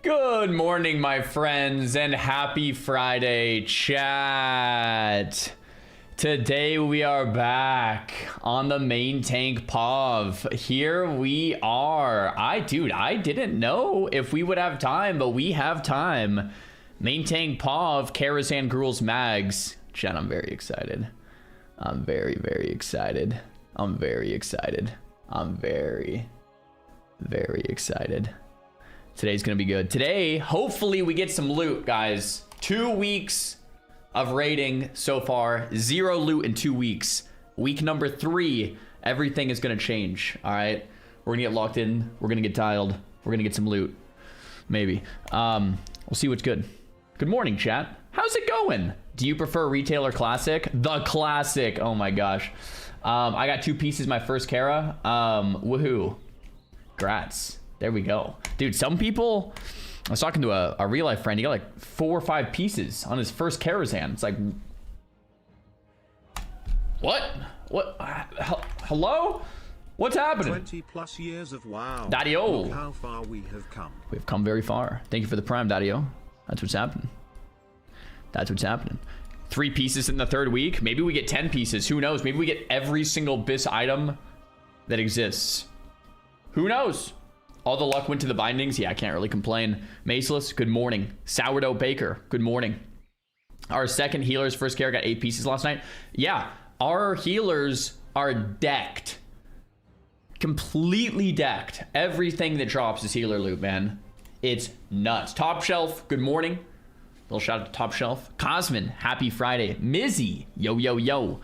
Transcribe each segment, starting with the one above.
Good morning, my friends, and happy Friday, chat. Today we are back on the Maintankpov. Here we are. I didn't know if we would have time, but we have time. Maintankpov, Karazhan, Gruuls, Mags. Chat, I'm very excited. I'm very, very excited. I'm very excited. I'm very, very excited. Today's gonna be good. Today, hopefully we get some loot, guys. 2 weeks of raiding so far. 0 loot in 2 weeks. Week number 3, everything is gonna change. All right, we're gonna get locked in. We're gonna get dialed. We're gonna get some loot, maybe. We'll see what's good. Good morning, chat. How's it going? Do you prefer retail or classic? The classic. Oh my gosh. I got 2 pieces my first Kara. Woohoo. Grats. There we go. Dude, some people, I was talking to a real life friend, he got like 4 or 5 pieces on his first Karazhan. It's like, what? Hello? What's happening? 20 plus years of WoW. Daddy-o. Look how far we have come. We've come very far. Thank you for the prime, Daddy-o. That's what's happening. That's what's happening. 3 pieces in the 3rd week. Maybe we get 10 pieces. Who knows? Maybe we get every single BIS item that exists. Who knows? All the luck went to the bindings. Yeah, I can't really complain. Maceless, good morning. Sourdough Baker, good morning. Our second healer's first care got 8 pieces last night. Yeah, our healers are decked. Completely decked. Everything that drops is healer loot, man. It's nuts. Top Shelf, good morning. Little shout out to Top Shelf. Cosmin, happy Friday. Mizzy, yo, yo, yo.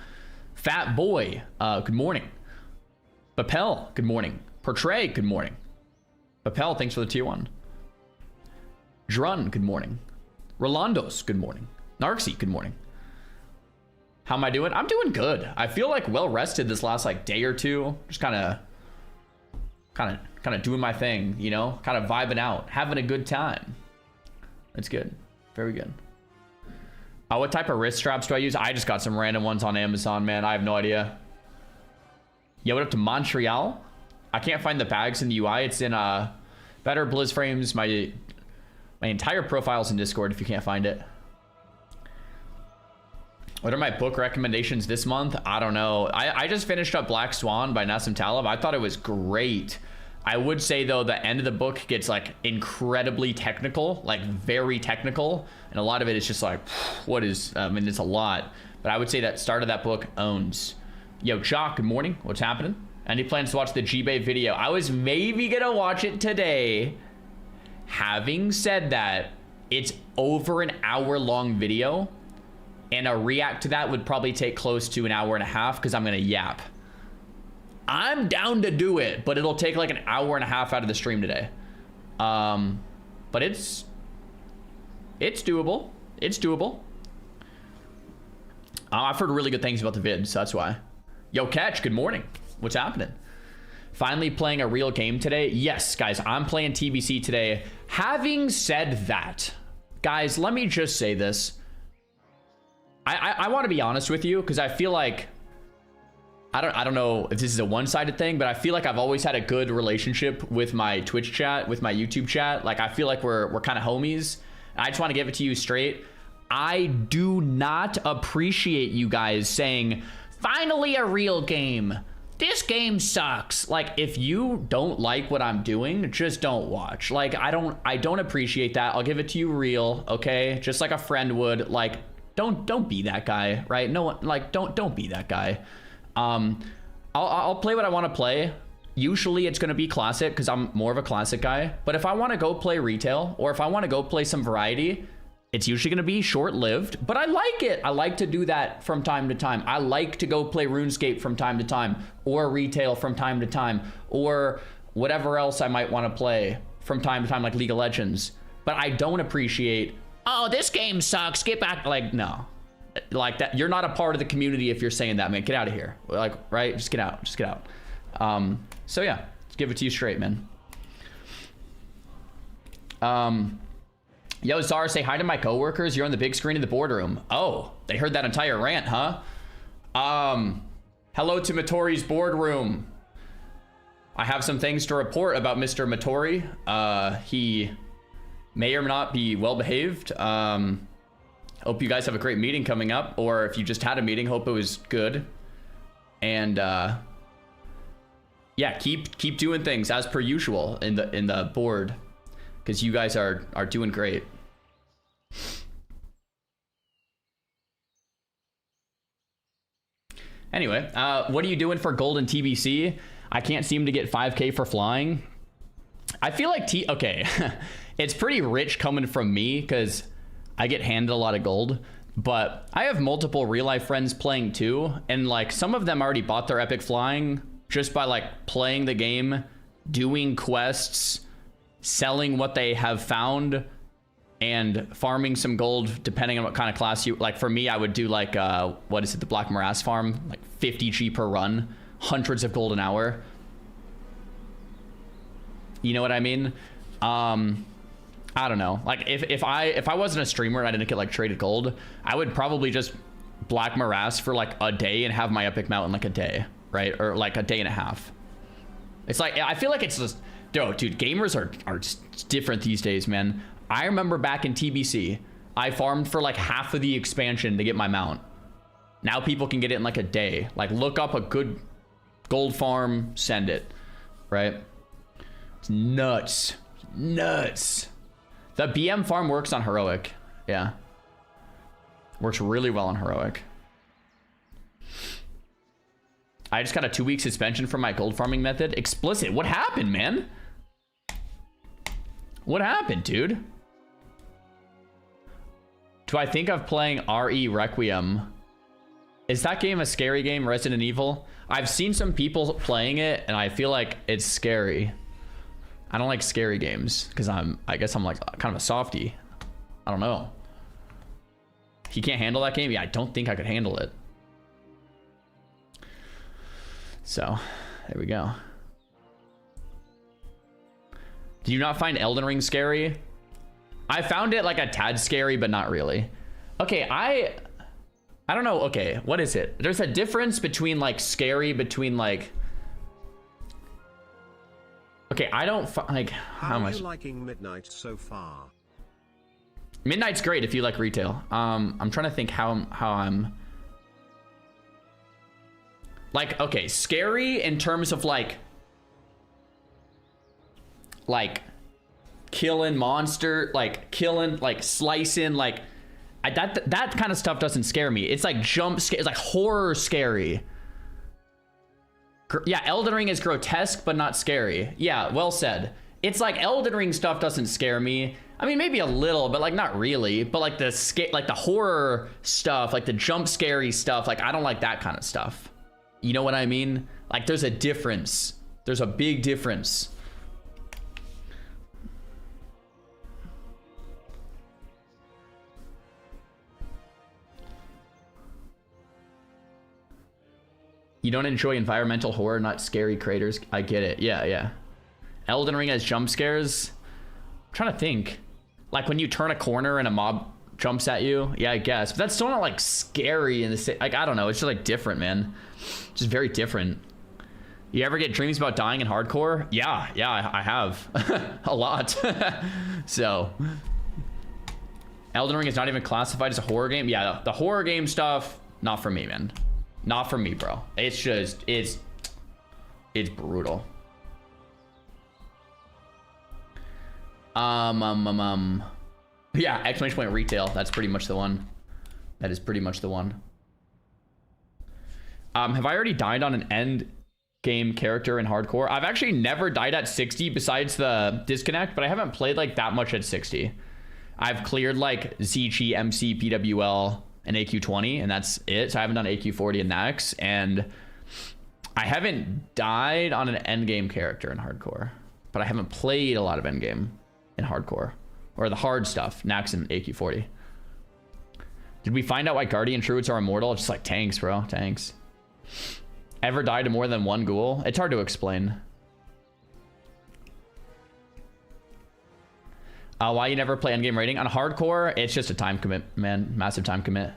Fat Boy, good morning. Bapel, good morning. Portray, good morning. Papel, thanks for the tier 1. Drun, good morning. Rolandos, good morning. Narxy, good morning. How am I doing? I'm doing good. I feel like well rested this last like day or two. Just kind of doing my thing, you know, kind of vibing out, having a good time. That's good. Very good. What type of wrist straps do I use? I just got some random ones on Amazon, man. I have no idea. Yo, what up to Montreal? I can't find the bags in the UI. It's in Better Blizz Frames. My entire profile's in Discord if you can't find it. What are my book recommendations this month? I don't know. I just finished up Black Swan by Nassim Taleb. I thought it was great. I would say though the end of the book gets like incredibly technical, like very technical, and a lot of it is just like, what is? I mean, it's a lot, but I would say that start of that book owns. Yo, Jock, good morning. What's happening? And he plans to watch the G-Bay video. I was maybe gonna watch it today. Having said that, it's over an hour-long video, and a react to that would probably take close to an hour and a half because I'm gonna yap. I'm down to do it, but it'll take like an hour and a half out of the stream today. But it's doable. It's doable. I've heard really good things about the vid, so that's why. Yo, Catch, good morning. What's happening? Finally playing a real game today? Yes, guys, I'm playing TBC today. Having said that, guys, let me just say this. I want to be honest with you because I feel like I don't know if this is a one-sided thing, but I feel like I've always had a good relationship with my Twitch chat, with my YouTube chat. Like I feel like we're kind of homies. I just want to give it to you straight. I do not appreciate you guys saying, finally a real game. This game sucks. Like if you don't like what I'm doing, just don't watch. Like I don't appreciate that. I'll give it to you real, okay? Just like a friend would. Like don't be that guy, right? No one, like don't be that guy. I'll play what I want to play. Usually it's going to be classic because I'm more of a classic guy. But if I want to go play retail or if I want to go play some variety, it's usually going to be short-lived, but I like it. I like to do that from time to time. I like to go play RuneScape from time to time, or retail from time to time, or whatever else I might want to play from time to time, like League of Legends. But I don't appreciate, oh, this game sucks, get back. Like, no. Like that, you're not a part of the community if you're saying that, man. Get out of here. Like, right? Just get out. Just get out. So yeah, let's give it to you straight, man. Yo, Zara, say hi to my coworkers. You're on the big screen in the boardroom. Oh, they heard that entire rant, huh? Hello to Matori's boardroom. I have some things to report about Mr. Matori. He may or not be well behaved. Hope you guys have a great meeting coming up, or if you just had a meeting, hope it was good. And yeah, keep doing things as per usual in the board, because you guys are doing great. Anyway, what are you doing for golden TBC? I can't seem to get 5k for flying. I feel like okay, it's pretty rich coming from me because I get handed a lot of gold, but I have multiple real life friends playing too, and like some of them already bought their epic flying just by like playing the game, doing quests, selling what they have found, and farming some gold depending on what kind of class you like. For me, I would do like what is it, the Black Morass farm, like 50g per run, hundreds of gold an hour. You know what I mean? I don't know, like if I wasn't a streamer and I didn't get like traded gold, I would probably just Black Morass for like a day and have my epic mount in like a day, right? Or like a day and a half. It's like, I feel like it's just, dude, gamers are just different these days, man. I remember back in TBC, I farmed for like half of the expansion to get my mount. Now people can get it in like a day. Like, look up a good gold farm, send it, right? It's nuts. Nuts. The BM farm works on heroic. Yeah. Works really well on heroic. I just got a 2-week suspension from my gold farming method. Explicit. What happened, man? What happened, dude? Do I think of playing RE Requiem? Is that game a scary game, Resident Evil? I've seen some people playing it, and I feel like it's scary. I don't like scary games, because I guess I'm like kind of a softie. I don't know. He can't handle that game? Yeah, I don't think I could handle it. So, there we go. Do you not find Elden Ring scary? I found it like a tad scary, but not really. Okay, I don't know. Okay, what is it? There's a difference between like scary between like... Okay, I don't like how much. Are you liking Midnight so far? Midnight's great if you like retail. I'm trying to think how I'm like, okay, scary in terms of like killing monster, like killing, like slicing, like that kind of stuff doesn't scare me. It's like jump scare, it's like horror scary. Yeah, Elden Ring is grotesque but not scary. Yeah, well said. It's like Elden Ring stuff doesn't scare me. I mean, maybe a little, but like not really. But like the horror stuff, like the jump scary stuff, like I don't like that kind of stuff. You know what I mean? Like there's a difference. There's a big difference. You don't enjoy environmental horror, not scary craters. I get it. Yeah, yeah. Elden Ring has jump scares. I'm trying to think. Like when you turn a corner and a mob jumps at you. Yeah, I guess. But that's still not like scary in the same. Like, I don't know. It's just like different, man. Just very different. You ever get dreams about dying in hardcore? Yeah, I have. A lot. So. Elden Ring is not even classified as a horror game. Yeah, the horror game stuff, not for me, man. Not for me, bro. It's just, it's brutal. Yeah, exclamation point retail. That's pretty much the one. That is pretty much the one. Have I already died on an end game character in hardcore? I've actually never died at 60 besides the disconnect, but I haven't played like that much at 60. I've cleared like ZG, MC, PWL, and AQ20, and that's it. So I haven't done AQ40 and Nax, and I haven't died on an endgame character in hardcore, but I haven't played a lot of endgame in hardcore, or the hard stuff, Nax and AQ40. Did we find out why Guardian Druids are immortal? Just like tanks, bro, tanks. Ever died to more than one ghoul? It's hard to explain. Why you never play endgame rating? On hardcore, it's just a time commit, man. Massive time commit.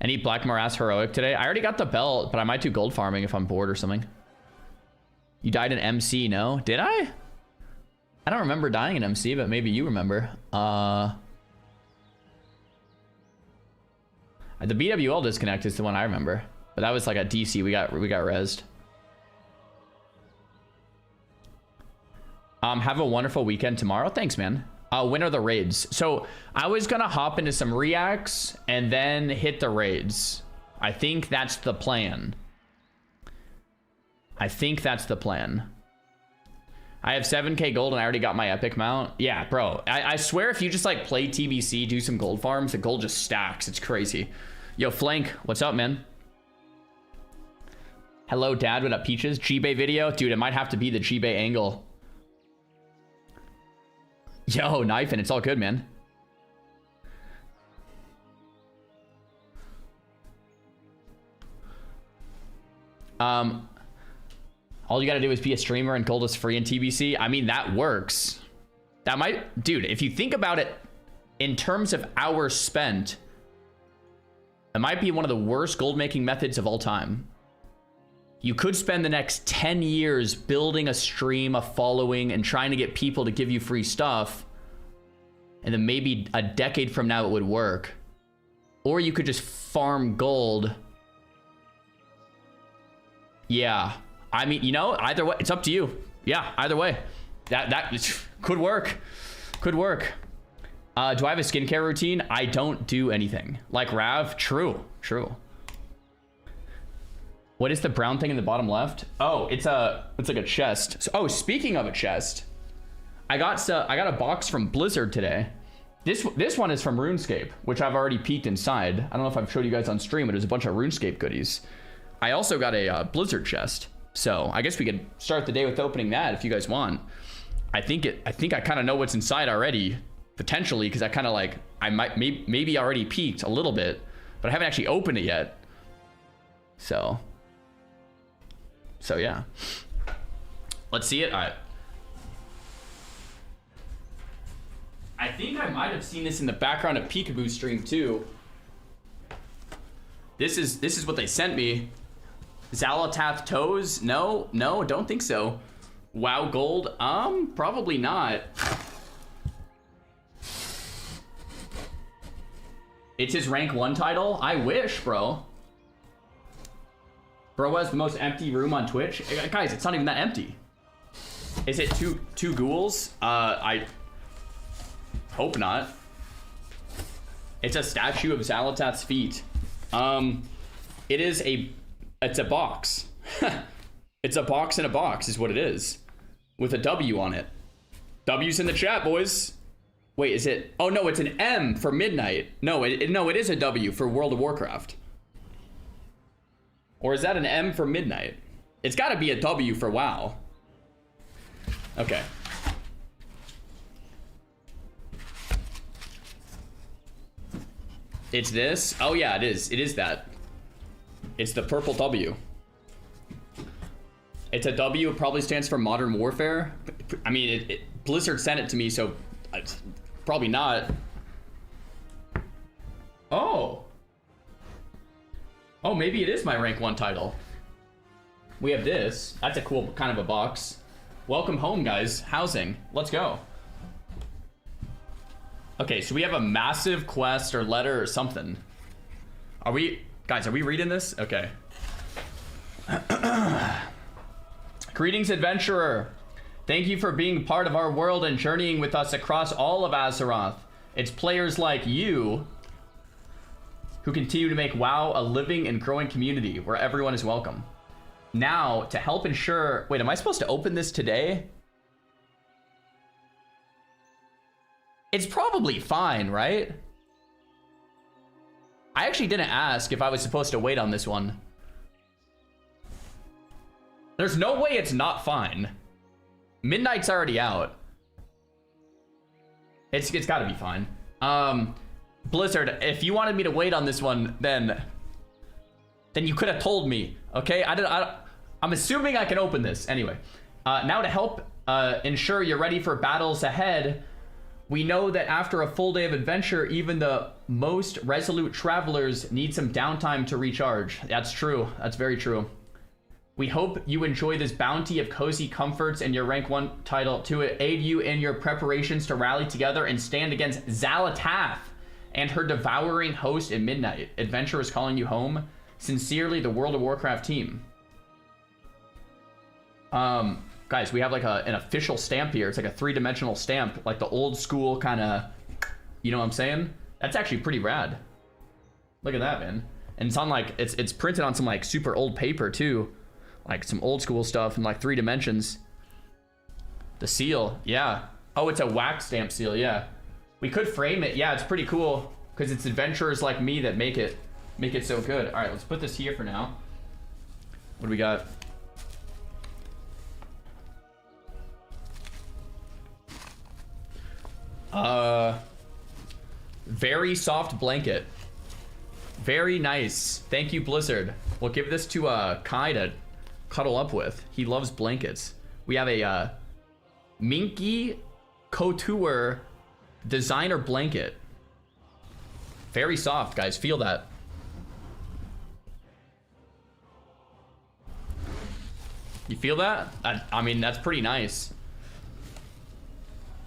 Any Black Morass heroic today? I already got the belt, but I might do gold farming if I'm bored or something. You died in MC, no? Did I? I don't remember dying in MC, but maybe you remember. The BWL disconnect is the one I remember, but that was like a DC. We got rezzed. Have a wonderful weekend tomorrow. Thanks, man. When are the raids? So I was gonna hop into some reacts and then hit the raids. I think that's the plan. I have 7k gold and I already got my epic mount. Yeah, bro. I swear if you just like play TBC, do some gold farms, the gold just stacks. It's crazy. Yo, Flank, what's up, man? Hello, Dad. What up, Peaches? G-Bay video? Dude, it might have to be the G-Bay angle. Yo, Knife, and it's all good, man. All you gotta do is be a streamer and gold is free in TBC. I mean, that works. That might... Dude, if you think about it in terms of hours spent, it might be one of the worst gold making methods of all time. You could spend the next 10 years building a stream, a following, and trying to get people to give you free stuff. And then maybe a decade from now it would work. Or you could just farm gold. Yeah. I mean, you know, either way, it's up to you. Yeah, either way. That could work. Could work. Do I have a skincare routine? I don't do anything. Like Rav? True. What is the brown thing in the bottom left? Oh, it's like a chest. So, oh, speaking of a chest, I got a box from Blizzard today. This one is from RuneScape, which I've already peeked inside. I don't know if I've showed you guys on stream, but there's a bunch of RuneScape goodies. I also got a Blizzard chest, so I guess we could start the day with opening that if you guys want. I think I kind of know what's inside already, potentially, because I kind of like I might maybe already peeked a little bit, but I haven't actually opened it yet. So yeah, let's see it. All right. I think I might have seen this in the background of Peekaboo stream too. This is what they sent me. Xalatath toes? No, don't think so. WoW gold? Probably not. It's his rank 1 title? I wish, bro. Bro has the most empty room on Twitch. Guys, it's not even that empty. Is it two ghouls? I hope not. It's a statue of Xalatath's feet. It's a box. It's a box in a box is what it is. With a W on it. W's in the chat, boys. Wait, is it? Oh no, it's an M for midnight. No, it is a W for World of Warcraft. Or is that an M for midnight? It's gotta be a W for WoW. Okay. It's this? Oh yeah, it is. It is that. It's the purple W. It's a W. It probably stands for Modern Warfare. I mean, Blizzard sent it to me, so it's probably not. Oh, maybe it is my rank 1 title. We have this. That's a cool kind of a box. Welcome home, guys. Housing. Let's go. Okay, so we have a massive quest or letter or something. Guys, are we reading this? Okay. Greetings, adventurer. Thank you for being part of our world and journeying with us across all of Azeroth. It's players like you who continue to make WoW a living and growing community where everyone is welcome. Now, to help ensure... Wait, am I supposed to open this today? It's probably fine, right? I actually didn't ask if I was supposed to wait on this one. There's no way it's not fine. Midnight's already out. It's gotta be fine. Blizzard, if you wanted me to wait on this one, then you could have told me, okay? I'm assuming I can open this. Anyway, now to help ensure you're ready for battles ahead, we know that after a full day of adventure, even the most resolute travelers need some downtime to recharge. That's true. That's very true. We hope you enjoy this bounty of cozy comforts and your rank 1 title to aid you in your preparations to rally together and stand against Xal'atath and her devouring host at midnight. Adventure is calling you home. Sincerely, the World of Warcraft team. Guys, we have like an official stamp here. It's like a 3-dimensional stamp, like the old school kind of, you know what I'm saying? That's actually pretty rad. Look at that, man. And it's on like, it's printed on some like super old paper too. Like some old school stuff in like 3 dimensions. The seal, yeah. Oh, it's a wax stamp seal, yeah. We could frame it. Yeah, it's pretty cool because it's adventurers like me that make it so good. All right, let's put this here for now. What do we got? Very soft blanket. Very nice. Thank you, Blizzard. We'll give this to Kai to cuddle up with. He loves blankets. We have a Minky Couture designer blanket. Very soft, guys. Feel that. You feel that? I mean, that's pretty nice.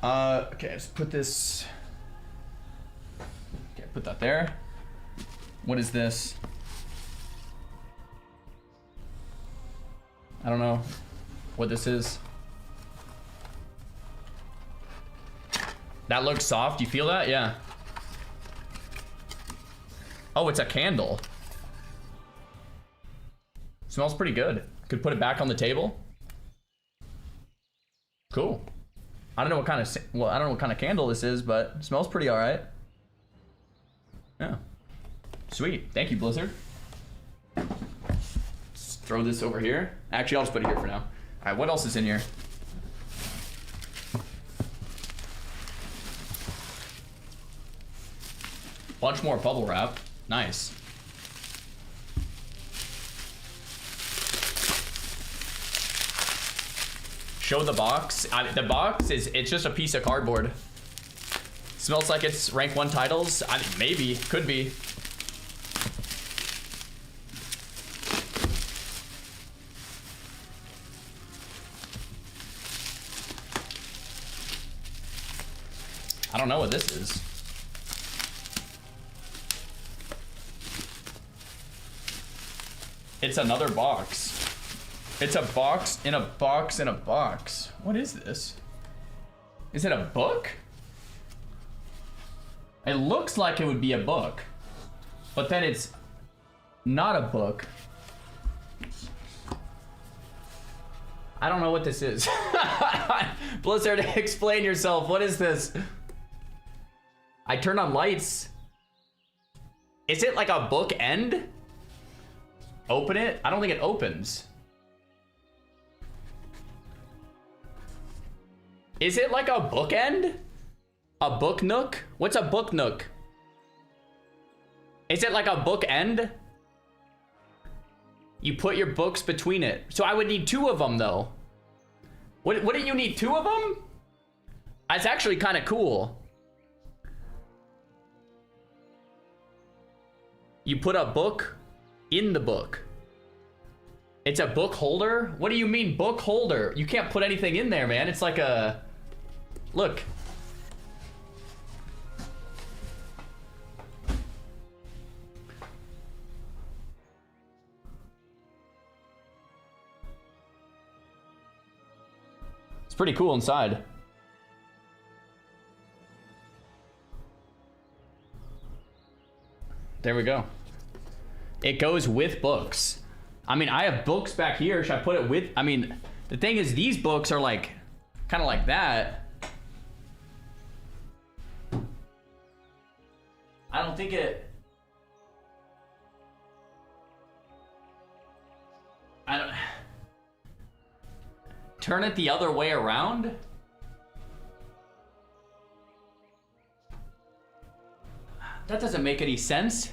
Okay, let's put this. Okay, put that there. What is this? I don't know what this is. That looks soft. You feel that? Yeah. Oh, it's a candle. Smells pretty good. Could put it back on the table. Cool. I don't know what kind of I don't know what kind of candle this is, but it smells pretty all right. Yeah. Sweet. Thank you, Blizzard. Let's throw this over here. Actually, I'll just put it here for now. All right, what else is in here? Bunch more bubble wrap. Nice. Show the box. The box it's just a piece of cardboard. Smells like it's rank 1 titles. I mean, maybe, could be. I don't know what this is. It's another box. It's a box in a box in a box. What is this? Is it a book? It looks like it would be a book, but then it's not a book. I don't know what this is. Blizzard, explain yourself. What is this? I turned on lights. Is it like a book end? Open it? I don't think it opens. Is it like a bookend? A book nook? What's a book nook? Is it like a bookend? You put your books between it. So I would need 2 of them though. Wouldn't you need 2 of them? That's actually kind of cool. You put a book in the book. It's a book holder? What do you mean book holder? You can't put anything in there, man. It's like a... Look. It's pretty cool inside. There we go. It goes with books. I mean, I have books back here. Should I put it with... I mean, the thing is, these books are like... kind of like that. I don't think it... I don't... Turn it the other way around? That doesn't make any sense.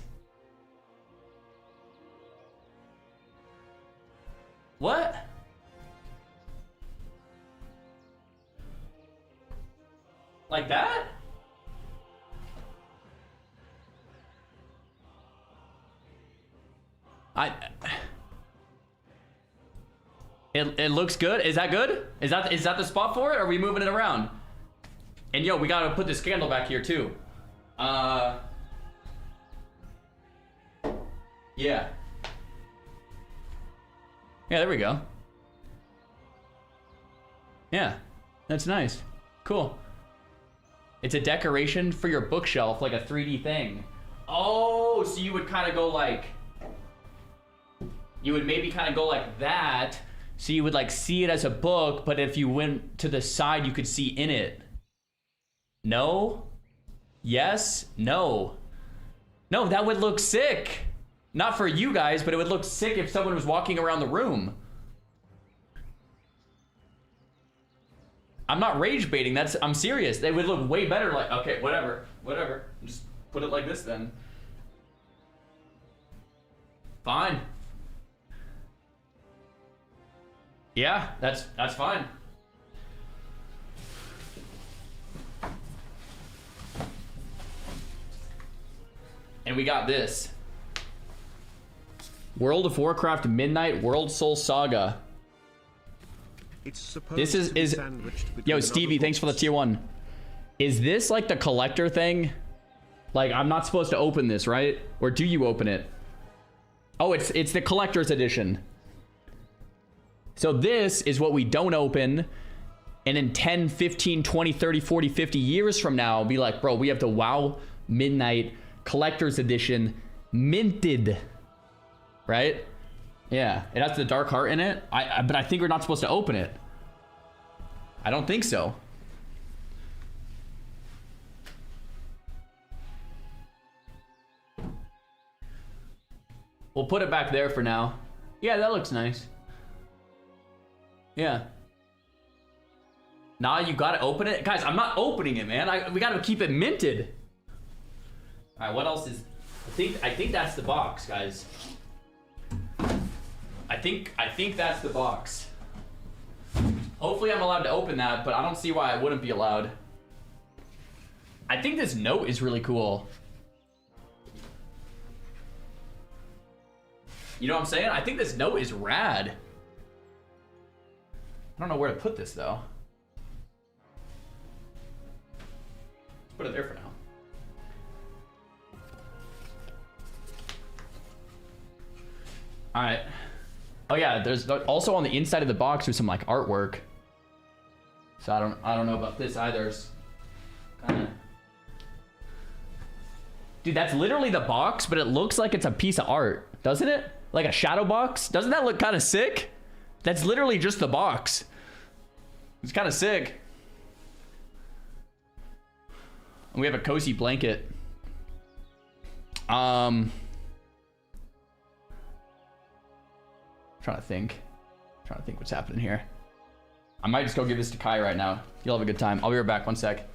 What? Like that? It looks good. Is that good? Is that the spot for it? Or are we moving it around? And yo, we gotta put this candle back here too. Yeah. Yeah, there we go. Yeah, that's nice. Cool. It's a decoration for your bookshelf, like a 3D thing. Oh, so you would kind of go like, you would maybe kind of go like that. So you would like see it as a book, but if you went to the side, you could see in it. No? Yes? No. No, that would look sick. Not for you guys, but it would look sick if someone was walking around the room. I'm not rage baiting, I'm serious. They would look way better like, okay, whatever. Just put it like this then. Fine. Yeah, that's fine. And we got this. World of Warcraft Midnight World Soul Saga. It's supposed This to be is sandwiched yo, between Stevie, other thanks for the books. tier 1. Is this like the collector thing? Like, I'm not supposed to open this, right? Or do you open it? Oh, it's the collector's edition. So this is what we don't open. And in 10, 15, 20, 30, 40, 50 years from now, be like, bro, we have the WoW Midnight Collector's Edition minted. Right? Yeah, it has the Dark Heart in it. But I think we're not supposed to open it. I don't think so. We'll put it back there for now. Yeah, that looks nice. Yeah. Nah, you gotta open it. Guys, I'm not opening it, man. We gotta keep it minted. All right, what else is... I think that's the box, guys. I think that's the box. Hopefully I'm allowed to open that, but I don't see why I wouldn't be allowed. I think this note is really cool. You know what I'm saying? I think this note is rad. I don't know where to put this though. Let's put it there for now. All right. Oh yeah, there's also on the inside of the box there's some like artwork. So I don't know about this either. It's kinda... Dude, that's literally the box, but it looks like it's a piece of art, doesn't it? Like a shadow box. Doesn't that look kind of sick? That's literally just the box. It's kind of sick. And we have a cozy blanket. Trying to think what's happening here. I might just go give this to Kai right now. You'll have a good time. I'll be right back. 1 sec.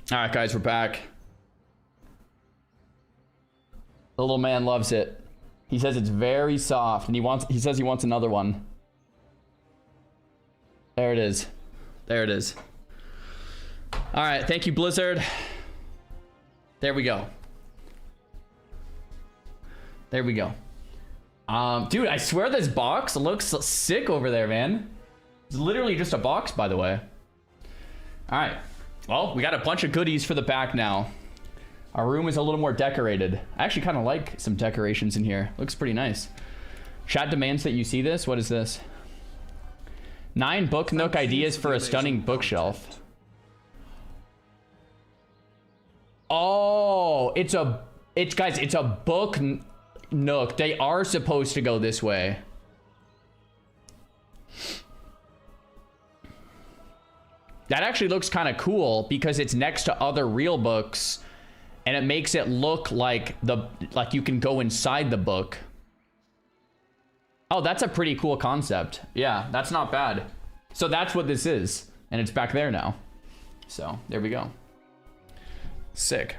All right, guys, we're back. The little man loves it. He says it's very soft, and he says he wants another one. There it is. There it is. All right, thank you, Blizzard. There we go. There we go. Dude, I swear this box looks sick over there, man. It's literally just a box, by the way. All right. Well, we got a bunch of goodies for the back now. Our room is a little more decorated. I actually kind of like some decorations in here. Looks pretty nice. Chat demands that you see this. What is this? 9 book nook ideas for a stunning bookshelf. Oh, it's guys, it's a book nook. They are supposed to go this way. That actually looks kind of cool because it's next to other real books and it makes it look like you can go inside the book. Oh, that's a pretty cool concept. Yeah, that's not bad. So that's what this is, and it's back there now. So there we go. Sick.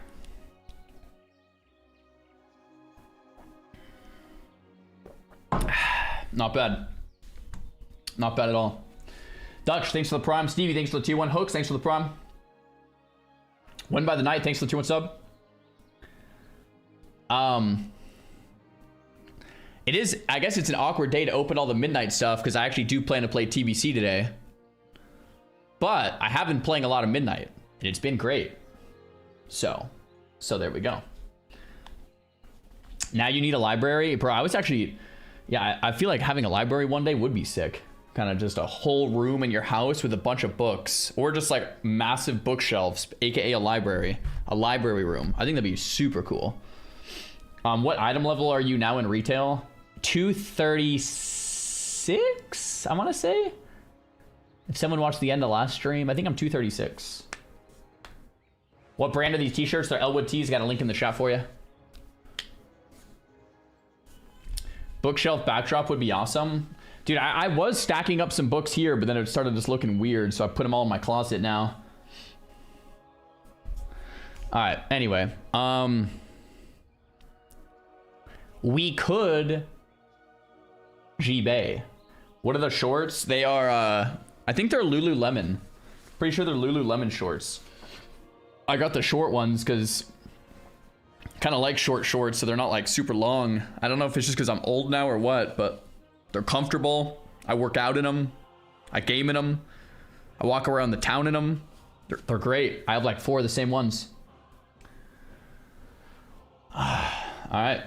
Not bad. Not bad at all. Dutch, thanks for the prime. Stevie, thanks for the 2-1. Hooks, thanks for the prime. Win by the night, thanks for the 2-1 sub. It is, I guess it's an awkward day to open all the midnight stuff because I actually do plan to play TBC today. But I have been playing a lot of midnight and it's been great. So there we go. Now you need a library. Bro, I was actually, yeah, I feel like having a library one day would be sick. Kind of just a whole room in your house with a bunch of books or just like massive bookshelves, aka a library room. I think that'd be super cool. What item level are you now in retail? 236, I want to say. If someone watched the end of last stream, I think I'm 236. What brand are these t-shirts? They're Elwood tees. Got a link in the chat for you. Bookshelf backdrop would be awesome. Dude, I was stacking up some books here, but then it started just looking weird, so I put them all in my closet now. All right, anyway. We could G-Bay. What are the shorts? They are, I think they're Lululemon. Pretty sure they're Lululemon shorts. I got the short ones because kind of like short shorts, so they're not like super long. I don't know if it's just because I'm old now or what, but they're comfortable. I work out in them. I game in them. I walk around the town in them. They're great. I have like 4 of the same ones. All right.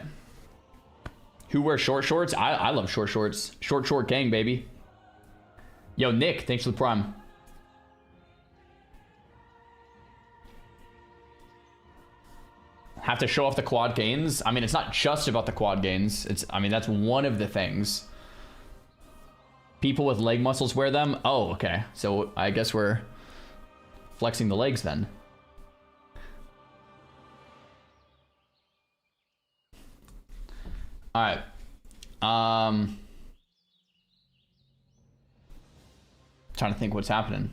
Who wears short shorts? I love short shorts. Short gang, baby. Yo, Nick, thanks for the prime. Have to show off the quad gains. I mean, it's not just about the quad gains. I mean, that's one of the things. People with leg muscles wear them. Oh, okay. So I guess we're flexing the legs then. All right. Trying to think what's happening.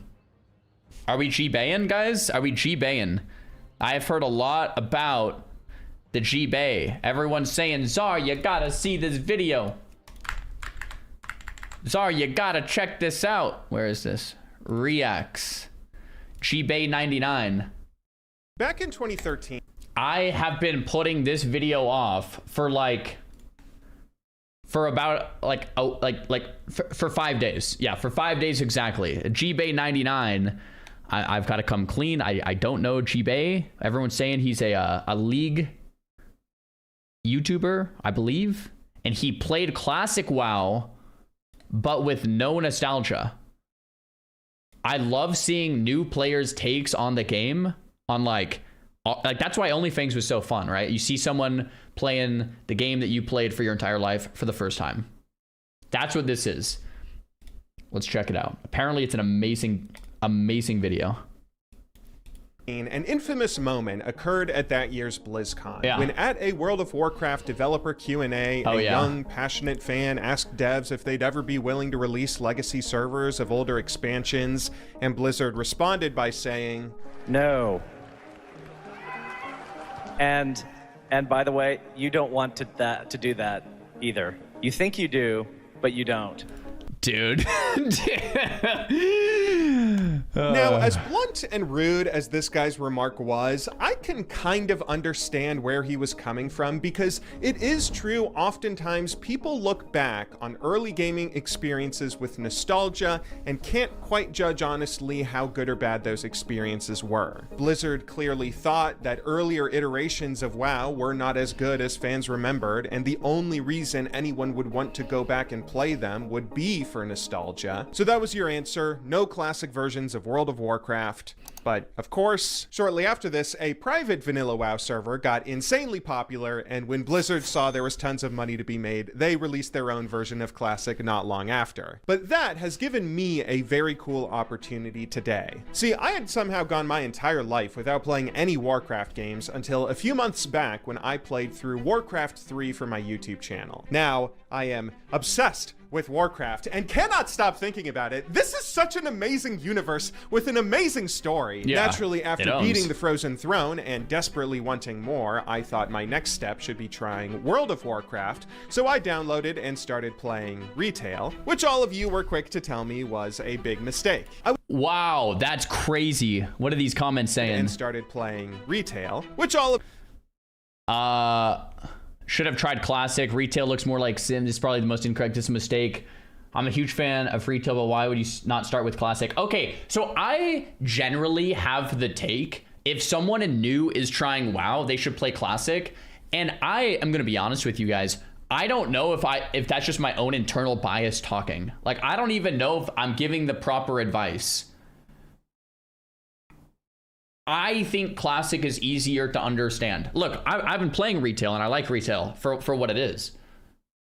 Are we G-Bayin', guys? Are we G-Bayin'? I've heard a lot about the G-Bay. Everyone's saying, Czar, you gotta see this video. Czar, you gotta check this out. Where is this? Reacts. G-Bay 99. Back in 2013. I have been putting this video off for about for 5 days. Yeah, for 5 days exactly. G-Bay 99. I've got to come clean. I don't know G-Bay. Everyone's saying he's a League YouTuber, I believe. And he played Classic WoW, but with no nostalgia. I love seeing new players' takes on the game. On like that's why OnlyFans was so fun, right? You see someone playing the game that you played for your entire life for the first time. That's what this is. Let's check it out. Apparently it's an amazing video. An infamous moment occurred at that year's BlizzCon, when at a World of Warcraft developer Q&A, young, passionate fan asked devs if they'd ever be willing to release legacy servers of older expansions, and Blizzard responded by saying, "No." And by the way, you don't want to do that either. You think you do, but you don't. Dude. Now, as blunt and rude as this guy's remark was, I can kind of understand where he was coming from, because it is true oftentimes people look back on early gaming experiences with nostalgia and can't quite judge honestly how good or bad those experiences were. Blizzard clearly thought that earlier iterations of WoW were not as good as fans remembered, and the only reason anyone would want to go back and play them would be for nostalgia. So that was your answer: no classic versions of World of Warcraft. But of course, shortly after this, a private vanilla WoW server got insanely popular, and when Blizzard saw there was tons of money to be made, they released their own version of Classic not long after. But that has given me a very cool opportunity today. See, I had somehow gone my entire life without playing any Warcraft games until a few months back when I played through Warcraft 3 for my YouTube channel. Now, I am obsessed with Warcraft and cannot stop thinking about it. This is such an amazing universe with an amazing story. Yeah, naturally, after beating the Frozen Throne and desperately wanting more, I thought my next step should be trying World of Warcraft, so I downloaded and started playing retail, which all of you were quick to tell me was a big mistake. Wow, that's crazy. What are these comments saying? And started playing retail, which all of should have tried Classic. Retail looks more like Sims. It's probably the most incorrect. It's a mistake. I'm a huge fan of retail, but why would you not start with Classic? Okay, so I generally have the take, if someone new is trying WoW, they should play Classic. And I am gonna be honest with you guys, I don't know if that's just my own internal bias talking. Like, I don't even know if I'm giving the proper advice. I think Classic is easier to understand. Look, I've been playing retail and I like retail for what it is.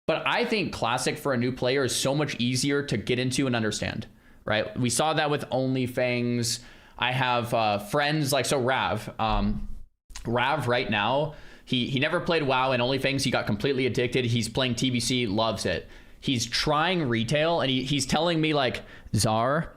But I think Classic for a new player is so much easier to get into and understand, right? We saw that with OnlyFangs. I have friends like, so Rav right now, he never played WoW and OnlyFangs. He got completely addicted. He's playing TBC, loves it. He's trying retail and he's telling me like, Czar,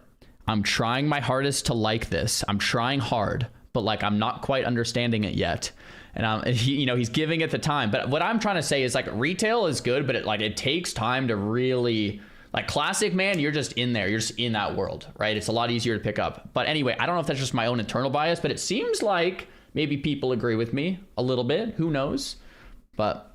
I'm trying my hardest to like this. I'm trying hard, but like, I'm not quite understanding it yet. And he's giving it the time. But what I'm trying to say is like, retail is good, but it takes time to really, like, Classic, man, you're just in there. You're just in that world, right? It's a lot easier to pick up. But anyway, I don't know if that's just my own internal bias, but it seems like maybe people agree with me a little bit. Who knows? But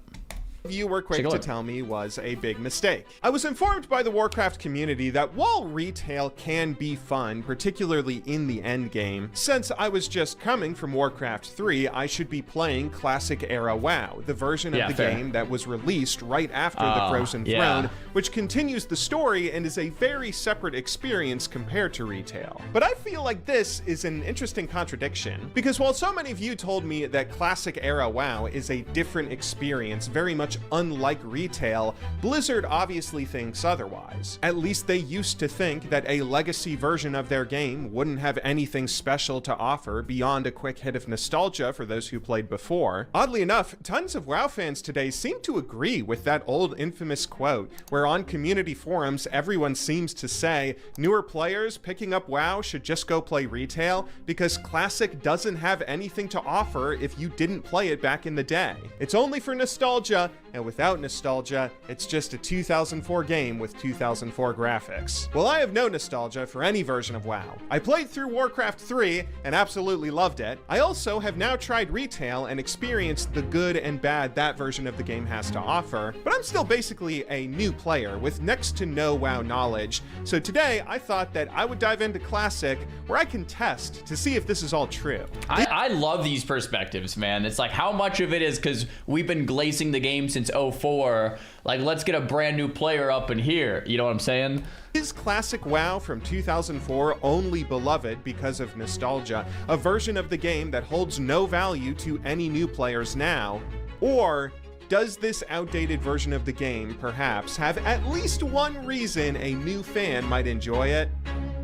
you were quick to tell me was a big mistake. I was informed by the Warcraft community that while retail can be fun, particularly in the end game, since I was just coming from Warcraft 3, I should be playing Classic era WoW, the version of the game that was released right after the Frozen Throne, which continues the story and is a very separate experience compared to retail. But I feel like this is an interesting contradiction, because while so many of you told me that Classic era WoW is a different experience, very much unlike retail, Blizzard obviously thinks otherwise. At least they used to think that a legacy version of their game wouldn't have anything special to offer beyond a quick hit of nostalgia for those who played before. Oddly enough, tons of WoW fans today seem to agree with that old infamous quote, where on community forums everyone seems to say newer players picking up WoW should just go play retail because Classic doesn't have anything to offer if you didn't play it back in the day. It's only for nostalgia, and without nostalgia, it's just a 2004 game with 2004 graphics. Well, I have no nostalgia for any version of WoW. I played through Warcraft 3 and absolutely loved it. I also have now tried retail and experienced the good and bad that version of the game has to offer, but I'm still basically a new player with next to no WoW knowledge. So today, I thought that I would dive into Classic, where I can test to see if this is all true. I love these perspectives, man. It's like how much of it is because we've been glazing the game since 04. Like, let's get a brand new player up in here. You know what I'm saying? Is Classic WoW from 2004 only beloved because of nostalgia, a version of the game that holds no value to any new players now? Or does this outdated version of the game perhaps have at least one reason a new fan might enjoy it?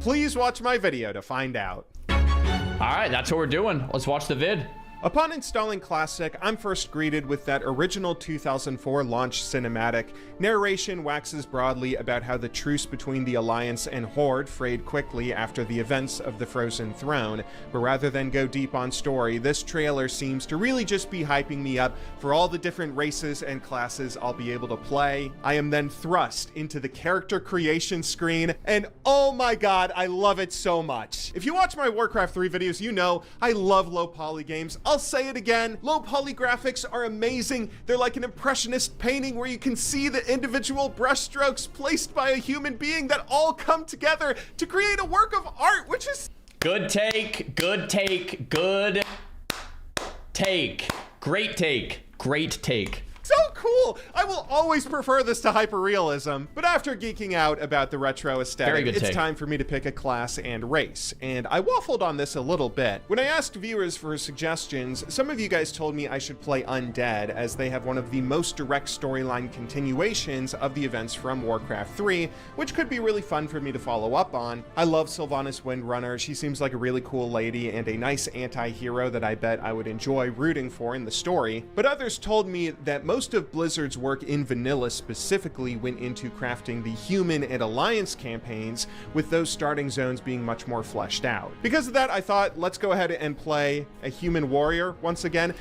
Please watch my video to find out. All right, that's what we're doing. Let's watch the vid. Upon installing Classic, I'm first greeted with that original 2004 launch cinematic. Narration waxes broadly about how the truce between the Alliance and Horde frayed quickly after the events of the Frozen Throne, but rather than go deep on story, this trailer seems to really just be hyping me up for all the different races and classes I'll be able to play. I am then thrust into the character creation screen, and oh my god, I love it so much. If you watch my Warcraft 3 videos, you know I love low poly games. I'll say it again, low poly graphics are amazing. They're like an impressionist painting where you can see the individual brushstrokes placed by a human being that all come together to create a work of art, which is... Good take, good take, good take. Great take, great take. So cool! I will always prefer this to hyperrealism, but after geeking out about the retro aesthetic, it's time for me to pick a class and race, and I waffled on this a little bit. When I asked viewers for suggestions, some of you guys told me I should play Undead, as they have one of the most direct storyline continuations of the events from Warcraft 3, which could be really fun for me to follow up on. I love Sylvanas Windrunner. She seems like a really cool lady and a nice anti-hero that I bet I would enjoy rooting for in the story, but others told me that most of Blizzard's work in vanilla specifically went into crafting the human and alliance campaigns, with those starting zones being much more fleshed out. Because of that, I thought, let's go ahead and play a human warrior once again.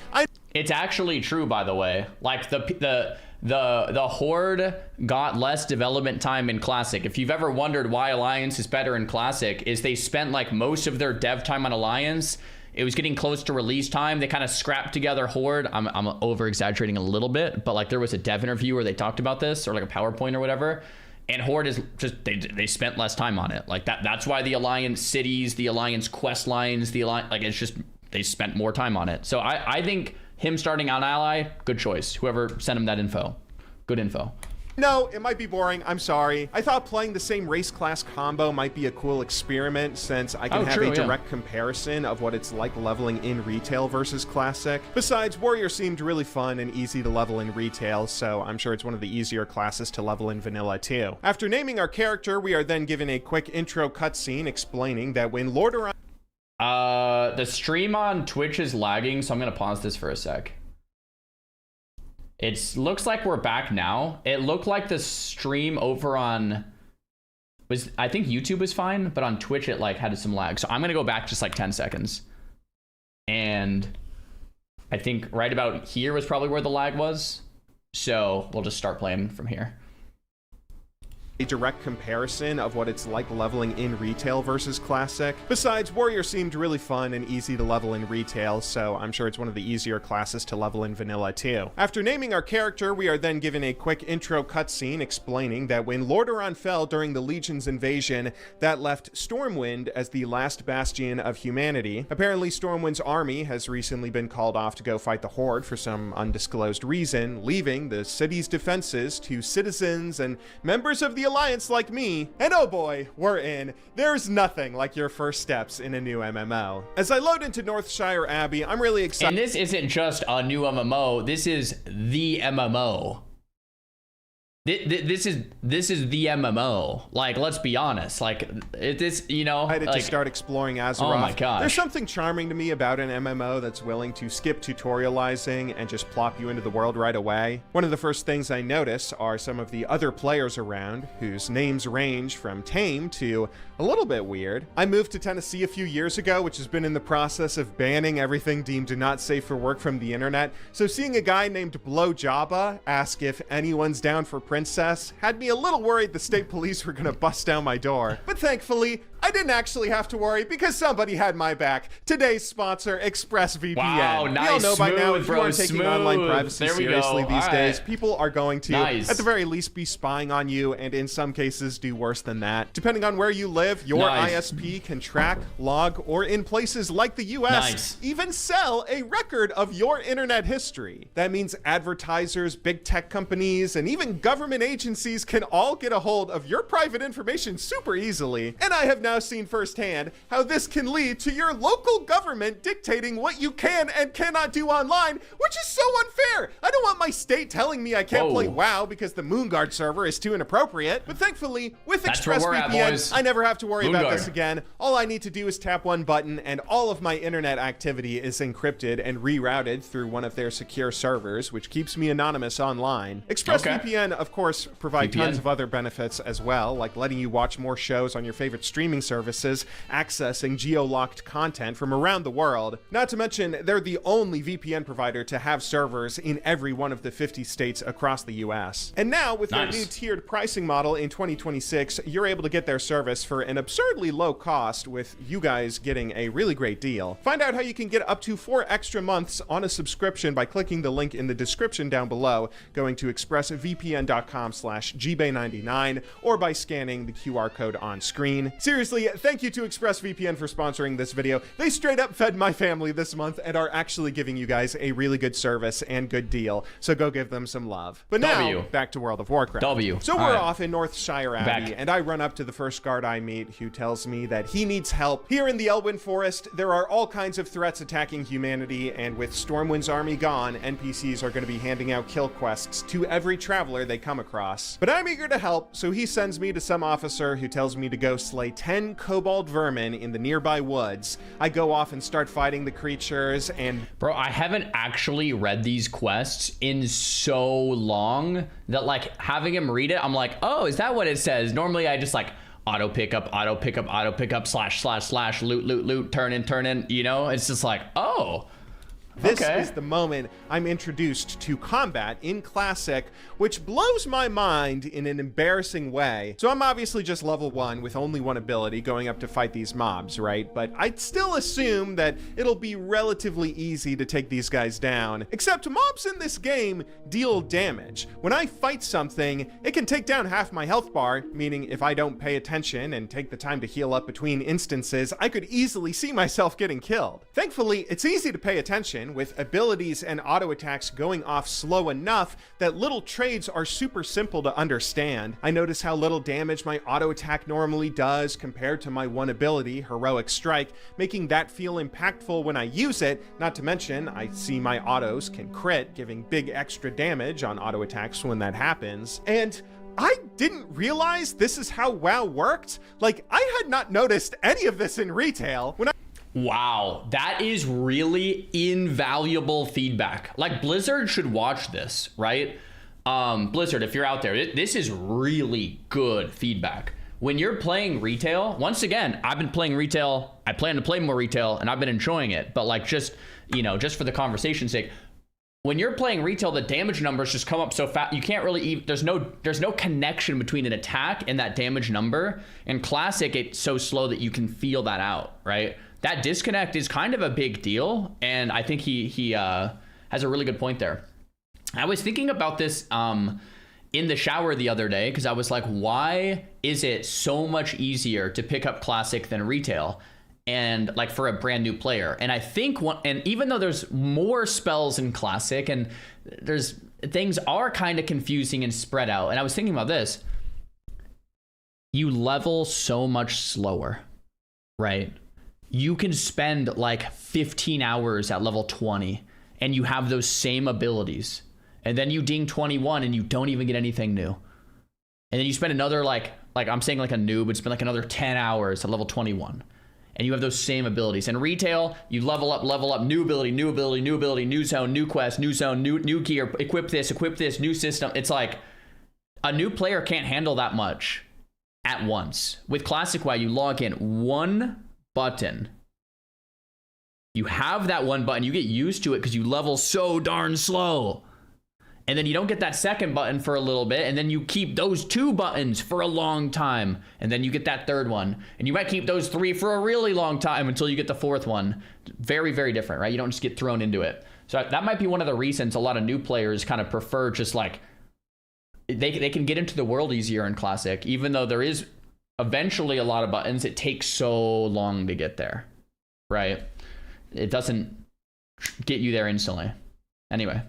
It's actually true, by the way. Like the Horde got less development time in Classic. If you've ever wondered why Alliance is better in Classic, is they spent like most of their dev time on Alliance. It was getting close to release time. They kind of scrapped together Horde. I'm over exaggerating a little bit, but like there was a dev interview where they talked about this, or like a PowerPoint or whatever. And Horde is just, they spent less time on it. Like that's why the Alliance cities, the Alliance quest lines, the Alliance, like it's just, they spent more time on it. So I think him starting on Ally, good choice. Whoever sent him that info, good info. No, it might be boring. I'm sorry. I thought playing the same race class combo might be a cool experiment, since I can have a direct comparison of what it's like leveling in retail versus Classic. Besides, Warrior seemed really fun and easy to level in retail, so I'm sure it's one of the easier classes to level in vanilla too. After naming our character, we are then given a quick intro cutscene explaining that when Lord Aran... The stream on Twitch is lagging, so I'm gonna pause this for a sec. It looks like we're back now. It looked like the stream over on I think YouTube was fine, but on Twitch it like had some lag. So I'm gonna go back just like 10 seconds. And I think right about here was probably where the lag was. So we'll just start playing from here. A direct comparison of what it's like leveling in retail versus Classic. Besides, Warrior seemed really fun and easy to level in retail, so I'm sure it's one of the easier classes to level in vanilla too. After naming our character, we are then given a quick intro cutscene explaining that when Lord Aran fell during the Legion's invasion, that left Stormwind as the last bastion of humanity. Apparently, Stormwind's army has recently been called off to go fight the Horde for some undisclosed reason, leaving the city's defenses to citizens and members of the Alliance like me, and oh boy, we're in. There's nothing like your first steps in a new MMO. As I load into Northshire Abbey, I'm really excited. And this isn't just a new MMO, this is the MMO. This is the MMO. Like, let's be honest. Like, this, you know, I had to start exploring Azeroth. Oh my gosh. There's something charming to me about an MMO that's willing to skip tutorializing and just plop you into the world right away. One of the first things I notice are some of the other players around, whose names range from tame to a little bit weird. I moved to Tennessee a few years ago, which has been in the process of banning everything deemed not safe for work from the internet. So seeing a guy named Blow Jabba ask if anyone's down for Princess had me a little worried the state police were gonna bust down my door. But thankfully, I didn't actually have to worry because somebody had my back. Today's sponsor, ExpressVPN. Wow, nice. We all know by now, Smooth, if you bro, aren't taking smooth. online privacy There we seriously go. these All days, right. people are going to, Nice. at the very least, be spying on you, and in some cases do worse than that. Depending on where you live, your Nice. ISP can track, log, or in places like the US, Nice. even sell a record of your internet history. That means advertisers, big tech companies, and even government agencies can all get a hold of your private information super easily. And I have now seen firsthand how this can lead to your local government dictating what you can and cannot do online, which is so unfair. I don't want my state telling me I can't play WoW because the Moonguard server is too inappropriate. But thankfully, with ExpressVPN, I never have to worry about this again. All I need to do is tap one button and all of my internet activity is encrypted and rerouted through one of their secure servers, which keeps me anonymous online. ExpressVPN, of course, provide tons of other benefits as well, like letting you watch more shows on your favorite streaming services, accessing geo-locked content from around the world. Not to mention, they're the only VPN provider to have servers in every one of the 50 states across the US. And now, with their new tiered pricing model in 2026, you're able to get their service for an absurdly low cost, with you guys getting a really great deal. Find out how you can get up to 4 extra months on a subscription by clicking the link in the description down below, going to expressvpn.com/gbay99, or by scanning the QR code on screen. Seriously, thank you to ExpressVPN for sponsoring this video. They straight up fed my family this month and are actually giving you guys a really good service and good deal, so go give them some love. But now, back to World of Warcraft. So we're off in Northshire Abbey, and I run up to the first guard I meet, who tells me that he needs help. Here in the Elwyn Forest, there are all kinds of threats attacking humanity, and with Stormwind's army gone, NPCs are going to be handing out kill quests to every traveler they come across. But I'm eager to help, so he sends me to some officer who tells me to go slay 10 kobold vermin in the nearby woods. I go off and start fighting the creatures, and... Bro, I haven't actually read these quests in so long that, like, having him read it, I'm like, oh, is that what it says? Normally I just, like, auto pickup, //, loot, turn in, you know? It's just like, oh. This is the moment I'm introduced to combat in Classic, which blows my mind in an embarrassing way. So I'm obviously just level 1 with only one ability going up to fight these mobs, right? But I'd still assume that it'll be relatively easy to take these guys down. Except mobs in this game deal damage. When I fight something, it can take down half my health bar, meaning if I don't pay attention and take the time to heal up between instances, I could easily see myself getting killed. Thankfully, it's easy to pay attention, with abilities and auto attacks going off slow enough that little trades are super simple to understand. I notice how little damage my auto attack normally does compared to my one ability, Heroic Strike, making that feel impactful when I use it. Not to mention, I see my autos can crit, giving big extra damage on auto attacks when that happens. And I didn't realize this is how WoW worked. Like, I had not noticed any of this in retail. Wow, that is really invaluable feedback. Like, Blizzard should watch this, right? Blizzard, if you're out there, this is really good feedback. When you're playing retail, once again, I've been playing retail, I plan to play more retail, and I've been enjoying it, but like, just, you know, just for the conversation's sake, when you're playing retail, the damage numbers just come up so fast, you can't really there's no connection between an attack and that damage number. In Classic, it's so slow that you can feel that out, right? That disconnect is kind of a big deal, and I think he has a really good point there. I was thinking about this in the shower the other day, because I was like, why is it so much easier to pick up Classic than retail? And like, for a brand new player. And I think and even though there's more spells in Classic and things are kind of confusing and spread out, and I was thinking about this, you level so much slower, right? You can spend like 15 hours at level 20 and you have those same abilities. And then you ding 21 and you don't even get anything new. And then you spend another, like I'm saying like a noob, would spend like another 10 hours at level 21. And you have those same abilities. In retail, you level up, new ability, new zone, new quest, new zone, new gear, equip this, new system. It's like a new player can't handle that much at once. With Classic WoW, you log in one button. You have that one button, you get used to it because you level so darn slow. And then you don't get that second button for a little bit, and then you keep those 2 buttons for a long time, and then you get that 3rd one, and you might keep those 3 for a really long time until you get the 4th one. Very, very different, right? You don't just get thrown into it. So that might be one of the reasons a lot of new players kind of prefer just like, they can get into the world easier in Classic, even though there is eventually a lot of buttons. It takes so long to get there, right? It doesn't get you there instantly. Anyway.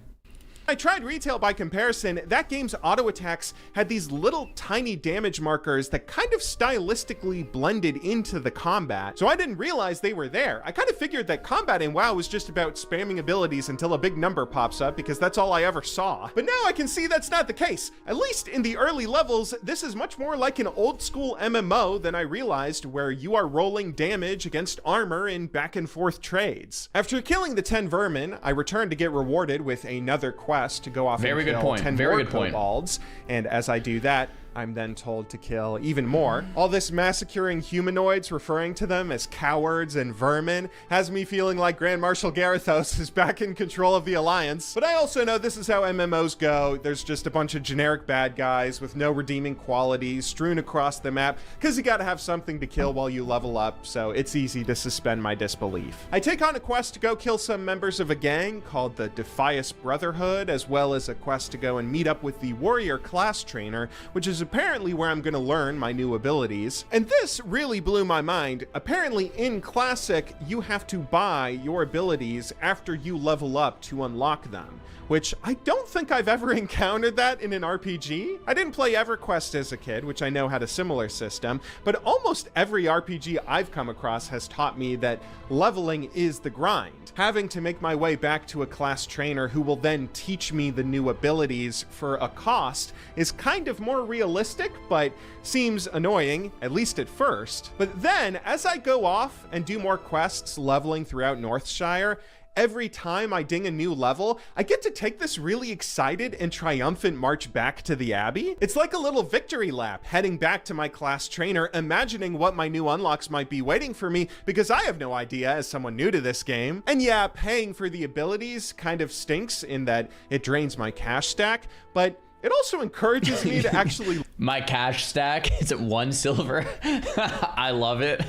I tried retail by comparison. That game's auto attacks had these little tiny damage markers that kind of stylistically blended into the combat, so I didn't realize they were there. I kind of figured that combat in WoW was just about spamming abilities until a big number pops up, because that's all I ever saw. But now I can see that's not the case. At least in the early levels, this is much more like an old school MMO than I realized, where you are rolling damage against armor in back and forth trades. After killing the 10 vermin, I returned to get rewarded with another quest to go off and kill 10 more kobolds, and as I do that, I'm then told to kill even more. All this massacring humanoids, referring to them as cowards and vermin, has me feeling like Grand Marshal Garithos is back in control of the Alliance. But I also know this is how MMOs go. There's just a bunch of generic bad guys with no redeeming qualities strewn across the map, because you gotta have something to kill while you level up, so it's easy to suspend my disbelief. I take on a quest to go kill some members of a gang called the Defias Brotherhood, as well as a quest to go and meet up with the Warrior class trainer, which is apparently where I'm going to learn my new abilities. And this really blew my mind. Apparently in Classic, you have to buy your abilities after you level up to unlock them, which I don't think I've ever encountered that in an RPG. I didn't play EverQuest as a kid, which I know had a similar system, but almost every RPG I've come across has taught me that leveling is the grind. Having to make my way back to a class trainer who will then teach me the new abilities for a cost is kind of more realistic, but seems annoying, at least at first. But then, as I go off and do more quests leveling throughout Northshire, every time I ding a new level, I get to take this really excited and triumphant march back to the Abbey. It's like a little victory lap, heading back to my class trainer, imagining what my new unlocks might be waiting for me, because I have no idea as someone new to this game. And yeah, paying for the abilities kind of stinks in that it drains my cash stack, but it also encourages me to actually... My cash stack is at 1 silver. I love it.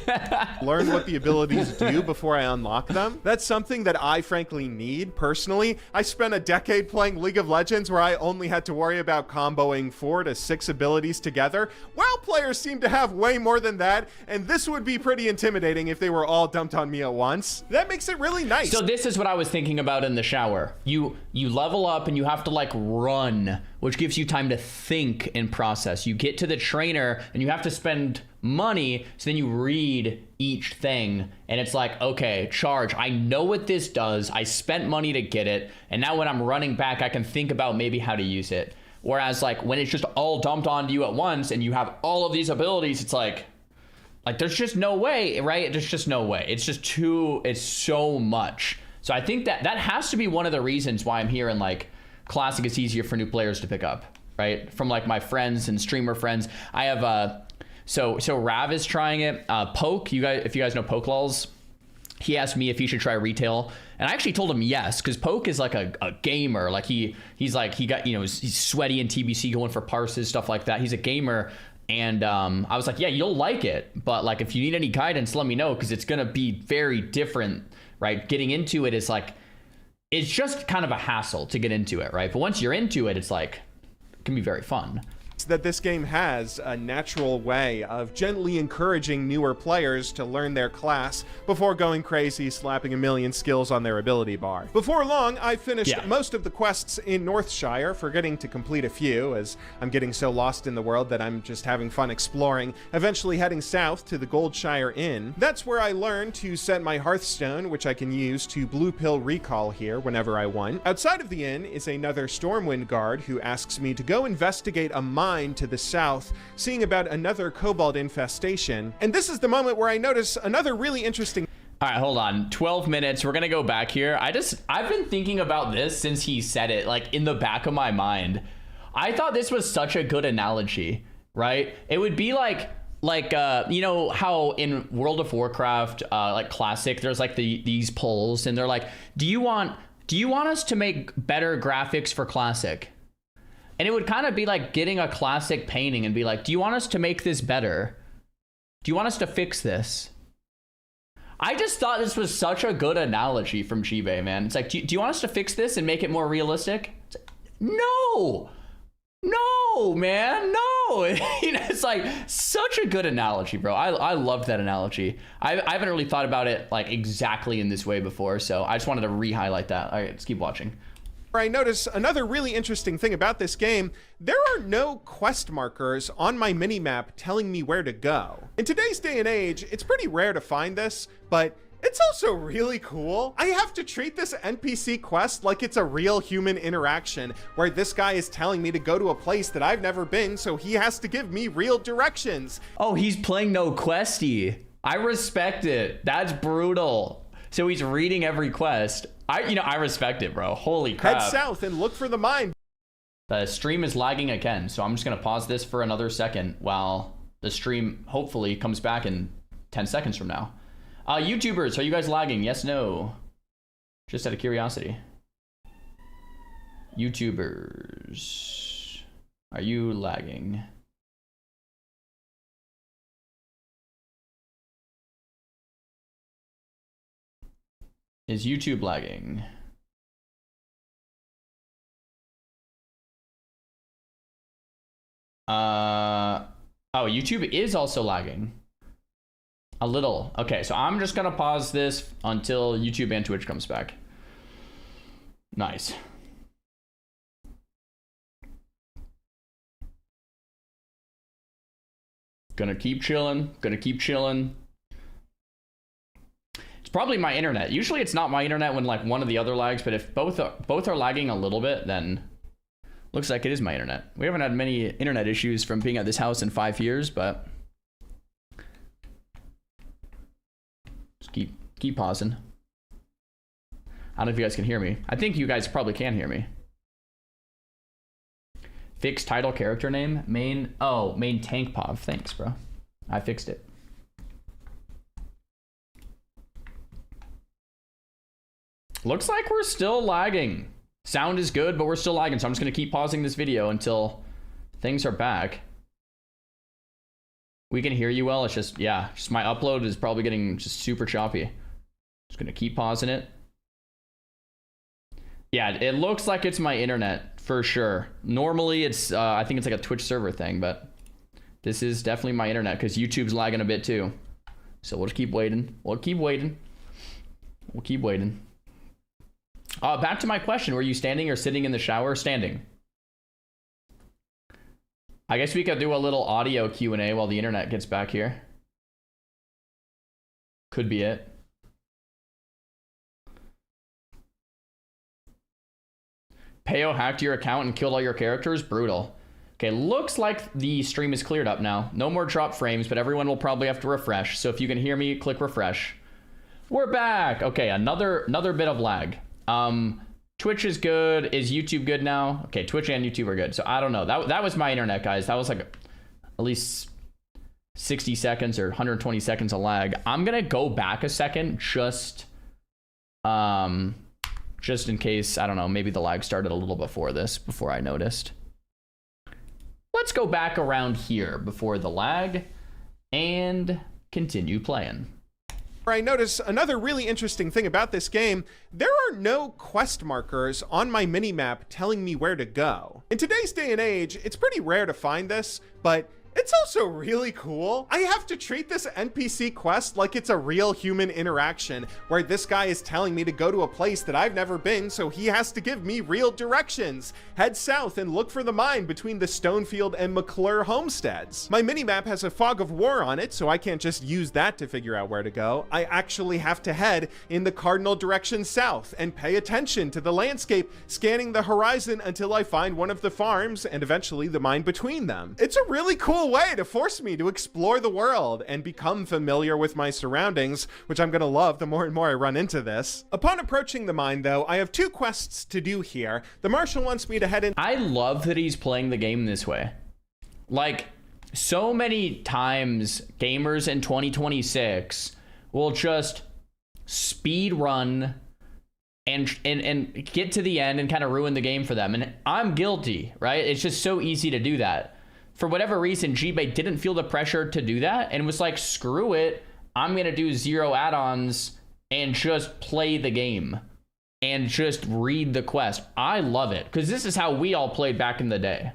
Learn what the abilities do before I unlock them. That's something that I frankly need personally. I spent a decade playing League of Legends where I only had to worry about comboing 4 to 6 abilities together. WoW players seem to have way more than that, and this would be pretty intimidating if they were all dumped on me at once. That makes it really nice. So this is what I was thinking about in the shower. You level up and you have to like run, which gives you time to think and process. You get to the trainer and you have to spend money, so then you read each thing and it's like, okay, charge, I know what this does, I spent money to get it, and now when I'm running back I can think about maybe how to use it. Whereas like when it's just all dumped onto you at once and you have all of these abilities, it's like there's just no way, right? There's just no way. It's just it's so much. So I think that has to be one of the reasons why I'm hearing like Classic is easier for new players to pick up, right? From like my friends and streamer friends. I have so Rav is trying it. Poke, if you guys know Poke Lulz, he asked me if he should try retail, and I actually told him yes, because Poke is like a gamer. Like he's got, you know, he's sweaty in TBC, going for parses, stuff like that. He's a gamer. And I was like, yeah, you'll like it, but like if you need any guidance, let me know, because it's gonna be very different, right? Getting into it is like, it's just kind of a hassle to get into it, right? But once you're into it, it's like, it can be very fun. That this game has a natural way of gently encouraging newer players to learn their class before going crazy, slapping a million skills on their ability bar. Before long, I finished most of the quests in Northshire, forgetting to complete a few, as I'm getting so lost in the world that I'm just having fun exploring, eventually heading south to the Goldshire Inn. That's where I learned to set my Hearthstone, which I can use to blue pill recall here whenever I want. Outside of the inn is another Stormwind guard who asks me to go investigate a mine to the south, seeing about another kobold infestation. And this is the moment where I notice another really interesting... All right, hold on. 12 minutes. We're gonna go back here. I've been thinking about this since he said it, like in the back of my mind. I thought this was such a good analogy, right? It would be like you know how in World of Warcraft, like Classic, there's like these polls, and they're like, do you want us to make better graphics for Classic? And it would kind of be like getting a Classic painting and be like, do you want us to make this better? Do you want us to fix this? I just thought this was such a good analogy from Jibe, man. It's like, do you want us to fix this and make it more realistic? It's like, no, man, no. You know, it's like such a good analogy, bro. I loved that analogy. I haven't really thought about it like exactly in this way before, so I just wanted to re-highlight that. All right, let's keep watching. I notice another really interesting thing about this game, there are no quest markers on my minimap telling me where to go. In today's day and age, it's pretty rare to find this, but it's also really cool. I have to treat this NPC quest like it's a real human interaction, where this guy is telling me to go to a place that I've never been, so he has to give me real directions. Oh, he's playing no questy. I respect it. That's brutal. So he's reading every quest. I respect it, bro. Holy crap. Head south and look for the mine. The stream is lagging again, so I'm just gonna pause this for another second while the stream hopefully comes back in 10 seconds from now. YouTubers, are you guys lagging? Yes, no? Just out of curiosity. YouTubers, are you lagging? Is YouTube lagging? Oh, YouTube is also lagging. A little. Okay, so I'm just gonna pause this until YouTube and Twitch comes back. Nice. Gonna keep chilling. It's probably my internet. Usually it's not my internet when like one of the other lags, but if both are lagging a little bit, then looks like it is my internet. We haven't had many internet issues from being at this house in 5 years, but just keep pausing. I don't know if you guys can hear me. I think you guys probably can hear me. Fix title character name. Maintankpov. Thanks, bro. I fixed it. Looks like we're still lagging. Sound is good, but we're still lagging, so I'm just gonna keep pausing this video until things are back. We can hear you well. It's just, yeah, just my upload is probably getting just super choppy. Just gonna keep pausing it. Yeah, it looks like it's my internet for sure. Normally it's, I think it's like a Twitch server thing, but this is definitely my internet because YouTube's lagging a bit too. So we'll just keep waiting. We'll keep waiting. Back to my question. Were you standing or sitting in the shower? Standing. I guess we could do a little audio Q&A while the internet gets back here. Could be it. Payo hacked your account and killed all your characters? Brutal. Okay, looks like the stream is cleared up now. No more drop frames, but everyone will probably have to refresh. So if you can hear me, click refresh. We're back. Okay, another bit of lag. Twitch is good. Is YouTube good now? Okay, Twitch and YouTube are good. So I don't know. That was my internet, guys. That was like at least 60 seconds or 120 seconds of lag. I'm gonna go back a second just in case, I don't know, maybe the lag started a little before I noticed. Let's go back around here before the lag and continue playing. I notice another really interesting thing about this game, there are no quest markers on my minimap telling me where to go. In today's day and age, it's pretty rare to find this, but it's also really cool. I have to treat this NPC quest like it's a real human interaction, where this guy is telling me to go to a place that I've never been, so he has to give me real directions. Head south and look for the mine between the Stonefield and McClure homesteads. My minimap has a fog of war on it, so I can't just use that to figure out where to go. I actually have to head in the cardinal direction south and pay attention to the landscape, scanning the horizon until I find one of the farms and eventually the mine between them. It's a really cool way to force me to explore the world and become familiar with my surroundings, which I'm gonna love the more and more I run into this. Upon approaching the mine, though, I have 2 quests to do here. The Marshal wants me to head in. I love that he's playing the game this way. Like, so many times gamers in 2026 will just speed run and get to the end and kind of ruin the game for them, and I'm guilty, right? It's just so easy to do that. For whatever reason, G-Bay didn't feel the pressure to do that and was like, screw it, I'm gonna do 0 add-ons and just play the game and just read the quest. I love it because this is how we all played back in the day.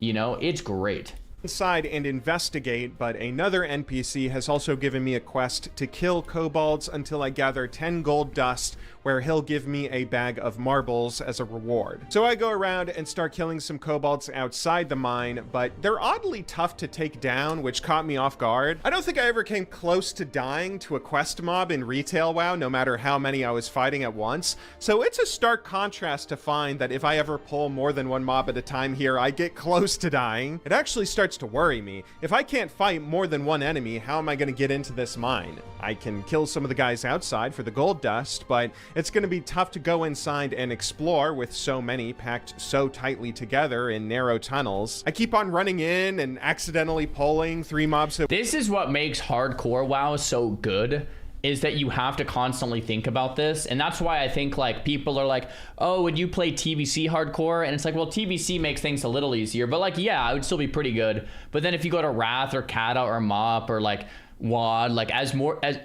You know, it's great. inside and investigate, but another NPC has also given me a quest to kill kobolds until I gather 10 gold dust, where he'll give me a bag of marbles as a reward. So I go around and start killing some kobolds outside the mine, but they're oddly tough to take down, which caught me off guard. I don't think I ever came close to dying to a quest mob in retail WoW, no matter how many I was fighting at once. So it's a stark contrast to find that if I ever pull more than one mob at a time here, I get close to dying. It actually starts to worry me. If I can't fight more than one enemy, how am I going to get into this mine? I can kill some of the guys outside for the gold dust, but it's going to be tough to go inside and explore with so many packed so tightly together in narrow tunnels. I keep on running in and accidentally pulling 3 mobs. This is what makes hardcore WoW so good, is that you have to constantly think about this. And that's why I think like people are like, oh, would you play TBC hardcore? And it's like, well, TBC makes things a little easier, but like, yeah, I would still be pretty good. But then if you go to Wrath or Kata or Mop or like WoD, like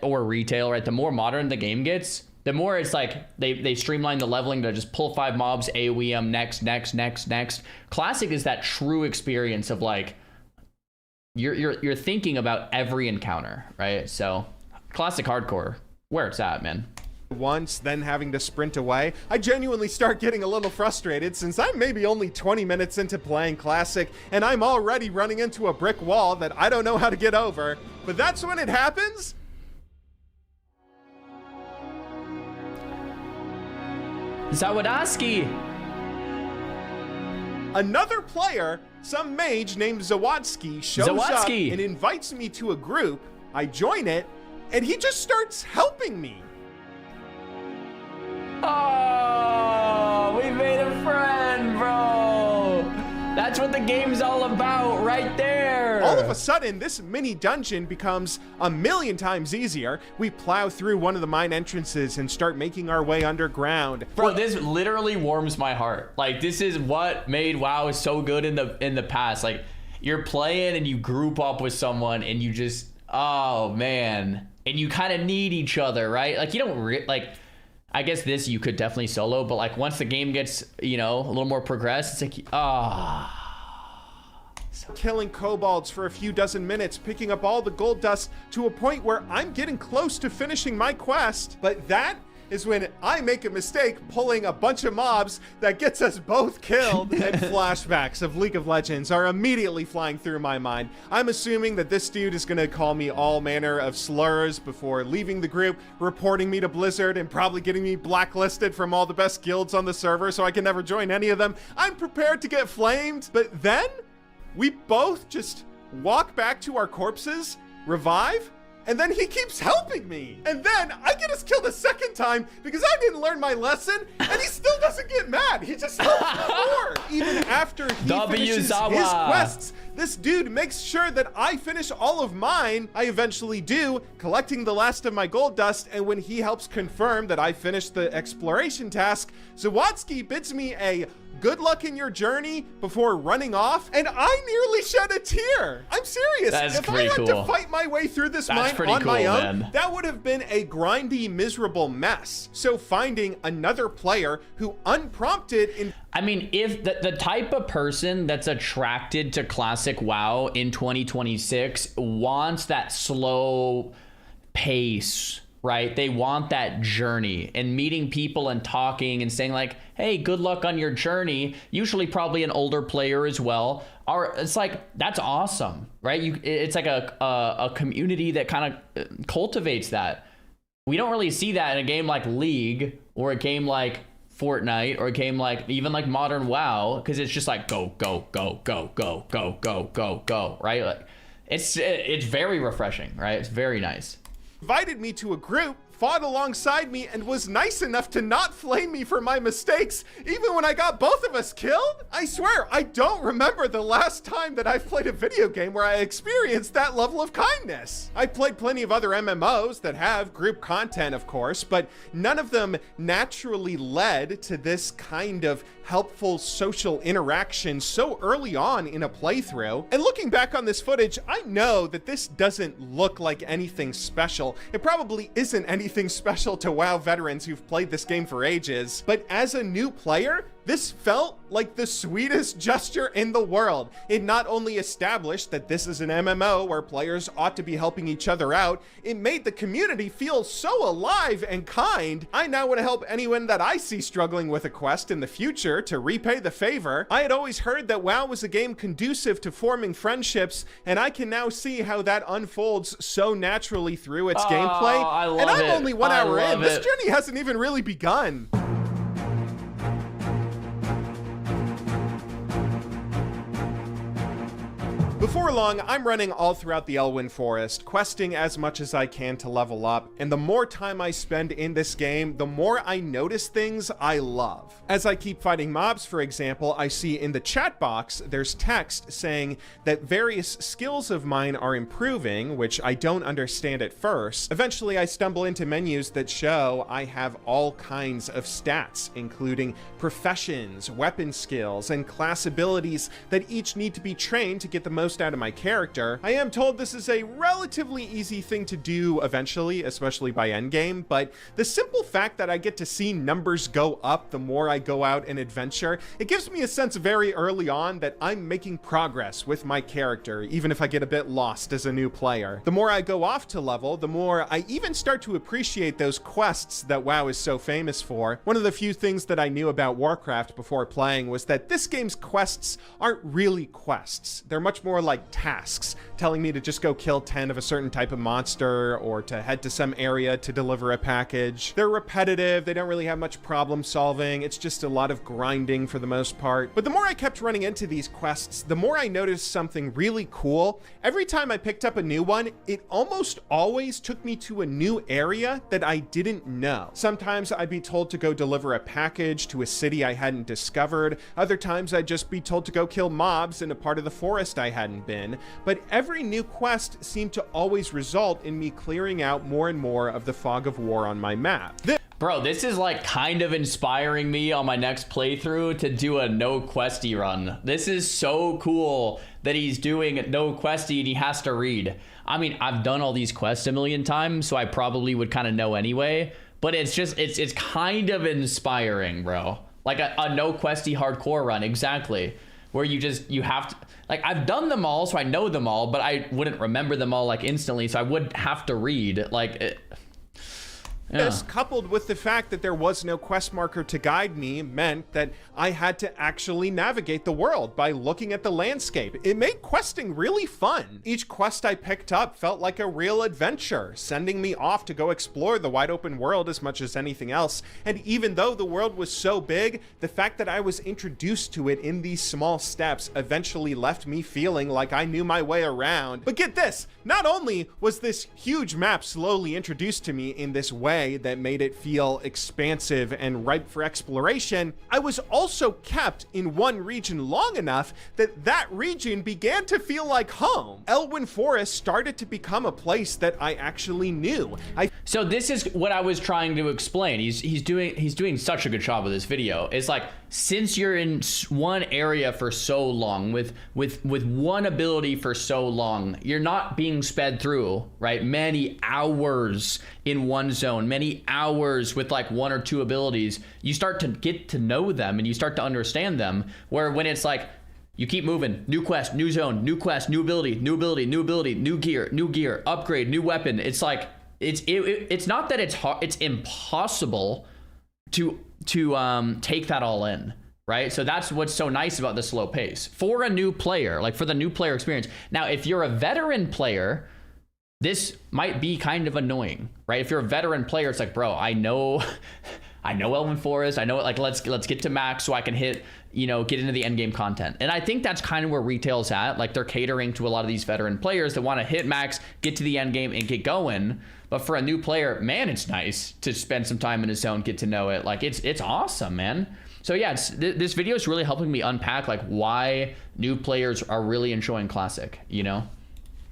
or retail, right? The more modern the game gets, the more it's like they streamline the leveling to just pull 5 mobs, AoE them, next. Classic is that true experience of like, you're thinking about every encounter, right? So classic hardcore, where it's at, man. Once, then having to sprint away, I genuinely start getting a little frustrated since I'm maybe only 20 minutes into playing Classic and I'm already running into a brick wall that I don't know how to get over. But that's when it happens. Zawadzki. Another player, some mage named Zawadzki, shows up and invites me to a group. I join it, and he just starts helping me. Oh, we made a friend, bro. That's what the game's all about right there. All of a sudden, this mini dungeon becomes a million times easier. We plow through one of the mine entrances and start making our way underground. Bro, this literally warms my heart. Like, this is what made WoW so good in the past. Like, you're playing and you group up with someone and you just, oh man, and you kind of need each other, right? Like, you don't like, I guess this you could definitely solo, but like once the game gets, you know, a little more progressed, it's like, killing kobolds for a few dozen minutes, picking up all the gold dust to a point where I'm getting close to finishing my quest. But that is when I make a mistake pulling a bunch of mobs that gets us both killed. And flashbacks of League of Legends are immediately flying through my mind. I'm assuming that this dude is gonna call me all manner of slurs before leaving the group, reporting me to Blizzard, and probably getting me blacklisted from all the best guilds on the server so I can never join any of them. I'm prepared to get flamed, but then we both just walk back to our corpses, revive, and then he keeps helping me. And then I get us killed a second time because I didn't learn my lesson, and he still doesn't get mad. He just helps me more. Even after he finishes his quests, this dude makes sure that I finish all of mine. I eventually do, collecting the last of my gold dust, and when he helps confirm that I finished the exploration task, Zawadzki bids me a good luck in your journey before running off, and I nearly shed a tear. I'm serious. That's if I had to fight my way through this mine on my own, that would have been a grindy, miserable mess. So finding another player who unprompted I mean, if the type of person that's attracted to classic WoW in 2026 wants that slow pace, right? They want that journey and meeting people and talking and saying like, hey, good luck on your journey. Usually probably an older player as well. Or it's like, that's awesome, right? It's like a community that kind of cultivates that. We don't really see that in a game like League or a game like Fortnite or a game like even like modern WoW, because it's just like go, right? Like it's very refreshing, right? It's very nice. Invited me to a group, fought alongside me, and was nice enough to not flame me for my mistakes, even when I got both of us killed. I swear, I don't remember the last time that I've played a video game where I experienced that level of kindness. I played plenty of other MMOs that have group content, of course, but none of them naturally led to this kind of helpful social interaction so early on in a playthrough. And looking back on this footage, I know that this doesn't look like anything special. It probably isn't anything special to WoW veterans who've played this game for ages, but as a new player, This felt like the sweetest gesture in the world. It not only established that this is an MMO where players ought to be helping each other out, it made the community feel so alive and kind. I now want to help anyone that I see struggling with a quest in the future to repay the favor. I had always heard that WoW was a game conducive to forming friendships, and I can now see how that unfolds so naturally through its gameplay. And I'm only 1 hour in. This journey hasn't even really begun. Before long, I'm running all throughout the Elwynn Forest, questing as much as I can to level up, and the more time I spend in this game, the more I notice things I love. As I keep fighting mobs, for example, I see in the chat box there's text saying that various skills of mine are improving, which I don't understand at first. Eventually, I stumble into menus that show I have all kinds of stats, including professions, weapon skills, and class abilities that each need to be trained to get the most out of my character. I am told this is a relatively easy thing to do eventually, especially by endgame, but the simple fact that I get to see numbers go up the more I go out and adventure, it gives me a sense very early on that I'm making progress with my character, even if I get a bit lost as a new player. The more I go off to level, the more I even start to appreciate those quests that WoW is so famous for. One of the few things that I knew about Warcraft before playing was that this game's quests aren't really quests. They're much more like tasks, telling me to just go kill 10 of a certain type of monster or to head to some area to deliver a package. They're repetitive, they don't really have much problem solving, it's just a lot of grinding for the most part. But the more I kept running into these quests, the more I noticed something really cool. Every time I picked up a new one, it almost always took me to a new area that I didn't know. Sometimes I'd be told to go deliver a package to a city I hadn't discovered. Other times I'd just be told to go kill mobs in a part of the forest I hadn't been, but every new quest seemed to always result in me clearing out more and more of the fog of war on my map. Bro, this is like kind of inspiring me on my next playthrough to do a no questy run. This is so cool that he's doing no questy and he has to read. I mean, I've done all these quests a million times, so I probably would kind of know anyway, but it's just, it's kind of inspiring, bro. Like a no questy hardcore run, exactly. Where you have to, like, I've done them all, so I know them all, but I wouldn't remember them all like instantly, so I would have to read, like, This, coupled with the fact that there was no quest marker to guide me, meant that I had to actually navigate the world by looking at the landscape. It made questing really fun. Each quest I picked up felt like a real adventure, sending me off to go explore the wide open world as much as anything else. And even though the world was so big, the fact that I was introduced to it in these small steps eventually left me feeling like I knew my way around. But get this, not only was this huge map slowly introduced to me in this way that made it feel expansive and ripe for exploration, I was also kept in one region long enough that that region began to feel like home. Elwynn Forest started to become a place that I actually knew. So this is what I was trying to explain. He's doing such a good job with this video. It's like, since you're in one area for so long with one ability for so long, you're not being sped through, right? Many hours in one zone, many hours with like one or two abilities. You start to get to know them and you start to understand them, where when it's like, you keep moving, new quest, new zone, new quest, new ability, new ability, new ability, new gear, upgrade, new weapon. It's like, it's not that it's hard, it's impossible to take that all in, right? So that's what's so nice about the slow pace for a new player, like for the new player experience. Now, if you're a veteran player, this might be kind of annoying, right? If you're a veteran player, it's like, bro, I know Elwynn Forest, I know it, like, let's get to max so I can hit, get into the end game content. And I think that's kind of where retail's at. Like, they're catering to a lot of these veteran players that want to hit max, get to the end game and get going. But for a new player, man, it's nice to spend some time in a zone, get to know it. Like, it's awesome, man. So yeah, this video is really helping me unpack like why new players are really enjoying Classic,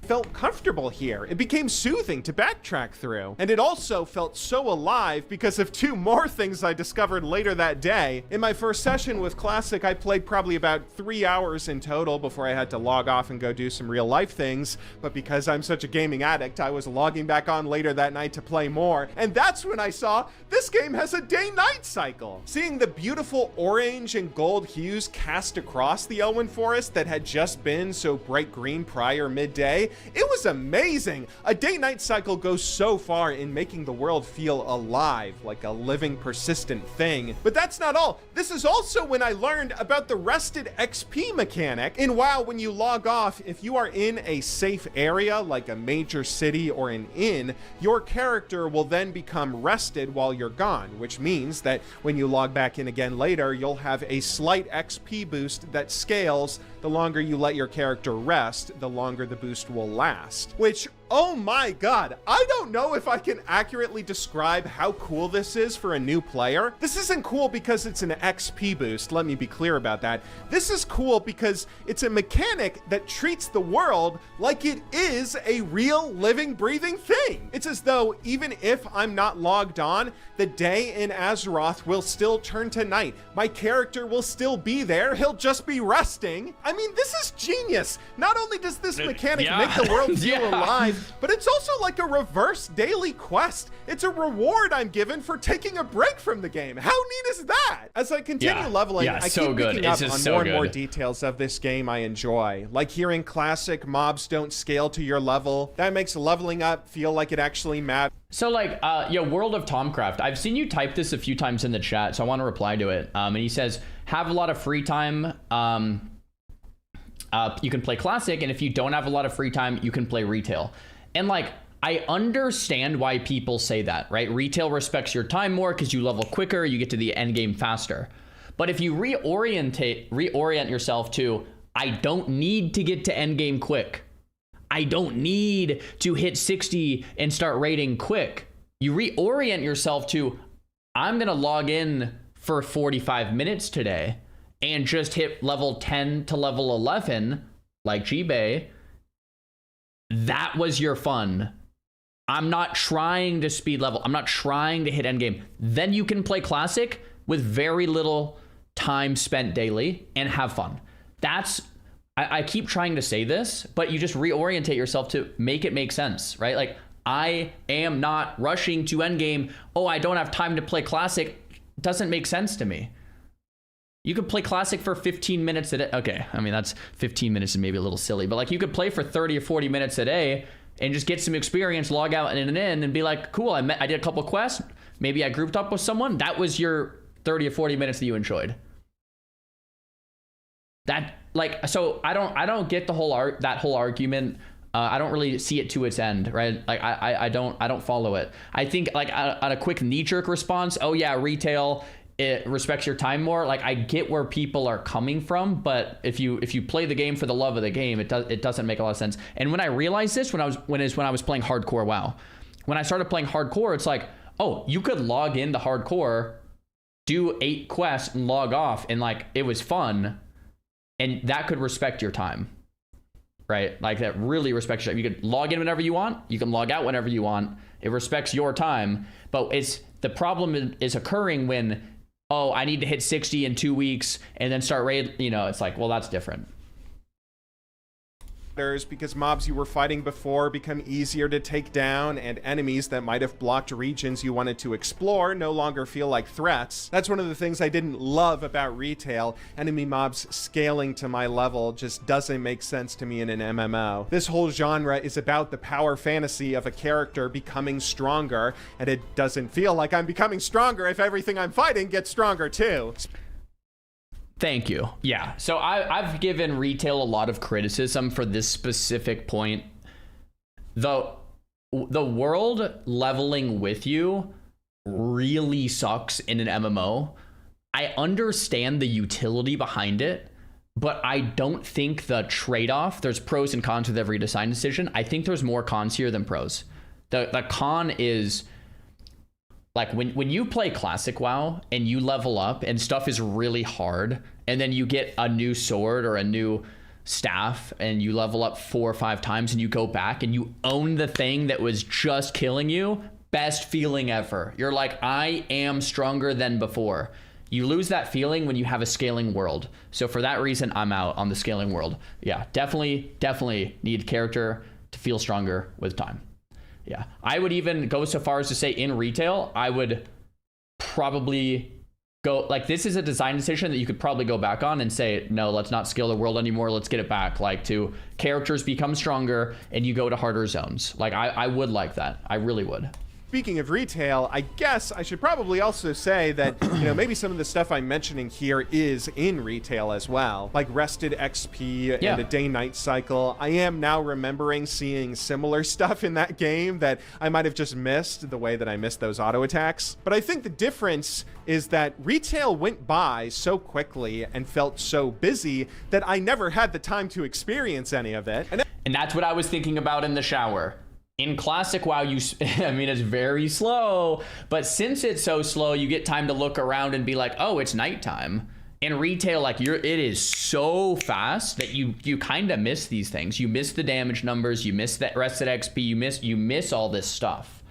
felt comfortable here. It became soothing to backtrack through. And it also felt so alive because of 2 more things I discovered later that day. In my first session with Classic, I played probably about 3 hours in total before I had to log off and go do some real life things. But because I'm such a gaming addict, I was logging back on later that night to play more. And that's when I saw this game has a day-night cycle. Seeing the beautiful orange and gold hues cast across the Elwynn Forest that had just been so bright green prior midday, it was amazing. A day-night cycle goes so far in making the world feel alive, like a living, persistent thing. But that's not all. This is also when I learned about the rested XP mechanic. In WoW, when you log off, if you are in a safe area, like a major city or an inn, your character will then become rested while you're gone, which means that when you log back in again later, you'll have a slight XP boost that scales. The longer you let your character rest, the longer the boost will last. Which, oh my god, I don't know if I can accurately describe how cool this is for a new player. This isn't cool because it's an XP boost, let me be clear about that. This is cool because it's a mechanic that treats the world like it is a real, living, breathing thing. It's as though even if I'm not logged on, the day in Azeroth will still turn to night. My character will still be there, he'll just be resting. I mean, this is genius. Not only does this mechanic make the world feel alive, but it's also like a reverse daily quest. It's a reward I'm given for taking a break from the game. How neat is that? As I continue leveling, I keep picking up on more and more details of this game I enjoy. Like hearing Classic mobs don't scale to your level. That makes leveling up feel like it actually matters. So like, World of Tomcraft, I've seen you type this a few times in the chat, so I want to reply to it. And he says, have a lot of free time. You can play Classic, and if you don't have a lot of free time, you can play Retail. And like, I understand why people say that, right? Retail respects your time more because you level quicker, you get to the end game faster. But if you reorient yourself to, I don't need to get to end game quick. I don't need to hit 60 and start raiding quick. You reorient yourself to, I'm gonna log in for 45 minutes today and just hit level 10 to level 11, like G-Bay. That was your fun. I'm not trying to speed level. I'm not trying to hit endgame. Then you can play Classic with very little time spent daily and have fun. That's, I keep trying to say this, but you just reorientate yourself to make it make sense, right? Like, I am not rushing to endgame. Oh, I don't have time to play Classic. Doesn't make sense to me. You could play Classic for 15 minutes a day. Okay, I mean, that's 15 minutes is maybe a little silly, but like you could play for 30 or 40 minutes a day and just get some experience, log out and in and be like, cool, I did a couple quests. Maybe I grouped up with someone. That was your 30 or 40 minutes that you enjoyed. That, like, so I don't get the whole that whole argument. I don't really see it to its end, right? Like I don't follow it. I think like on a quick knee-jerk response, oh yeah, Retail, it respects your time more. Like, I get where people are coming from, but if you play the game for the love of the game, it doesn't make a lot of sense. And when I realized this, when I was playing hardcore WoW, when I started playing hardcore, it's like, oh, you could log into hardcore, do 8 quests and log off, and like it was fun, and that could respect your time, right? Like, that really respects your time. You could log in whenever you want, you can log out whenever you want. It respects your time, but the problem is occurring when, oh, I need to hit 60 in 2 weeks and then start raid, it's like, well, that's different. Because mobs you were fighting before become easier to take down, and enemies that might have blocked regions you wanted to explore no longer feel like threats. That's one of the things I didn't love about Retail. Enemy mobs scaling to my level just doesn't make sense to me in an MMO. This whole genre is about the power fantasy of a character becoming stronger, and it doesn't feel like I'm becoming stronger if everything I'm fighting gets stronger too. Thank you. Yeah. So I've given Retail a lot of criticism for this specific point. The world leveling with you really sucks in an MMO. I understand the utility behind it, but I don't think the trade-off, there's pros and cons with every design decision. I think there's more cons here than pros. The con is, like, when you play Classic WoW and you level up and stuff is really hard, and then you get a new sword or a new staff and you level up 4 or 5 times and you go back and you own the thing that was just killing you, best feeling ever. You're like, I am stronger than before. You lose that feeling when you have a scaling world. So for that reason, I'm out on the scaling world. Yeah, definitely need character to feel stronger with time. Yeah, I would even go so far as to say in retail, I would probably go, like, this is a design decision that you could probably go back on and say, no, let's not scale the world anymore. Let's get it back, like, to characters become stronger and you go to harder zones. Like, I would like that. I really would. Speaking of retail, I guess I should probably also say that, you know, maybe some of the stuff I'm mentioning here is in retail as well, like rested XP and a day-night cycle. I am now remembering seeing similar stuff in that game that I might have just missed the way that I missed those auto attacks. But I think the difference is that retail went by so quickly and felt so busy that I never had the time to experience any of it. And that's what I was thinking about in the shower. In Classic WoW, I mean, it's very slow, but since it's so slow, you get time to look around and be like, oh, it's nighttime. In retail, like, it is so fast that you kind of miss these things. You miss the damage numbers, you miss that rested XP, you miss all this stuff,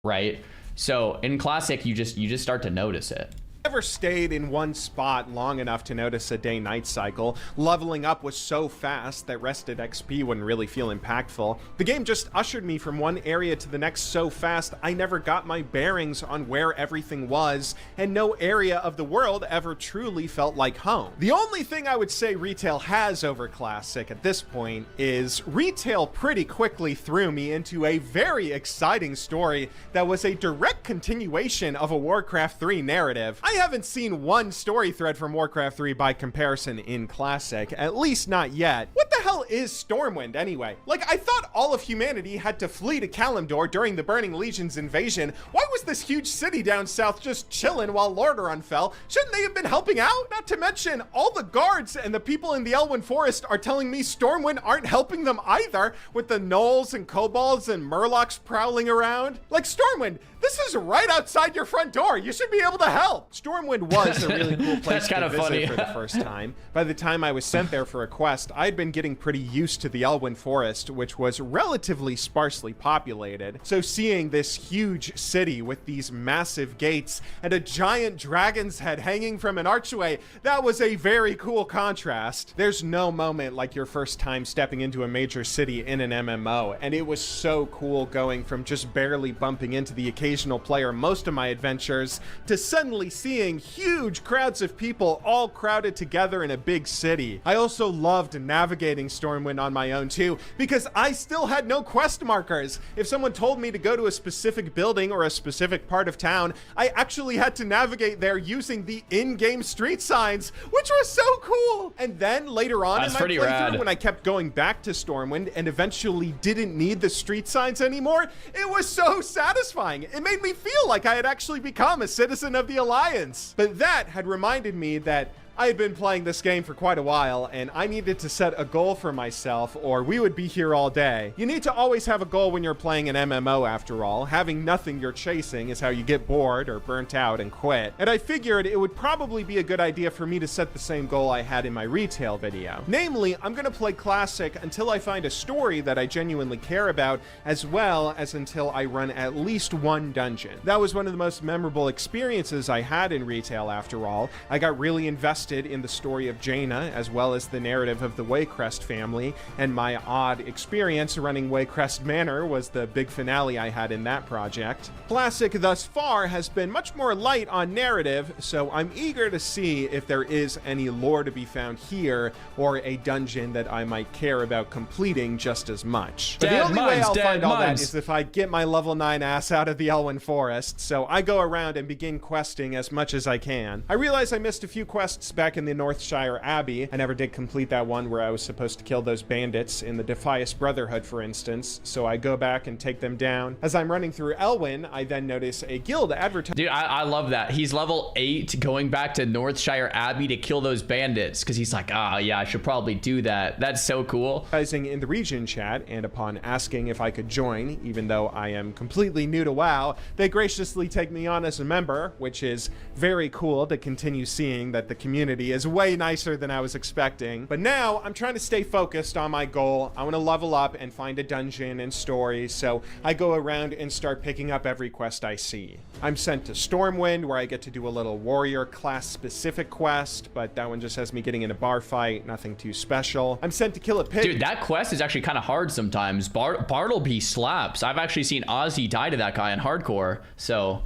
right? So in Classic, you just start to notice it. Never stayed in one spot long enough to notice a day-night cycle. Leveling up was so fast that rested XP wouldn't really feel impactful. The game just ushered me from one area to the next so fast I never got my bearings on where everything was, and no area of the world ever truly felt like home. The only thing I would say retail has over Classic at this point is retail pretty quickly threw me into a very exciting story that was a direct continuation of a Warcraft 3 narrative. I haven't seen one story thread from Warcraft 3 by comparison in Classic, at least not yet. What the hell is Stormwind anyway? Like, I thought all of humanity had to flee to Kalimdor during the Burning Legion's invasion. Why was this huge city down south just chilling while Lordaeron fell? Shouldn't they have been helping out? Not to mention, all the guards and the people in the Elwynn Forest are telling me Stormwind aren't helping them either, with the gnolls and kobolds and murlocs prowling around. Like, Stormwind, this is right outside your front door. You should be able to help. Stormwind was a really cool place to visit for the first time. By the time I was sent there for a quest, I'd been getting pretty used to the Elwynn Forest, which was relatively sparsely populated. So seeing this huge city with these massive gates and a giant dragon's head hanging from an archway, that was a very cool contrast. There's no moment like your first time stepping into a major city in an MMO, and it was so cool going from just barely bumping into the occasional player most of my adventures to suddenly seeing huge crowds of people all crowded together in a big city. I also loved navigating Stormwind on my own too, because I still had no quest markers. If someone told me to go to a specific building or a specific part of town, I actually had to navigate there using the in-game street signs, which was so cool. And then later on in my playthrough, when I kept going back to Stormwind and eventually didn't need the street signs anymore, it was so satisfying. It made me feel like I had actually become a citizen of the Alliance. But that had reminded me that I had been playing this game for quite a while, and I needed to set a goal for myself, or we would be here all day. You need to always have a goal when you're playing an MMO, after all. Having nothing you're chasing is how you get bored or burnt out and quit. And I figured it would probably be a good idea for me to set the same goal I had in my retail video. Namely, I'm gonna play Classic until I find a story that I genuinely care about, as well as until I run at least one dungeon. That was one of the most memorable experiences I had in retail, after all. I got really invested in the story of Jaina, as well as the narrative of the Waycrest family, and my odd experience running Waycrest Manor was the big finale I had in that project. Classic thus far has been much more light on narrative, so I'm eager to see if there is any lore to be found here, or a dungeon that I might care about completing just as much. But the only way I'll find all that is if I get my level 9 ass out of the Elwynn Forest, so I go around and begin questing as much as I can. I realize I missed a few quests back in the Northshire Abbey. I never did complete that one where I was supposed to kill those bandits in the Defias Brotherhood, for instance, so I go back and take them down. As I'm running through Elwynn, I then notice a guild advertising. Dude, I love that. He's level 8 going back to Northshire Abbey to kill those bandits, because he's like, yeah, I should probably do that. That's so cool. In the region chat, and upon asking if I could join, even though I am completely new to WoW, they graciously take me on as a member, which is very cool to continue seeing that the community community is way nicer than I was expecting. But now I'm trying to stay focused on my goal. I want to level up and find a dungeon and story, so I go around and start picking up every quest I see. I'm sent to Stormwind, where I get to do a little warrior class specific quest, but that one just has me getting in a bar fight, nothing too special. I'm sent to kill a pig. Dude, that quest is actually kind of hard sometimes. Bartleby slaps. I've actually seen Ozzy die to that guy in hardcore, so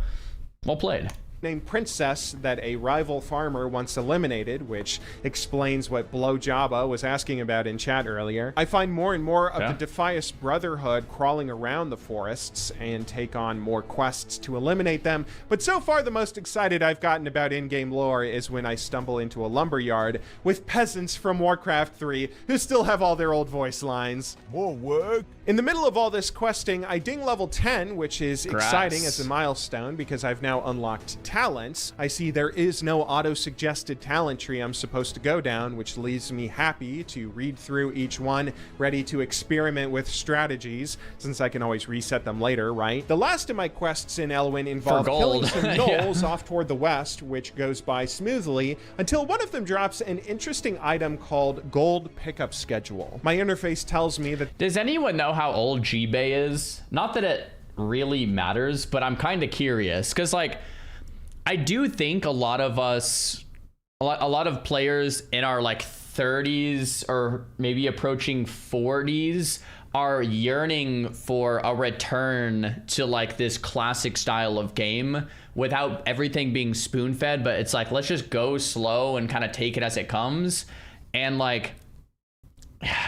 well played. Named Princess that a rival farmer once eliminated, which explains what Blow Jabba was asking about in chat earlier. I find more and more of the Defias Brotherhood crawling around the forests and take on more quests to eliminate them, but so far the most excited I've gotten about in-game lore is when I stumble into a lumberyard with peasants from Warcraft 3 who still have all their old voice lines. More work. In the middle of all this questing, I ding level 10, which is exciting as a milestone because I've now unlocked talents. I see there is no auto-suggested talent tree I'm supposed to go down, which leaves me happy to read through each one, ready to experiment with strategies, since I can always reset them later, right? The last of my quests in Elwyn involve killing some gnolls off toward the west, which goes by smoothly, until one of them drops an interesting item called Gold Pickup Schedule. My interface tells me that... Does anyone know how old G-Bay is? Not that it really matters, but I'm kind of curious, because like I do think a lot of us, a lot of players in our like 30s or maybe approaching 40s are yearning for a return to like this classic style of game without everything being spoon-fed, but it's like, let's just go slow and kind of take it as it comes. And like,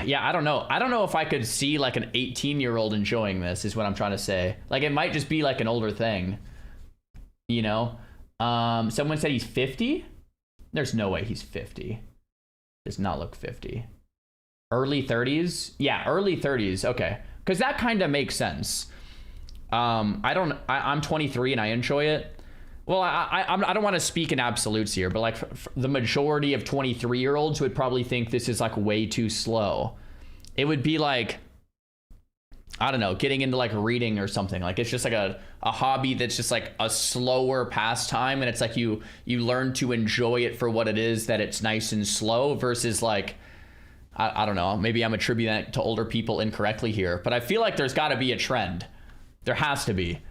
yeah, I don't know if I could see like an 18-year-old enjoying this, is what I'm trying to say. Like, it might just be like an older thing, you know? Someone said he's 50. There's no way he's 50. Does not look 50. Early 30s. Yeah, early 30s. Okay, because that kind of makes sense. I'm 23 and I enjoy it. Well, I don't want to speak in absolutes here, but like the majority of 23-year-olds would probably think this is like way too slow. It would be like, I don't know, getting into like reading or something. Like it's just like a hobby that's just like a slower pastime, and it's like you learn to enjoy it for what it is, that it's nice and slow, versus like, I don't know, maybe I'm attributing that to older people incorrectly here, but I feel like there's got to be a trend. There has to be.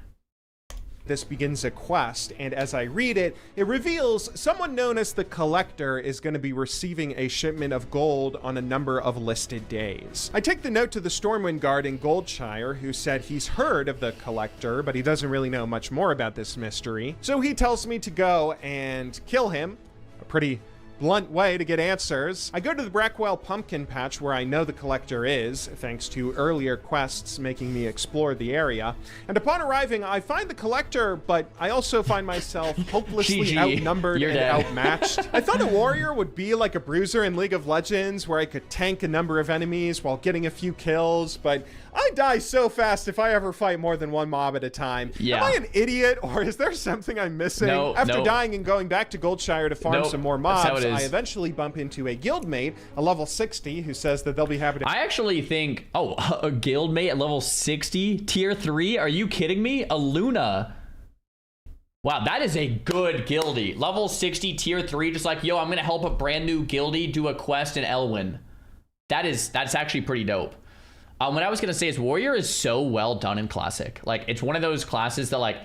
This begins a quest, and as I read it, it reveals someone known as the Collector is going to be receiving a shipment of gold on a number of listed days. I take the note to the Stormwind Guard in Goldshire, who said he's heard of the Collector, but he doesn't really know much more about this mystery. So he tells me to go and kill him, a pretty blunt way to get answers. I go to the Brackwell Pumpkin Patch, where I know the Collector is, thanks to earlier quests making me explore the area. And upon arriving, I find the Collector, but I also find myself hopelessly outnumbered and outmatched. I thought a warrior would be like a bruiser in League of Legends, where I could tank a number of enemies while getting a few kills, but I die so fast if I ever fight more than one mob at a time. Yeah. Am I an idiot, or is there something I'm missing? After dying and going back to Goldshire to farm some more mobs, I eventually bump into a guildmate, a level 60, who says that they'll be happy to... I actually think, a guildmate at level 60, tier 3? Are you kidding me? A Luna. Wow, that is a good guildie. Level 60, tier 3, just like, yo, I'm gonna help a brand new guildie do a quest in Elwyn. That's actually pretty dope. What I was gonna say is Warrior is so well done in Classic. Like, it's one of those classes that like,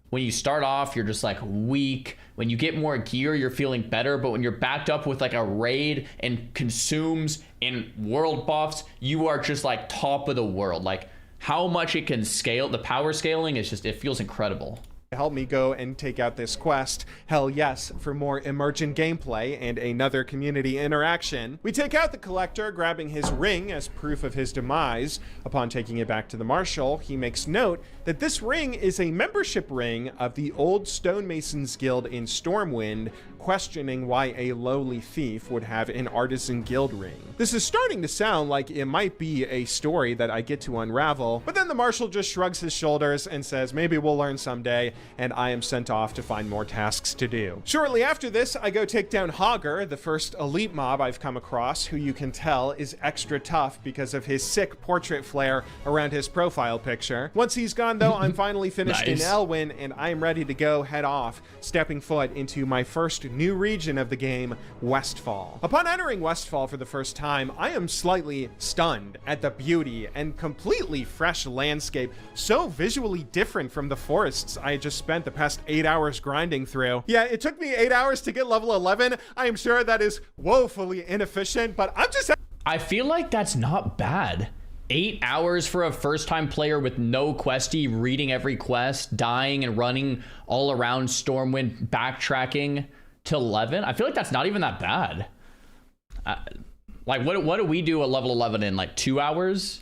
when you start off, you're just like weak. When you get more gear, you're feeling better. But when you're backed up with like a raid and consumes and world buffs, you are just like top of the world. Like how much it can scale, the power scaling is just, it feels incredible. Help me go and take out this quest. Hell yes, for more emergent gameplay and another community interaction. We take out the Collector, grabbing his ring as proof of his demise. Upon taking it back to the Marshal, he makes note that this ring is a membership ring of the Old Stonemasons Guild in Stormwind, questioning why a lowly thief would have an artisan guild ring. This is starting to sound like it might be a story that I get to unravel, but then the Marshal just shrugs his shoulders and says maybe we'll learn someday, and I am sent off to find more tasks to do. Shortly after this, I go take down Hogger, the first elite mob I've come across, who you can tell is extra tough because of his sick portrait flare around his profile picture. Once he's gone though, I'm finally finished in Elwyn, and I am ready to go head off, stepping foot into my first new region of the game, Westfall. Upon entering Westfall for the first time, I am slightly stunned at the beauty and completely fresh landscape, so visually different from the forests I had just spent the past 8 hours grinding through. Yeah, it took me 8 hours to get level 11. I am sure that is woefully inefficient, but I feel like that's not bad. 8 hours for a first-time player with no questy, reading every quest, dying and running all around Stormwind, backtracking to 11. I feel like that's not even that bad. Like, what do we do at level 11 in, like, 2 hours?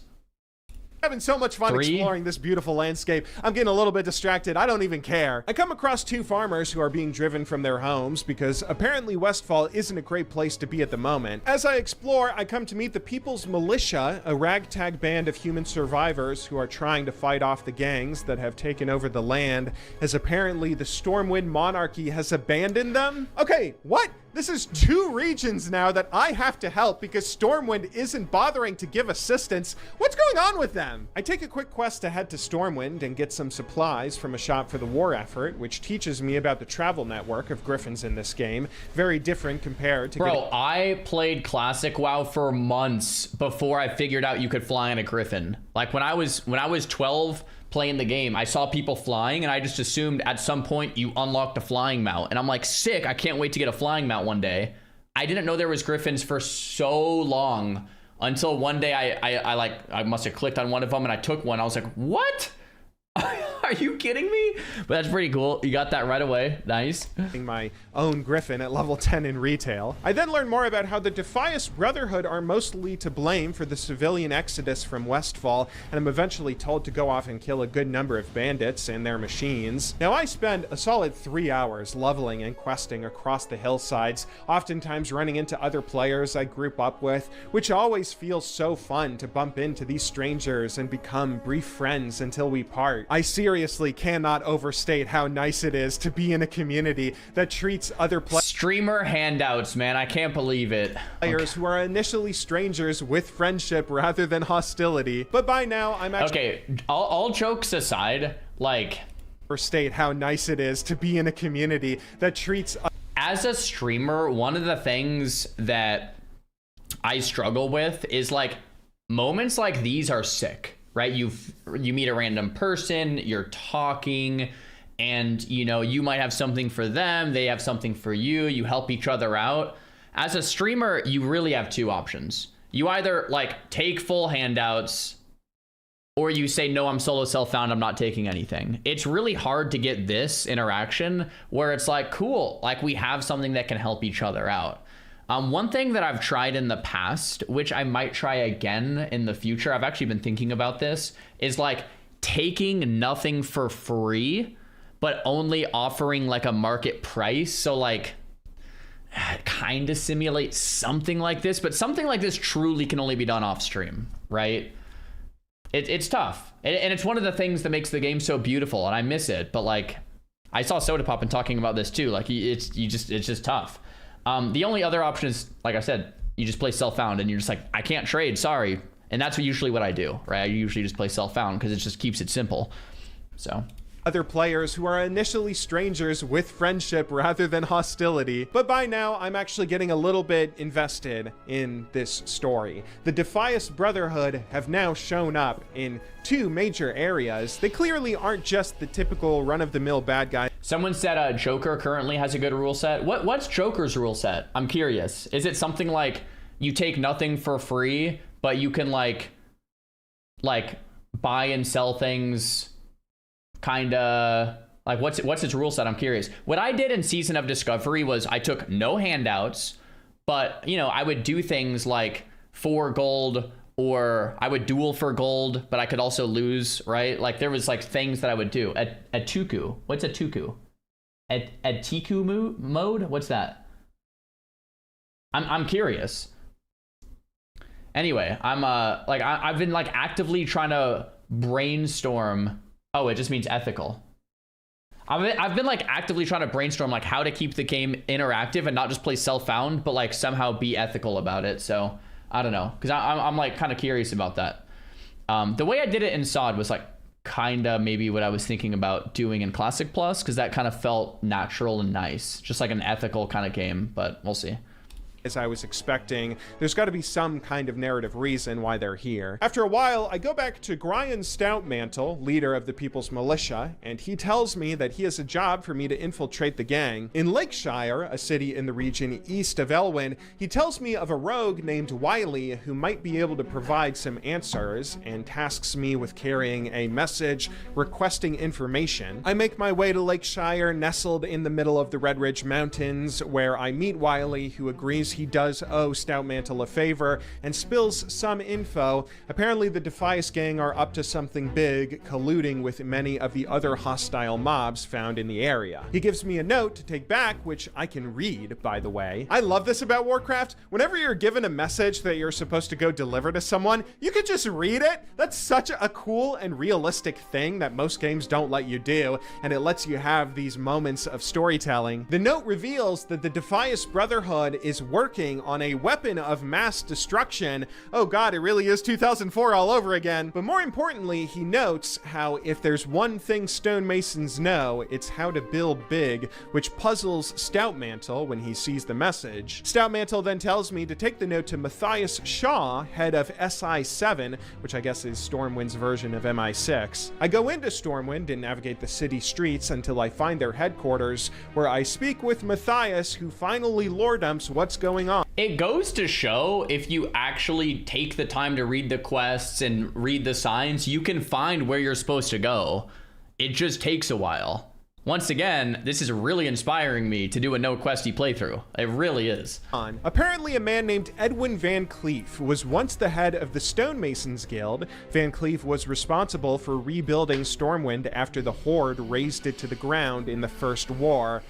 Having so much fun exploring this beautiful landscape, I'm getting a little bit distracted. I don't even care. I come across two farmers who are being driven from their homes because apparently Westfall isn't a great place to be at the moment. As I explore, I come to meet the People's Militia, a ragtag band of human survivors who are trying to fight off the gangs that have taken over the land, as apparently the Stormwind monarchy has abandoned them. Okay, what? This is 2 regions now that I have to help because Stormwind isn't bothering to give assistance. What's going on with them? I take a quick quest to head to Stormwind and get some supplies from a shop for the war effort, which teaches me about the travel network of griffins in this game. Very different compared to... Bro, I played Classic WoW for months before I figured out you could fly on a griffin. Like when I was 12 playing the game, I saw people flying and I just assumed at some point you unlocked a flying mount, and I'm like, sick, I can't wait to get a flying mount one day. I didn't know there was griffins for so long until one day I must have clicked on one of them and I took one. I was like, what? Are you kidding me? But that's pretty cool. You got that right away. Nice. My own griffin at level 10 in retail. I then learn more about how the Defias Brotherhood are mostly to blame for the civilian exodus from Westfall, and I'm eventually told to go off and kill a good number of bandits and their machines. Now, I spend a solid 3 hours leveling and questing across the hillsides, oftentimes running into other players I group up with, which always feels so fun to bump into these strangers and become brief friends until we part. I seriously cannot overstate how nice it is to be in a community that treats other streamer handouts, man. I can't believe it. Players who are initially strangers with friendship rather than hostility, but by now I'm actually... Okay, all jokes aside, like... overstate how nice it is to be in a community that treats... As a streamer, one of the things that I struggle with is like moments like these are sick. Right, you meet a random person, you're talking, and you know you might have something for them, they have something for you, you help each other out. As a streamer, you really have 2 options. You either like take full handouts, or you say, no, I'm solo self-found, I'm not taking anything. It's really hard to get this interaction where it's like, cool, like we have something that can help each other out. One thing that I've tried in the past, which I might try again in the future, I've actually been thinking about this, is like taking nothing for free, but only offering like a market price. So like kind of simulate something like this, but something like this truly can only be done off stream, right? It's tough. And it's one of the things that makes the game so beautiful, and I miss it. But like I saw Sodapop talking about this too. Like it's just tough. The only other option is, like I said, you just play self-found and you're just like, I can't trade, sorry. And that's usually what I do, right? I usually just play self-found because it just keeps it simple. So other players who are initially strangers with friendship rather than hostility, but by now I'm actually getting a little bit invested in this story. The Defias Brotherhood have now shown up in 2 major areas. They clearly aren't just the typical run-of-the-mill bad guy. Someone said Joker currently has a good rule set. What's Joker's rule set? I'm curious. Is it something like you take nothing for free, but you can like buy and sell things? Kind of like what's its rule set? I'm curious. What I did in Season of Discovery was I took no handouts, but you know, I would do things like for gold, or I would duel for gold, but I could also lose, right? Like there was like things that I would do at Tuku. What's a Tuku? At Tiku mode? What's that? I'm curious. Anyway, I've been like actively trying to brainstorm. Oh, it just means ethical. I've been like actively trying to brainstorm like how to keep the game interactive and not just play self-found, but like somehow be ethical about it. So I don't know, because I'm like kind of curious about that. The way I did it in SOD was like kind of maybe what I was thinking about doing in Classic Plus, because that kind of felt natural and nice, just like an ethical kind of game, but we'll see. As I was expecting, there's got to be some kind of narrative reason why they're here. After a while, I go back to Gryan Stoutmantle, leader of the People's Militia, and he tells me that he has a job for me to infiltrate the gang. In Lakeshire, a city in the region east of Elwyn, he tells me of a rogue named Wiley who might be able to provide some answers, and tasks me with carrying a message requesting information. I make my way to Lakeshire, nestled in the middle of the Red Ridge Mountains, where I meet Wiley, who agrees he does owe Stoutmantle a favor and spills some info. Apparently the Defias gang are up to something big, colluding with many of the other hostile mobs found in the area. He gives me a note to take back, which I can read, by the way. I love this about Warcraft. Whenever you're given a message that you're supposed to go deliver to someone, you can just read it. That's such a cool and realistic thing that most games don't let you do, and it lets you have these moments of storytelling. The note reveals that the Defias Brotherhood is working on a weapon of mass destruction. Oh god, it really is 2004 all over again. But more importantly, he notes how if there's one thing stonemasons know, it's how to build big, which puzzles Stoutmantle when he sees the message. Stoutmantle then tells me to take the note to Matthias Shaw, head of SI7, which I guess is Stormwind's version of MI6. I go into Stormwind and navigate the city streets until I find their headquarters, where I speak with Matthias, who finally lore dumps what's going on. It goes to show if you actually take the time to read the quests and read the signs, you can find where you're supposed to go. It just takes a while. Once again, this is really inspiring me to do a no questy playthrough. It really is. Apparently a man named Edwin Van Cleef was once the head of the Stonemasons Guild. Van Cleef was responsible for rebuilding Stormwind after the Horde razed it to the ground in the First War.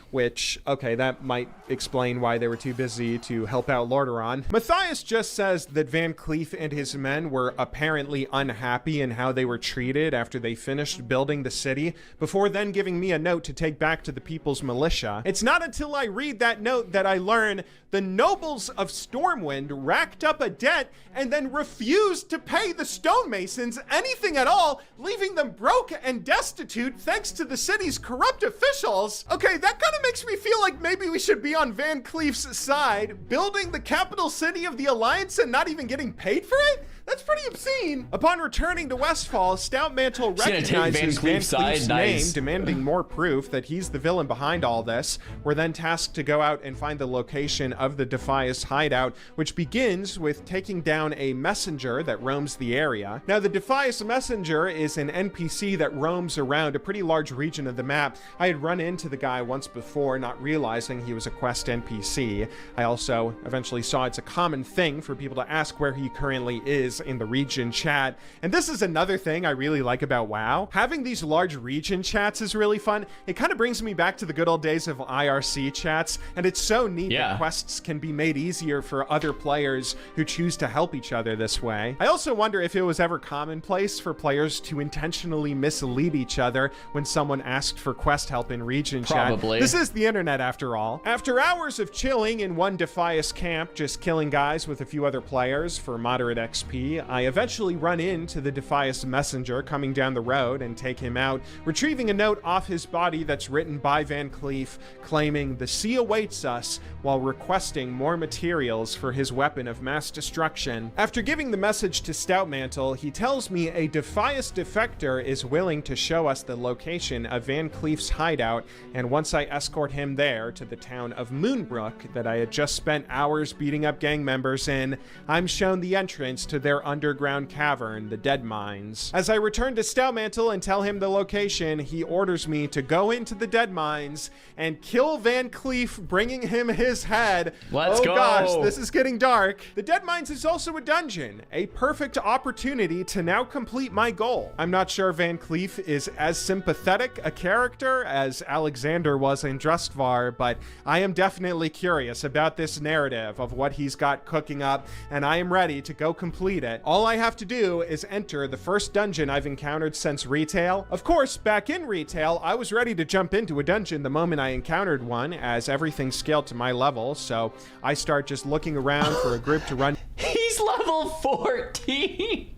Which, okay, that might explain why they were too busy to help out Lordaeron. Matthias just says that Van Cleef and his men were apparently unhappy in how they were treated after they finished building the city, before then giving me a note to take back to the People's Militia. It's not until I read that note that I learn the nobles of Stormwind racked up a debt and then refused to pay the stonemasons anything at all, leaving them broke and destitute thanks to the city's corrupt officials. Okay, that kind of makes me feel like maybe we should be on Van Cleef's side, building the capital city of the Alliance and not even getting paid for it? That's pretty obscene. Upon returning to Westfall, Stoutmantle recognizes Van Cleef's name, demanding more proof that he's the villain behind all this. We're then tasked to go out and find the location of the Defias hideout, which begins with taking down a messenger that roams the area. Now, the Defias messenger is an NPC that roams around a pretty large region of the map. I had run into the guy once before, not realizing he was a quest NPC. I also eventually saw it's a common thing for people to ask where he currently is in the region chat. And this is another thing I really like about WoW. Having these large region chats is really fun. It kind of brings me back to the good old days of IRC chats, and it's so neat that quests can be made easier for other players who choose to help each other this way. I also wonder if it was ever commonplace for players to intentionally mislead each other when someone asked for quest help in region chat. Probably. This is the internet after all. After hours of chilling in one Defias camp, just killing guys with a few other players for moderate XP, I eventually run into the Defias messenger coming down the road and take him out, retrieving a note off his body that's written by Van Cleef, claiming the sea awaits us while requesting more materials for his weapon of mass destruction. After giving the message to Stoutmantle, he tells me a Defias defector is willing to show us the location of Van Cleef's hideout, and once I escort him there to the town of Moonbrook that I had just spent hours beating up gang members in, I'm shown the entrance to their underground cavern, the Dead Mines. As I return to Stoutmantle and tell him the location, he orders me to go into the Dead Mines and kill Van Cleef, bringing him his head. Let's go. Oh gosh, this is getting dark. The Dead Mines is also a dungeon, a perfect opportunity to now complete my goal. I'm not sure Van Cleef is as sympathetic a character as Alexander was in Drustvar, but I am definitely curious about this narrative of what he's got cooking up, and I am ready to go complete complete it. All I have to do is enter the first dungeon I've encountered since retail. Of course, back in retail, I was ready to jump into a dungeon the moment I encountered one, as everything scaled to my level, so I start just looking around for a group to run. He's level 14.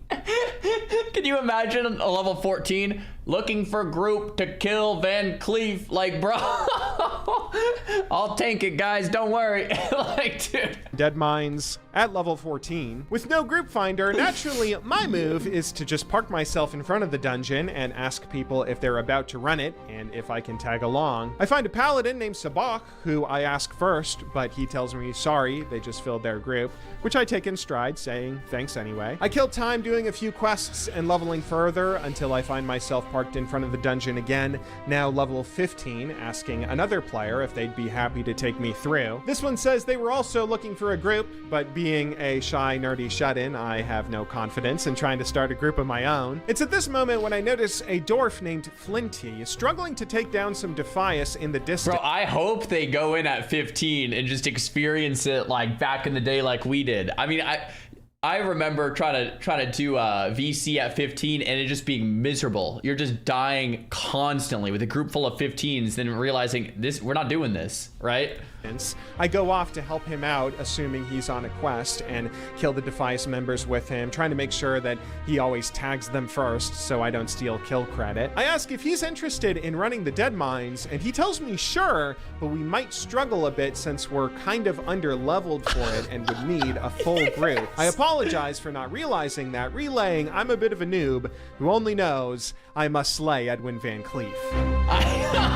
Can you imagine a level 14 looking for a group to kill Van Cleef? Like, bro, I'll tank it, guys. Don't worry. Like, dude. Dead Mines at level 14. With no group finder, naturally, my move is to just park myself in front of the dungeon and ask people if they're about to run it and if I can tag along. I find a paladin named Sabak, who I ask first, but he tells me sorry, they just filled their group, which I take in stride, saying thanks anyway. I kill time doing a few quests and leveling further until I find myself parked in front of the dungeon again, now level 15, asking another player if they'd be happy to take me through. This one says they were also looking for a group, but being a shy, nerdy shut-in, I have no confidence in trying to start a group of my own. It's at this moment when I notice a dwarf named Flinty struggling to take down some Defias in the distance. Bro, I hope they go in at 15 and just experience it like back in the day like we did. I mean, I remember trying to do VC at 15 and it just being miserable. You're just dying constantly with a group full of 15s, then realizing we're not doing this, right? I go off to help him out, assuming he's on a quest, and kill the Defias members with him, trying to make sure that he always tags them first so I don't steal kill credit. I ask if he's interested in running the Dead Mines, and he tells me sure, but we might struggle a bit since we're kind of under-leveled for it and would need a full group. I apologize for not realizing that, relaying I'm a bit of a noob who only knows I must slay Edwin Van Cleef.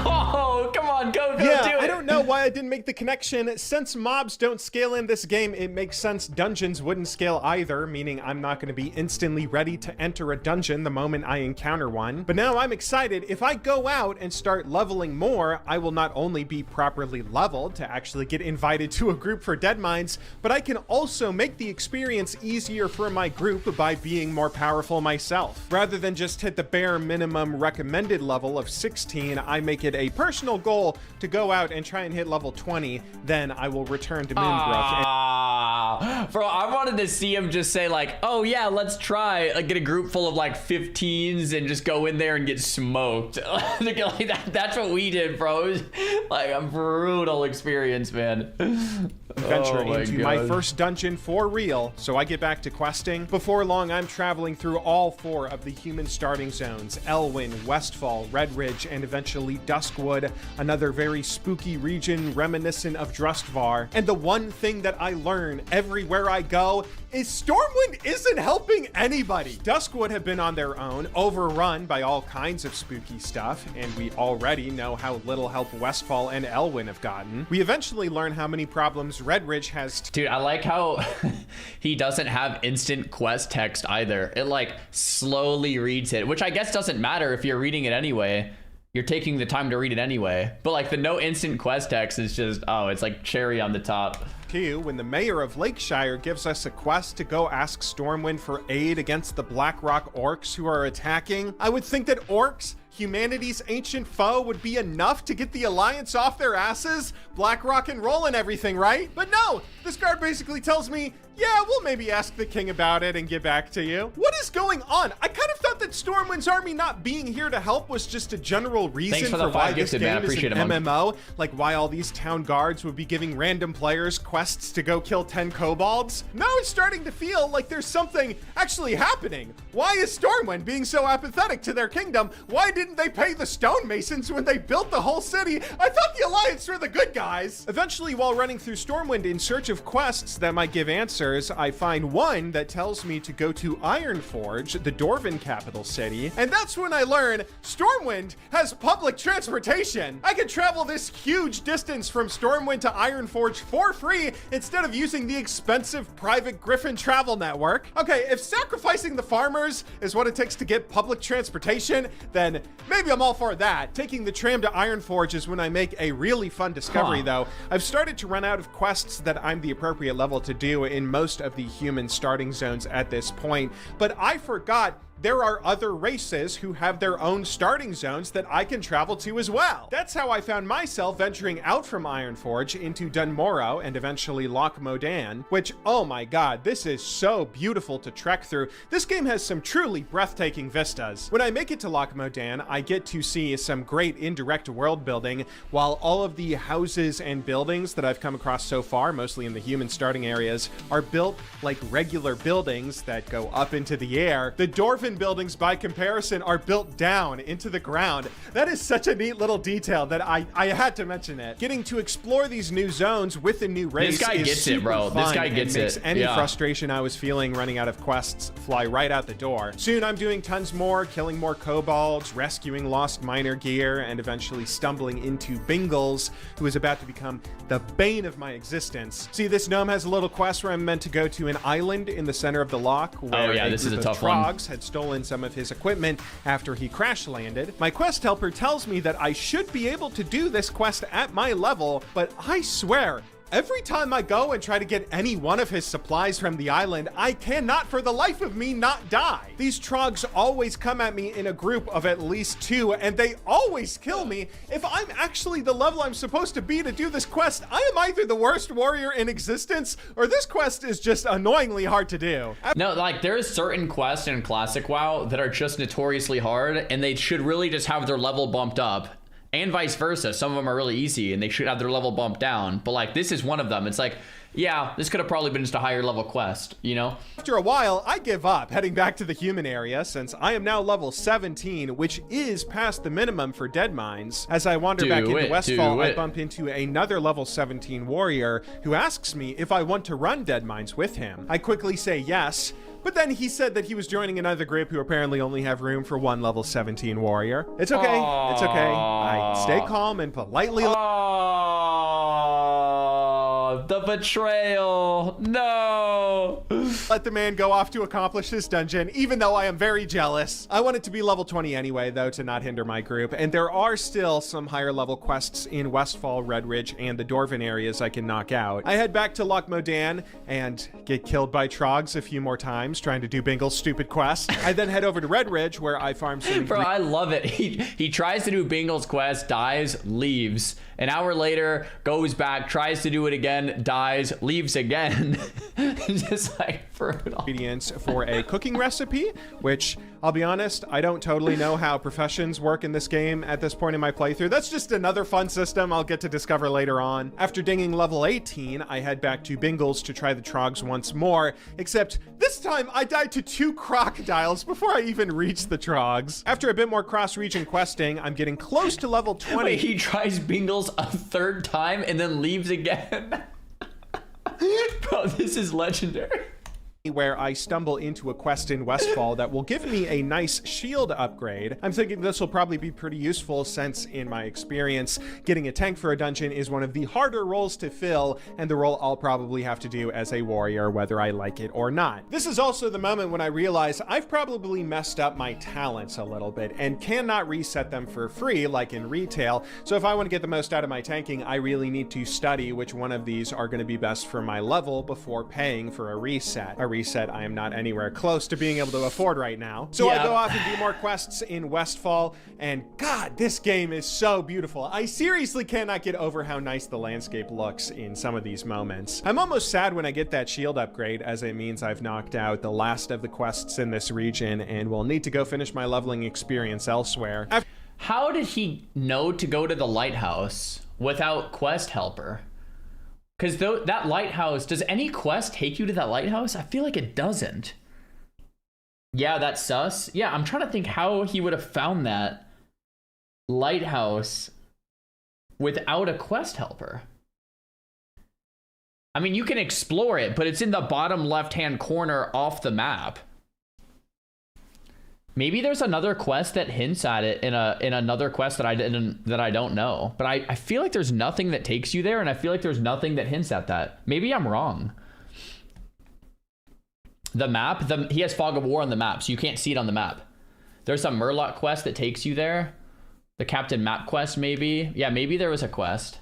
Oh, come on, go do it. I don't know why I didn't make the connection. Since mobs don't scale in this game, it makes sense dungeons wouldn't scale either, meaning I'm not going to be instantly ready to enter a dungeon the moment I encounter one. But now I'm excited. If I go out and start leveling more, I will not only be properly leveled to actually get invited to a group for Dead Mines, but I can also make the experience easier for my group by being more powerful myself. Rather than just hit the bare minimum recommended level of 16, I make it a personal goal to go out and try and hit level 20, then I will return to Moonbrook. Bro, I wanted to see him just say like, oh yeah, let's try, like get a group full of like 15s and just go in there and get smoked. Like that's what we did, bro. It was like a brutal experience, man. Venture into my first dungeon for real, so I get back to questing. Before long, I'm traveling through all 4 of the human starting zones: Elwyn, Westfall, Redridge, and eventually Duskwood, another very spooky region reminiscent of Drustvar. And the one thing that I learn everywhere I go is Stormwind isn't helping anybody. Duskwood have been on their own, overrun by all kinds of spooky stuff, and we already know how little help Westfall and Elwyn have gotten. We eventually learn how many problems Redridge has. Dude, I like how he doesn't have instant quest text either. It like slowly reads it, which I guess doesn't matter if you're reading it anyway. You're taking the time to read it anyway. But like the no instant quest text is just, oh, it's like cherry on the top. When the mayor of Lakeshire gives us a quest to go ask Stormwind for aid against the Blackrock orcs who are attacking. I would think that orcs, humanity's ancient foe, would be enough to get the Alliance off their asses, Blackrock and roll and everything, right? But no, this guard basically tells me, yeah, we'll maybe ask the king about it and get back to you. What is going on? I kind of thought that Stormwind's army not being here to help was just a general reason for why this game is an MMO. Like why all these town guards would be giving random players quests to go kill 10 kobolds. Now it's starting to feel like there's something actually happening. Why is Stormwind being so apathetic to their kingdom? Why didn't they pay the stonemasons when they built the whole city? I thought the Alliance were the good guys. Eventually, while running through Stormwind in search of quests that might give answers, I find one that tells me to go to Ironforge, the Dwarven capital city, and that's when I learn Stormwind has public transportation. I can travel this huge distance from Stormwind to Ironforge for free instead of using the expensive private Griffin travel network. Okay, if sacrificing the farmers is what it takes to get public transportation, then maybe I'm all for that. Taking the tram to Ironforge is when I make a really fun discovery, though. I've started to run out of quests that I'm the appropriate level to do in most of the human starting zones at this point, but I forgot there are other races who have their own starting zones that I can travel to as well. That's how I found myself venturing out from Ironforge into Dunmorrow and eventually Loch Modan, which, oh my god, this is so beautiful to trek through. This game has some truly breathtaking vistas. When I make it to Loch Modan, I get to see some great indirect world building, while all of the houses and buildings that I've come across so far, mostly in the human starting areas, are built like regular buildings that go up into the air. The Dwarven buildings, by comparison, are built down into the ground. That is such a neat little detail that I had to mention it. Getting to explore these new zones with a new race this guy is gets super it, bro. fun This guy gets and makes it. any frustration I was feeling running out of quests fly right out the door. Soon I'm doing tons more, killing more kobolds, rescuing lost miner gear, and eventually stumbling into Bingles, who is about to become the bane of my existence. See, this gnome has a little quest where I'm meant to go to an island in the center of the loch where this is a tough Trogs had stolen some of his equipment after he crash landed. My quest helper tells me that I should be able to do this quest at my level, but I swear, every time I go and try to get any one of his supplies from the island, I cannot for the life of me not die. These Trogs always come at me in a group of at least 2, and they always kill me. If I'm actually the level I'm supposed to be to do this quest, I am either the worst warrior in existence, or this quest is just annoyingly hard to do. No, like there's certain quests in Classic WoW that are just notoriously hard, and they should really just have their level bumped up. And vice versa. Some of them are really easy and they should have their level bumped down. But like, this is one of them. It's like, yeah, this could have probably been just a higher level quest, you know? After a while, I give up, heading back to the human area, since I am now level 17, which is past the minimum for dead mines. As I wander back into Westfall, I bump into another level 17 warrior who asks me if I want to run dead mines with him. I quickly say yes, but then he said that he was joining another group who apparently only have room for one level 17 warrior. It's okay. It's okay. I stay calm and politely... The betrayal. No. Let the man go off to accomplish his dungeon, even though I am very jealous. I want it to be level 20 anyway, though, to not hinder my group. And there are still some higher level quests in Westfall, Redridge, and the Dwarven areas I can knock out. I head back to Loch Modan and get killed by Trogs a few more times, trying to do Bingle's stupid quest. I then head over to Redridge, where I farm some... Bro, I love it. He tries to do Bingle's quest, dies, leaves. An hour later, goes back, tries to do it again, dies, leaves again. Just like brutal. Ingredients for a cooking recipe, which I'll be honest, I don't totally know how professions work in this game at this point in my playthrough. That's just another fun system I'll get to discover later on. After dinging level 18, I head back to Bingles to try the Trogs once more, except this time I died to 2 crocodiles before I even reached the Trogs. After a bit more cross-region questing, I'm getting close to level 20. Wait, he tries Bingles a 3rd time and then leaves again. Bro, this is legendary. Where I stumble into a quest in Westfall that will give me a nice shield upgrade. I'm thinking this will probably be pretty useful since, in my experience, getting a tank for a dungeon is one of the harder roles to fill, and the role I'll probably have to do as a warrior, whether I like it or not. This is also the moment when I realize I've probably messed up my talents a little bit and cannot reset them for free like in retail, so if I want to get the most out of my tanking, I really need to study which one of these are going to be best for my level before paying for a reset. A reset I am not anywhere close to being able to afford right now. So I go off and do more quests in Westfall, and God, this game is so beautiful. I seriously cannot get over how nice the landscape looks in some of these moments. I'm almost sad when I get that shield upgrade, as it means I've knocked out the last of the quests in this region and will need to go finish my leveling experience elsewhere. How did he know to go to the lighthouse without quest helper? Because that lighthouse, does any quest take you to that lighthouse? I feel like it doesn't. Yeah, that's sus. Yeah, I'm trying to think how he would have found that lighthouse without a quest helper. I mean, you can explore it, but it's in the bottom left-hand corner off the map. Maybe there's another quest that hints at it in another quest that I don't know. But I feel like there's nothing that takes you there, and I feel like there's nothing that hints at that. Maybe I'm wrong. The map, he has Fog of War on the map, so you can't see it on the map. There's a Murloc quest that takes you there. The Captain Map quest, maybe. Yeah, maybe there was a quest.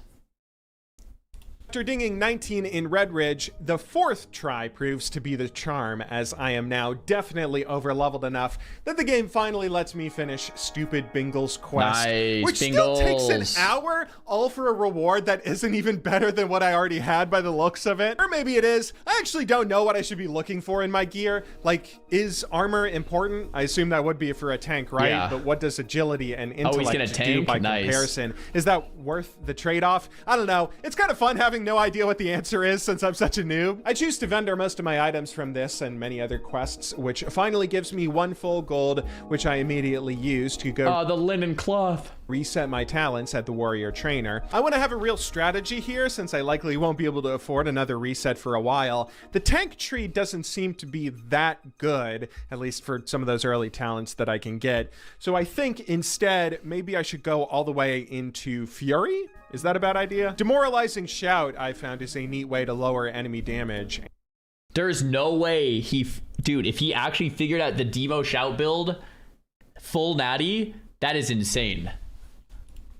After dinging 19 in Red Ridge, the 4th try proves to be the charm, as I am now definitely over-leveled enough that the game finally lets me finish stupid Bingle's quest. Nice, which Bingles. still takes an hour, all for a reward that isn't even better than what I already had by the looks of it. Or maybe it is. I actually don't know what I should be looking for in my gear. Like, is armor important? I assume that would be for a tank, right? Yeah. But what does agility and intellect tank? do by Nice. comparison? Is that worth the trade-off? I don't know. It's kind of fun having no idea what the answer is since I'm such a noob. I choose to vendor most of my items from this and many other quests, which finally gives me 1 full gold, which I immediately use to go the linen cloth. reset my talents at the warrior trainer. I want to have a real strategy here since I likely won't be able to afford another reset for a while. The tank tree doesn't seem to be that good, at least for some of those early talents that I can get. So I think instead, maybe I should go all the way into Fury? Is that a bad idea? Demoralizing Shout, I found, is a neat way to lower enemy damage. There's no way dude, if he actually figured out the Demo Shout build, full natty, that is insane.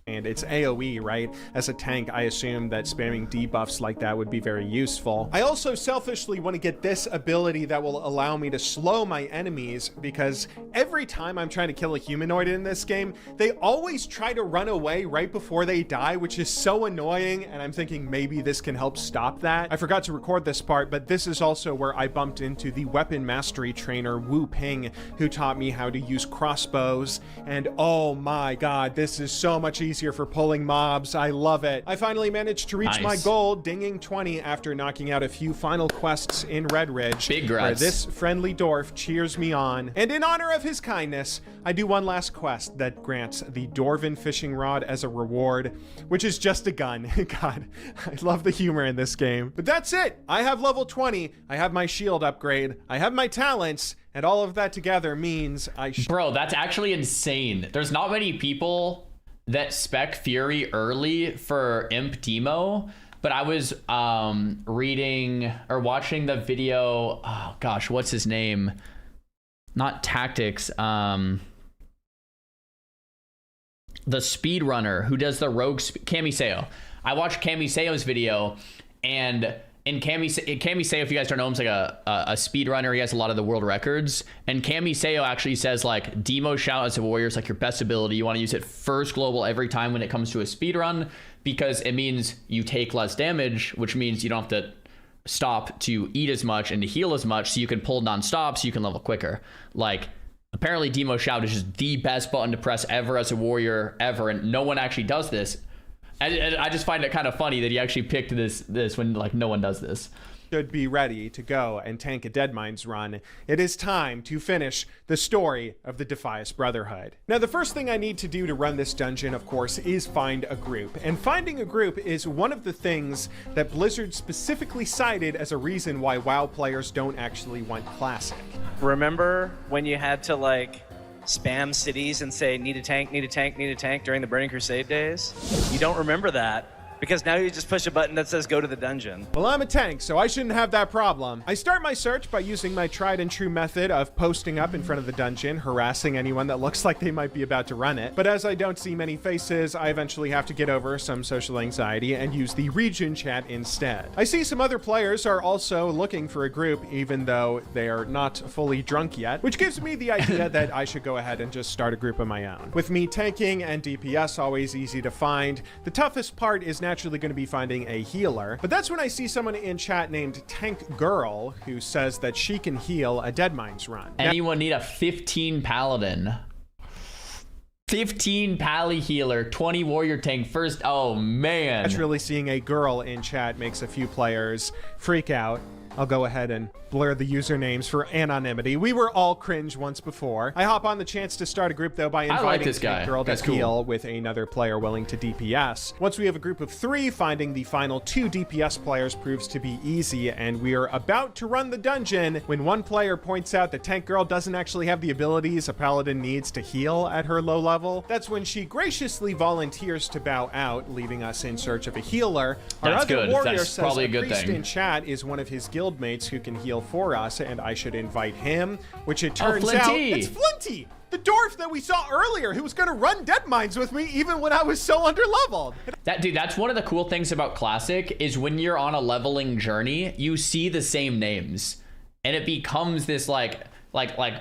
And it's AoE, right? As a tank, I assume that spamming debuffs like that would be very useful. I also selfishly want to get this ability that will allow me to slow my enemies, because every time I'm trying to kill a humanoid in this game, they always try to run away right before they die, which is so annoying, and I'm thinking maybe this can help stop that. I forgot to record this part, but this is also where I bumped into the weapon mastery trainer, Wu Ping, who taught me how to use crossbows, and oh my god, this is so much easier for pulling mobs. I love it. I finally managed to reach my goal, dinging 20 after knocking out a few final quests in Red Ridge, where this friendly dwarf cheers me on. And in honor of his kindness, I do one last quest that grants the Dwarven fishing rod as a reward, which is just a gun. God, I love the humor in this game. But that's it. I have level 20. I have my shield upgrade. I have my talents. And all of that together means Bro, that's actually insane. There's not many people that spec Fury early for Imp Demo, but I was reading or watching the video, oh gosh, what's his name? Not Tactics, the speedrunner who does the rogue Camiseo. I watched Camiseo's video, and in Camiseo, if you guys don't know him, he's like a speedrunner. He has a lot of the world records. And Camiseo actually says, like, Demo Shout as a warrior is like your best ability. You want to use it first global every time when it comes to a speedrun, because it means you take less damage, which means you don't have to stop to eat as much and to heal as much, so you can pull non-stop, so you can level quicker. Like, apparently Demo Shout is just the best button to press ever as a warrior ever, and no one actually does this. And I just find it kind of funny that he actually picked this when, like, no one does this. Should be ready to go and tank a Deadmines run. It is time to finish the story of the Defias Brotherhood. Now, the first thing I need to do to run this dungeon, of course, is find a group. And finding a group is one of the things that Blizzard specifically cited as a reason why WoW players don't actually want Classic. Remember when you had to, like, spam cities and say, need a tank, need a tank, need a tank during the Burning Crusade days? You don't remember that, because now you just push a button that says go to the dungeon. Well, I'm a tank, so I shouldn't have that problem. I start my search by using my tried and true method of posting up in front of the dungeon, harassing anyone that looks like they might be about to run it. But as I don't see many faces, I eventually have to get over some social anxiety and use the region chat instead. I see some other players are also looking for a group, even though they are not fully drunk yet, which gives me the idea that I should go ahead and just start a group of my own. With me tanking and DPS always easy to find, the toughest part is naturally going to be finding a healer. But that's when I see someone in chat named Tank Girl who says that she can heal a Deadmines run. Anyone need a 15 paladin? 15 pally healer, 20 warrior tank first. Oh man. Naturally, seeing a girl in chat makes a few players freak out. I'll go ahead and blur the usernames for anonymity. We were all cringe once before. I hop on the chance to start a group, though, by inviting Tank Girl to heal with another player willing to DPS. Once we have a group of 3, finding the final 2 DPS players proves to be easy, and we are about to run the dungeon when one player points out that Tank Girl doesn't actually have the abilities a paladin needs to heal at her low level. That's when she graciously volunteers to bow out, leaving us in search of a healer. Our other warrior says a priest in chat is one of his guild guildmates who can heal for us, and I should invite him, which it turns out it's Flinty, the dwarf that we saw earlier, who was going to run dead mines with me even when I was so underleveled. Dude, that's one of the cool things about Classic is when you're on a leveling journey, you see the same names, and it becomes this like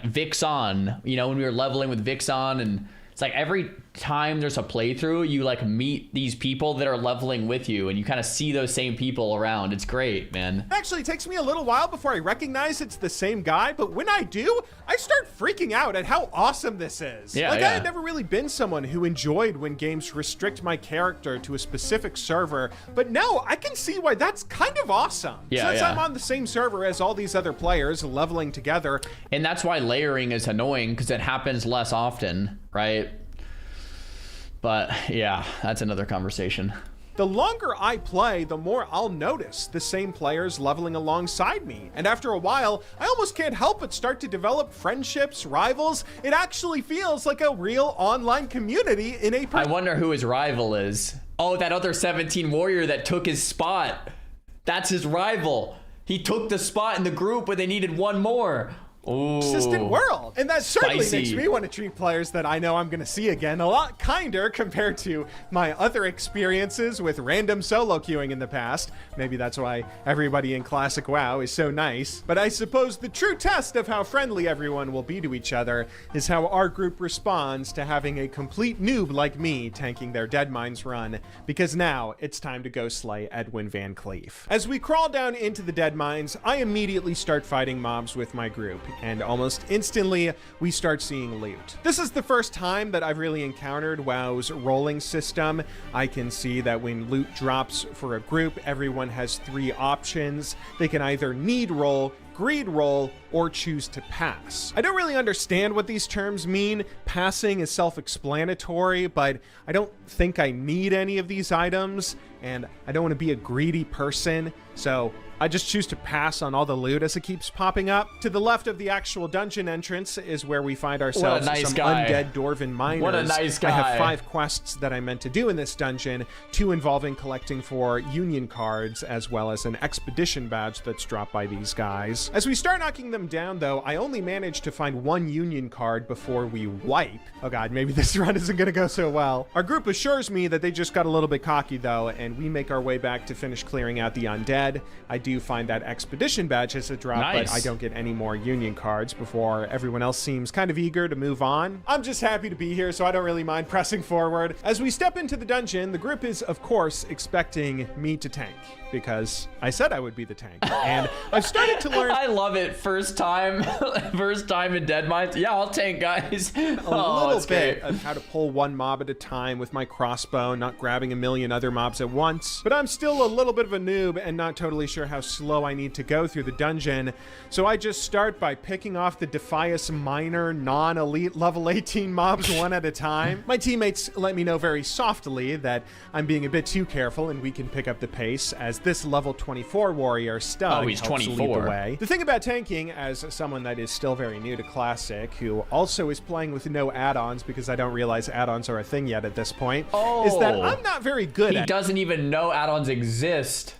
Vixen, you know, when we were leveling with Vixen, and it's like every time there's a playthrough, you like meet these people that are leveling with you, and you kind of see those same people around. It's great, man. Actually, it takes me a little while before I recognize it's the same guy, but when I do, I start freaking out at how awesome this is. I had never really been someone who enjoyed when games restrict my character to a specific server, but now I can see why that's kind of awesome. Since I'm on the same server as all these other players leveling together. And that's why layering is annoying, because it happens less often, right? But yeah, that's another conversation. The longer I play, the more I'll notice the same players leveling alongside me. And after a while, I almost can't help but start to develop friendships, rivals. It actually feels like a real online community in a... I wonder who his rival is. Oh, that other 17 warrior that took his spot. That's his rival. He took the spot in the group where they needed one more. Consistent world. And that certainly makes me want to treat players that I know I'm going to see again a lot kinder compared to my other experiences with random solo queuing in the past. Maybe that's why everybody in Classic WoW is so nice. But I suppose the true test of how friendly everyone will be to each other is how our group responds to having a complete noob like me tanking their Dead Mines run, because now it's time to go slay Edwin Van Cleef. As we crawl down into the Dead Mines, I immediately start fighting mobs with my group, and almost instantly we start seeing loot. This is the first time that I've really encountered WoW's rolling system. I can see that when loot drops for a group, everyone has 3 options. They can either need roll, greed roll, or choose to pass. I don't really understand what these terms mean. Passing is self-explanatory, but I don't think I need any of these items, and I don't want to be a greedy person, so I just choose to pass on all the loot as it keeps popping up. To the left of the actual dungeon entrance is where we find ourselves some undead dwarven miners. What a nice guy. I have 5 quests that I meant to do in this dungeon, 2 involving collecting for union cards, as well as an expedition badge that's dropped by these guys. As we start knocking them down, though, I only managed to find 1 union card before we wipe. Oh god, maybe this run isn't gonna go so well. Our group assures me that they just got a little bit cocky, though, and we make our way back to finish clearing out the undead. I do find that expedition badge as a drop, but I don't get any more union cards before everyone else seems kind of eager to move on. I'm just happy to be here, so I don't really mind pressing forward. As we step into the dungeon, the group is, of course, expecting me to tank, because I said I would be the tank. And I've started to learn... I love it. First time in Dead Mines. Yeah, I'll tank, guys. A little bit of how to pull one mob at a time with my crossbow, not grabbing a million other mobs at once. But I'm still a little bit of a noob and not totally sure how slow I need to go through the dungeon. So I just start by picking off the Defias minor, non-elite level 18 mobs one at a time. My teammates let me know very softly that I'm being a bit too careful and we can pick up the pace, as this level 24 warrior Stug helps lead the way. The thing about tanking, as someone that is still very new to Classic, who also is playing with no add-ons because I don't realize add-ons are a thing yet at this point, is that I'm not very good at it. He doesn't even know add-ons exist.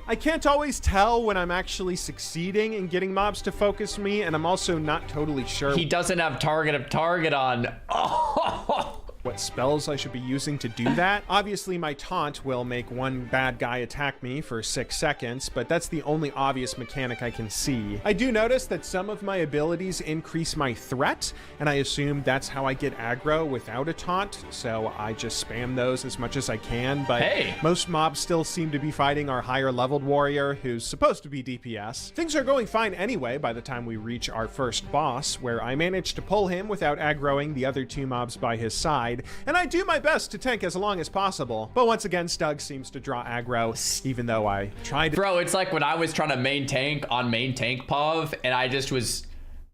I can't always tell when I'm actually succeeding in getting mobs to focus me, and I'm also not totally sure. He doesn't have target on. Oh. What spells I should be using to do that. Obviously, my taunt will make one bad guy attack me for 6 seconds, but that's the only obvious mechanic I can see. I do notice that some of my abilities increase my threat, and I assume that's how I get aggro without a taunt, so I just spam those as much as I can, but most mobs still seem to be fighting our higher leveled warrior, who's supposed to be DPS. Things are going fine anyway by the time we reach our first boss, where I managed to pull him without aggroing the other 2 mobs by his side, and I do my best to tank as long as possible. But once again, Stug seems to draw aggro, even though I tried to... Bro, it's like when I was trying to main tank on Maintankpov, and I just was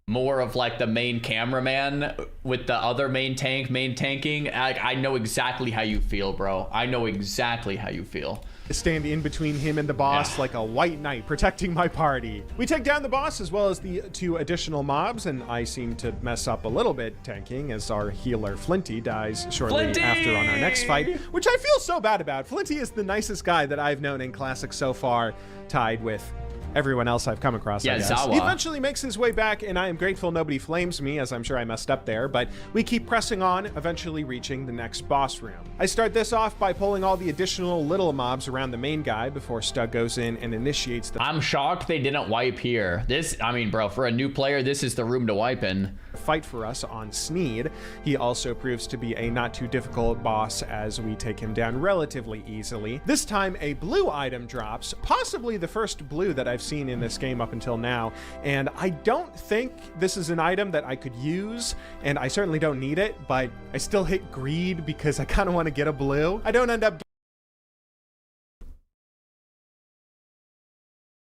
more of like the main cameraman with the other main tanking. I know exactly how you feel, bro. I know exactly how you feel. Stand in between him and the boss like a white knight protecting my party. We take down the boss as well as the 2 additional mobs, and I seem to mess up a little bit tanking as our healer Flinty dies shortly after on our next fight, which I feel so bad about. Flinty is the nicest guy that I've known in Classic so far, tied with everyone else I've come across, yeah, I guess. Zawa. He eventually makes his way back, and I am grateful nobody flames me, as I'm sure I messed up there, but we keep pressing on, eventually reaching the next boss room. I start this off by pulling all the additional little mobs around the main guy before Stug goes in and initiates the... I'm shocked they didn't wipe here. This, I mean, bro, for a new player, this is the room to wipe in. Fight for us on Sneed. He also proves to be a not too difficult boss as we take him down relatively easily. This time a blue item drops, possibly the first blue that I've seen in this game up until now, and I don't think this is an item that I could use, and I certainly don't need it, but I still hit greed because I kind of want to get a blue. I don't end up...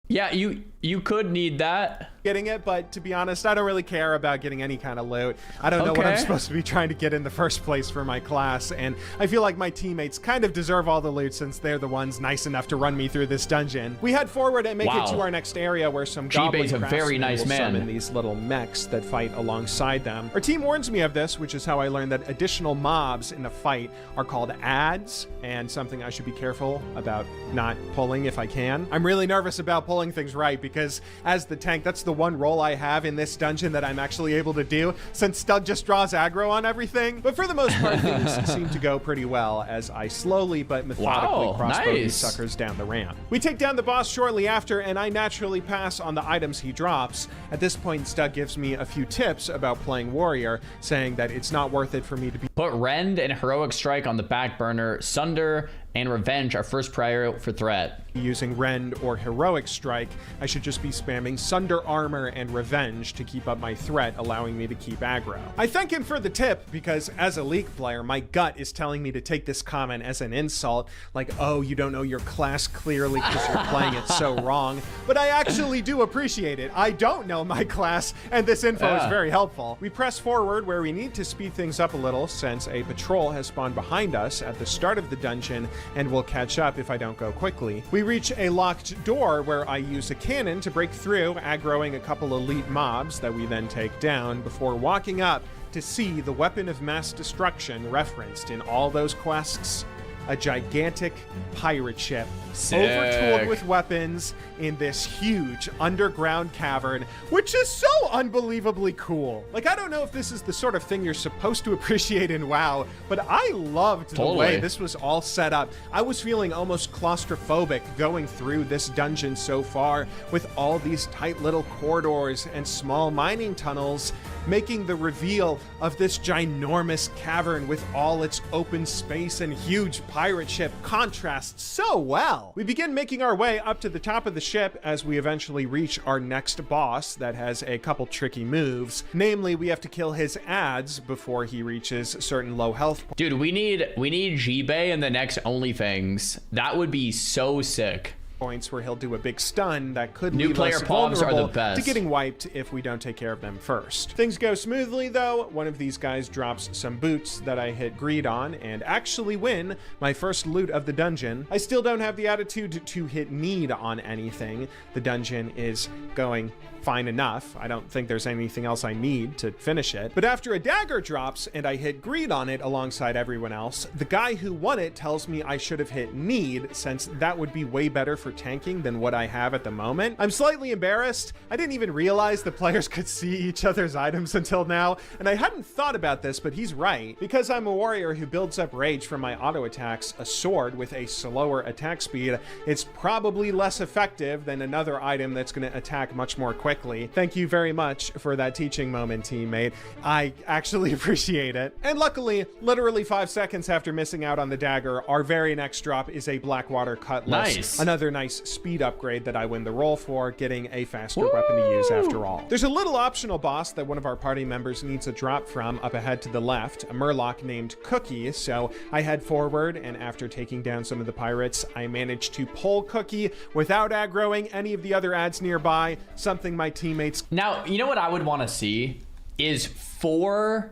Yeah, you could need that. Getting it, but to be honest, I don't really care about getting any kind of loot. I don't know what I'm supposed to be trying to get in the first place for my class, and I feel like my teammates kind of deserve all the loot since they're the ones nice enough to run me through this dungeon. We head forward and make it to our next area where some goblin craftsmen will summon these little mechs that fight alongside them. Our team warns me of this, which is how I learned that additional mobs in a fight are called adds, and something I should be careful about not pulling if I can. I'm really nervous about pulling things right because as the tank, that's the one role I have in this dungeon that I'm actually able to do, since Stug just draws aggro on everything. But for the most part, things seem to go pretty well as I slowly but methodically crossbow these suckers down the ramp. We take down the boss shortly after, and I naturally pass on the items he drops. At this point, Stug gives me a few tips about playing warrior, saying that it's not worth it for me to be... Put Rend and Heroic Strike on the back burner. Sunder and Revenge are first prior for threat. Using Rend or Heroic Strike, I should just be spamming Sunder Armor and Revenge to keep up my threat, allowing me to keep aggro. I thank him for the tip because as a League player, my gut is telling me to take this comment as an insult, like, oh, you don't know your class clearly because you're playing it so wrong. But I actually do appreciate it. I don't know my class, and this info is very helpful. We press forward where we need to speed things up a little since a patrol has spawned behind us at the start of the dungeon and will catch up if I don't go quickly. We reach a locked door where I use a cannon to break through, aggroing a couple elite mobs that we then take down before walking up to see the weapon of mass destruction referenced in all those quests. A gigantic pirate ship, overtooled with weapons in this huge underground cavern, which is so unbelievably cool. Like, I don't know if this is the sort of thing you're supposed to appreciate in WoW, but I loved the way this was all set up. I was feeling almost claustrophobic going through this dungeon so far with all these tight little corridors and small mining tunnels, making the reveal of this ginormous cavern with all its open space and huge pirate ship contrasts so well. We begin making our way up to the top of the ship as we eventually reach our next boss that has a couple tricky moves. Namely, we have to kill his adds before he reaches certain low health points. Dude, we need G-Bay in the next OnlyFans. That would be so sick. Points where he'll do a big stun that could New leave player us pawns are the vulnerable best to getting wiped if we don't take care of them first. Things go smoothly though. One of these guys drops some boots that I hit greed on and actually win my first loot of the dungeon. I still don't have the attitude to hit need on anything. The dungeon is going fine enough. I don't think there's anything else I need to finish it. But after a dagger drops and I hit greed on it alongside everyone else, the guy who won it tells me I should have hit need since that would be way better for tanking than what I have at the moment. I'm slightly embarrassed. I didn't even realize the players could see each other's items until now, and I hadn't thought about this, but he's right. Because I'm a warrior who builds up rage from my auto attacks, a sword with a slower attack speed, it's probably less effective than another item that's going to attack much more quickly. Thank you very much for that teaching moment, teammate. I actually appreciate it. And luckily, literally 5 seconds after missing out on the dagger, our very next drop is a Blackwater Cutlass. Nice. Another nice speed upgrade that I win the roll for, getting a faster weapon to use after all. There's a little optional boss that one of our party members needs a drop from up ahead to the left, a Murloc named Cookie, so I head forward, and after taking down some of the pirates, I managed to pull Cookie without aggroing any of the other adds nearby, something my teammates... Now, you know what I would want to see is 5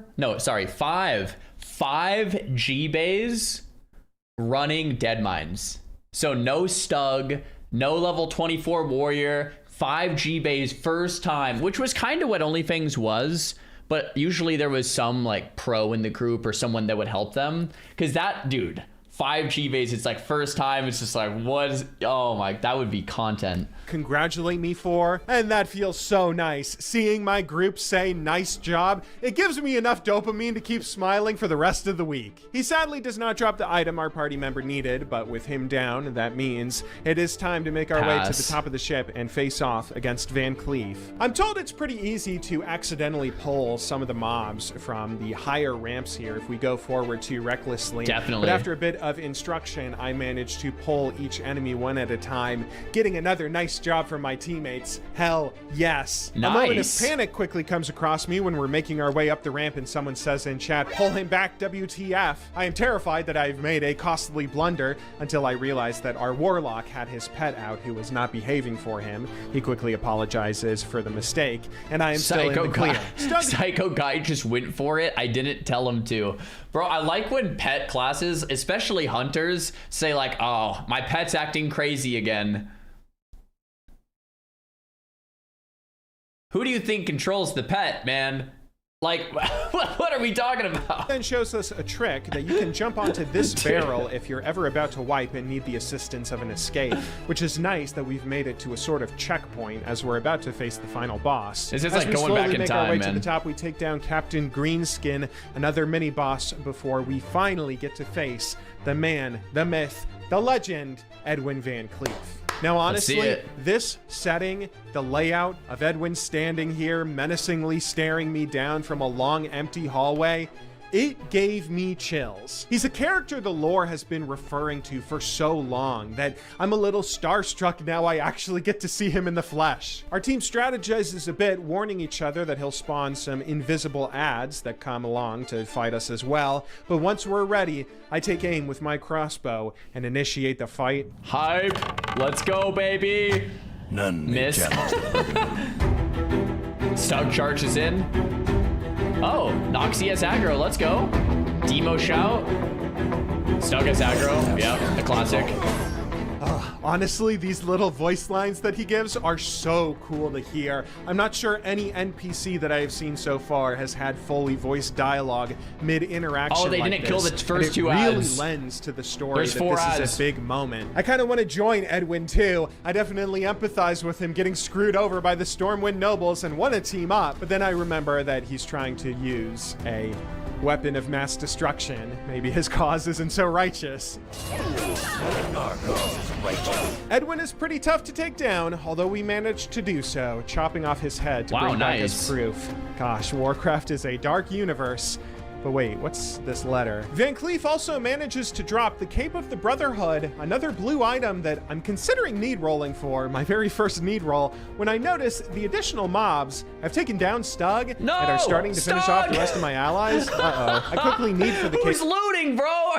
G-Bays running Dead Mines. So no Stug, no level 24 warrior, 5 G-Bays first time, which was kind of what OnlyFans was, but usually there was some like pro in the group or someone that would help them. Because that, dude, 5 G-Base. It's like first time. It's just like, what is, oh my, that would be content. Congratulate me for, and that feels so nice. Seeing my group say nice job, it gives me enough dopamine to keep smiling for the rest of the week. He sadly does not drop the item our party member needed, but with him down, that means it is time to make our way to the top of the ship and face off against Van Cleef. I'm told it's pretty easy to accidentally pull some of the mobs from the higher ramps here if we go forward too recklessly. Definitely. But after a bit of instruction, I managed to pull each enemy one at a time, getting another nice job from my teammates. Hell yes. Nice. A moment of panic quickly comes across me when we're making our way up the ramp and someone says in chat, pull him back, WTF. I am terrified that I've made a costly blunder until I realize that our warlock had his pet out who was not behaving for him. He quickly apologizes for the mistake, and I am still in the clear. Psycho guy just went for it. I didn't tell him to. Bro, I like when pet classes, especially hunters, say like, oh, my pet's acting crazy again. Who do you think controls the pet, man? Like, what are we talking about? Then shows us a trick that you can jump onto this barrel if you're ever about to wipe and need the assistance of an escape, which is nice that we've made it to a sort of checkpoint as we're about to face the final boss. This is like going back in time, man. As we slowly make our way to the top, we take down Captain Greenskin, another mini boss, before we finally get to face the man, the myth, the legend, Edwin Van Cleef. Now, honestly, this setting, the layout of Edwin standing here menacingly staring me down from a long, empty hallway, it gave me chills. He's a character the lore has been referring to for so long that I'm a little starstruck now I actually get to see him in the flesh. Our team strategizes a bit, warning each other that he'll spawn some invisible ads that come along to fight us as well. But once we're ready, I take aim with my crossbow and initiate the fight. Hype. Let's go, baby. None miss. Stug charges in. Oh, Noxie has aggro. Let's go. Demo shout. Stug has aggro. Yep, the classic. Honestly, these little voice lines that he gives are so cool to hear. I'm not sure any NPC that I have seen so far has had fully voiced dialogue mid-interaction. Oh, they like didn't this. kill the first two ads. It really ads. lends to the story. There's that 4 this ads. is a big moment. I kind of want to join Edwin too. I definitely empathize with him getting screwed over by the Stormwind Nobles and want to team up. But then I remember that he's trying to use a weapon of mass destruction. Maybe his cause isn't so righteous. Our cause is righteous. Edwin is pretty tough to take down, although we managed to do so, chopping off his head to bring back as proof. Gosh, Warcraft is a dark universe. But wait, what's this letter? Van Cleef also manages to drop the Cape of the Brotherhood, another blue item that I'm considering need rolling for, my very first need roll, when I notice the additional mobs have taken down Stug and are starting to finish off the rest of my allies. Uh-oh. I quickly need for the Cape. Who's looting, bro?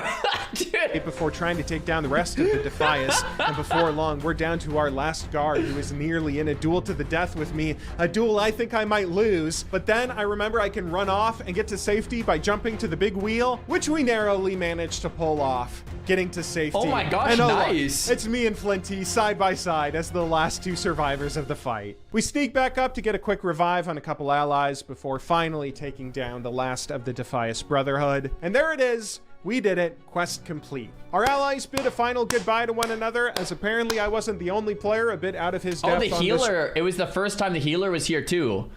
Before trying to take down the rest of the Defias, and before long, we're down to our last guard who is nearly in a duel to the death with me, a duel I think I might lose, but then I remember I can run off and get to safety by jumping to the big wheel, which we narrowly managed to pull off, getting to safety. Oh my gosh, and nice. Look, it's me and Flinty side by side as the last 2 survivors of the fight. We sneak back up to get a quick revive on a couple allies before finally taking down the last of the Defias Brotherhood. And there it is. We did it. Quest complete. Our allies bid a final goodbye to one another, as apparently I wasn't the only player a bit out of his depth. Oh, the healer. It was the first time the healer was here too.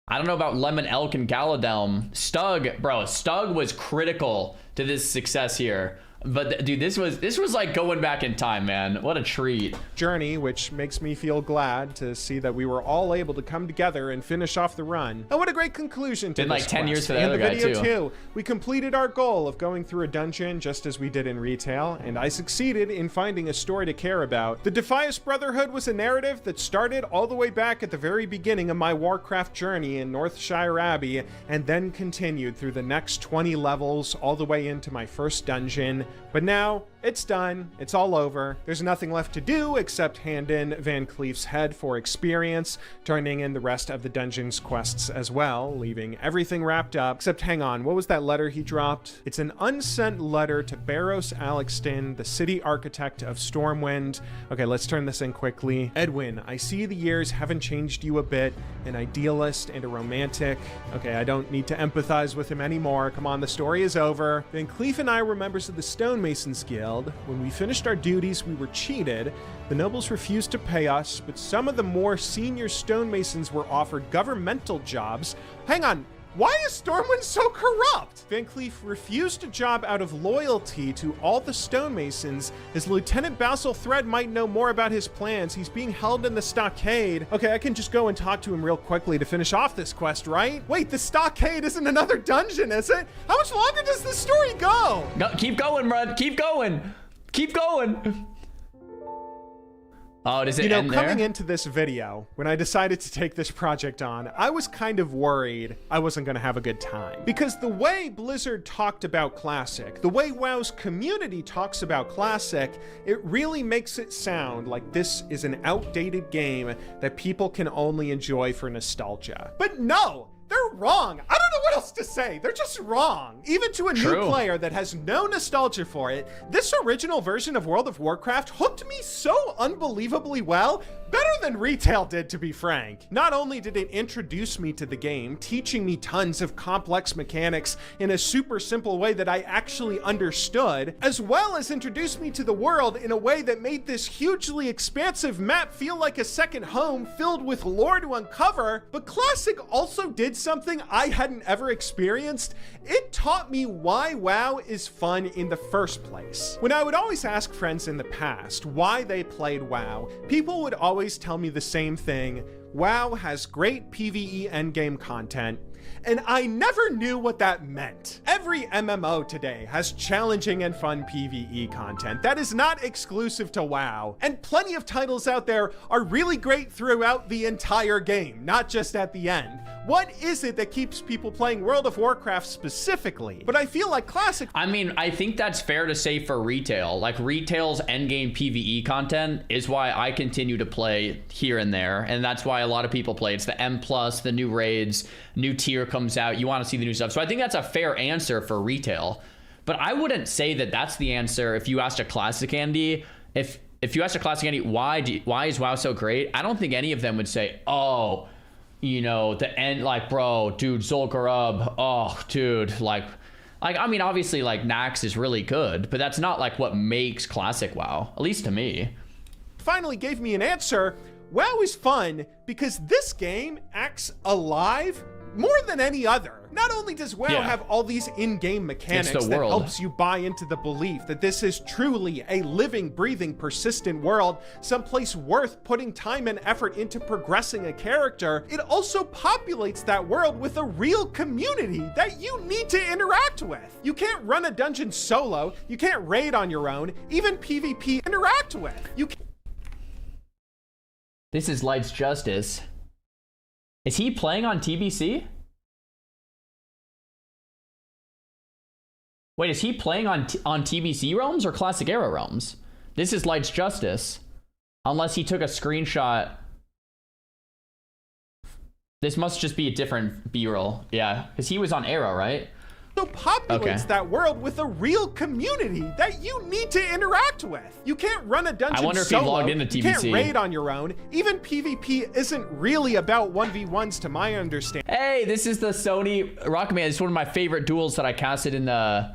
I don't know about Lemon Elk and Galadelm. Stug, bro, Stug was critical to this success here. But dude, this was like going back in time, man. What a treat. Journey, which makes me feel glad to see that we were all able to come together and finish off the run. And what a great conclusion to Been like 10 quest. years for the other guy too. We completed our goal of going through a dungeon just as we did in retail, and I succeeded in finding a story to care about. The Defias Brotherhood was a narrative that started all the way back at the very beginning of my Warcraft journey in Northshire Abbey, and then continued through the next 20 levels all the way into my first dungeon. But now, It's done. It's all over. There's nothing left to do except hand in Van Cleef's head for experience, turning in the rest of the dungeon's quests as well, leaving everything wrapped up. Except, hang on, what was that letter he dropped? It's an unsent letter to Barros Alexton, the city architect of Stormwind. Okay, let's turn this in quickly. Edwin, I see the years haven't changed you a bit. An idealist and a romantic. Okay, I don't need to empathize with him anymore. Come on, the story is over. Van Cleef and I were members of the Stonemasons Guild. When we finished our duties, we were cheated. The nobles refused to pay us, but some of the more senior stonemasons were offered governmental jobs. Hang on, why is Stormwind so corrupt? Van Cleef refused a job out of loyalty to all the stonemasons. His Lieutenant Basil Thread might know more about his plans. He's being held in the stockade. Okay, I can just go and talk to him real quickly to finish off this quest, right? Wait, the stockade isn't another dungeon, is it? How much longer does this story go? No, keep going, Rud. Keep going. Keep going. Oh, does it end there? Coming into this video, when I decided to take this project on, I was kind of worried I wasn't going to have a good time. Because the way Blizzard talked about Classic, the way WoW's community talks about Classic, it really makes it sound like this is an outdated game that people can only enjoy for nostalgia. But no! They're wrong. I don't know what else to say. They're just wrong. Even to a new player that has no nostalgia for it, this original version of World of Warcraft hooked me so unbelievably well. Better than retail did, to be frank. Not only did it introduce me to the game, teaching me tons of complex mechanics in a super simple way that I actually understood, as well as introduce me to the world in a way that made this hugely expansive map feel like a second home filled with lore to uncover, but Classic also did something I hadn't ever experienced. It taught me why WoW is fun in the first place. When I would always ask friends in the past why they played WoW, people would always tell me the same thing. WoW has great PvE endgame content, and I never knew what that meant. Every MMO today has challenging and fun PvE content that is not exclusive to WoW, and plenty of titles out there are really great throughout the entire game, not just at the end. What is it that keeps people playing World of Warcraft specifically? But I feel like Classic... I mean, I think that's fair to say for retail. Like, retail's endgame PvE content is why I continue to play here and there, and that's why a lot of people play. It's the M+, the new raids, new tier comes out, you want to see the new stuff. So I think that's a fair answer for retail. But I wouldn't say that that's the answer if you asked a Classic Andy. If you asked a Classic Andy, why is WoW so great? I don't think any of them would say, oh... you know, the end, like, bro, dude, Zul'Gurub, oh, dude, like, I mean, obviously, like, Nax is really good, but that's not, like, what makes Classic WoW, at least to me. Finally gave me an answer. WoW is fun because this game acts alive more than any other. Not only does WoW have all these in-game mechanics that helps you buy into the belief that this is truly a living, breathing, persistent world, someplace worth putting time and effort into progressing a character, it also populates that world with a real community that you need to interact with. You can't run a dungeon solo, you can't raid on your own, even PvP interact with. You can't... This is Light's Justice. Is he playing on TBC? Wait, is he playing on TBC realms or Classic Era realms? This is Light's Justice. Unless he took a screenshot. This must just be a different B-roll. Yeah, because he was on Era, right? So populates that world with a real community that you need to interact with. You can't run a dungeon solo. I wonder if he logged into TBC. You can't raid on your own. Even PvP isn't really about 1v1s to my understanding. Hey, this is the Sony Rockman. It's one of my favorite duels that I casted in the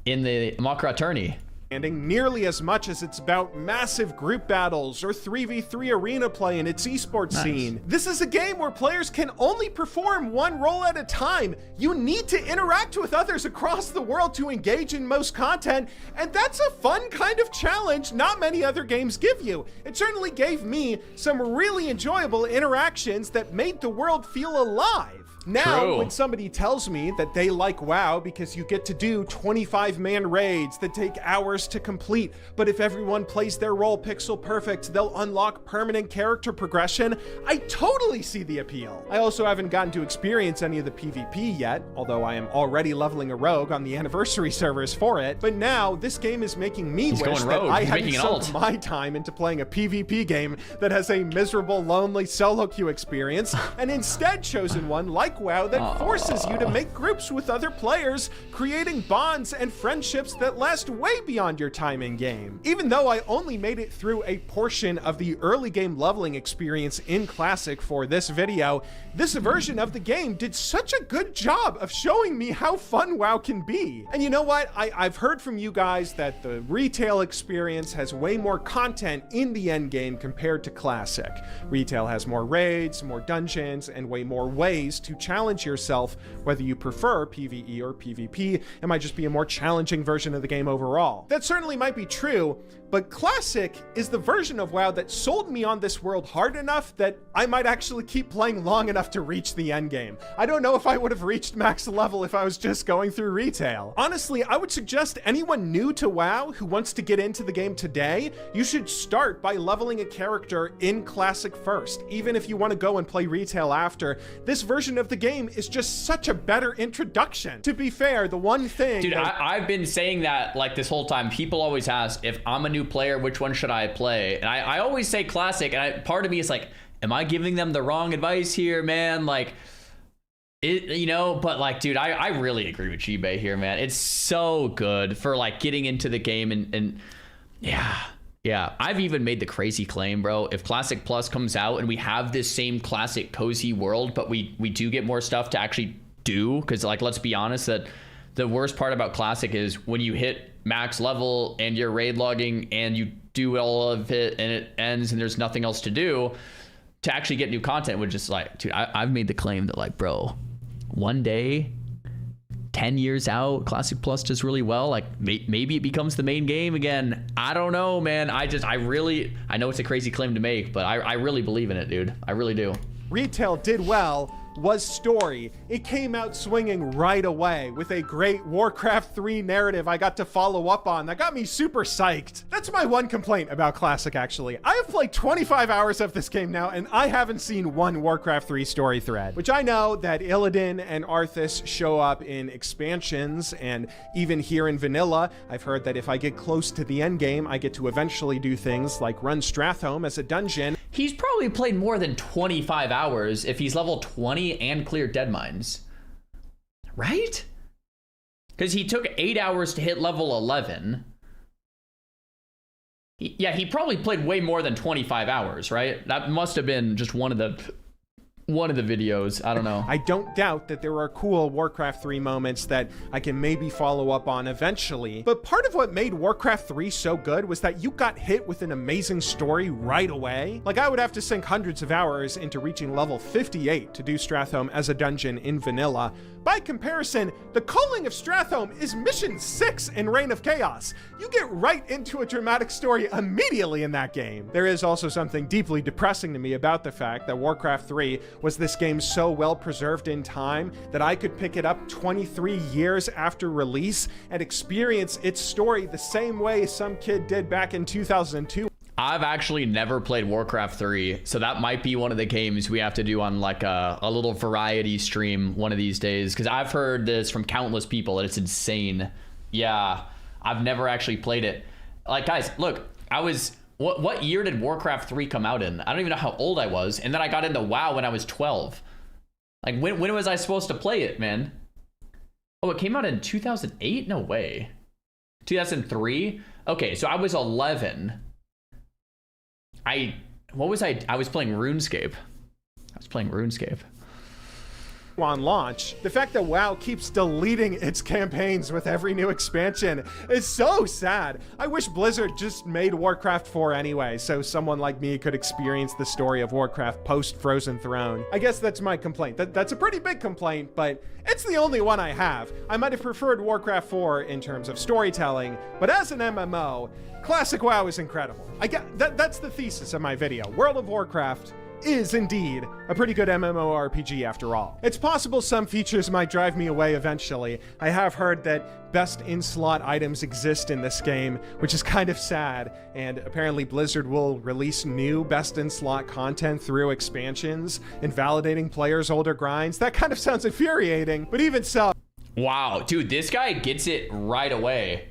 Makra tourney. Nearly as much as it's about massive group battles or 3v3 arena play in its esports scene. This is a game where players can only perform one role at a time. You need to interact with others across the world to engage in most content, and that's a fun kind of challenge not many other games give you. It certainly gave me some really enjoyable interactions that made the world feel alive. Now, when somebody tells me that they like WoW because you get to do 25-man raids that take hours to complete, but if everyone plays their role pixel perfect, they'll unlock permanent character progression, I totally see the appeal. I also haven't gotten to experience any of the PvP yet, although I am already leveling a rogue on the anniversary servers for it, but now this game is making me wish that I hadn't sunk my time into playing a PvP game that has a miserable, lonely solo queue experience, and instead chosen one like WoW that forces you to make groups with other players, creating bonds and friendships that last way beyond your time in game. Even though I only made it through a portion of the early game leveling experience in Classic for this video, this version of the game did such a good job of showing me how fun WoW can be. And you know what? I've heard from you guys that the retail experience has way more content in the end game compared to Classic. Retail has more raids, more dungeons, and way more ways to challenge yourself, whether you prefer PvE or PvP. It might just be a more challenging version of the game overall. That certainly might be true, but Classic is the version of WoW that sold me on this world hard enough that I might actually keep playing long enough to reach the end game. I don't know if I would have reached max level if I was just going through retail. Honestly, I would suggest anyone new to WoW who wants to get into the game today, you should start by leveling a character in Classic first. Even if you want to go and play retail after, this version of the game is just such a better introduction. To be fair, the one thing... Dude, I've been saying that like this whole time. People always ask, if I'm a new player, which one should I play? And I always say Classic, and part of me is like, am I giving them the wrong advice here, man? Like, you know, but like, dude, I really agree with G-Bay here, man. It's so good for like getting into the game and yeah. I've even made the crazy claim, bro. If Classic Plus comes out and we have this same Classic cozy world, but we do get more stuff to actually do, because like, let's be honest, that the worst part about Classic is when you hit max level and you're raid logging and you do all of it and it ends and there's nothing else to do, to actually get new content would just like, dude, I've made the claim that like, bro, one day 10 years out, Classic Plus does really well, like maybe it becomes the main game again. I don't know, man. I know it's a crazy claim to make, but I really believe in it, dude. I really do. Retail did well was story. It came out swinging right away with a great Warcraft 3 narrative I got to follow up on. That got me super psyched. That's my one complaint about Classic, actually. I have played 25 hours of this game now, and I haven't seen one Warcraft 3 story thread, which I know that Illidan and Arthas show up in expansions, and even here in vanilla, I've heard that if I get close to the end game, I get to eventually do things like run Stratholme as a dungeon. He's probably played more than 25 hours if he's level 20 and cleared Deadmines, right? Because he took 8 hours to hit level 11. He probably played way more than 25 hours, right? That must have been just one of the videos. I don't know. I don't doubt that there are cool Warcraft 3 moments that I can maybe follow up on eventually, but part of what made Warcraft 3 so good was that you got hit with an amazing story right away. Like, I would have to sink hundreds of hours into reaching level 58 to do Stratholme as a dungeon in vanilla. By comparison, the Calling of Stratholme is mission 6 in Reign of Chaos. You get right into a dramatic story immediately in that game. There is also something deeply depressing to me about the fact that Warcraft 3 was this game so well preserved in time that I could pick it up 23 years after release and experience its story the same way some kid did back in 2002. I've actually never played Warcraft 3, so that might be one of the games we have to do on like a little variety stream one of these days, because I've heard this from countless people that it's insane. Yeah, I've never actually played it. Like, guys, look, what year did Warcraft 3 come out in? I don't even know how old I was, and then I got into WoW when I was 12. Like, when was I supposed to play it, man? Oh, it came out in 2008? No way. 2003? Okay, so I was 11. I was playing RuneScape. On launch, the fact that WoW keeps deleting its campaigns with every new expansion is so sad. I wish Blizzard just made Warcraft 4 anyway, so someone like me could experience the story of Warcraft post Frozen Throne. I guess that's my complaint. That's a pretty big complaint, but it's the only one I have. I might have preferred Warcraft 4 in terms of storytelling, but as an MMO, Classic WoW is incredible. That's the thesis of my video. World of Warcraft is indeed a pretty good MMORPG after all. It's possible some features might drive me away eventually. I have heard that best in-slot items exist in this game, which is kind of sad, and apparently Blizzard will release new best in-slot content through expansions, invalidating players' older grinds. That kind of sounds infuriating, but even so. Wow, dude, this guy gets it right away.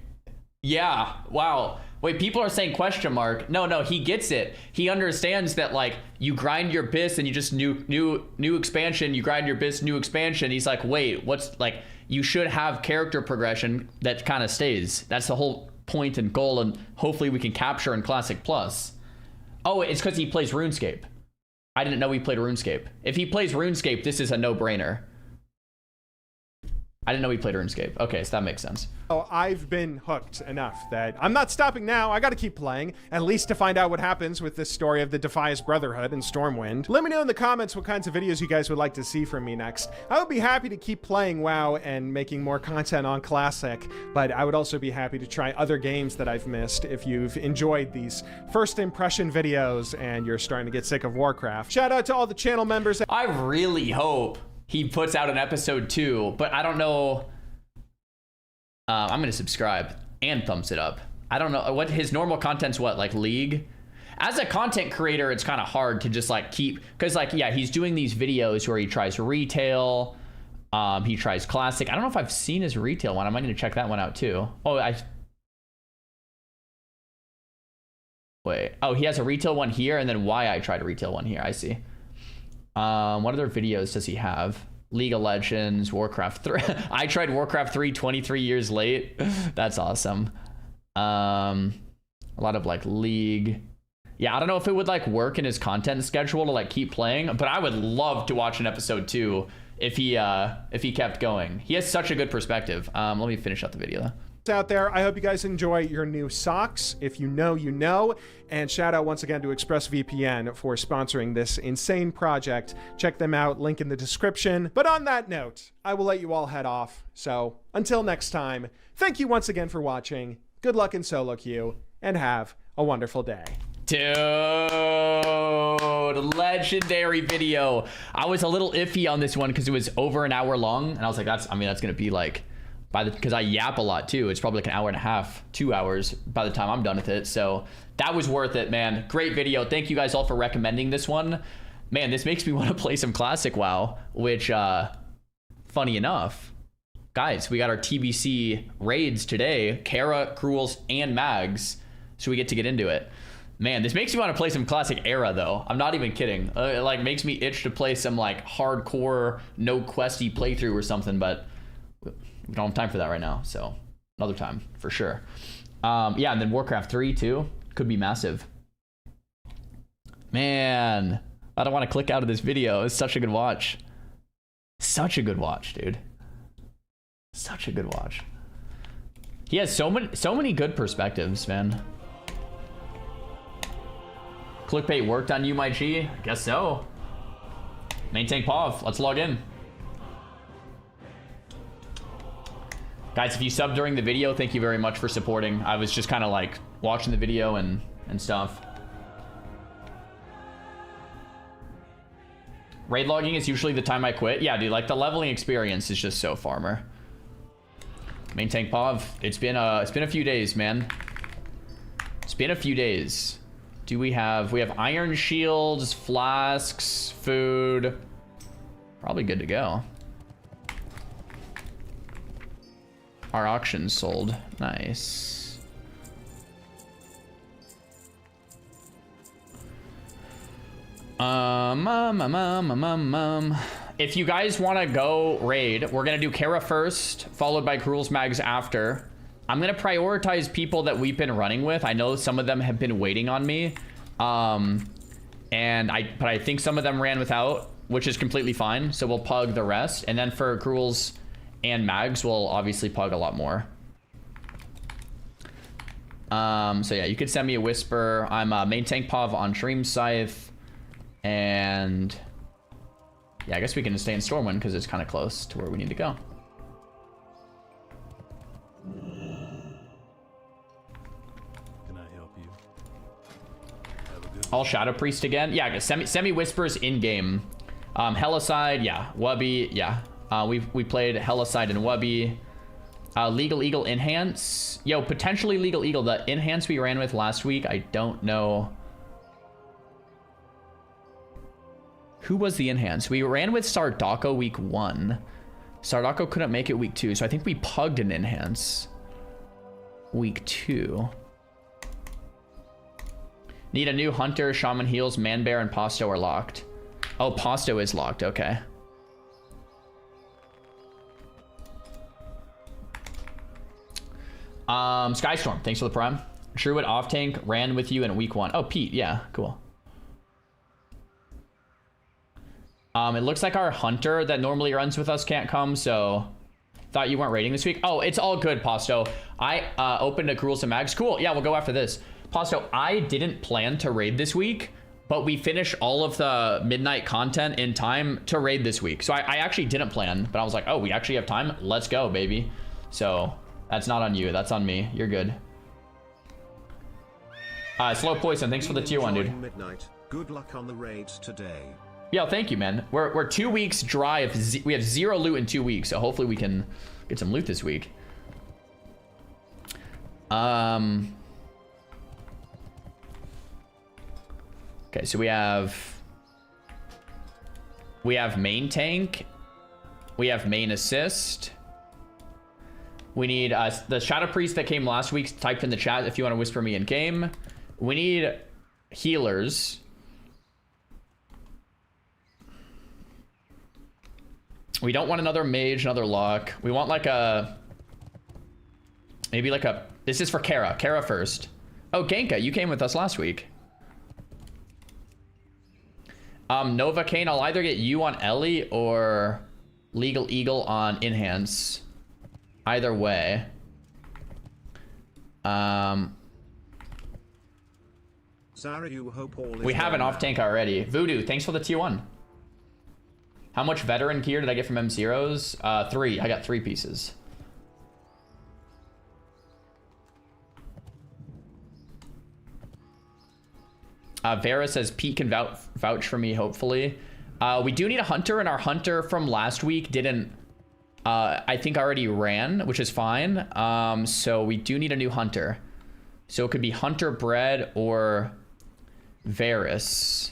Yeah, wow. Wait, people are saying question mark. No, he gets it. He understands that, like, you grind your bis and you just new expansion, you grind your bis, new expansion. He's like, wait, what's, like, you should have character progression that kind of stays. That's the whole point and goal, and hopefully we can capture in Classic Plus. Oh, it's because he plays RuneScape. I didn't know he played RuneScape. If he plays RuneScape, this is a no-brainer. I didn't know he played RuneScape. Okay, so that makes sense. Oh, I've been hooked enough that I'm not stopping now. I gotta keep playing, at least to find out what happens with this story of the Defias Brotherhood and Stormwind. Let me know in the comments what kinds of videos you guys would like to see from me next. I would be happy to keep playing WoW and making more content on Classic, but I would also be happy to try other games that I've missed if you've enjoyed these first impression videos and you're starting to get sick of Warcraft. Shout out to all the channel members. I really hope he puts out an episode 2, but I don't know. I'm gonna subscribe and thumbs it up. I don't know what his normal content's, what, like League? As a content creator, it's kind of hard to just like keep, because like, yeah, he's doing these videos where he tries retail, he tries classic. I don't know if I've seen his retail one. I might need to check that one out too. Wait, oh, he has a retail one here, and then why I tried a retail one here. I see. What other videos does he have? League of Legends, Warcraft 3. I tried Warcraft 3 23 years late. That's awesome. A lot of like League. Yeah, I don't know if it would like work in his content schedule to like keep playing, but I would love to watch an episode 2 if he kept going. He has such a good perspective. Let me finish out the video though. Out there, I hope you guys enjoy your new socks. If you know, you know. And shout out once again to ExpressVPN for sponsoring this insane project. Check them out, link in the description. But on that note, I will let you all head off. So until next time, thank you once again for watching. Good luck in solo queue, and have a wonderful day. Dude, legendary video. I was a little iffy on this one because it was over an hour long, and I was like, that's gonna be like, because I yap a lot too. It's probably like an hour and a half, 2 hours by the time I'm done with it. So that was worth it, man. Great video. Thank you guys all for recommending this one. Man, this makes me want to play some classic WoW, which, funny enough, guys, we got our TBC raids today, Kara, Gruuls, and Mags. So we get to get into it. Man, this makes me want to play some classic era though. I'm not even kidding. It like makes me itch to play some like hardcore, no questy playthrough or something, but we don't have time for that right now, so another time for sure. Yeah, and then Warcraft 3 too could be massive. Man, I don't want to click out of this video. It's such a good watch. Such a good watch, dude. Such a good watch. He has so many good perspectives, man. Clickbait worked on you, my G? I guess so. Maintankpov, let's log in. Guys, if you subbed during the video, thank you very much for supporting. I was just kind of like watching the video and stuff. Raid logging is usually the time I quit. Yeah, dude, like the leveling experience is just so farmer. Maintankpov, it's been a few days, man. It's been a few days. Do we have iron shields, flasks, food. Probably good to go. Our auction sold. Nice. If you guys want to go raid, we're going to do Kara first, followed by Gruuls Mags after. I'm going to prioritize people that we've been running with. I know some of them have been waiting on me. But I think some of them ran without, which is completely fine. So we'll pug the rest. And then for Gruuls and Mags, we'll obviously pug a lot more. So yeah, you could send me a whisper. I'm Maintankpov on Dream Scythe. And yeah, I guess we can stay in Stormwind because it's kind of close to where we need to go. Can I help you? Have a good All Shadow Priest again. Yeah, semi Whispers in game. Hellicide, yeah. Wubby, yeah. We played Hellicide and Wubby. Legal Eagle Enhance. Yo, potentially Legal Eagle. The Enhance we ran with last week, I don't know. Who was the Enhance? We ran with Sardako week 1. Sardako couldn't make it week 2, so I think we pugged an Enhance week 2. Need a new Hunter, Shaman Heals, Manbear, and Pasto are locked. Oh, Pasto is locked, okay. Skystorm, thanks for the prime. Druid off tank ran with you in week 1. Oh, Pete, yeah, cool. It looks like our Hunter that normally runs with us can't come, so thought you weren't raiding this week. Oh, it's all good, Pasto. I opened a Gruuls and Mags. Cool, yeah, we'll go after this. Pasto, I didn't plan to raid this week, but we finished all of the midnight content in time to raid this week. So I actually didn't plan, but I was like, oh, we actually have time? Let's go, baby. So that's not on you, that's on me. You're good. Slow Poison, thanks for the tier 1, dude. Midnight. Good luck on the raids today. Yo, thank you, man. We're 2 weeks dry. We have 0 loot in 2 weeks, so hopefully we can get some loot this week. Okay, so we have main tank. We have main assist. We need the Shadow Priest that came last week typed in the chat if you want to whisper me in game. We need healers. We don't want another mage, another lock. We want like a... Maybe like a... This is for Kara. Kara first. Oh, Genka, you came with us last week. Nova Kane, I'll either get you on Ellie or Legal Eagle on Enhance. Either way. Xaryu, hope all is we have an off tank already. Voodoo, thanks for the tier 1. How much veteran gear did I get from M0s? 3. I got 3 pieces. Vera says Pete can vouch for me, hopefully. We do need a Hunter, and our Hunter from last week didn't, I think already ran, which is fine. So we do need a new Hunter. So it could be Hunter Bread or Varus.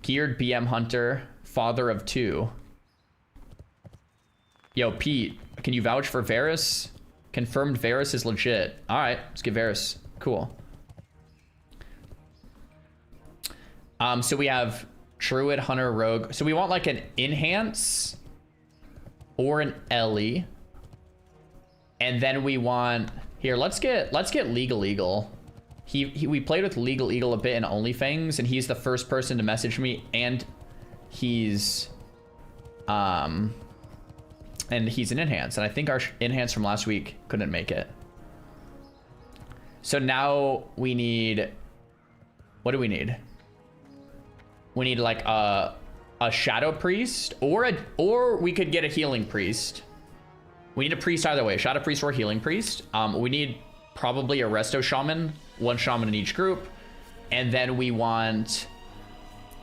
Geared BM Hunter, father of 2. Yo, Pete, can you vouch for Varus? Confirmed Varus is legit. All right, let's get Varus. Cool. So we have Druid, Hunter, Rogue. So we want like an Enhance or an Ellie. And then we want... Here, let's get Legal Eagle. We played with Legal Eagle a bit in OnlyFangs, and he's the first person to message me, and he's... and he's an Enhance. And I think our Enhance from last week couldn't make it. So now we need... What do we need? We need like a Shadow Priest or we could get a Healing Priest. We need a Priest either way, Shadow Priest or Healing Priest. We need probably a Resto Shaman, 1 Shaman in each group. And then we want,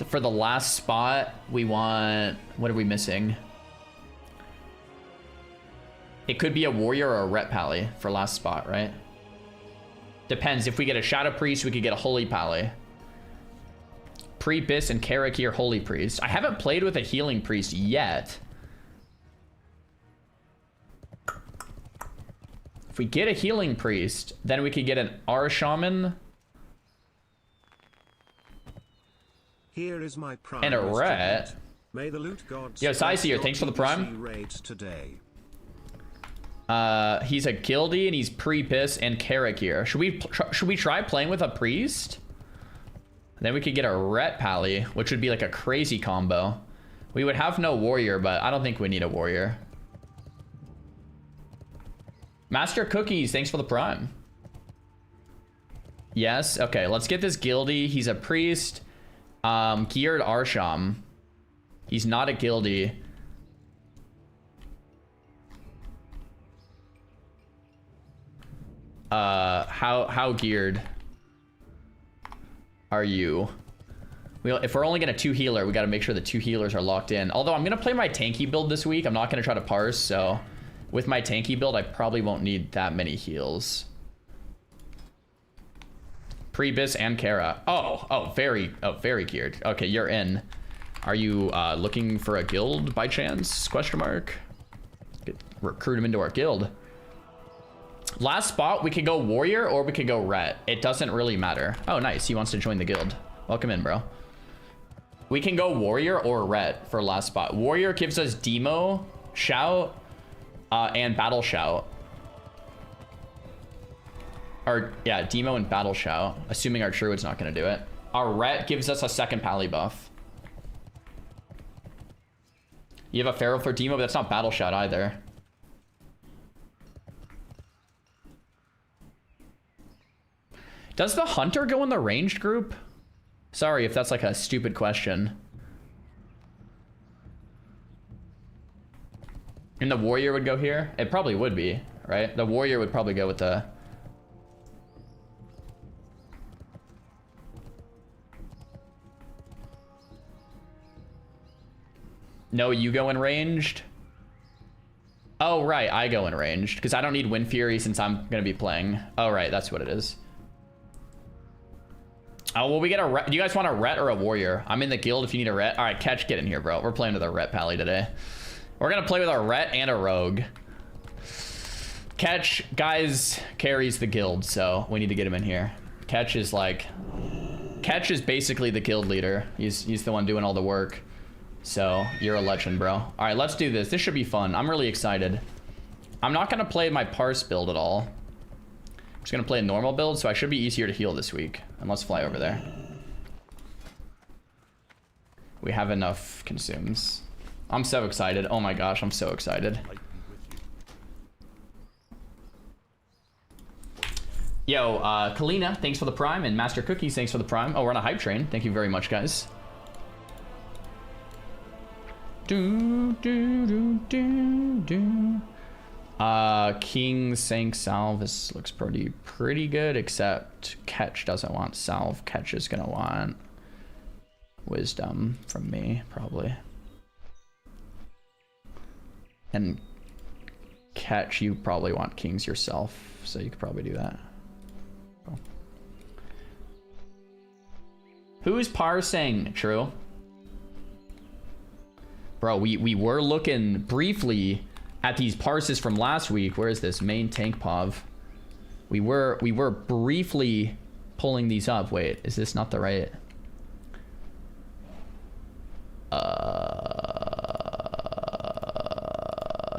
for the last spot, we want, what are we missing? It could be a Warrior or a Ret Pally for last spot, right? Depends, if we get a Shadow Priest, we could get a Holy Pally. Pre-Bis and Karak or Holy Priest. I haven't played with a Healing Priest yet. If we get a Healing Priest, then we could get an R Shaman. Here is my prime and a Ret. May the loot gods... Yo, Siseer, thanks for the prime. Today. He's a Guildie and he's Pre-Bis and Karak here. Should we try playing with a Priest? Then we could get a Ret Pally, which would be like a crazy combo. We would have no Warrior, but I don't think we need a Warrior. Master Cookies, thanks for the prime. Yes, okay, let's get this Guildie. He's a Priest. Geared Arsham. He's not a Guildie. How geared? are you? If we're only gonna 2 healer, we gotta make sure the 2 healers are locked in. Although I'm gonna play my tanky build this week. I'm not gonna try to parse, so with my tanky build, I probably won't need that many heals. Pre-Bis and Kara. Very geared. Okay, you're in. Are you looking for a guild by chance? Question mark. Recruit him into our guild. Last spot, we could go warrior or we could go ret. It doesn't really matter. Oh, nice. He wants to join the guild. Welcome in, bro. We can go warrior or ret for last spot. Warrior gives us demo, shout, and battle shout. Or yeah, demo and battle shout. Assuming our druid's not gonna do it. Our ret gives us a second pally buff. You have a feral for demo, but that's not battle shout either. Does the hunter go in the ranged group? Sorry if that's like a stupid question. And the warrior would go here? It probably would be, right? The warrior would probably go with the... No, you go in ranged? Oh, right, I go in ranged. Because I don't need Wind Fury since I'm going to be playing. Oh, right, that's what it is. Oh, well, we get a ret. Do you guys want a ret or a warrior? I'm in the guild if you need a ret. All right, Catch, get in here, bro. We're playing with a ret pally today. We're going to play with a ret and a rogue. Catch, guys, carries the guild, so we need to get him in here. Catch is like... Catch is basically the guild leader. He's the one doing all the work. So, you're a legend, bro. All right, let's do this. This should be fun. I'm really excited. I'm not going to play my parse build at all. I'm just going to play a normal build, so I should be easier to heal this week. And let's fly over there. We have enough consumes. I'm so excited. Oh my gosh, I'm so excited. Yo, Kalina, thanks for the prime. And Master Cookies, thanks for the prime. Oh, we're on a hype train. Thank you very much, guys. King Sank Salve. This looks pretty good, except Catch doesn't want Salve. Catch is gonna want Wisdom from me, probably. And Catch, you probably want Kings yourself, so you could probably do that. Cool. Who is parsing? True. Bro, we were looking briefly at these parses from last week. Where is this? Maintankpov. We were briefly pulling these up. Wait, is this not the right?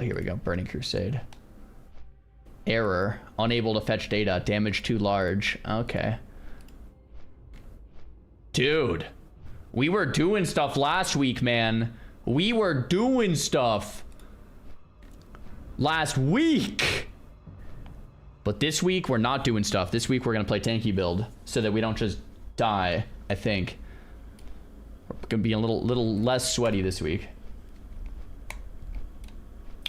Here we go. Burning Crusade. Error. Unable to fetch data. Damage too large. Okay. Dude, we were doing stuff last week, man. We were doing stuff last week. But this week, we're not doing stuff. This week, we're going to play tanky build so that we don't just die, I think. We're going to be a little less sweaty this week.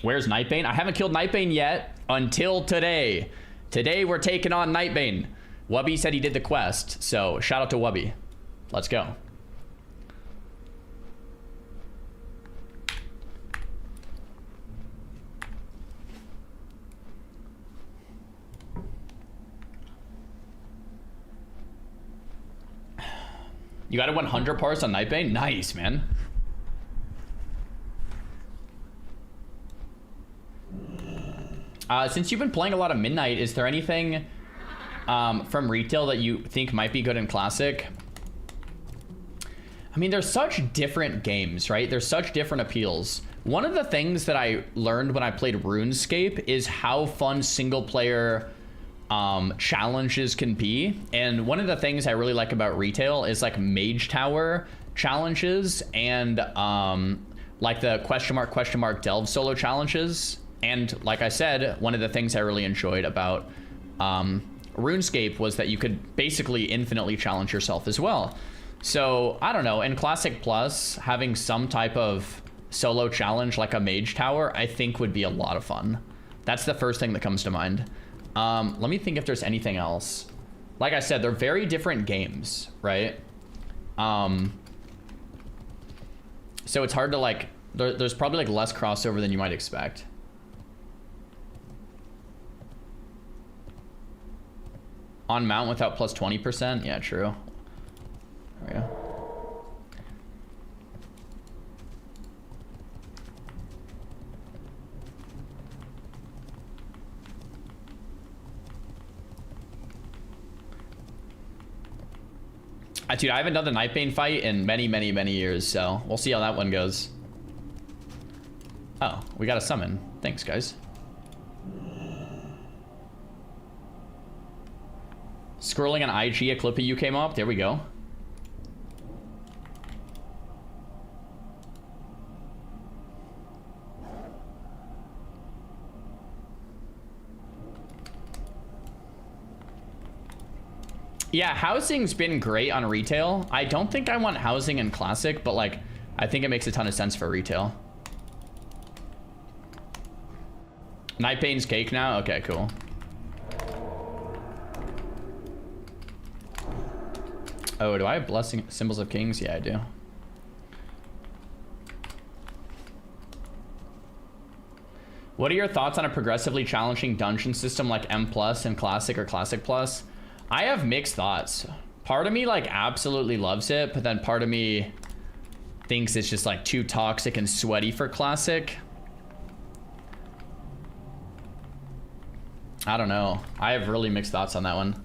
Where's Nightbane? I haven't killed Nightbane yet until today. Today, we're taking on Nightbane. Wubby said he did the quest, so shout out to Wubby. Let's go. You got a 100 parse on Nightbane? Nice, man. Since you've been playing a lot of Midnight, is there anything from retail that you think might be good in Classic? I mean, there's such different games, right? There's such different appeals. One of the things that I learned when I played RuneScape is how fun single player challenges can be. And one of the things I really like about retail is like Mage Tower challenges and like the question mark delve solo challenges. And like I said, one of the things I really enjoyed about RuneScape was that you could basically infinitely challenge yourself as well. So I don't know, in Classic Plus, having some type of solo challenge like a Mage Tower, I think would be a lot of fun. That's the first thing that comes to mind. Let me think if there's anything else. like I said, they're very different games, right? So it's hard to like, there's probably like less crossover than you might expect. On mount without plus 20%? Yeah, true. There we go. Dude, I haven't done the Nightbane fight in many years, so we'll see how that one goes. Oh, we got a summon. Thanks, guys. Scrolling on IG, a clip of you came up. There we go. Yeah, housing's been great on retail. I don't think I want housing in classic, but like, I think it makes a ton of sense for retail. Nightbane's cake now? Okay, cool. Oh, do I have blessing symbols of kings? Yeah, I do. What are your thoughts on a progressively challenging dungeon system like M+ and Classic or Classic Plus? I have mixed thoughts. Part of me like absolutely loves it, but then part of me thinks it's just like too toxic and sweaty for Classic. I don't know. I have really mixed thoughts on that one.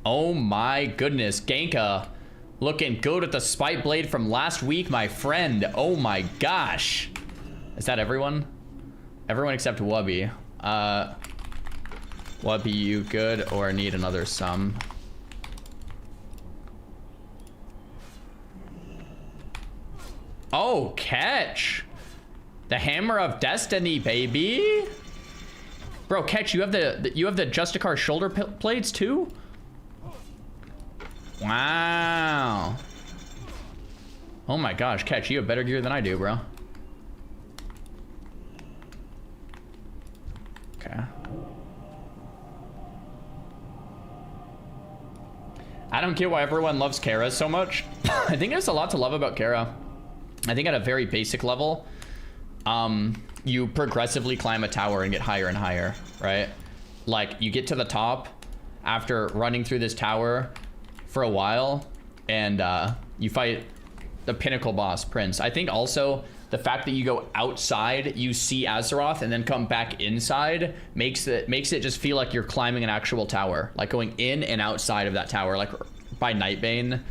Oh my goodness, Genka looking good with the spite blade from last week, my friend. Oh my gosh. Is that everyone? Everyone except Wubby. Wubby, you good or need another sum? Oh, catch. The Hammer of Destiny, baby. Bro, catch, you have the Justicar shoulder blades too? Wow. Oh my gosh, catch, you have better gear than I do, bro. Okay. I don't get why everyone loves Kara so much. I think there's a lot to love about Kara. I think at a very basic level, you progressively climb a tower and get higher and higher, right? Like, you get to the top after running through this tower for a while, and you fight the pinnacle boss, Prince. I think also the fact that you go outside, you see Azeroth, and then come back inside makes it just feel like you're climbing an actual tower. Like going in and outside of that tower, like by Nightbane,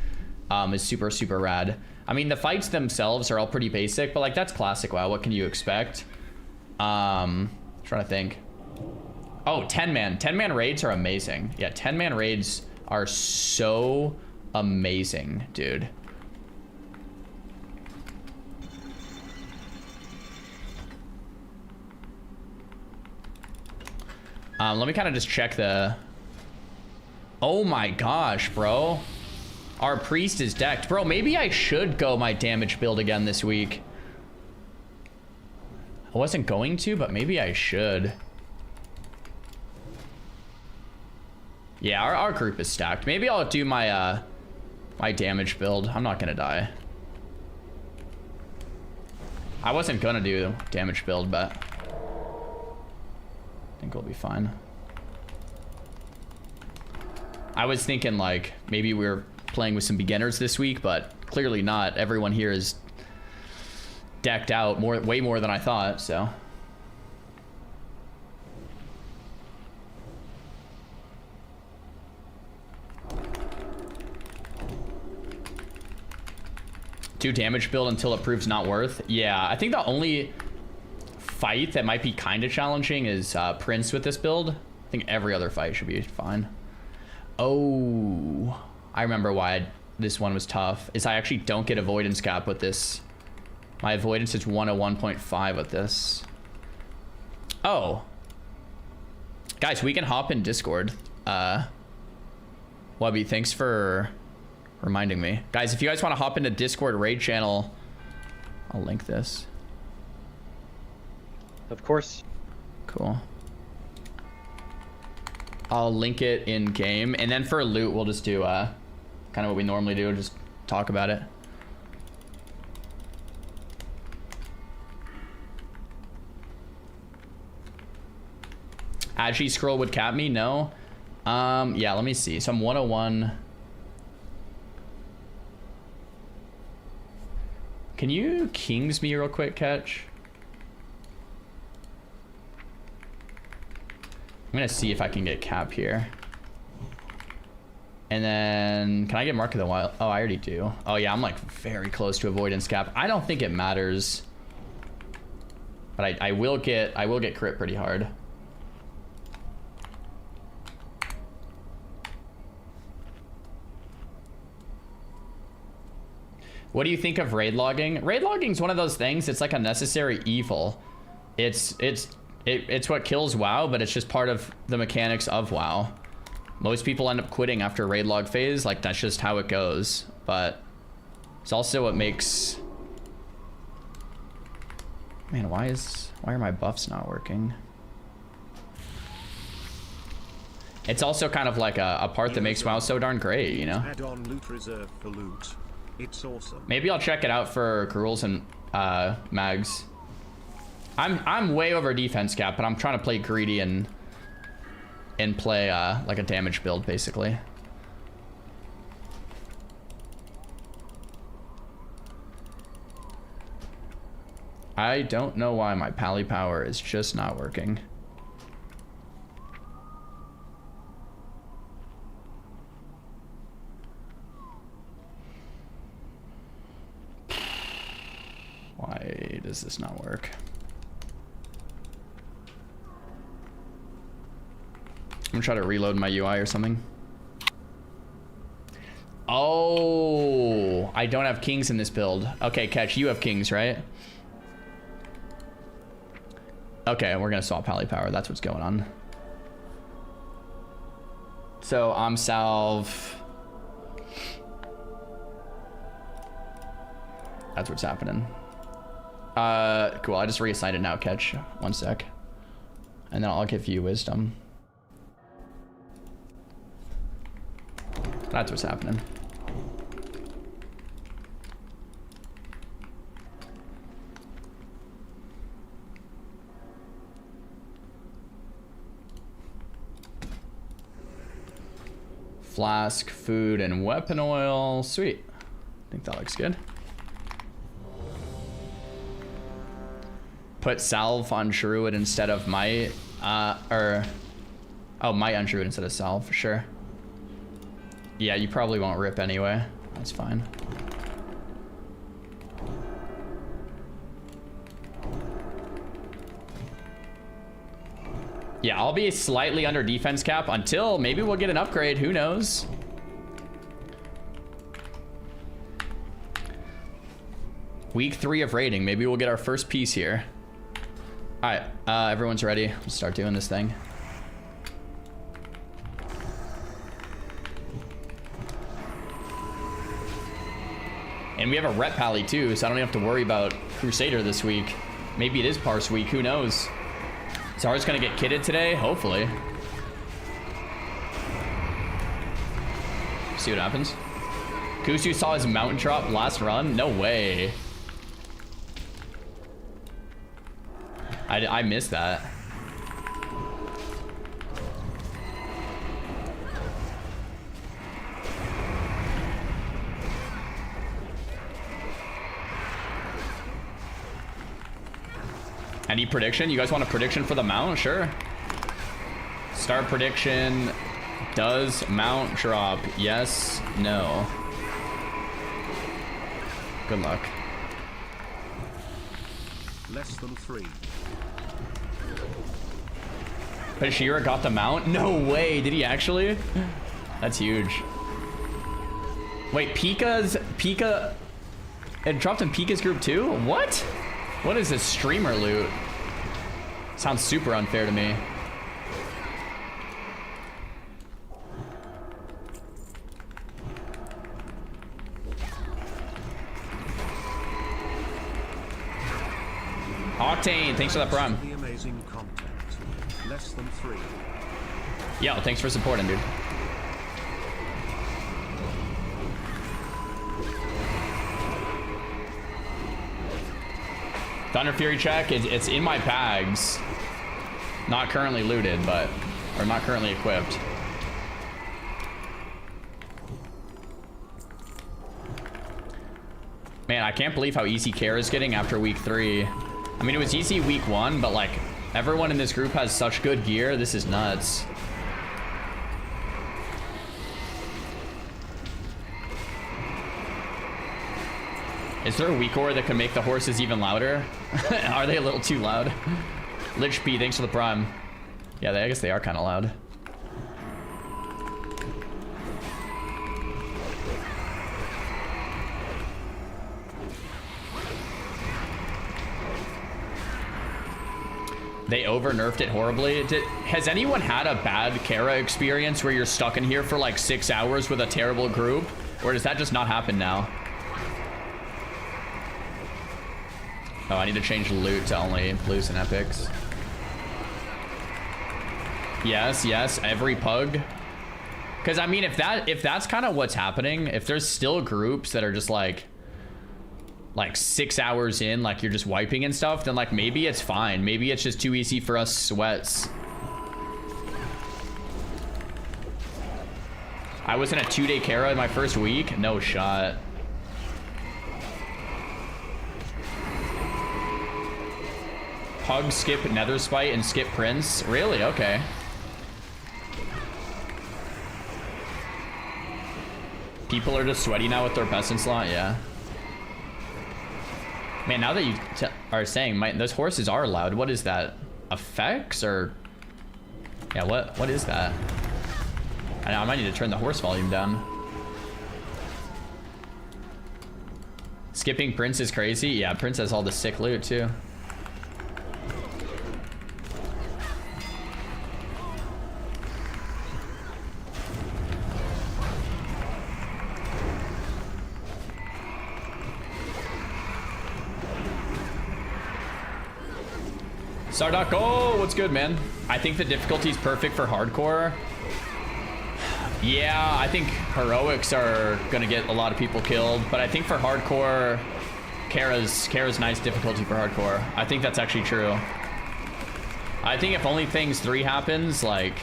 is super, super rad. I mean, the fights themselves are all pretty basic, but like that's classic WoW. What can you expect? Trying to think. Oh, 10-man. 10-man raids are amazing. Yeah, 10-man raids are so amazing, dude. Let me kind of just check the... Oh my gosh, bro. Our priest is decked. Bro, maybe I should go my damage build again this week. I wasn't going to, but maybe I should. Yeah, our group is stacked. Maybe I'll do my my damage build. I'm not gonna die. I wasn't gonna do damage build, but I think we'll be fine. I was thinking like maybe we're playing with some beginners this week, but clearly not. Everyone here is decked out way more than I thought, so. Do damage build until it proves not worth. Yeah, I think the only fight that might be kind of challenging is Prince with this build. I think every other fight should be fine. Oh, I remember why this one was tough. Is I actually don't get avoidance cap with this. My avoidance is 101.5 with this. Oh. Guys, we can hop in Discord. Wubby, thanks for reminding me. Guys, if you guys want to hop into Discord raid channel, I'll link this. Of course. Cool. I'll link it in game, and then for loot we'll just do kind of what we normally do, just talk about it. Agi scroll would cap me? No. Yeah, let me see. So I'm 101. Can you kings me real quick, Catch? I'm gonna see if I can get cap here. And then, can I get Mark of the Wild? Oh, I already do. Oh yeah, I'm like very close to avoidance cap. I don't think it matters. But I will get crit pretty hard. What do you think of raid logging? Raid logging is one of those things. It's like a necessary evil. It's what kills WoW, but it's just part of the mechanics of WoW. Most people end up quitting after raid log phase. Like, that's just how it goes. But it's also what makes... Man, why are my buffs not working? It's also kind of like a part that makes WoW so darn great, you know? Add on loot reserve for loot. It's awesome. Maybe I'll check it out for Gruuls and Mags. I'm way over defense cap, but I'm trying to play greedy and play like a damage build basically. I don't know why my pally power is just not working. Why does this not work? I'm gonna try to reload my UI or something. Oh, I don't have kings in this build. Okay, Catch, you have kings, right? Okay, we're gonna swap pally power. That's what's going on. So I'm salve. That's what's happening. Cool. I just reassigned it now, Catch. One sec. And then I'll give you wisdom. That's what's happening. Flask, food, and weapon oil. Sweet. I think that looks good. Put salve on Druid instead of might. Oh, might on Druid instead of salve, for sure. Yeah, you probably won't rip anyway. That's fine. Yeah, I'll be slightly under defense cap until maybe we'll get an upgrade. Who knows? Week 3 of raiding. Maybe we'll get our first piece here. All right, everyone's ready. Let's start doing this thing. And we have a rep pally too, so I don't even have to worry about Crusader this week. Maybe it is Parse week, who knows? Zar's gonna get kitted today, hopefully. See what happens. Kusu saw his mountain drop last run? No way. I missed that. Any prediction? You guys want a prediction for the mount? Sure. Start prediction. Does mount drop? Yes, no. Good luck. Less than 3. Bashira got the mount? No way. Did he actually? That's huge. Wait, Pika. It dropped in Pika's group too? What? What is this streamer loot? Sounds super unfair to me. Octane, thanks for that prime. The amazing content. Less than 3. Yo, thanks for supporting, dude. Thunder Fury check, it's in my bags. Not currently looted, but, or not currently equipped. Man, I can't believe how easy Kara is getting after week 3. I mean, it was easy week 1, but like, everyone in this group has such good gear. This is nuts. Is there a weak ore that can make the horses even louder? Are they a little too loud? Lich P, thanks for the prime. Yeah, I guess they are kind of loud. They over-nerfed it horribly. Has anyone had a bad Kara experience where you're stuck in here for like 6 hours with a terrible group? Or does that just not happen now? Oh, I need to change loot to only blues and epics. Yes, yes, every pug. Because I mean, if that's kind of what's happening, if there's still groups that are just like 6 hours in, like you're just wiping and stuff, then like maybe it's fine. Maybe it's just too easy for us sweats. I was in a 2-day Kara in my first week. No shot. Pug, skip Netherspite, and skip Prince. Really? Okay. People are just sweaty now with their peasant slot. Yeah. Man, now that you are saying, those horses are loud. What is that? Effects or? Yeah. What is that? I might need to turn the horse volume down. Skipping Prince is crazy. Yeah, Prince has all the sick loot too. Sardako, what's good, man? I think the difficulty is perfect for hardcore. Yeah, I think heroics are gonna get a lot of people killed, but I think for hardcore, Kara's nice difficulty for hardcore. I think that's actually true. I think if Only Things 3 happens, like,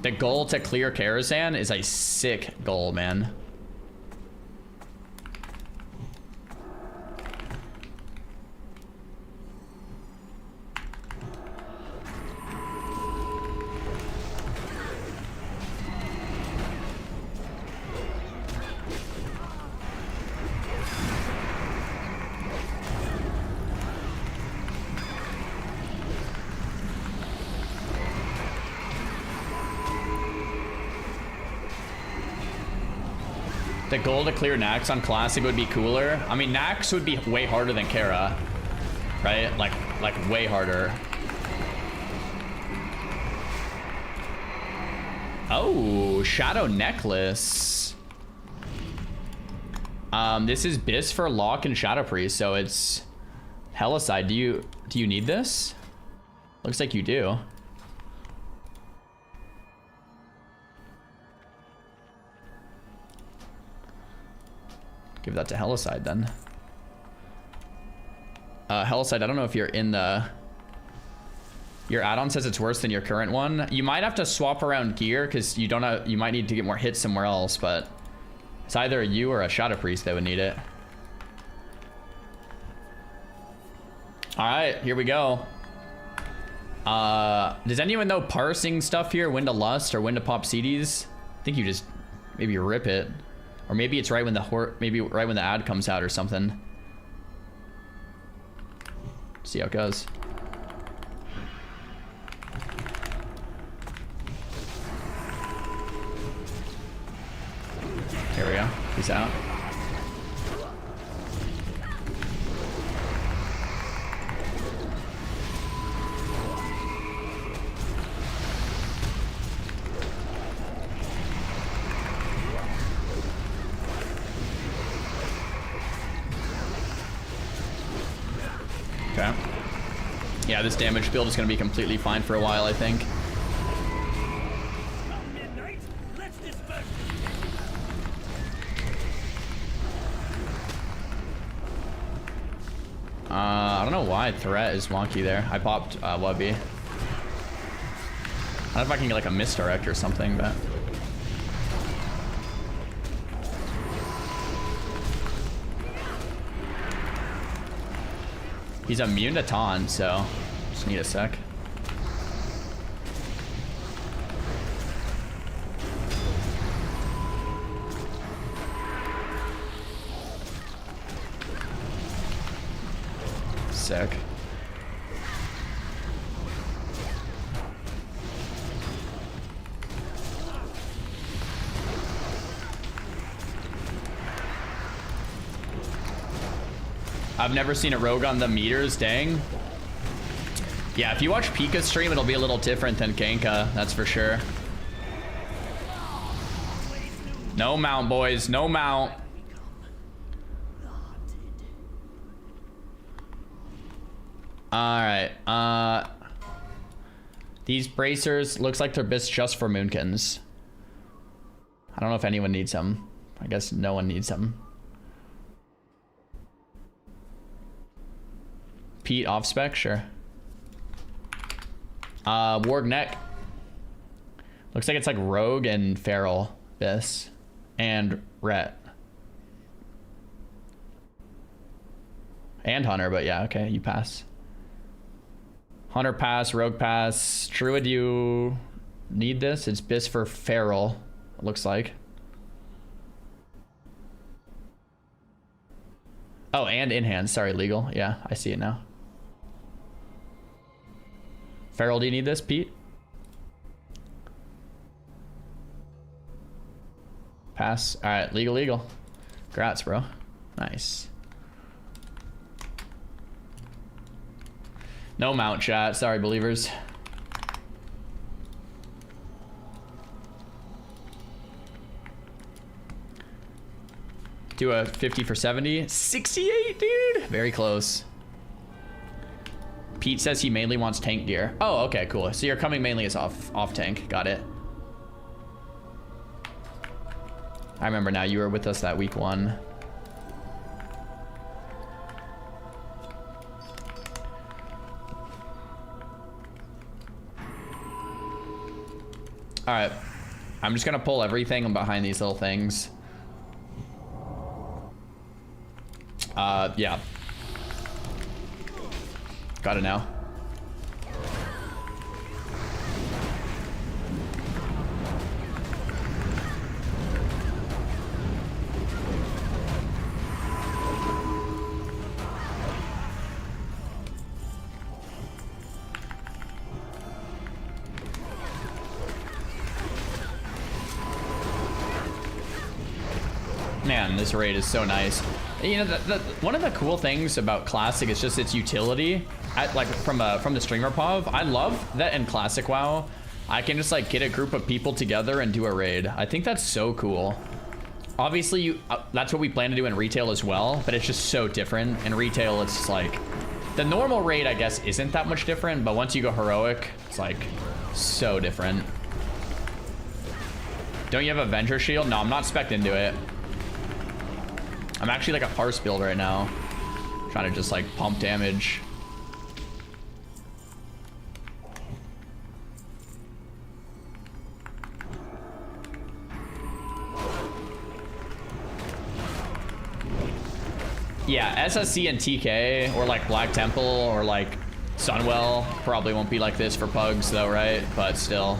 the goal to clear Karazhan is a sick goal, man. The goal to clear Nax on Classic would be cooler. I mean, Nax would be way harder than Kara, right? Like way harder. Oh, Shadow Necklace. This is Bis for Lock and Shadow Priest, so it's Hellicide. Do you need this? Looks like you do. Give that to Hellicide then. Hellicide, I don't know if you're in the... Your add-on says it's worse than your current one. You might have to swap around gear because you don't have, you might need to get more hits somewhere else, but it's either you or a Shadow Priest that would need it. Alright, here we go. Does anyone know parsing stuff here? When to lust or when to pop CDs? I think you just maybe rip it. Or maybe it's right when the ad comes out or something. See how it goes. Here we go. Peace out. Okay. Yeah, this damage build is going to be completely fine for a while, I think. my threat is wonky there. I popped Wubby. I don't know if I can get like a misdirect or something, but... He's immune to taunt, so just need a sec. Sick. I've never seen a rogue on the meters, dang. Yeah, if you watch Pika's stream, it'll be a little different than Genka, that's for sure. No mount, boys, no mount. Alright, these bracers, looks like they're best just for Moonkins. I don't know if anyone needs them. I guess no one needs them. Pete off spec, sure. Warg neck. Looks like it's like Rogue and Feral, this, and Ret. And Hunter, but yeah, okay, you pass. Hunter pass, Rogue pass. Druid, you need this? It's bis for Feral, it looks like. Oh, and in hand, sorry, legal. Yeah, I see it now. Feral, do you need this, Pete? Pass. All right, legal. Congrats, bro. Nice. No mount, chat. Sorry, believers. Do a 50 for 70. 68, dude. Very close. Pete says he mainly wants tank gear. Oh, okay, cool. So you're coming mainly as off tank. Got it. I remember now. You were with us that week 1. All right. I'm just gonna pull everything behind these little things. Yeah. Got it now. Man, this raid is so nice. You know, one of the cool things about Classic is just its utility. Like from the streamer POV, I love that in Classic WoW, I can just like get a group of people together and do a raid. I think that's so cool. Obviously, that's what we plan to do in retail as well, but it's just so different. In retail, it's like the normal raid, I guess, isn't that much different, but once you go heroic, it's like so different. Don't you have Avenger Shield? No, I'm not spec'd into it. I'm actually like a parse build right now, trying to just like pump damage. Yeah, SSC and TK or like Black Temple or like Sunwell probably won't be like this for Pugs though, right? But still,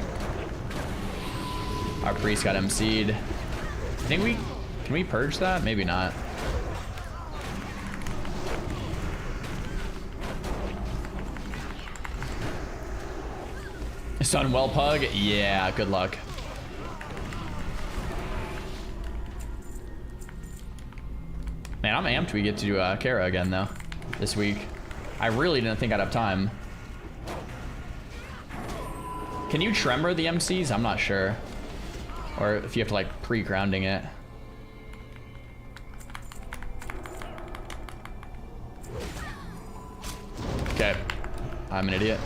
our priest got MC'd. I think can we purge that? Maybe not. Sunwell Pug? Yeah, good luck. Man, I'm amped we get to do Kara again though this week. I really didn't think I'd have time. Can you tremor the MCs? I'm not sure. Or if you have to like pre-grounding it. Okay, I'm an idiot.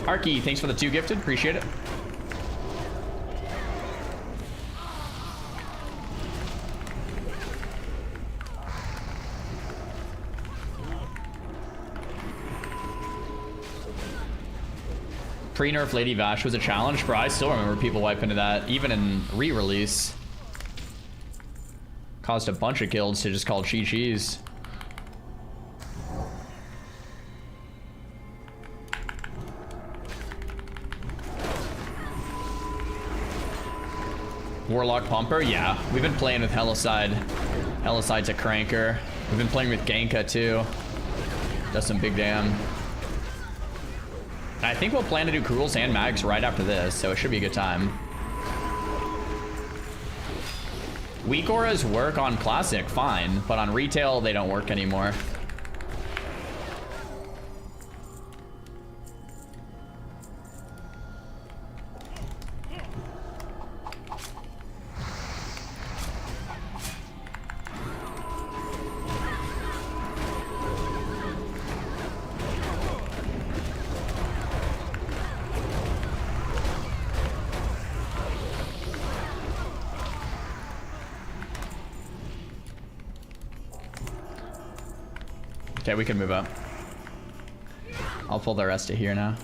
Arky, thanks for the 2 gifted, appreciate it. Pre-nerf Lady Vash was a challenge, bro. I still remember people wiping into that, even in re-release. Caused a bunch of guilds to just call Chi-Chis. Warlock Pumper, yeah. We've been playing with Hellicide. Hellicide's a cranker. We've been playing with Genka too. Does some big damn. I think we'll plan to do Gruuls and Mags right after this, so it should be a good time. Weak auras work on Classic, fine, but on retail, they don't work anymore. Okay, we can move up. I'll pull the rest of here now.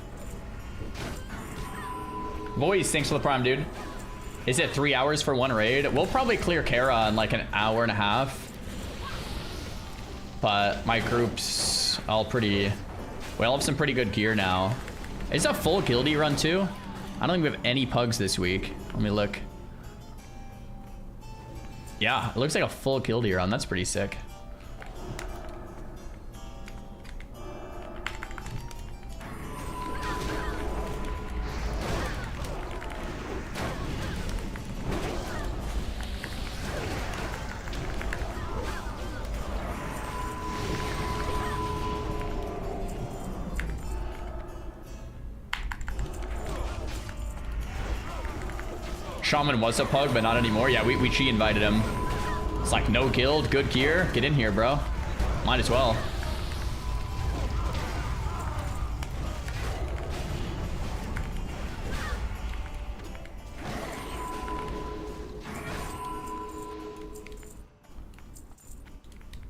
Boys, thanks for the prime, dude. Is it 3 hours for one raid? We'll probably clear Kara in like an hour and a half. But my group's all pretty... We all have some pretty good gear now. Is it a full guildie run too? I don't think we have any pugs this week. Let me look. Yeah, it looks like a full guildie run. That's pretty sick. Shaman was a pug, but not anymore. Yeah, we Chi invited him. It's like, no guild, good gear. Get in here, bro. Might as well.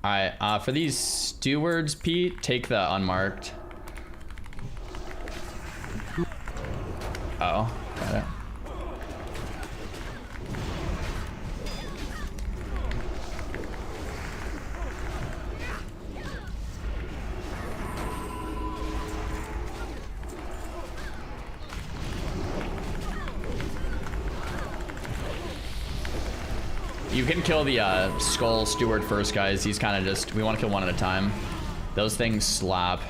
Alright, for these stewards, Pete, take the unmarked. Uh oh, got it. You can kill the skull steward first, guys. He's kind of just... We want to kill one at a time. Those things slap.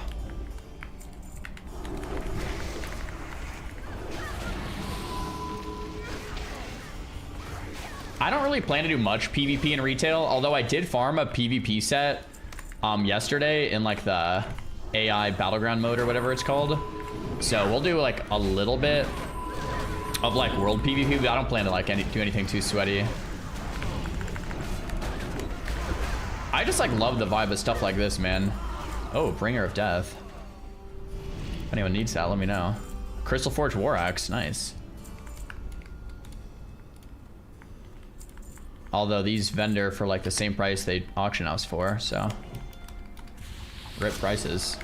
I don't really plan to do much PvP in retail, although I did farm a PvP set yesterday in like the AI battleground mode or whatever it's called. So we'll do like a little bit of like world PvP, but I don't plan to like do anything too sweaty. I just like love the vibe of stuff like this, man. Oh, Bringer of Death. If anyone needs that, let me know. Crystal Forge War Axe, nice. Although these vendor for like the same price they auction us for, so rip prices.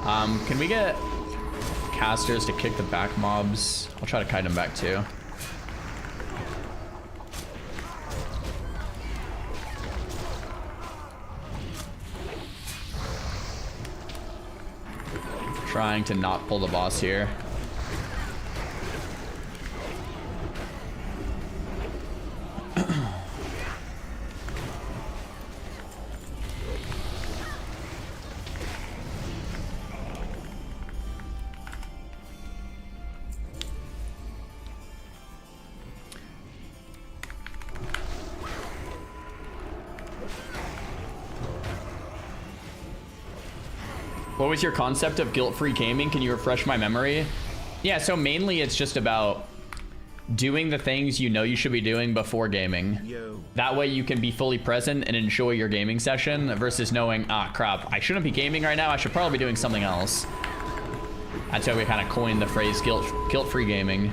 Can we get casters to kick the back mobs? I'll try to kite them back too. Trying to not pull the boss here. What was your concept of guilt-free gaming? Can you refresh my memory? Yeah, so mainly it's just about doing the things you know you should be doing before gaming. That way you can be fully present and enjoy your gaming session versus knowing, ah, crap, I shouldn't be gaming right now. I should probably be doing something else. That's why we kind of coined the phrase guilt-free gaming.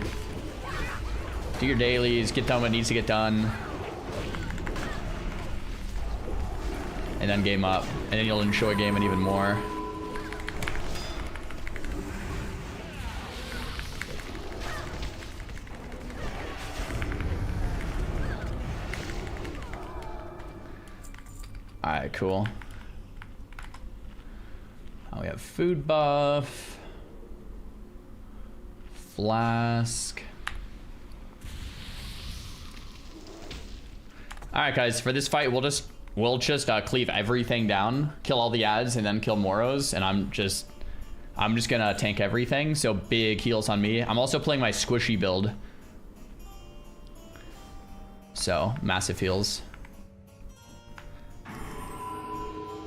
Do your dailies, get done what needs to get done. And then game up. And then you'll enjoy gaming even more. All right, cool. We have food buff, flask. All right, guys, for this fight, we'll just cleave everything down, kill all the ads, and then kill Moros. And I'm just gonna tank everything. So big heals on me. I'm also playing my squishy build, so massive heals.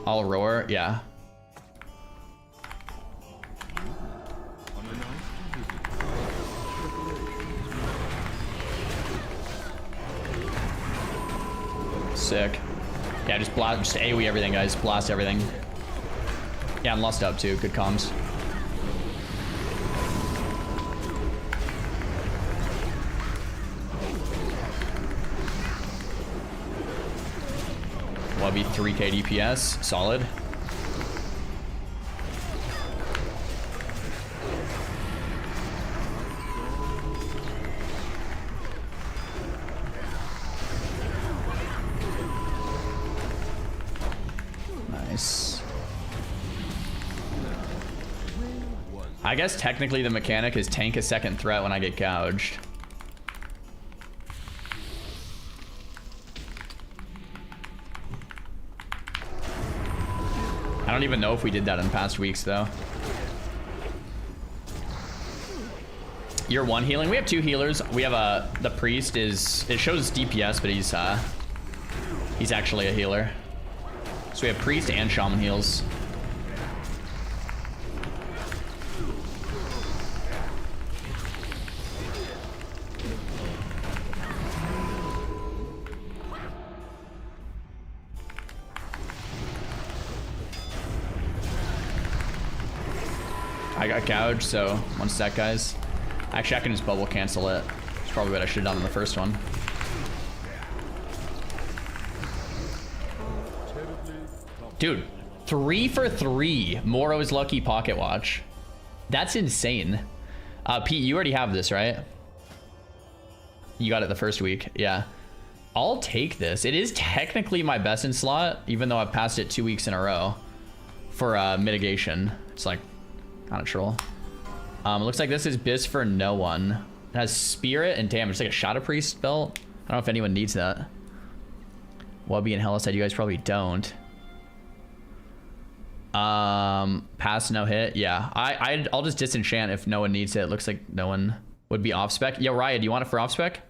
I'll roar, yeah. Sick. Yeah, just AoE everything, guys. Blast everything. Yeah, I'm lost up too. Good comms. Will be 3k DPS. Solid. Nice. I guess technically the mechanic is tank a second threat when I get gouged. I don't even know if we did that in past weeks though. You're one healing. We have two healers. We have the priest is, it shows DPS, but he's actually a healer. So we have priest and shaman heals. I got gouged, so one sec, guys. Actually, I can just bubble cancel it. It's probably what I should have done in the first one. Dude, 3 for 3 Moro's Lucky Pocket Watch. That's insane. Pete, you already have this, right? You got it the first week. Yeah. I'll take this. It is technically my best in slot, even though I've passed it 2 weeks in a row for mitigation. It's like kind of troll. It looks like this is Biz for no one. It has spirit and damage. It's like a Shadow Priest belt. I don't know if anyone needs that. Wubby and Hella said you guys probably don't. Pass no hit. Yeah, I'll just disenchant if no one needs it. It looks like no one would be off spec. Yo, Ryan, do you want it for off spec?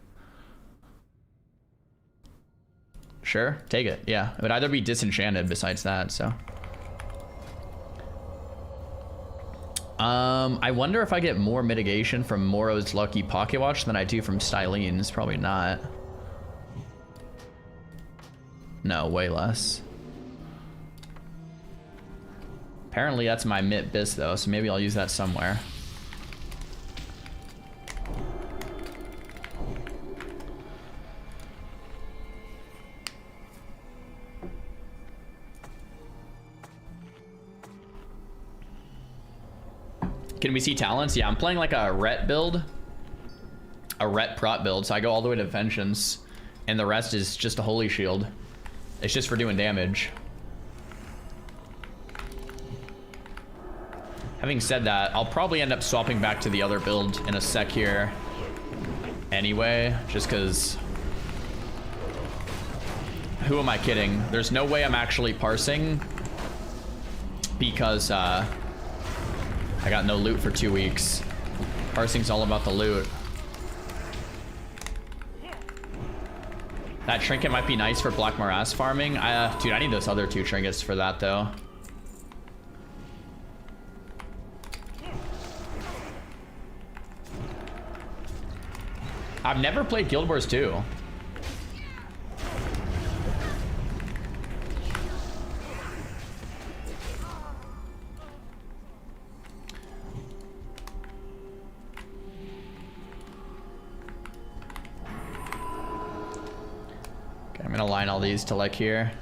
Sure, take it. Yeah, it would either be disenchanted besides that, so. I wonder if I get more mitigation from Moro's Lucky Pocket Watch than I do from Stylene's. Probably not. No, way less. Apparently that's my Mitt Biz though, so maybe I'll use that somewhere. Can we see talents? Yeah, I'm playing like a Ret build. A Ret prot build, so I go all the way to Vengeance, and the rest is just a Holy Shield. It's just for doing damage. Having said that, I'll probably end up swapping back to the other build in a sec here anyway, just because who am I kidding? There's no way I'm actually parsing because I got no loot for 2 weeks. Parsing's all about the loot. That trinket might be nice for Black Morass farming. Dude, I need those other 2 trinkets for that though. I've never played Guild Wars 2. Okay, I'm gonna line all these to like here.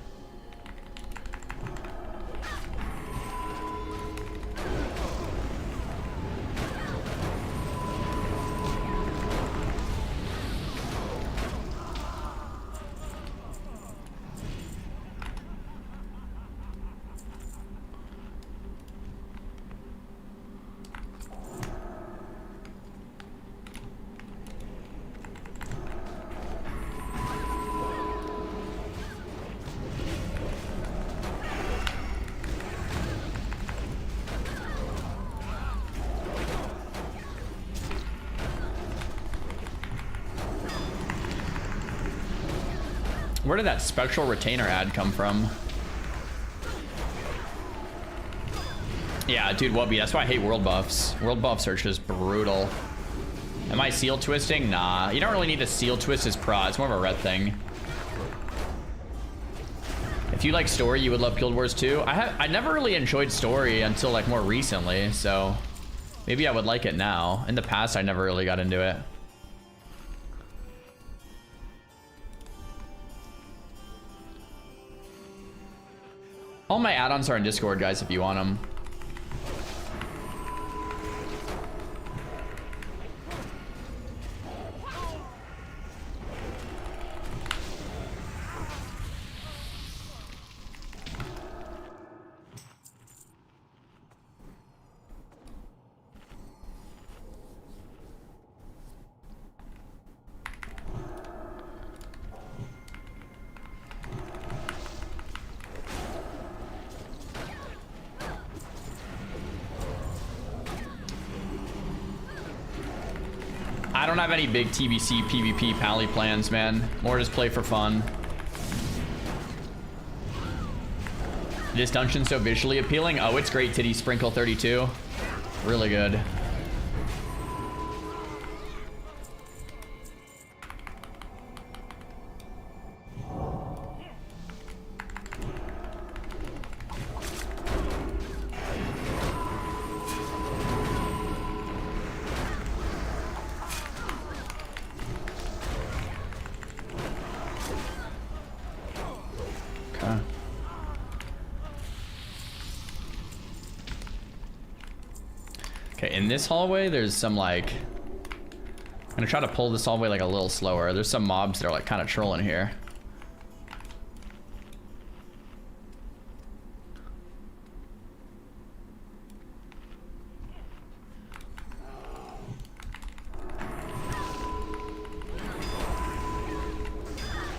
Where did that Spectral Retainer ad come from? Yeah, dude, Wubby, that's why I hate world buffs. World buffs are just brutal. Am I seal twisting? Nah, you don't really need to seal twist as pro. It's more of a red thing. If you like story, you would love Guild Wars 2. I never really enjoyed story until like more recently, so maybe I would like it now. In the past, I never really got into it. All my add-ons are in Discord, guys, if you want them. I don't have any big TBC PvP pally plans, man. More just play for fun. This dungeon's so visually appealing. Oh, it's great, Titty Sprinkle 32. Really good. In this hallway, there's some like, I'm gonna try to pull this hallway like a little slower. There's some mobs that are like kind of trolling here.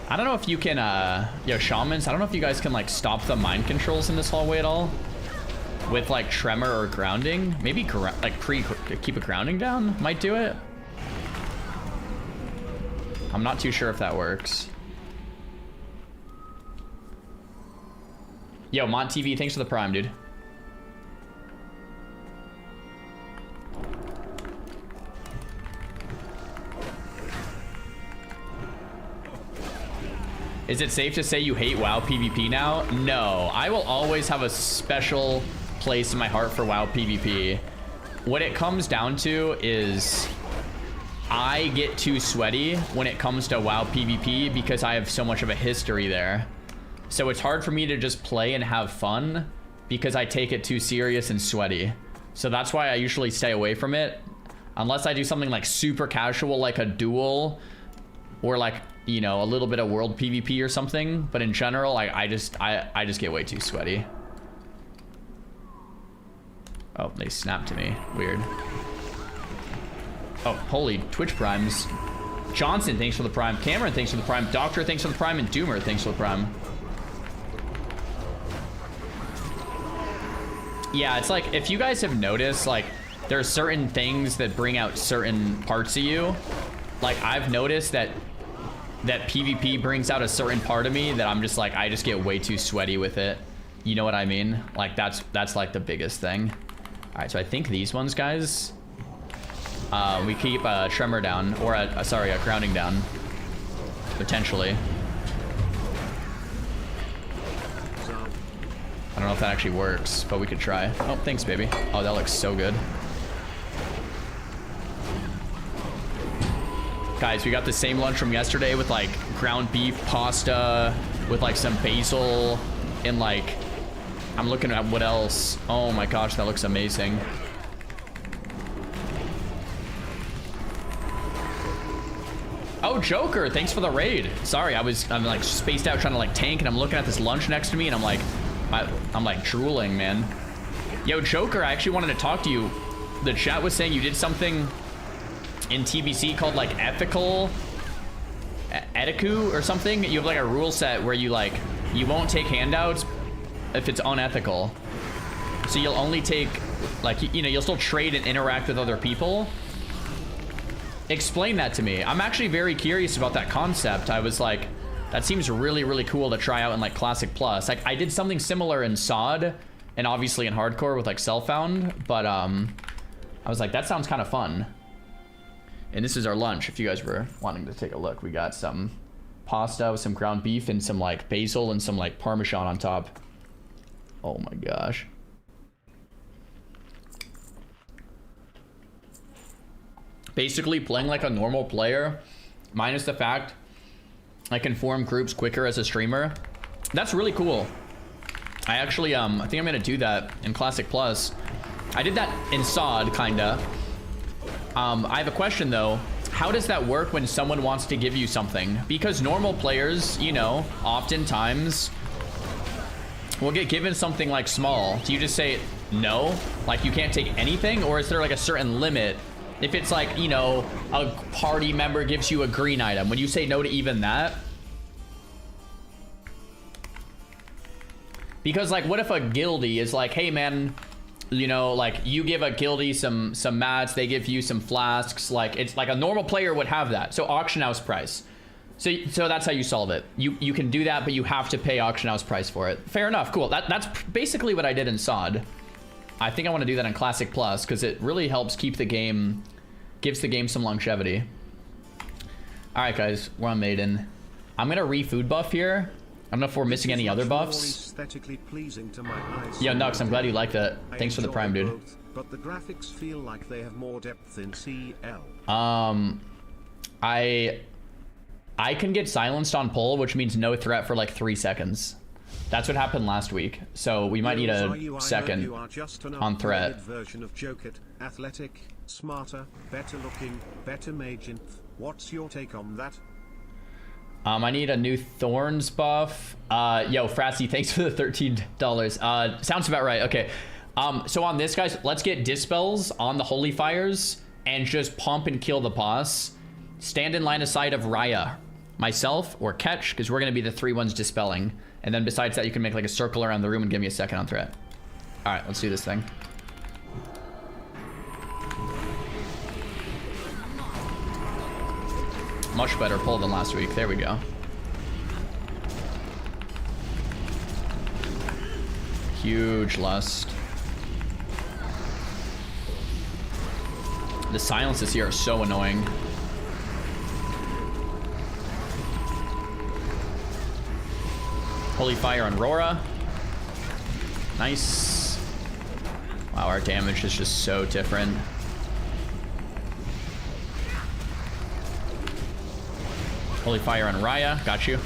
I don't know if you can, yo, shamans, I don't know if you guys can like stop the mind controls in this hallway at all. With like tremor or grounding, maybe like keep a grounding down might do it. I'm not too sure if that works. Yo, Mont TV, thanks for the prime, dude. Is it safe to say you hate WoW PvP now? No, I will always have a special place in my heart for WoW PvP. What it comes down to is I get too sweaty when it comes to WoW PvP because I have so much of a history there. So it's hard for me to just play and have fun because I take it too serious and sweaty. So that's why I usually stay away from it. Unless I do something like super casual like a duel or like, you know, a little bit of world PvP or something. But in general, I just get way too sweaty. Oh, they snapped to me. Weird. Oh, holy Twitch primes. Johnson, thanks for the prime. Cameron, thanks for the prime. Doctor, thanks for the prime. And Doomer, thanks for the prime. Yeah, it's like, if you guys have noticed, like, there are certain things that bring out certain parts of you. Like, I've noticed that PvP brings out a certain part of me that I'm just like, I just get way too sweaty with it. You know what I mean? Like, that's like the biggest thing. All right, so I think these ones, guys, we keep a tremor down, or a grounding down, potentially. I don't know if that actually works, but we could try. Oh, thanks, baby. Oh, that looks so good. Guys, we got the same lunch from yesterday with like ground beef pasta with like some basil and like, I'm looking at what else. Oh my gosh, that looks amazing. Oh, Joker, thanks for the raid. Sorry, I'm like spaced out trying to like tank, and I'm looking at this lunch next to me, and I'm like drooling, man. Yo, Joker, I actually wanted to talk to you. The chat was saying you did something in TBC called like ethical etiquette or something. You have like a rule set where you won't take handouts if it's unethical. So you'll only take, like, you know, you'll still trade and interact with other people. Explain that to me. I'm actually very curious about that concept. I was like, That seems really, really cool to try out in like Classic Plus. Like I did something similar in SOD and obviously in Hardcore with like Self-Found, but I was like, that sounds kind of fun. And this is our lunch if you guys were wanting to take a look. We got some pasta with some ground beef and some like basil and some like Parmesan on top. Oh my gosh. Basically playing like a normal player, minus the fact I can form groups quicker as a streamer. That's really cool. I actually, I think I'm gonna do that in Classic Plus. I did that in SOD, kinda. I have a question though. How does that work when someone wants to give you something? Because normal players, you know, oftentimes will get given something like small. Do you just say no? Like you can't take anything? Or is there like a certain limit? If it's like, you know, a party member gives you a green item, would you say no to even that? Because like, what if a guildie is like, hey man, you know, like you give a guildie some mats, they give you some flasks. Like it's like a normal player would have that. So auction house price. So that's how you solve it. You can do that, but you have to pay auction house price for it. Fair enough. Cool. That's basically what I did in SOD. I think I want to do that in Classic Plus because it really helps keep the game, gives the game some longevity. All right, guys, we're on Maiden. I'm gonna re-food buff here. I don't know if we're missing any other buffs. Yo, Nux, I'm glad you like that. Thanks for the prime, dude. But the graphics feel like they have more depth in CL. I can get silenced on pull, which means no threat for like 3 seconds. That's what happened last week. So we might need a second on threat. Version of Joket, athletic, smarter, better looking, better magent. What's your take on that? I need a new Thorns buff. Yo, Frasty, thanks for the $13. Sounds about right. Okay. So on this, guys, let's get Dispels on the Holy Fires and just pump and kill the boss. Stand in line of sight of Raya, myself, or Ketch, because we're going to be the 3 ones dispelling. And then besides that, you can make like a circle around the room and give me a second on threat. All right, let's do this thing. Much better pull than last week. There we go. Huge lust. The silences here are so annoying. Holy Fire on Aurora. Nice. Wow, our damage is just so different. Holy Fire on Raya. Got you.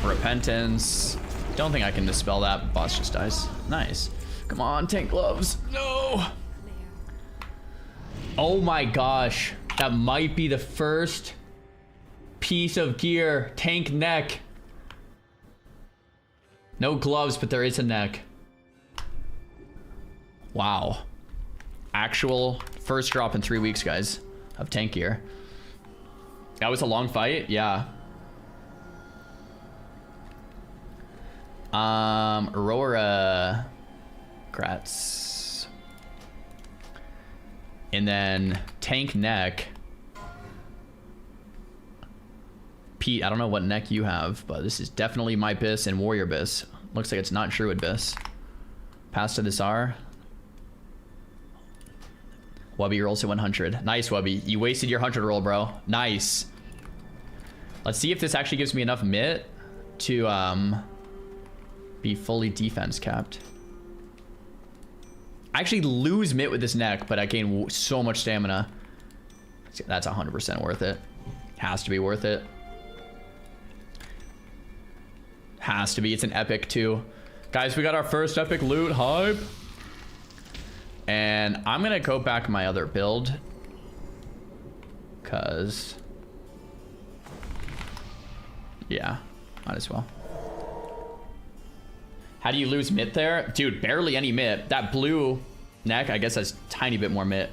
Repentance. Don't think I can dispel that. Boss just dies. Nice. Come on, tank gloves. No. Oh my gosh. That might be the first piece of gear. Tank neck. No gloves, but there is a neck. Wow. Actual first drop in 3 weeks, guys, of tank gear. That was a long fight. Yeah. Aurora. Grats. And then tank neck. Pete, I don't know what neck you have, but this is definitely my Bis and Warrior Bis. Looks like it's not Druid Bis. Pass to this R. Wubby rolls to 100. Nice, Wubby. You wasted your 100 roll, bro. Nice. Let's see if this actually gives me enough mitt to be fully defense capped. I actually lose mitt with this neck, but I gain so much stamina. That's 100% worth it. Has to be worth it. Has to be. It's an epic too. Guys, we got our first epic loot. Hype. And I'm gonna go back my other build, cause yeah, might as well. How do you lose mitt there? Dude, barely any mitt. That blue neck, I guess, has a tiny bit more mitt.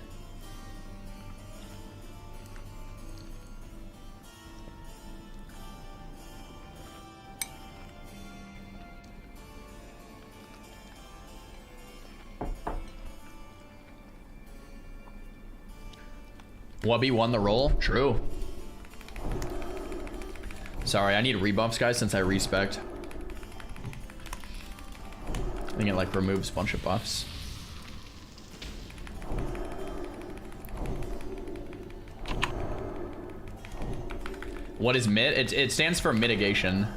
Wubby won the role. True. Sorry, I need rebuffs, guys, since I respect. I think it like removes a bunch of buffs. What is MIT? It stands for mitigation.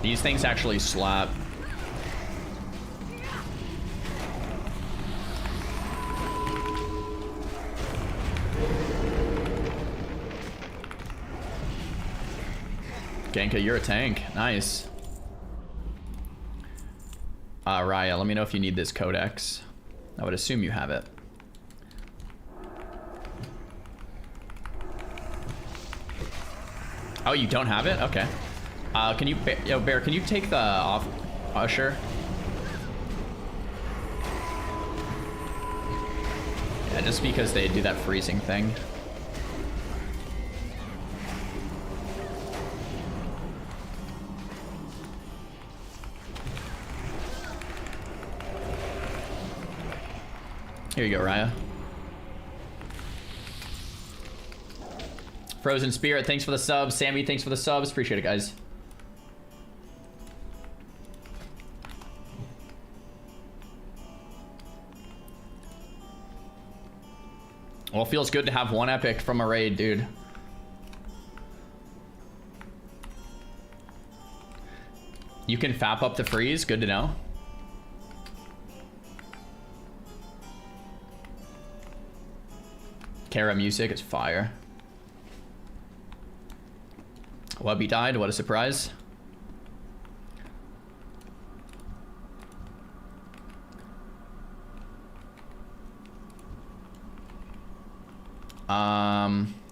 These things actually slap. Genka, you're a tank. Nice. Raya, let me know if you need this codex. I would assume you have it. Oh, you don't have it? Okay. Can you, yo, Bear, can you take the off Usher? Yeah, just because they do that freezing thing. Here you go, Raya. Frozen Spirit, thanks for the subs. Sammy, thanks for the subs. Appreciate it, guys. Well, it feels good to have one epic from a raid, dude. You can fap up the freeze. Good to know. Kara music is fire. Wubby died. What a surprise.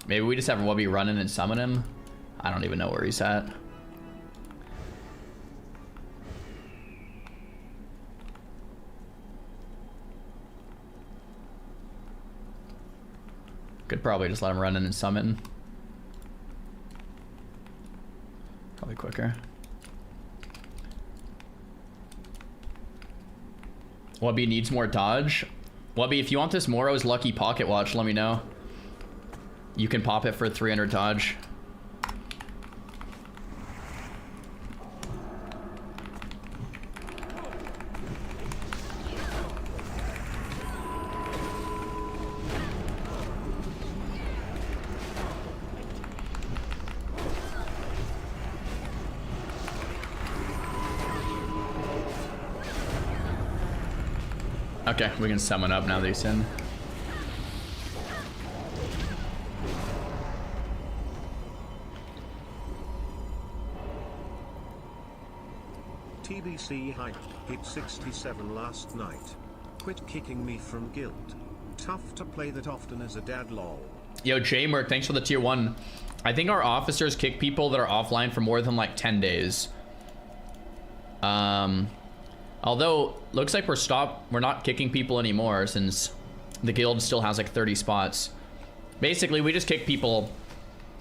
Maybe we just have Wubby run in and summon him. I don't even know where he's at. Could probably just let him run in and summon. Probably quicker. Wubby needs more dodge. Wubby, if you want this Moro's Lucky Pocket Watch, let me know. You can pop it for 300 dodge. Okay, we can summon up now that he's in. TBC hype hit 67 last night. Quit kicking me from guild. Tough to play that often as a dad, lol. Yo, J-Merc, thanks for the tier 1. I think our officers kick people that are offline for more than like 10 days. Although looks like we're not kicking people anymore since the guild still has like 30 spots. Basically, we just kick people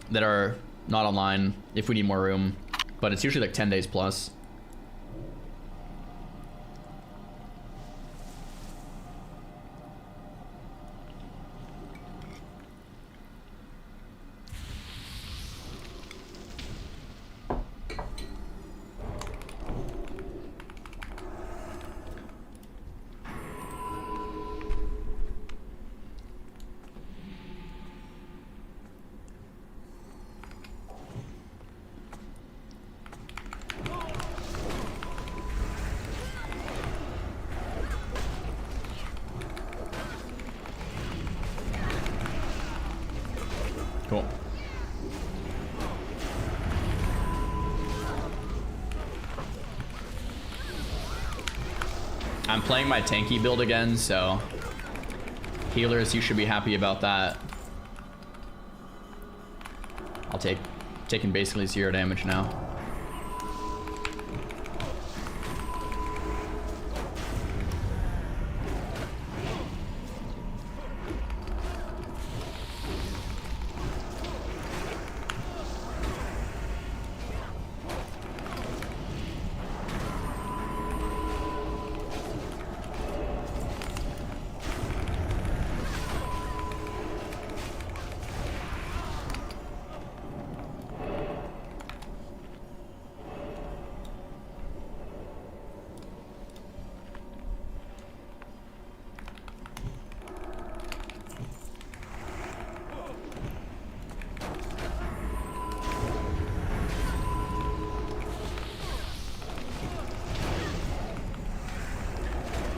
that are not online if we need more room, but it's usually like 10 days plus. Cool. I'm playing my tanky build again, so healers, you should be happy about that. I'll taking basically 0 damage now.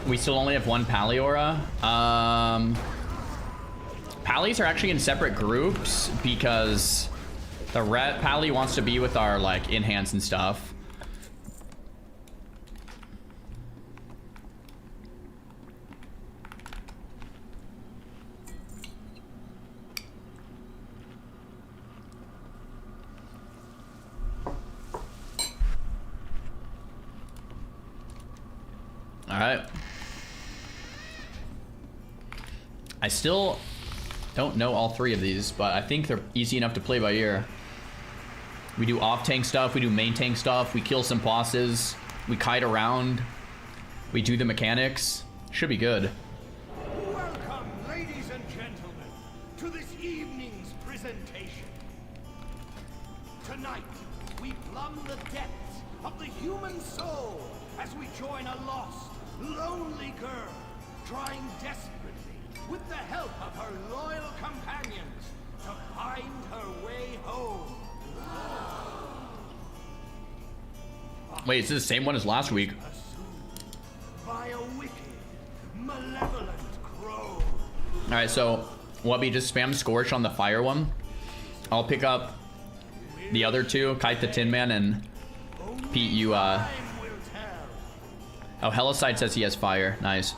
We still only have one Pally aura. Pallies are actually in separate groups because the red Pally wants to be with our like enhance and stuff. All right. I still don't know all three of these, but I think they're easy enough to play by ear. We do off-tank stuff, we do main tank stuff, we kill some bosses, we kite around, we do the mechanics. Should be good. Welcome, ladies and gentlemen, to this evening's presentation. Tonight, we plumb the depths of the human soul as we join a lost, lonely girl, trying desperately, with the help of her loyal companions, to find her way home. Wait, is this the same one as last week? By a wicked, malevolent crow. Alright, so Wubby, just spam Scorch on the fire one. I'll pick up the other two, Kite the Tin Man, and Pete, you, Oh, Helicide says he has fire. Nice.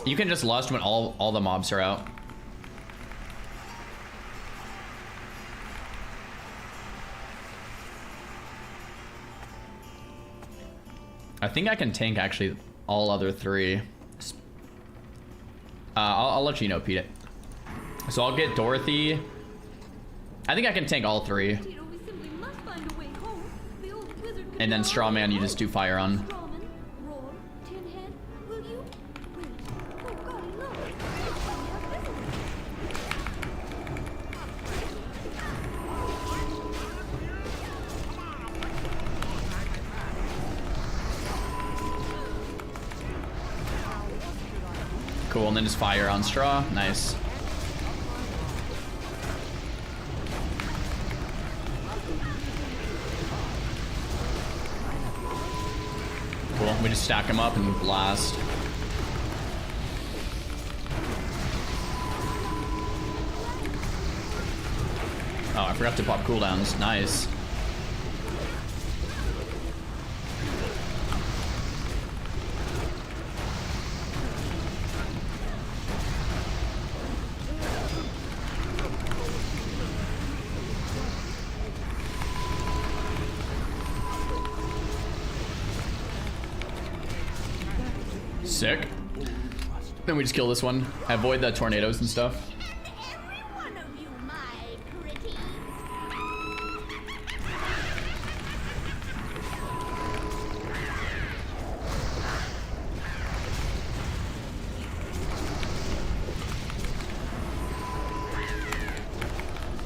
You can just lust when all the mobs are out. I think I can tank actually all other three. I'll let you know, Pete. So I'll get Dorothy. I think I can tank all three. And then Strawman, you just do fire on. Cool, and then just fire on Straw. Nice. Cool, we just stack them up and blast. Oh, I forgot to pop cooldowns. Nice. Sick. Then we just kill this one. Avoid the tornadoes and stuff.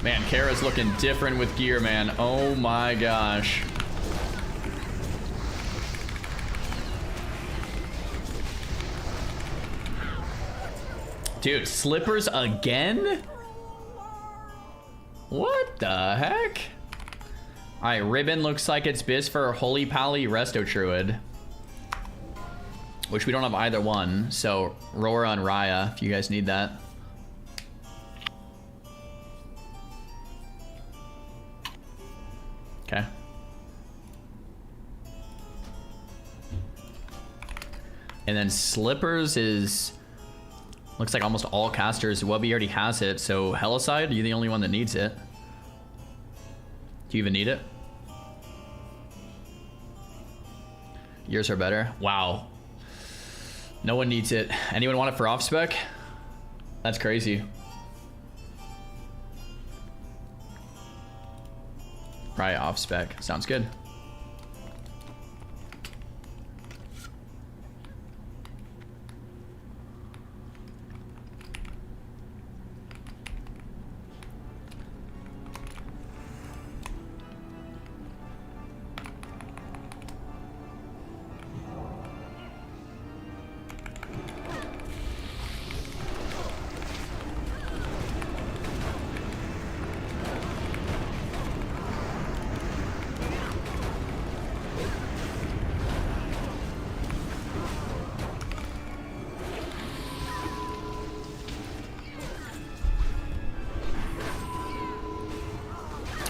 Man, Kara's looking different with gear, man. Oh my gosh. Dude, slippers again? What the heck? Alright, Ribbon looks like it's biz for Holy Pally Resto Druid. Which we don't have either one, so Rora and Raya if you guys need that. Okay. And then Slippers is... looks like almost all casters. Wubby already has it, so Helicide, you're the only one that needs it. Do you even need it? Yours are better. Wow. No one needs it. Anyone want it for off spec? That's crazy. Right, off spec. Sounds good.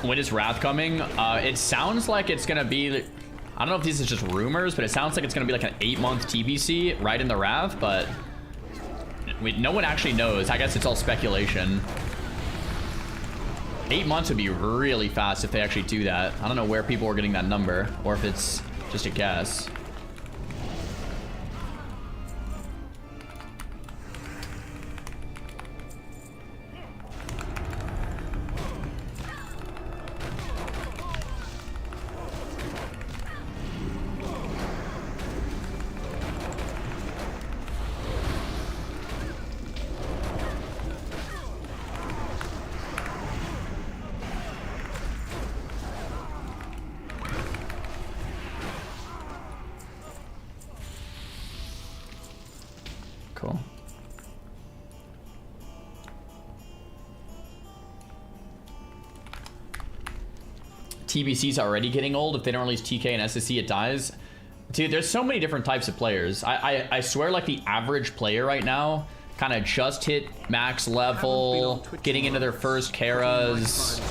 When is Wrath coming? It sounds like it's gonna be, I don't know if this is just rumors, but it sounds like it's gonna be like an 8-month TBC right in the Wrath, but no one actually knows. I guess it's all speculation. 8 months would be really fast if they actually do that. I don't know where people are getting that number, or if it's just a guess. Cool. TBC's already getting old. If they don't release TK and SSC, it dies. Dude, there's so many different types of players. I swear, like, the average player right now kind of just hit max level, getting into their first Karas.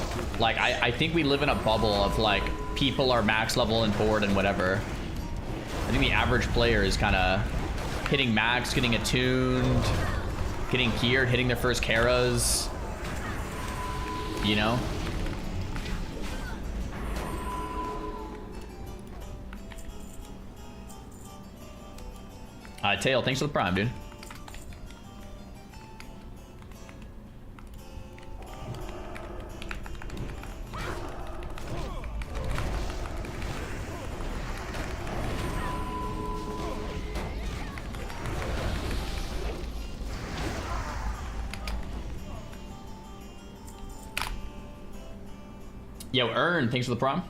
Like, I think we live in a bubble of, like, people are max level and bored and whatever. I think the average player is kind of hitting max, getting attuned, getting geared, hitting their first Karas. You know? Tail, thanks for the prime, dude. Yo, Earn, thanks for the prom.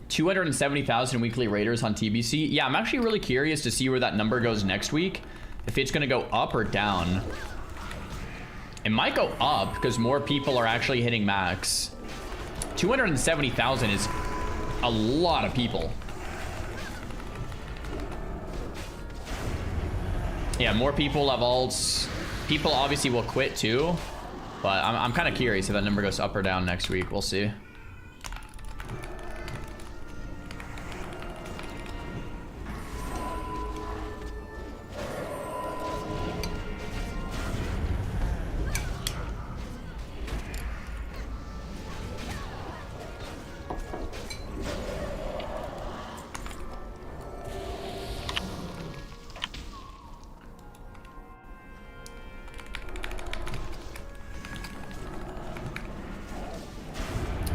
270,000 weekly raiders on TBC. Yeah, I'm actually really curious to see where that number goes next week. If it's gonna go up or down. It might go up because more people are actually hitting max. 270,000 is a lot of people. Yeah, more people have alts. People obviously will quit too. But I'm kind of curious if that number goes up or down next week. We'll see.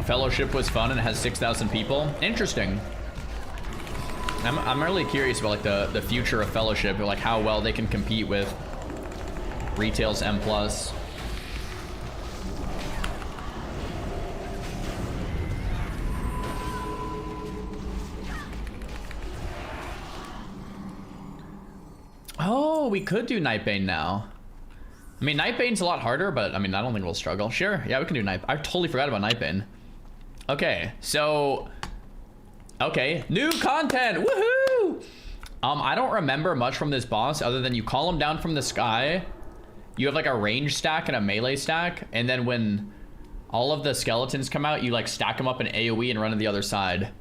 Fellowship was fun and it has 6,000 people. Interesting. I'm really curious about like the future of Fellowship, like how well they can compete with Retail's M+. Oh, we could do Nightbane now. I mean, Nightbane's a lot harder, but I mean, I don't think we'll struggle. Sure, yeah, we can do Nightbane. I totally forgot about Nightbane. Okay, so... Okay, new content! Woohoo! I don't remember much from this boss other than you call him down from the sky. You have like a range stack and a melee stack. And then when all of the skeletons come out, you like stack them up in AoE and run to the other side.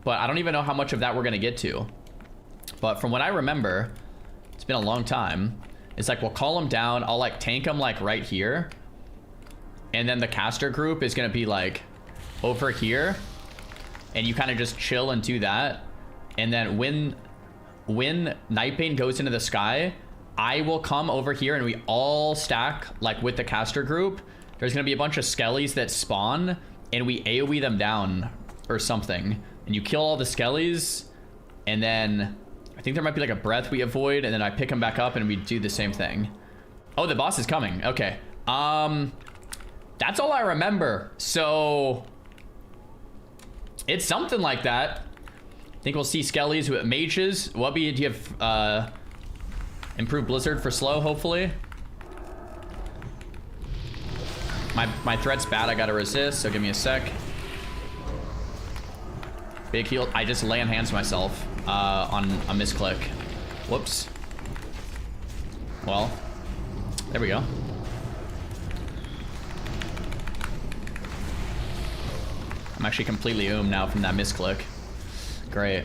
But I don't even know how much of that we're gonna get to. But from what I remember, it's been a long time. It's like we'll call him down. I'll like tank him like right here. And then the caster group is gonna be like over here. And you kind of just chill and do that. And then when Nightbane goes into the sky, I will come over here and we all stack like with the caster group. There's gonna be a bunch of skellies that spawn and we AoE them down or something. And you kill all the skellies and then I think there might be like a breath we avoid and then I pick them back up and we do the same thing. Oh, the boss is coming. Okay. That's all I remember. So it's something like that. I think we'll see skellies with mages. Wubby, do you have improved Blizzard for slow, hopefully? My threat's bad, I gotta resist, so give me a sec. Big heal. I just lay on hands myself on a misclick. Whoops. Well, there we go. I'm actually completely now from that misclick. Great.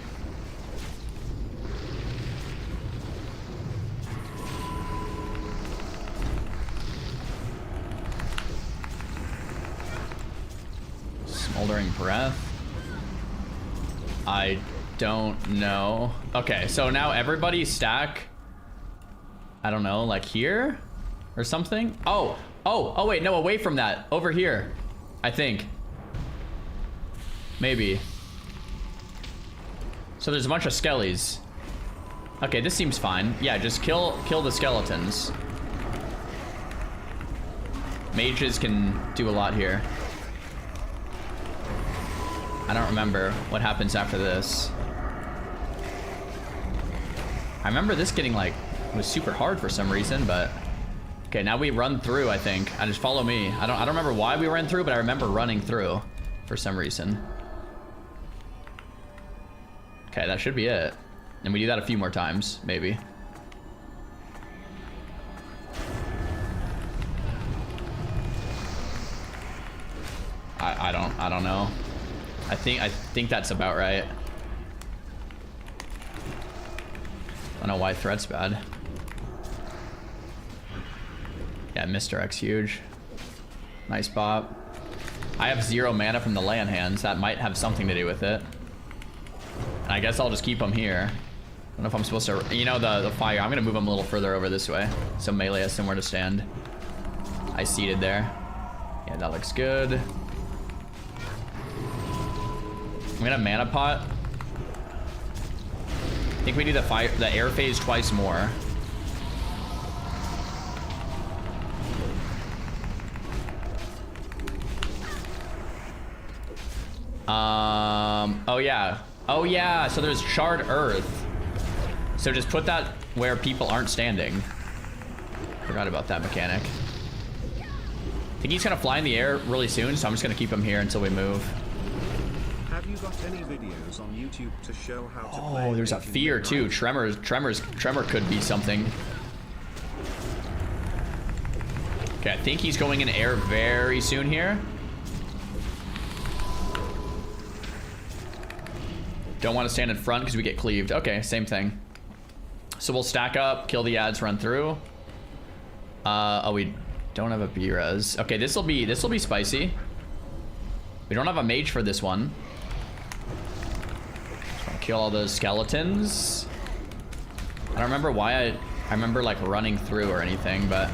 Smoldering Breath. I don't know. Okay, so now everybody stack, I don't know, like here or something. Oh, wait, no, away from that. Over here, I think. Maybe. So there's a bunch of skellies. Okay, this seems fine. Yeah, just kill the skeletons. Mages can do a lot here. I don't remember what happens after this. I remember this getting like, was super hard for some reason, but okay, now we run through, I think. And just follow me. I don't remember why we ran through, but I remember running through for some reason. Okay, that should be it. And we do that a few more times, maybe. I don't know. I think that's about right. I don't know why threat's bad. Yeah, Mr. X huge. Nice bop. I have 0 mana from the land hands. That might have something to do with it. And I guess I'll just keep them here. I don't know if I'm supposed to, you know, the fire. I'm gonna move them a little further over this way, so melee has somewhere to stand. I seated there. Yeah, that looks good. I'm gonna mana pot. I think we do the air phase twice more. Oh yeah, so there's charred earth. So just put that where people aren't standing. Forgot about that mechanic. I think he's gonna fly in the air really soon, so I'm just gonna keep him here until we move. Have you got any videos on YouTube to show how to play? Oh, there's a fear too. Tremor could be something. Okay, I think he's going in air very soon here. Don't want to stand in front because we get cleaved. Okay, same thing. So we'll stack up, kill the ads, run through. Oh, we don't have a B-res. Okay, this will be spicy. We don't have a mage for this one. Kill all those skeletons. I don't remember why I remember like running through or anything, but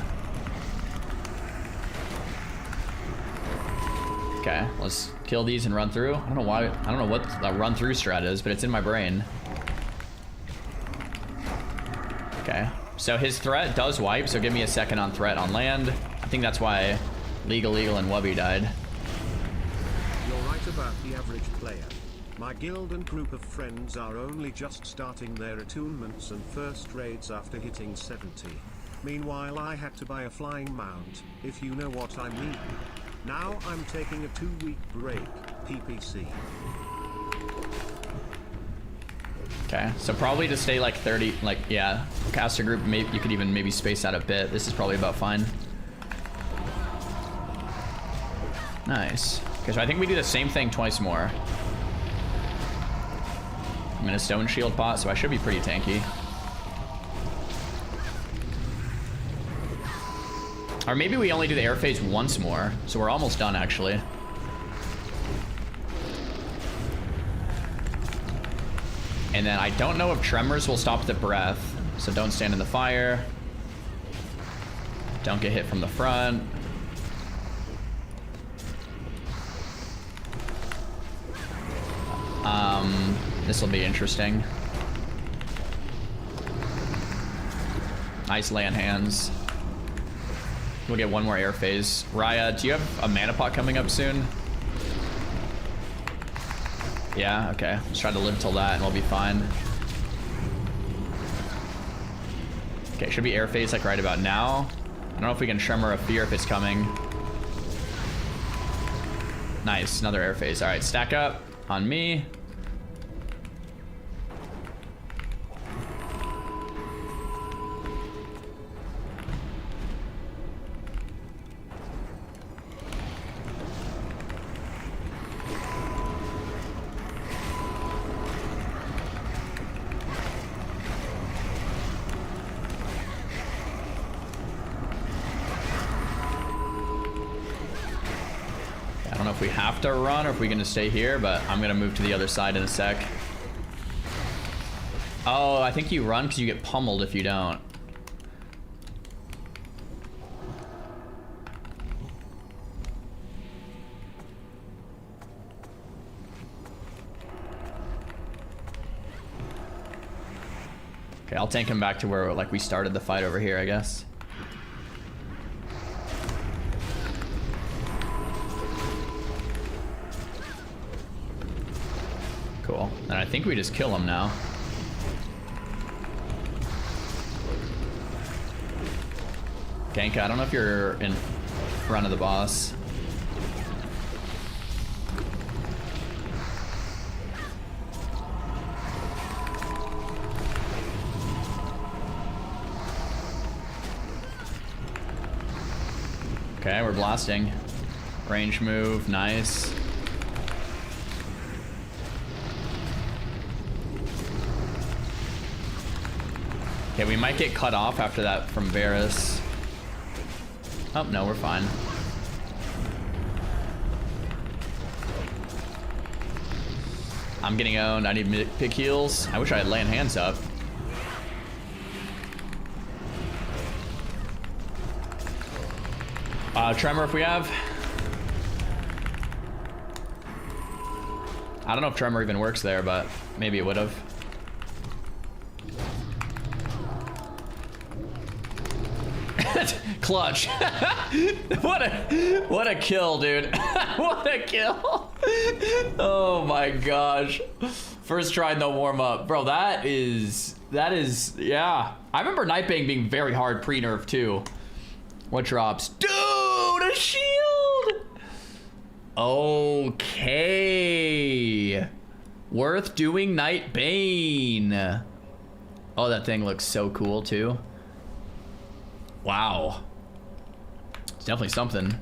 okay, let's kill these and run through. I don't know why. I don't know what the run through strat is, but it's in my brain. Okay, so his threat does wipe, so give me a second on threat on land. I think that's why Legal and Wubby died. You're right about the average player. My guild and group of friends are only just starting their attunements and first raids after hitting 70. Meanwhile, I had to buy a flying mount, if you know what I mean. Now I'm taking a 2-week break, PPC. Okay, so probably to stay like 30, like, yeah, caster group, maybe you could even maybe space out a bit. This is probably about fine. Nice. Okay, so I think we do the same thing twice more. I'm in a stone shield pot, so I should be pretty tanky. Or maybe we only do the air phase once more, so we're almost done actually. And then I don't know if tremors will stop the breath, so don't stand in the fire. Don't get hit from the front. This will be interesting. Nice land hands. We'll get one more air phase. Raya, do you have a mana pot coming up soon? Yeah, okay. Let's try to live till that and we'll be fine. Okay, should be air phase like right about now. I don't know if we can Tremor of Fear if it's coming. Nice, another air phase. All right, stack up on me. if we have to run or if we're gonna stay here, but I'm gonna move to the other side in a sec. Oh, I think you run because you get pummeled if you don't. Okay, I'll tank him back to where like we started the fight over here, I guess. Cool. And I think we just kill him now. Ganka, I don't know if you're in front of the boss. Okay, we're blasting. Range move, nice. Okay, we might get cut off after that from Varus. Oh, no, we're fine. I'm getting owned. I need pick heals. I wish I had laying hands up. Tremor if we have. I don't know if Tremor even works there, but maybe it would have. Clutch. What a kill, dude. What a kill. Oh my gosh. First try, no warm up. Bro, that is, yeah. I remember Nightbane being very hard pre-nerf too. What drops? Dude, a shield. Okay. Worth doing Nightbane. Oh, that thing looks so cool too. Wow. It's definitely something.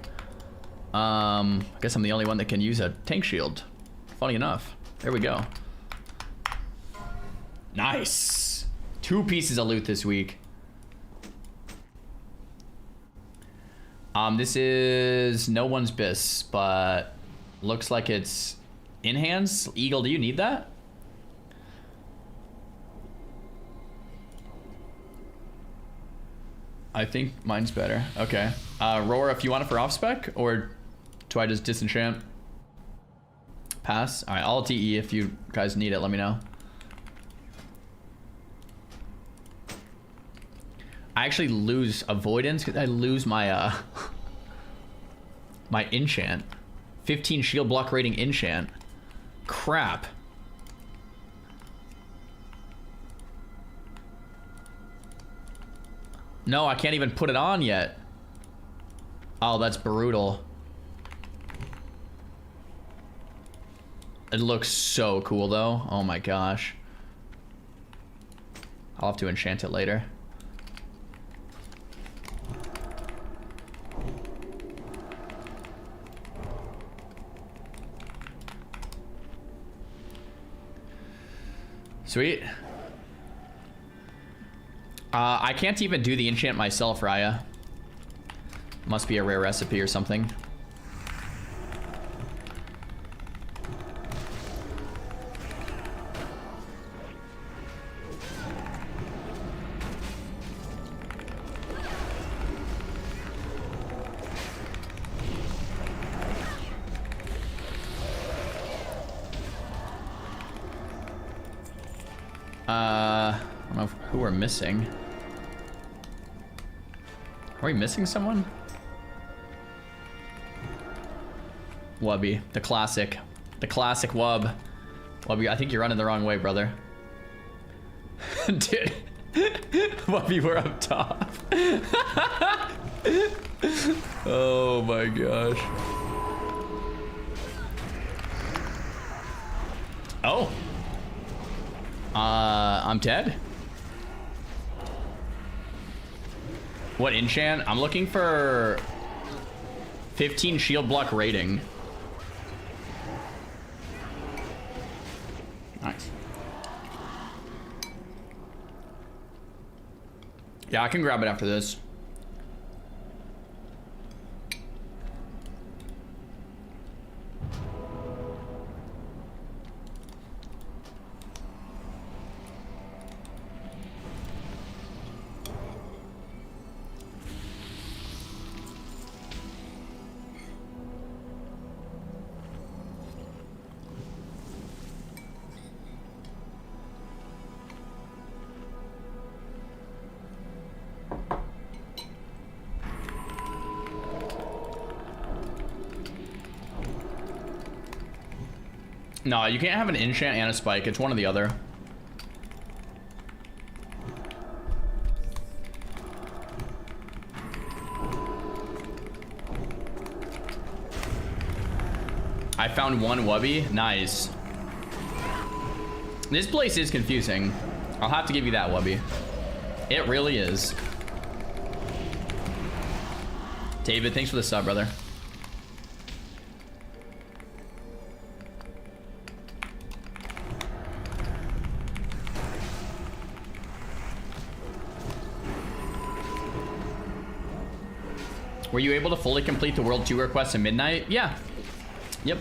I guess I'm the only one that can use a tank shield. Funny enough. There we go. Nice. 2 pieces of loot this week. This is no one's bis, but looks like it's in hands. Eagle, do you need that? I think mine's better. Okay. Roar, if you want it for off spec, or do I just disenchant? Pass. All right, I'll TE if you guys need it. Let me know. I actually lose avoidance because I lose my my enchant. 15 shield block rating enchant. Crap. No, I can't even put it on yet. Oh, that's brutal. It looks so cool though. Oh my gosh. I'll have to enchant it later. Sweet. I can't even do the enchant myself, Raya. Must be a rare recipe or something. I don't know who we're missing. Are we missing someone? Wubby, the classic Wub. Wubby, I think you're running the wrong way, brother. Dude, Wubby, we're up top. Oh my gosh. Oh. I'm dead. What enchant? I'm looking for 15 shield block rating. Nice. Yeah, I can grab it after this. No, you can't have an enchant and a spike. It's one or the other. I found one wubby. Nice. This place is confusing. I'll have to give you that, wubby. It really is. David, thanks for the sub, brother. Were you able to fully complete the World 2 request at midnight? Yeah. Yep.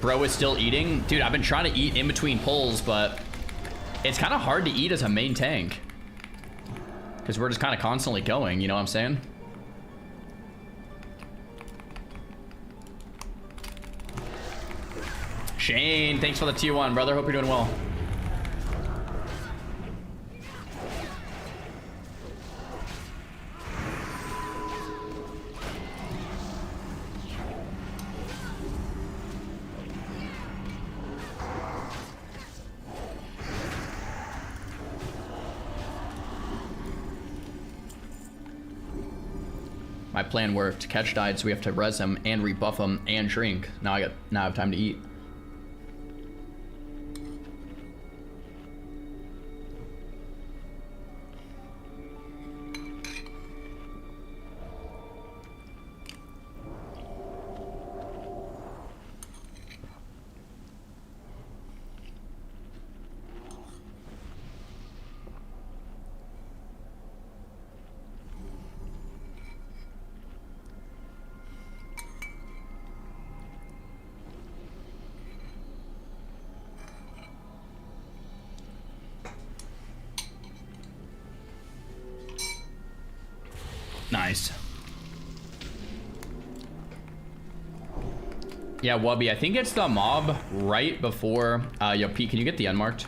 Bro is still eating. Dude, I've been trying to eat in between pulls, but it's kind of hard to eat as a main tank. Because we're just kind of constantly going, you know what I'm saying? Shane, thanks for the tier 1, brother. Hope you're doing well. My plan worked. Catch died, so we have to res him and rebuff him and drink. Now I have time to eat. Nice. Yeah, Wubby, I think it's the mob right before... yo, Pete, can you get the unmarked?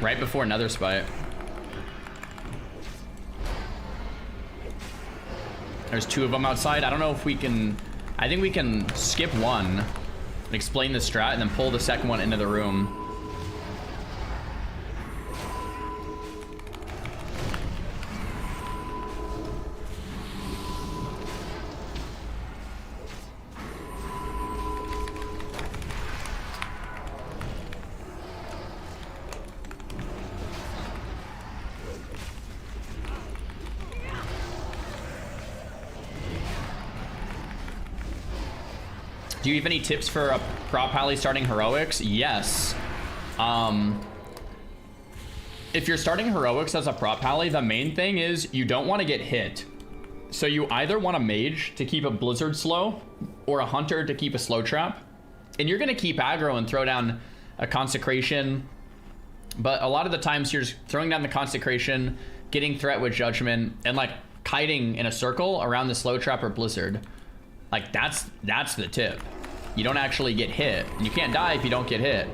Right before Netherspite. There's 2 of them outside. I don't know if we can... I think we can skip one, explain the strat, and then pull the second one into the room. Do you have any tips for a prop pally starting heroics? Yes. If you're starting heroics as a prop pally, the main thing is you don't want to get hit. So you either want a mage to keep a blizzard slow or a hunter to keep a slow trap. And you're going to keep aggro and throw down a consecration. But a lot of the times you're just throwing down the consecration, getting threat with judgment, and like kiting in a circle around the slow trap or blizzard. Like that's the tip. You don't actually get hit. You can't die if you don't get hit.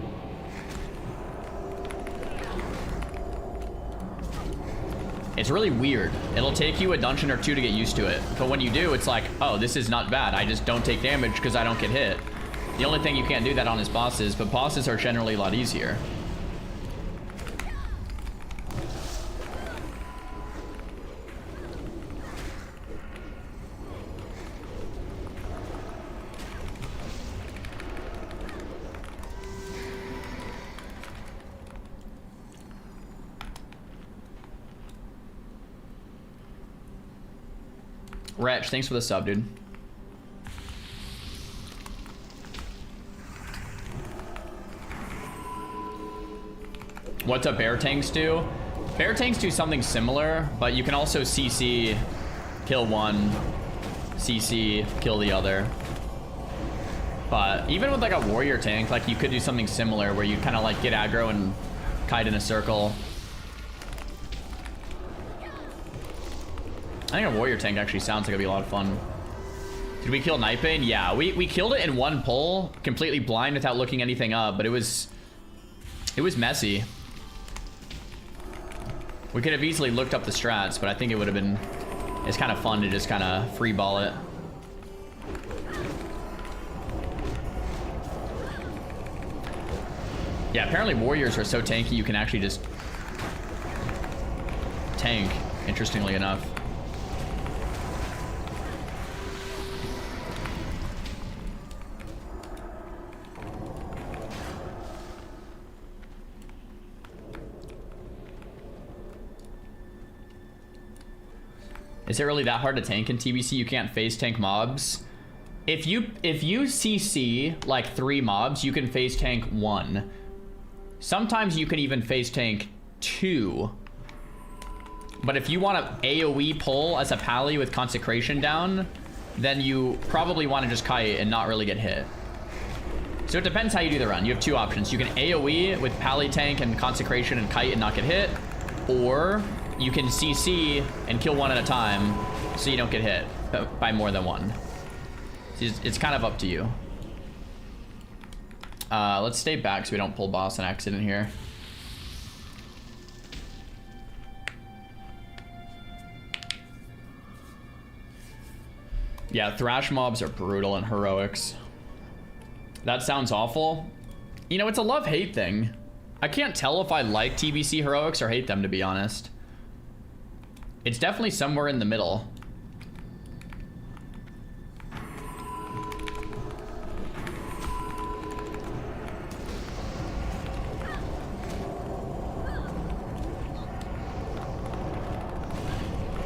It's really weird. It'll take you a dungeon or 2 to get used to it. But when you do, it's like, oh, this is not bad. I just don't take damage because I don't get hit. The only thing you can't do that on is bosses, but bosses are generally a lot easier. Wretch, thanks for the sub, dude. What do bear tanks do? Bear tanks do something similar, but you can also CC, kill one, CC, kill the other. But even with like a warrior tank, like you could do something similar where you kind of like get aggro and kite in a circle. I think a warrior tank actually sounds like it'd be a lot of fun. Did we kill Nightbane? Yeah, we killed it in one pull, completely blind without looking anything up, but it was messy. We could have easily looked up the strats, but I think it would have been, it's kind of fun to just kind of free ball it. Yeah, apparently warriors are so tanky you can actually just tank, interestingly enough. Is it really that hard to tank in TBC? You can't face tank mobs. If you CC like 3 mobs, you can face tank 1. Sometimes you can even face tank 2. But if you want to AoE pull as a pally with consecration down, then you probably want to just kite and not really get hit. So it depends how you do the run. You have 2 options. You can AoE with pally tank and consecration and kite and not get hit, or you can CC and kill 1 at a time so you don't get hit by more than 1. It's kind of up to you. Let's stay back so we don't pull boss on accident here. Yeah, thrash mobs are brutal in heroics. That sounds awful. You know, it's a love-hate thing. I can't tell if I like TBC heroics or hate them, to be honest. It's definitely somewhere in the middle.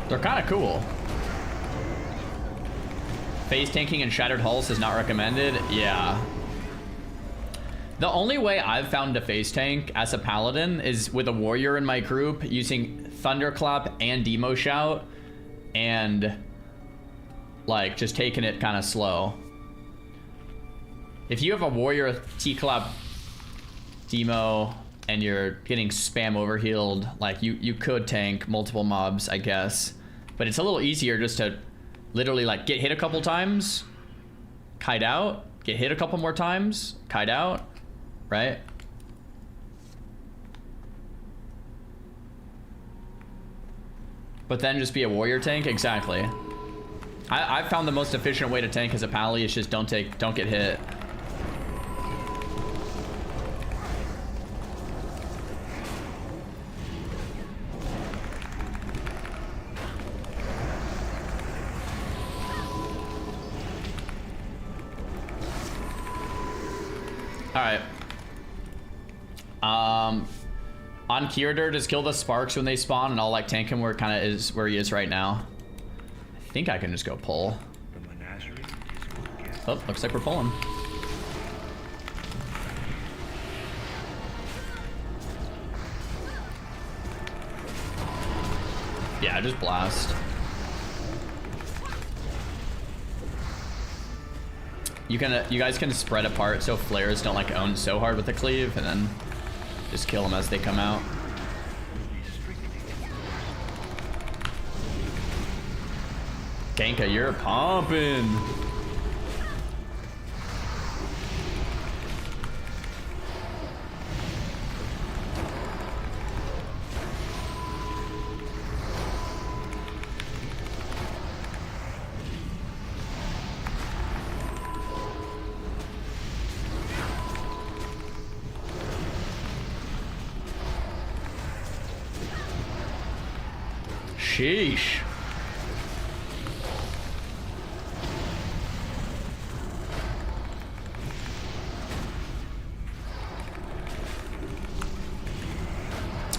They're kind of cool. Phase tanking and shattered hulls is not recommended. Yeah. The only way I've found to phase tank as a paladin is with a warrior in my group using Thunderclap and Demo Shout and like just taking it kind of slow. If you have a warrior T-Clap Demo and you're getting spam overhealed, like you could tank multiple mobs, I guess. But it's a little easier just to literally like get hit a couple times, kite out, get hit a couple more times, kite out, right? But then just be a warrior tank, exactly. I found the most efficient way to tank as a pally is just don't get hit. Alright. On Curator, just kill the sparks when they spawn and I'll like tank him where it kinda is where he is right now. I think I can just go pull. Oh, looks like we're pulling. Yeah, just blast. You guys can spread apart so flares don't like own so hard with the cleave, and then just kill them as they come out. Ganka, you're pumping. Sheesh.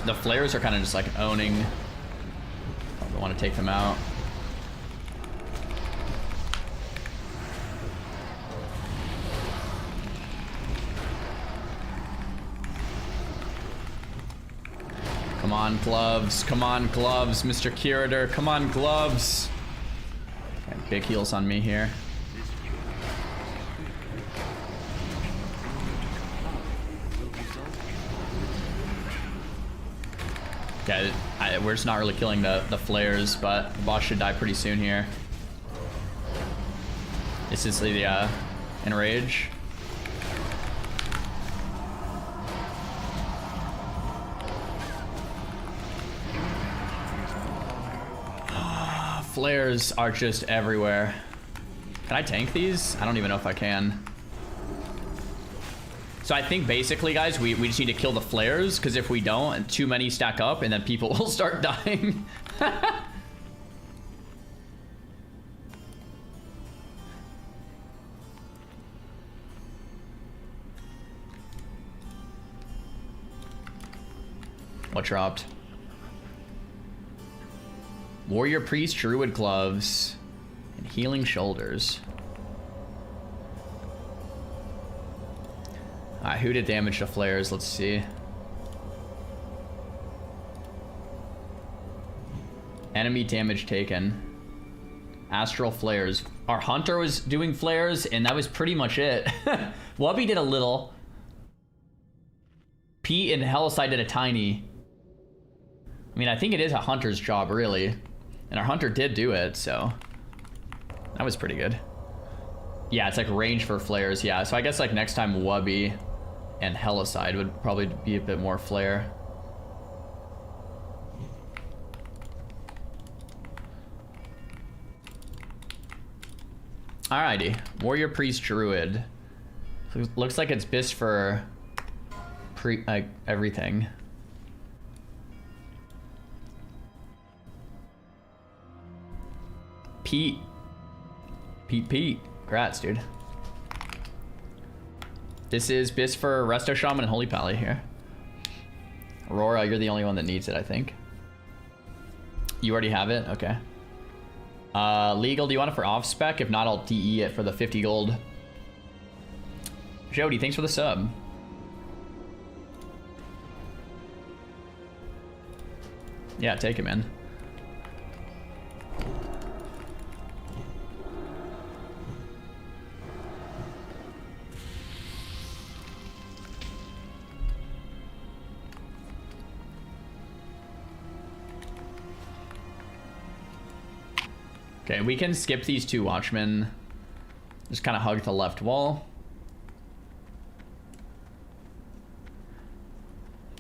The flares are kind of just like owning. Probably want to take them out. Come on, gloves. Come on, gloves, Mr. Curator. Come on, gloves. Okay, big heals on me here. Yeah, we're just not really killing the flares, but the boss should die pretty soon here. This is the enrage. Flares are just everywhere. Can I tank these? I don't even know if I can. So I think basically, guys, we just need to kill the flares, because if we don't, too many stack up, and then people will start dying. What dropped? Warrior Priest, Druid Gloves, and Healing Shoulders. Alright, who did damage to flares? Let's see. Enemy damage taken. Astral flares. Our hunter was doing flares, and that was pretty much it. Wubby did a little. Pete and Hellaside did a tiny. I mean, I think it is a hunter's job, really. And our hunter did do it, so that was pretty good. Yeah, it's like range for flares. Yeah, so I guess like next time Wubby and Hellaside would probably be a bit more flare. Alrighty, Warrior Priest Druid. Looks like it's BIS for everything. Pete. Congrats, dude. This is BIS for Resto Shaman and Holy Pally here. Aurora, you're the only one that needs it, I think. You already have it? Okay. Legal, do you want it for off-spec? If not, I'll DE it for the 50 gold. Jody, thanks for the sub. Yeah, take it, man. Okay, we can skip these two watchmen. Just kind of hug the left wall.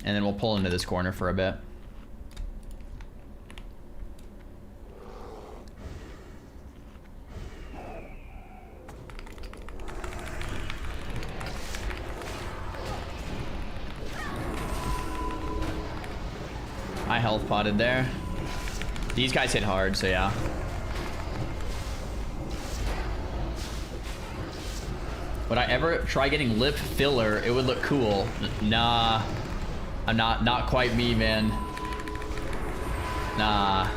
And then we'll pull into this corner for a bit. I health potted there. These guys hit hard, so yeah. Would I ever try getting lip filler? It would look cool. Nah. I'm not quite me, man. Nah.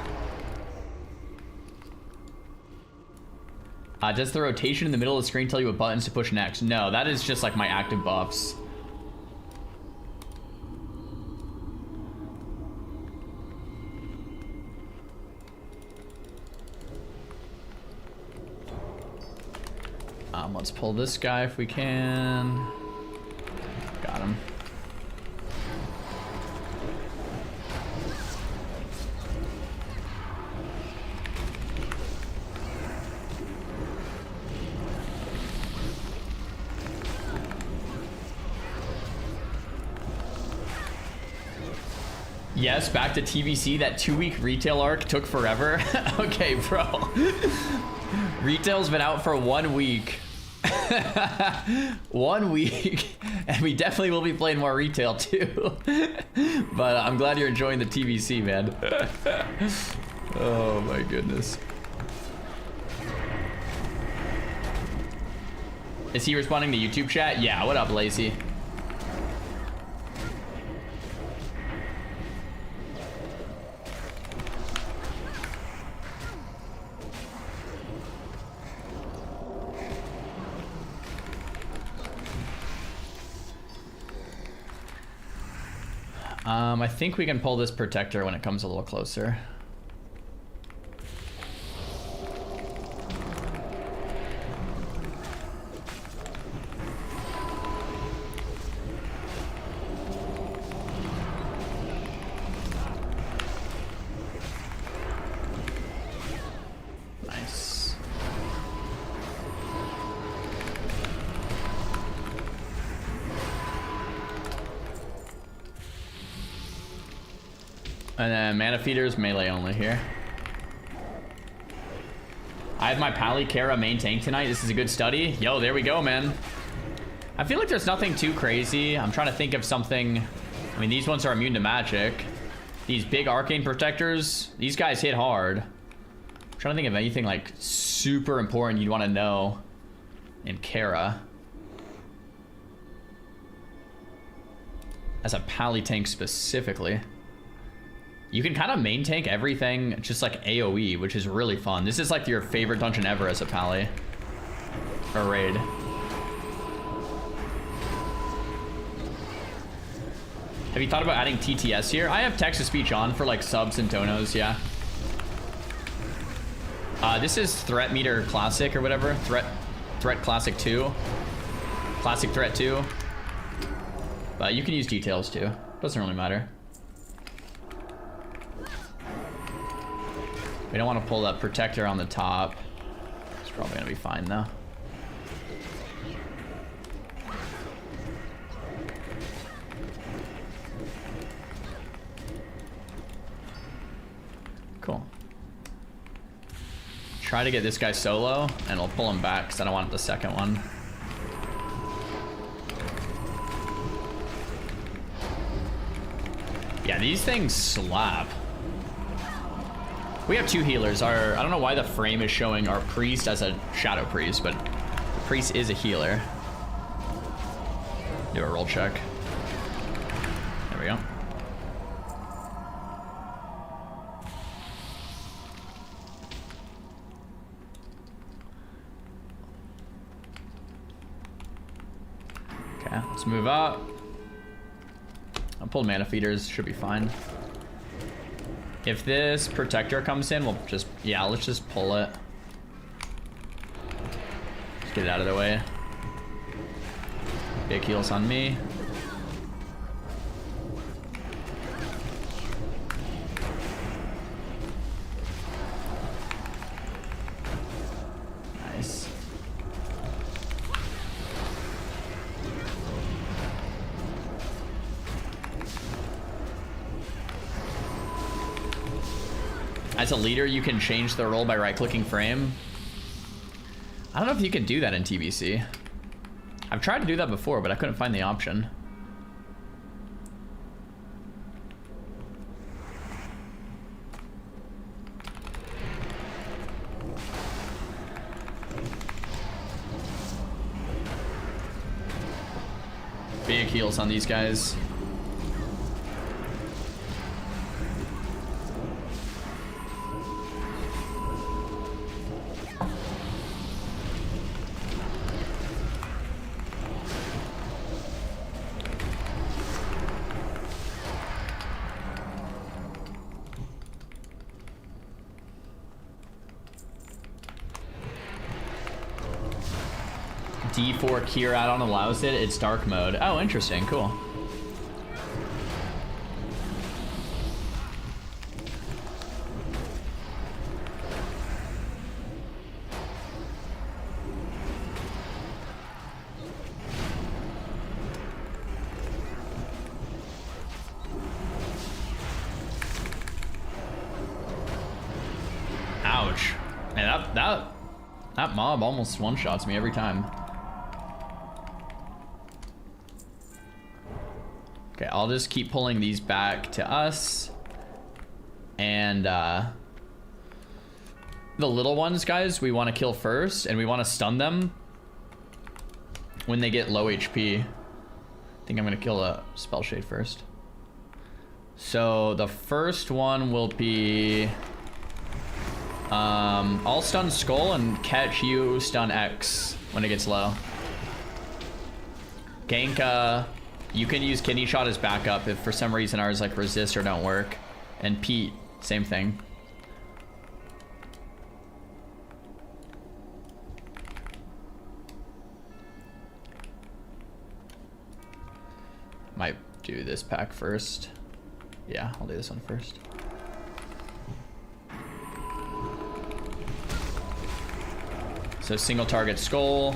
Does the rotation in the middle of the screen tell you what buttons to push next? No, that is just like my active buffs. Let's pull this guy if we can. Got him. Yes, back to TBC. That 2-week retail arc took forever. Okay, bro. Retail's been out for 1 week. 1 week, and we definitely will be playing more retail too. But I'm glad you're enjoying the TBC, man. Oh my goodness. Is he responding to YouTube chat? Yeah, what up, Lacey? I think we can pull this protector when it comes a little closer. Nice. And then Mana Feeder's melee only here. I have my Pally Kara main tank tonight. This is a good study. Yo, there we go, man. I feel like there's nothing too crazy. I'm trying to think of something. I mean, these ones are immune to magic. These big arcane protectors, these guys hit hard. I'm trying to think of anything like super important you'd want to know in Kara. As a pally tank specifically. You can kind of main tank everything just like AoE, which is really fun. This is like your favorite dungeon ever as a pally. Or raid. Have you thought about adding TTS here? I have text-to-speech on for like subs and donos, yeah. This is Threat Meter Classic or whatever. Threat Classic 2. Classic Threat 2. But you can use details too. Doesn't really matter. We don't want to pull that protector on the top. It's probably gonna be fine though. Cool. Try to get this guy solo, and we'll pull him back because I don't want the second one. Yeah, these things slap. We have 2 healers. I don't know why the frame is showing our priest as a shadow priest, but the priest is a healer. Do a roll check. There we go. Okay, let's move up. I pulled mana feeders, should be fine. If this protector comes in, we'll just, yeah, let's just pull it. Let's get it out of the way. Big heals on me. Nice. As a leader, you can change the role by right-clicking frame. I don't know if you can do that in TBC. I've tried to do that before, but I couldn't find the option. Big heals on these guys. D4 Kier add-on allows it. It's dark mode. Oh, interesting. Cool. Ouch. Man, that mob almost one-shots me every time. Okay, I'll just keep pulling these back to us. And the little ones, guys, we want to kill first, and we want to stun them when they get low HP. I think I'm going to kill a Spell Shade first. So the first one will be... I'll stun Skull and catch you stun X when it gets low. Gank, you can use Kidney Shot as backup if for some reason ours like resist or don't work. And Pete, same thing. Might do this pack first. Yeah, I'll do this one first. So single target Skull.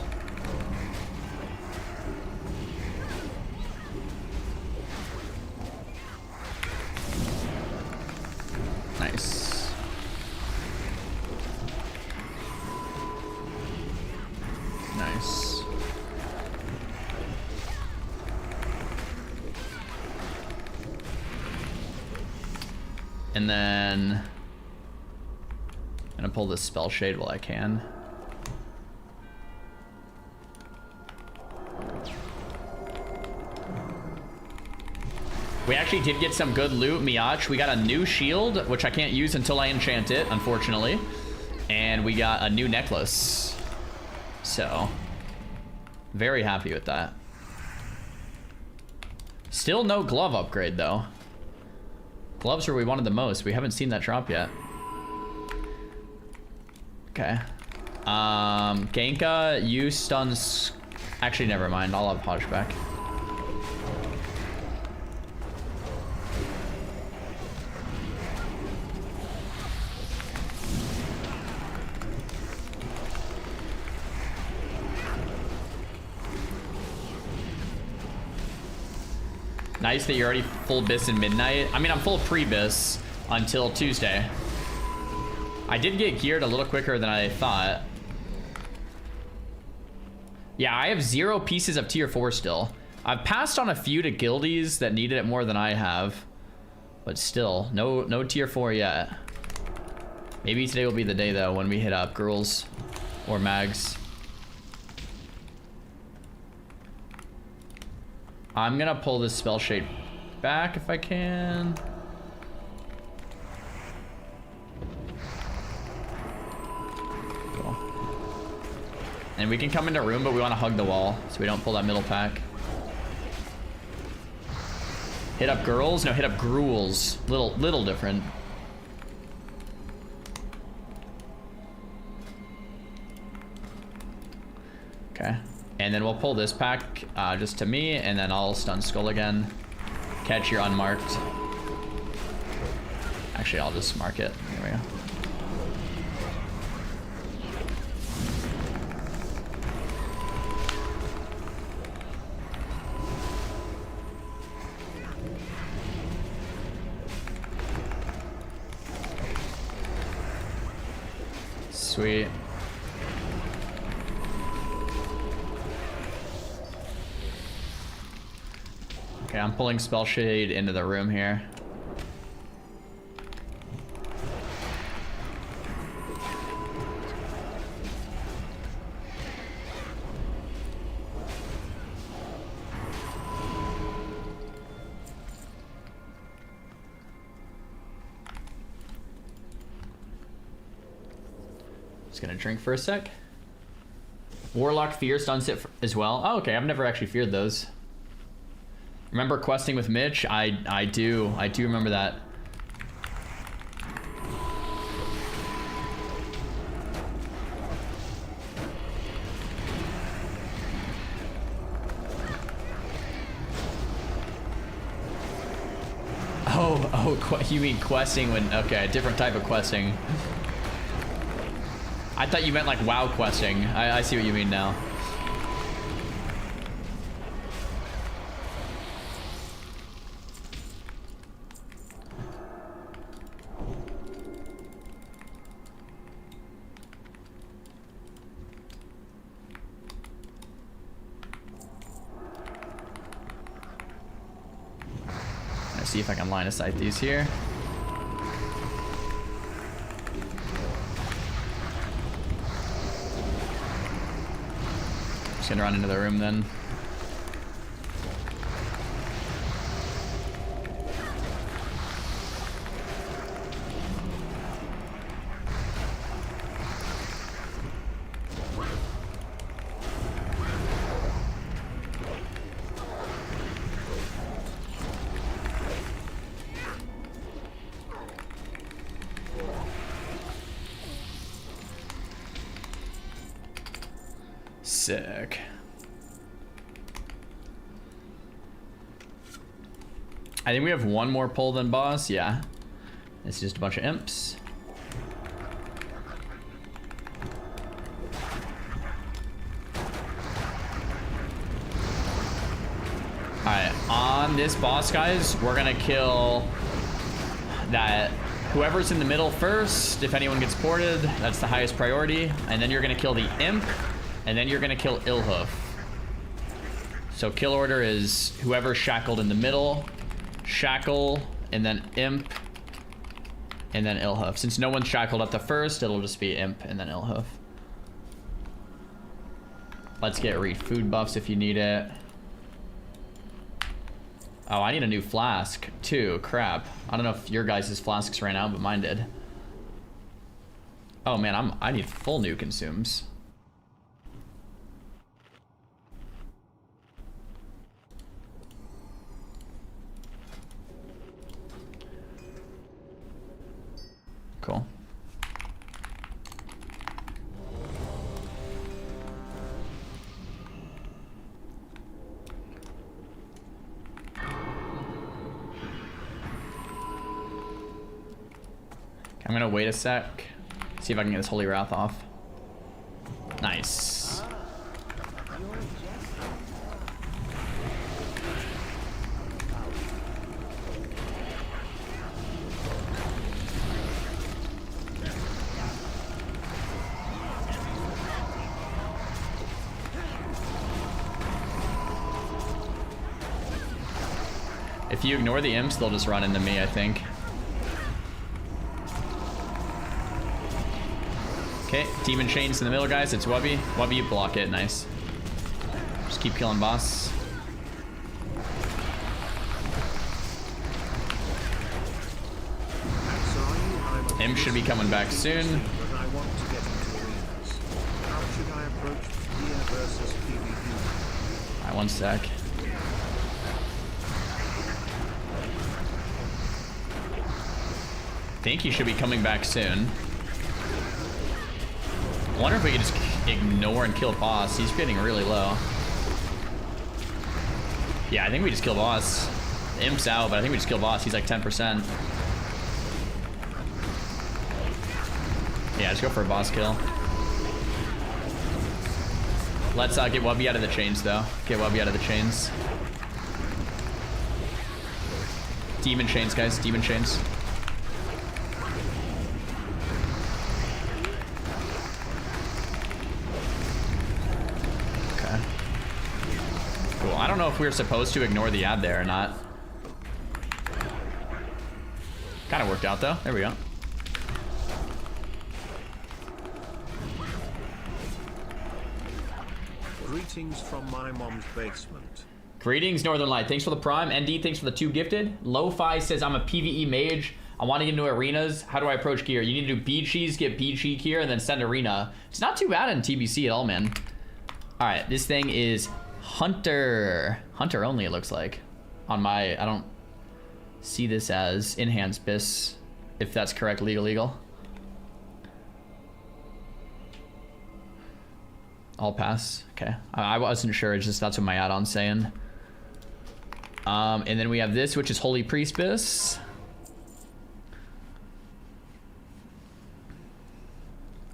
Nice. Nice. and then I'm gonna pull this Spell Shade while I can. We actually did get some good loot, Miach. We got a new shield, which I can't use until I enchant it, unfortunately. And we got a new necklace. So, very happy with that. Still no glove upgrade, though. Gloves are what we wanted the most. We haven't seen that drop yet. Okay. Genka, you stuns... Actually, never mind. I'll have Hodge back. Nice that you're already full bis in midnight. I mean, I'm full pre-bis until Tuesday. I did get geared a little quicker than I thought. Yeah, I have 0 pieces of tier 4 still. I've passed on a few to guildies that needed it more than I have. But still, no tier 4 yet. Maybe today will be the day, though, when we hit up Gruuls or Mags. I'm gonna pull this Spell Shade back if I can. Cool. And we can come into room, but we want to hug the wall so we don't pull that middle pack. Hit up girls? No, hit up Gruuls. Little different. Okay. And then we'll pull this pack just to me, and then I'll stun Skull again. Catch your unmarked. Actually, I'll just mark it. There we go. Sweet. Okay, I'm pulling Spell Shade into the room here. Just gonna drink for a sec. Warlock Fear stuns it as well. Oh, okay, I've never actually feared those. Remember questing with Mitch? I do remember that. Oh, you mean questing when, okay, a different type of questing. I thought you meant like WoW questing. I see what you mean now. See if I can line of sight these here. Just gonna run into the room then. Sick. I think we have one more pull than boss. Yeah. It's just a bunch of imps. Alright, on this boss, guys, we're gonna kill that whoever's in the middle first. If anyone gets ported, that's the highest priority. And then you're gonna kill the imp. And then you're gonna kill Illhoof. So kill order is whoever's shackled in the middle, shackle, and then imp, and then Illhoof. Since no one's shackled up the first, it'll just be Imp and then Illhoof. Let's get read food buffs if you need it. Oh, I need a new flask too. Crap. I don't know if your guys' flasks ran out, but mine did. Oh man, I need full new consumes. Cool. I'm gonna wait a sec, see if I can get this Holy Wrath off. Nice. If you ignore the imps, they'll just run into me, I think. Okay, Demon Chains in the middle, guys. It's Wubby. Wubby, you block it. Nice. Just keep killing boss. Imp should be coming back soon. But I want to get into arenas. How should I approach Lair versus PvP? Alright, one sec. I think he should be coming back soon. I wonder if we could just ignore and kill boss. He's getting really low. Yeah, I think we just kill boss. Imp's out, but I think we just kill boss. He's like 10%. Yeah, just go for a boss kill. Let's get Wubby out of the chains, though. Get Wubby out of the chains. Demon chains, guys. Demon chains. I don't know if we were supposed to ignore the ad there or not. Kind of worked out though. There we go. Greetings from my mom's basement. Greetings, Northern Light. Thanks for the prime. ND, thanks for the 2 gifted. Lo-Fi says, I'm a PvE mage. I want to get into arenas. How do I approach gear? You need to do bead cheese, get bead cheek here, and then send arena. It's not too bad in TBC at all, man. All right, this thing is Hunter only, it looks like. On my, I don't see this as enhanced bis, if that's correct. Legal. All pass. Okay, I wasn't sure. It's just that's what my add-on's saying. And then we have this, which is Holy Priest bis.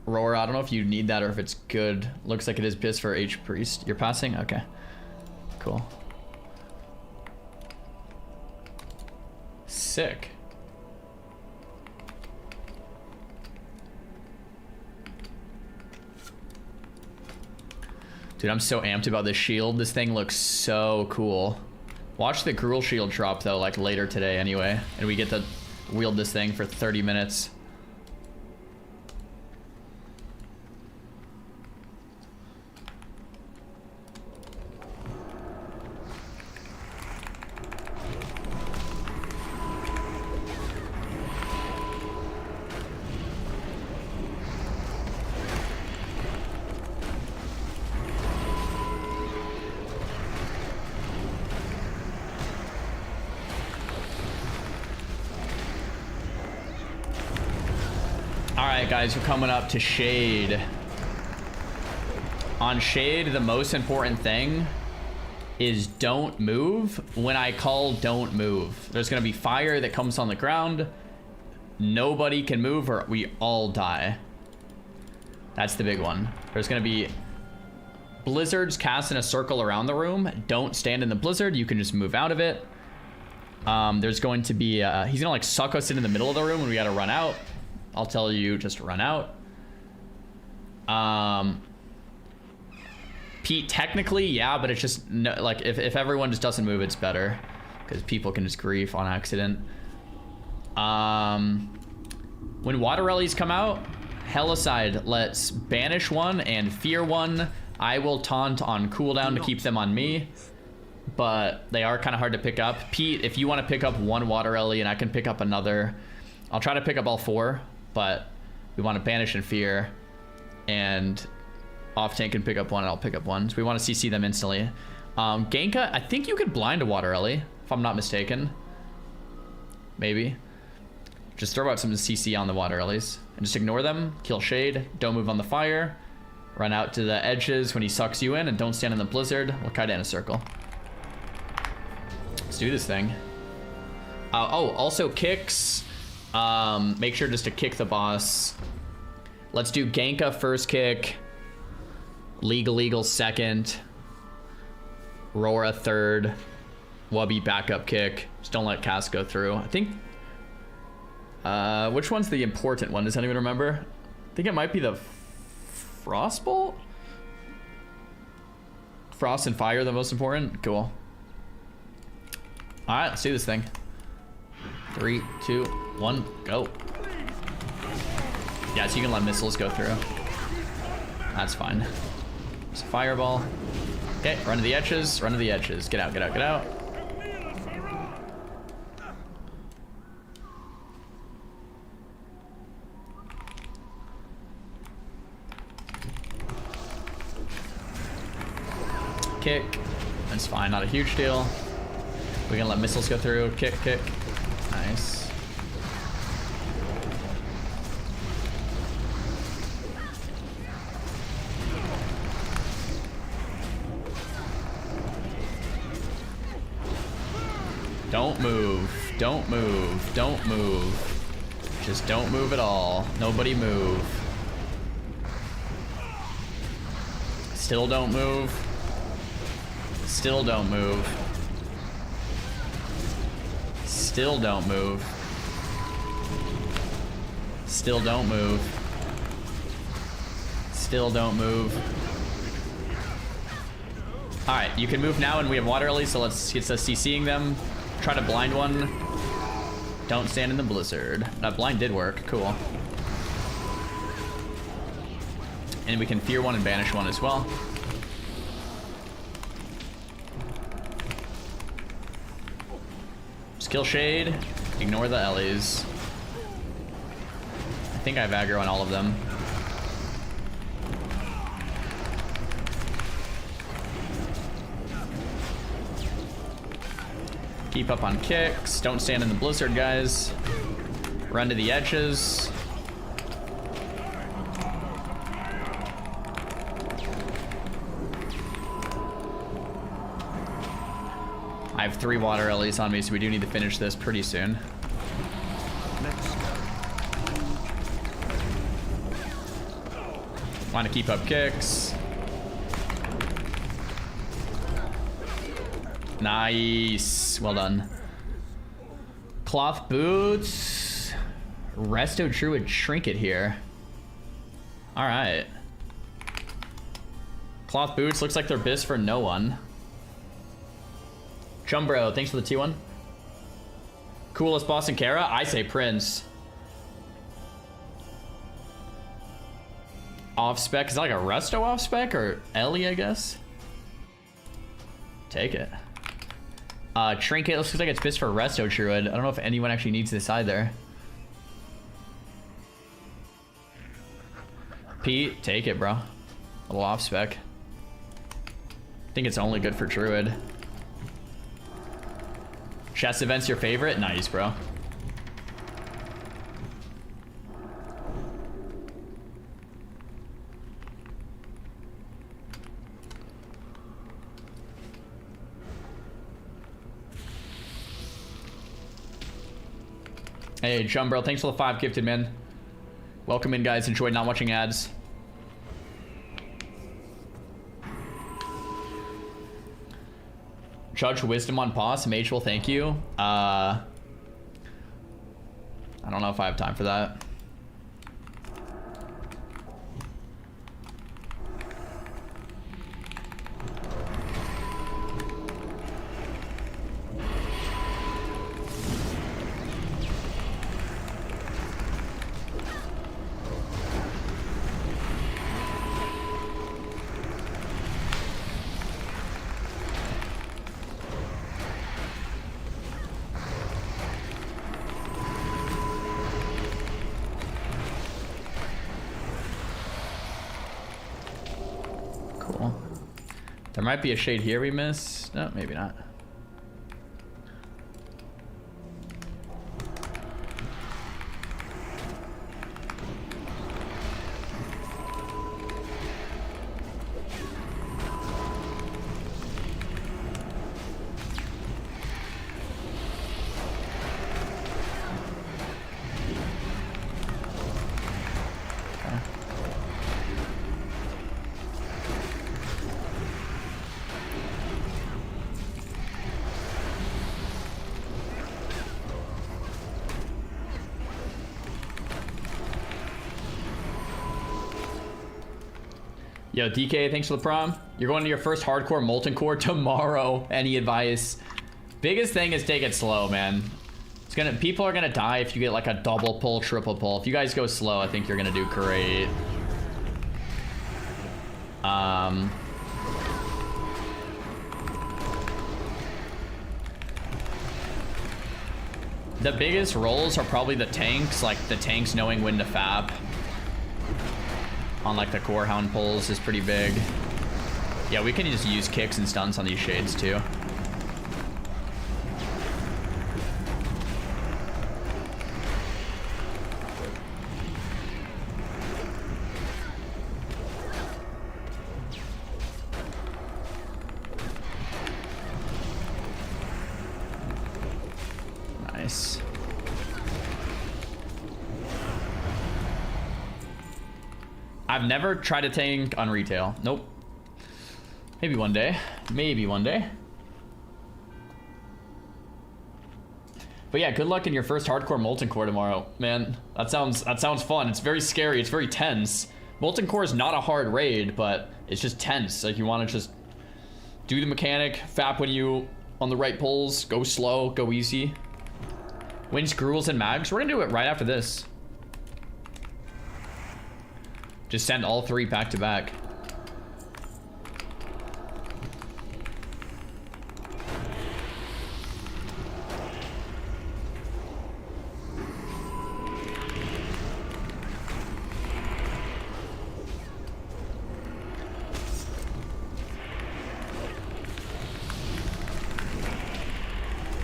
Roar, I don't know if you need that or if it's good. Looks like it is bis for H Priest. You're passing? Okay. Cool. Sick. Dude, I'm so amped about this shield. This thing looks so cool. Watch the Gruul shield drop though, like later today anyway. And we get to wield this thing for 30 minutes. Guys, we're coming up to Shade. On Shade, the most important thing is don't move when I call don't move. There's gonna be fire that comes on the ground. Nobody can move or we all die. That's the big one. There's gonna be blizzards cast in a circle around the room. Don't stand in the blizzard. You can just move out of it. There's going to be, he's gonna like suck us into the middle of the room and we gotta run out. I'll tell you, just run out. Pete, technically, yeah, but it's just, no, like, if everyone just doesn't move, it's better. Because people can just grief on accident. When water rallies come out, Hellicide lets banish one and fear one. I will taunt on cooldown to keep them on me, but they are kind of hard to pick up. Pete, if you want to pick up one water rally and I can pick up another, I'll try to pick up all 4, but we want to banish and fear, and off tank can pick up one and I'll pick up one. So we want to CC them instantly. Genka, I think you could blind a water rally, if I'm not mistaken. Maybe. Just throw out some CC on the water rallies and just ignore them. Kill Shade. Don't move on the fire. Run out to the edges when he sucks you in, and don't stand in the blizzard. We'll kite in a circle. Let's do this thing. Oh, also kicks. Make sure just to kick the boss. Let's do Genka first kick. Legal second. Rora third. Wubby backup kick. Just don't let Cass go through. I think... which one's the important one? Does anyone remember? I think it might be the Frostbolt? Frost and fire are the most important? Cool. Alright, let's do this thing. 3, 2, 1, go. Yeah, so you can let missiles go through. That's fine. It's a fireball. Okay, run to the edges, run to the edges. Get out, get out, get out. Kick. That's fine, not a huge deal. We're gonna let missiles go through. Kick, kick. Nice. Don't move. Don't move. Don't move. Just don't move at all. Nobody move. Still don't move. Still don't move. Still don't move. Still don't move. Still don't move. Alright, you can move now and we have water release, so let's get us CCing them. Try to blind one. Don't stand in the blizzard. That blind did work. Cool. And we can fear one and banish one as well. Skill Shade. Ignore the Ellies. I think I have aggro on all of them. Keep up on kicks. Don't stand in the blizzard, guys. Run to the edges. I have 3 water Ellies on me, so we do need to finish this pretty soon. Want to keep up kicks. Nice. Well done. Cloth boots. Resto Druid trinket here. Alright. Cloth boots. Looks like they're bis for no one. Chumbro, thanks for the T1. Coolest boss in Kara? I say Prince. Off spec. Is that like a Resto off spec or Ellie, I guess? Take it. Trinket looks like it's bis for Resto Druid. I don't know if anyone actually needs this either. Pete, take it, bro. A little off spec. I think it's only good for Druid. Chess event's your favorite? Nice, bro. Hey, Jumbro, thanks for the 5 gifted, man. Welcome in, guys. Enjoy not watching ads. Judge Wisdom on pause. Mage will thank you. I don't know if I have time for that. Cool. There might be a shade here we missed. No, maybe not. Yo, DK, thanks for the prom. You're going to your first hardcore molten core tomorrow. Any advice? Biggest thing is take it slow, man. People are gonna die if you get like a double pull, triple pull. If you guys go slow, I think you're gonna do great. The biggest roles are probably the tanks, like the tanks knowing when to fap. On like the core hound pulls is pretty big. Yeah, we can just use kicks and stunts on these shades too. Nice. I've never tried to tank on retail. Nope. Maybe one day. Maybe one day. But yeah, good luck in your first hardcore molten core tomorrow, man. That sounds fun. It's very scary. It's very tense. Molten core is not a hard raid, but it's just tense. Like you want to just do the mechanic, fap when you on the right pulls, go slow, go easy. Wins Gruuls and Mags. We're gonna do it right after this. Just send all three back to back.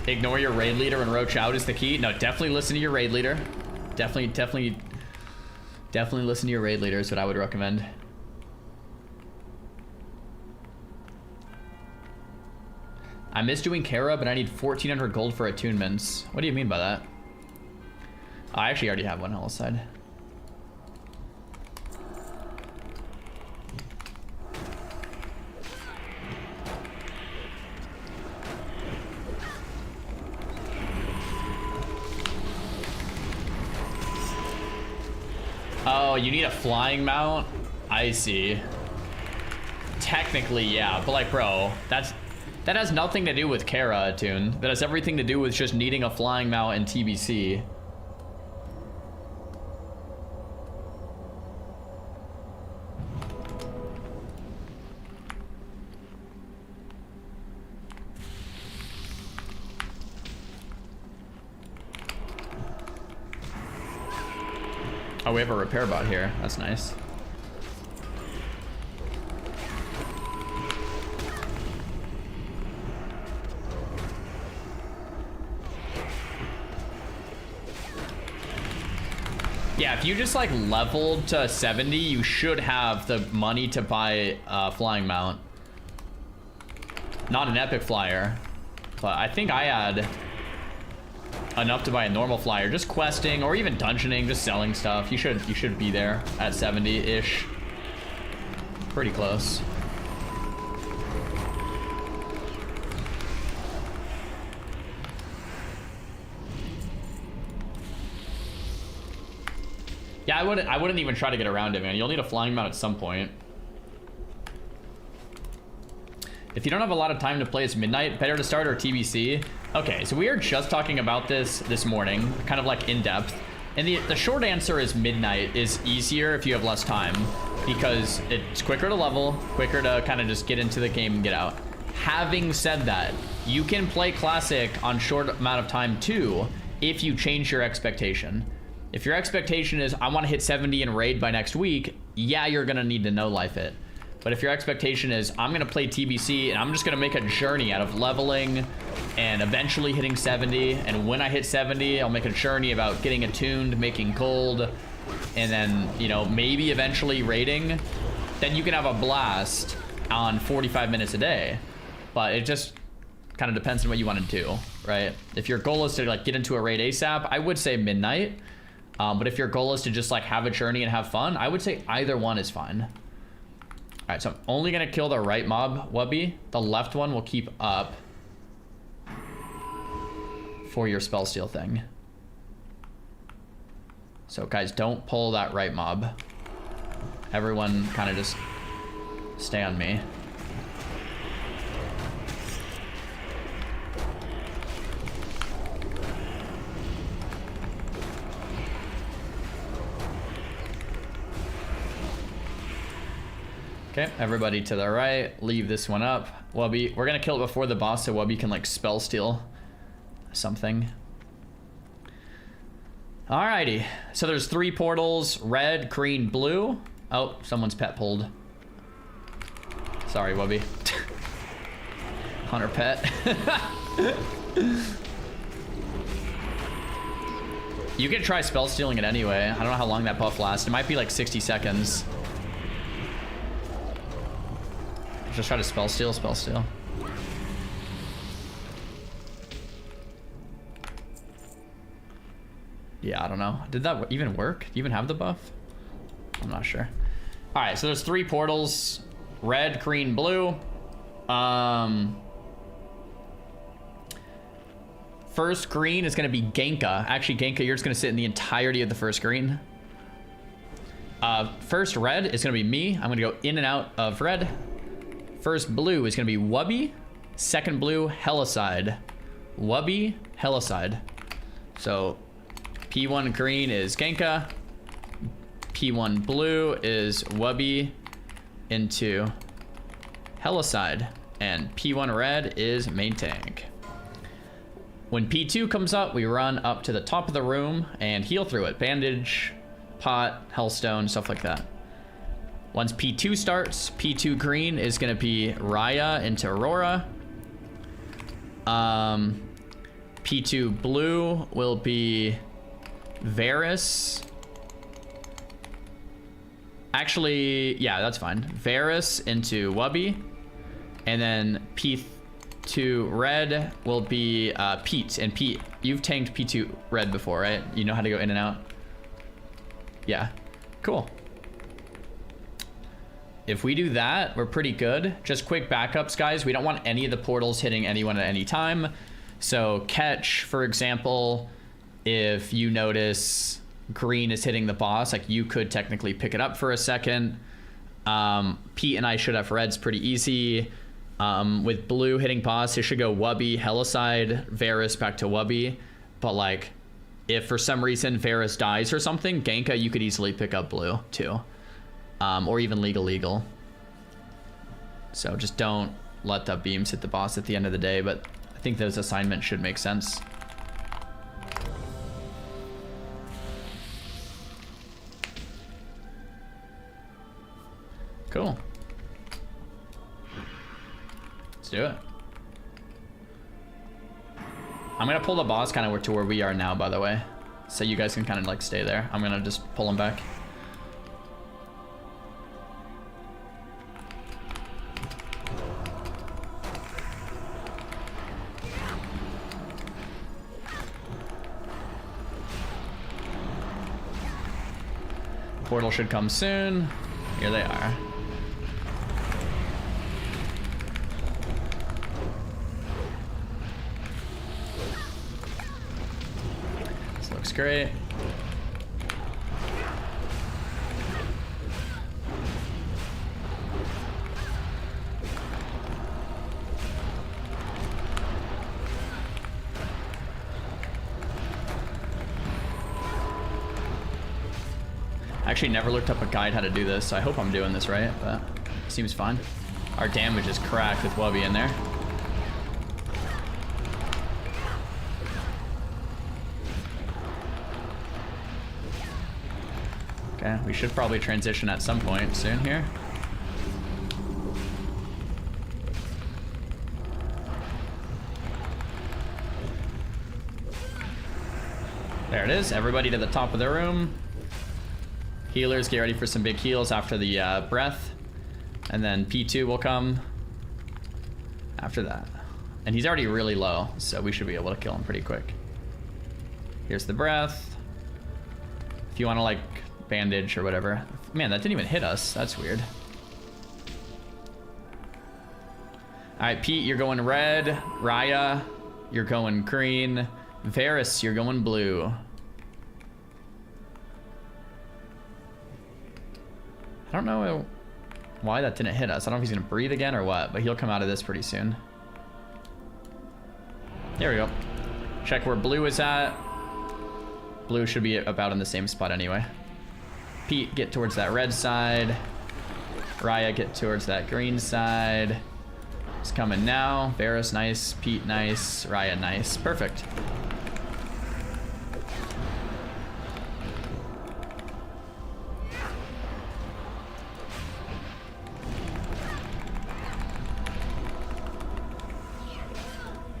Ignore your raid leader and roach out is the key. No, definitely listen to your raid leader. Definitely listen to your raid leader is what I would recommend. I miss doing Kara, but I need 1,400 gold for attunements. What do you mean by that? I actually already have one on the side. Oh, you need a flying mount? I see. Technically, yeah, but like, bro, that has nothing to do with Kara attune. That has everything to do with just needing a flying mount in TBC. Oh, we have a repair bot here. That's nice. Yeah, if you just like leveled to 70, you should have the money to buy a flying mount. Not an epic flyer, but I think I had enough to buy a normal flyer. Just questing or even dungeoning, just selling stuff. You should be there at 70-ish. Pretty close. Yeah, I wouldn't even try to get around it, man. You'll need a flying mount at some point. If you don't have a lot of time to play, it's midnight. Better to start or TBC? Okay, so we are just talking about this morning, kind of like in depth. And the short answer is midnight is easier if you have less time, because it's quicker to level, quicker to kind of just get into the game and get out. Having said that, you can play Classic on short amount of time too, if you change your expectation. If your expectation is, I want to hit 70 in raid by next week, yeah, you're going to need to no life it. But if your expectation is, I'm going to play TBC and I'm just going to make a journey out of leveling and eventually hitting 70, and when I hit 70, I'll make a journey about getting attuned, making gold, and then, you know, maybe eventually raiding, then you can have a blast on 45 minutes a day. But it just kind of depends on what you want to do, right? If your goal is to like get into a raid ASAP, I would say midnight. But if your goal is to just like have a journey and have fun, I would say either one is fine. All right, so I'm only gonna kill the right mob, Wubby. The left one will keep up for your spell steal thing. So guys, don't pull that right mob. Everyone kind of just stay on me. Okay, everybody to the right. Leave this one up. Wubby, we're gonna kill it before the boss so Wubby can like spell steal something. Alrighty, so there's 3 portals, red, green, blue. Oh, someone's pet pulled. Sorry, Wubby. Hunter pet. You can try spell stealing it anyway. I don't know how long that buff lasts. It might be like 60 seconds. Just try to spell steal, spell steal. Yeah, I don't know. Did that even work? Do you even have the buff? I'm not sure. All right, so there's 3 portals. Red, green, blue. First green is gonna be Genka. Actually, Genka, you're just gonna sit in the entirety of the first green. First red is gonna be me. I'm gonna go in and out of red. First blue is gonna be Wubby. Second blue, Helicide. Wubby, Helicide. So P1 green is Genka. P1 blue is Wubby into Helicide. And P1 red is main tank. When P2 comes up, we run up to the top of the room and heal through it. Bandage, pot, hellstone, stuff like that. Once P2 starts, P2 green is gonna be Raya into Aurora. P2 blue will be Varus. Actually, yeah, that's fine. Varus into Wubby. And then P2 red will be Pete. And Pete, you've tanked P2 red before, right? You know how to go in and out? Yeah, cool. If we do that, we're pretty good. Just quick backups, guys. We don't want any of the portals hitting anyone at any time. So catch, for example, if you notice green is hitting the boss, like you could technically pick it up for a second. Pete and I should have reds pretty easy. With blue hitting boss, it should go Wubby, Helicide, Varus back to Wubby. But like, if for some reason Varus dies or something, Genka, you could easily pick up blue too. Or even legal. So just don't let the beams hit the boss at the end of the day, but I think those assignments should make sense. Cool. Let's do it. I'm gonna pull the boss kind of to where we are now, by the way, so you guys can kind of like stay there. I'm gonna just pull him back. Portal should come soon. Here they are. This looks great. Actually never looked up a guide how to do this, so I hope I'm doing this right, but it seems fine. Our damage is cracked with Wubby in there. Okay, we should probably transition at some point soon here. There it is. Everybody to the top of the room. Healers, get ready for some big heals after the breath. And then P2 will come after that. And he's already really low, so we should be able to kill him pretty quick. Here's the breath. If you want to, like, bandage or whatever. Man, that didn't even hit us. That's weird. Alright, Pete, you're going red. Raya, you're going green. Varus, you're going blue. I don't know why that didn't hit us. I don't know if he's gonna breathe again or what, but he'll come out of this pretty soon. There we go. Check where blue is at. Blue should be about in the same spot anyway. Pete, get towards that red side. Raya, get towards that green side. It's coming now. Varus, nice. Pete, nice. Raya, nice. Perfect.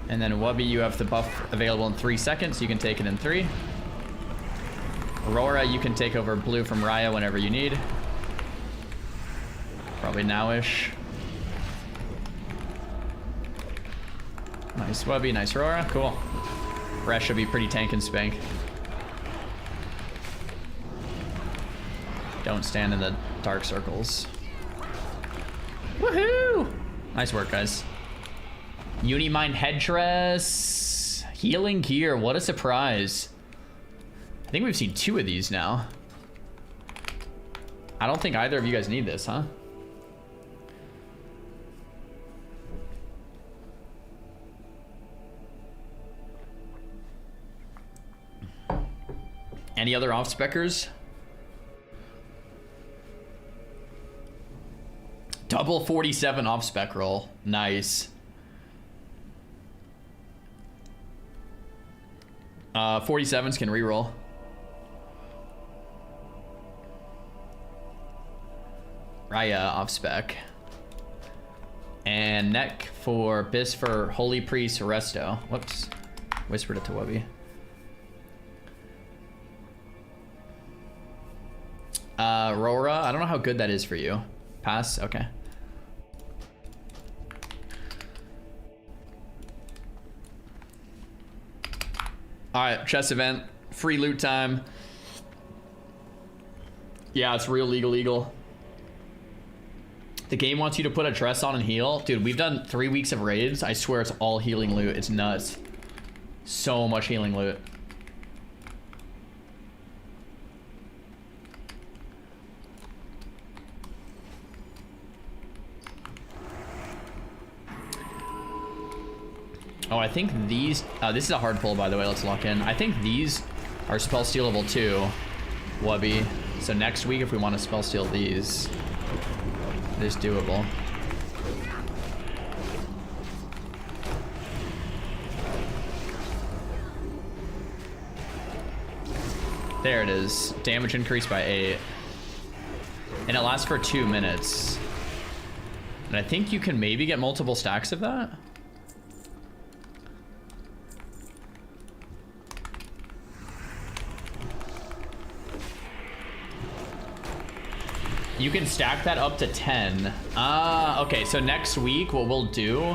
And then Wubby, you have the buff available in 3 seconds. You can take it in 3. Aurora, you can take over blue from Raya whenever you need. Probably now-ish. Nice Wubby, nice Aurora. Cool. Rest should be pretty tank and spank. Don't stand in the dark circles. Woohoo! Nice work, guys. Unimind headdress. Healing gear. What a surprise. I think we've seen 2 of these now. I don't think either of you guys need this, huh? Any other off-speckers? Double 47 off-spec roll. Nice. 47s can reroll. Raya off-spec. And neck for Bis for Holy Priest Resto. Whoops. Whispered it to Wubby. Aurora, I don't know how good that is for you. Pass? Okay. Alright, chess event. Free loot time. Yeah, it's real legal. The game wants you to put a dress on and heal. Dude, we've done 3 weeks of raids. I swear it's all healing loot. It's nuts. So much healing loot. Oh, I think these... this is a hard pull, by the way. Let's lock in. I think these are spell steal level 2, Wubby. So next week, if we want to spell steal these, it is doable. There it is. Damage increased by 8. And it lasts for 2 minutes. And I think you can maybe get multiple stacks of that. You can stack that up to 10. Okay, so next week what we'll do,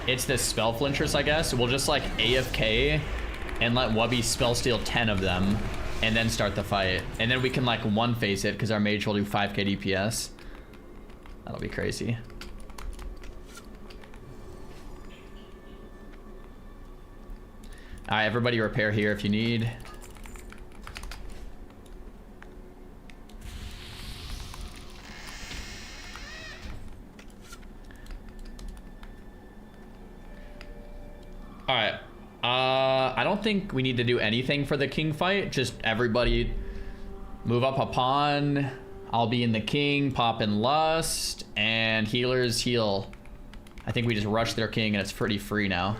it's the spell flinchers, I guess. We'll just like AFK and let Wubby spell steal 10 of them and then start the fight. And then we can like one phase it because our mage will do 5k DPS. That'll be crazy. All right, everybody repair here if you need. All right, I don't think we need to do anything for the king fight. Just everybody move up a pawn. I'll be in the king, pop in lust, and healers heal. I think we just rush their king and it's pretty free now.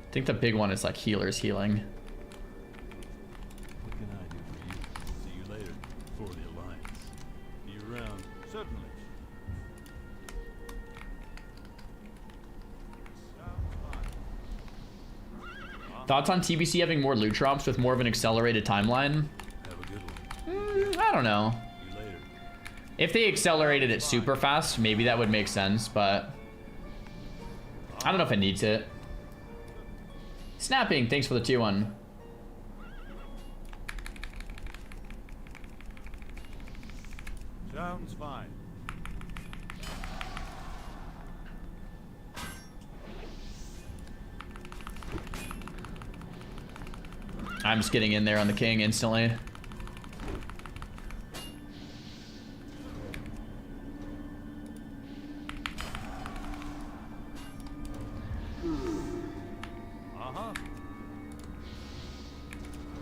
I think the big one is like healers healing. What can I do for you? See you later for the alliance. Be around, certainly. Thoughts on TBC having more loot drops with more of an accelerated timeline? Have a good one. I don't know. See you later. If they accelerated it super fast, maybe that would make sense, but I don't know if it needs it. Snapping, thanks for the tier 1. Sounds fine. I'm just getting in there on the king instantly.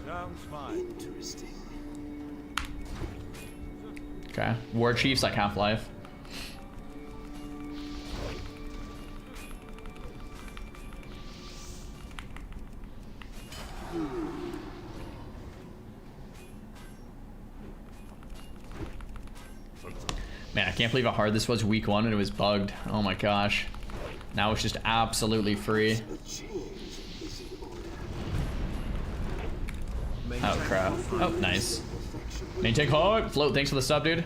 Sounds fine. Interesting. Okay. War Chief's like Half-Life. Man, I can't believe how hard this was week 1 and it was bugged. Oh my gosh. Now it's just absolutely free. Oh crap. Oh, nice. Maintankpov. Float, thanks for the sub, dude.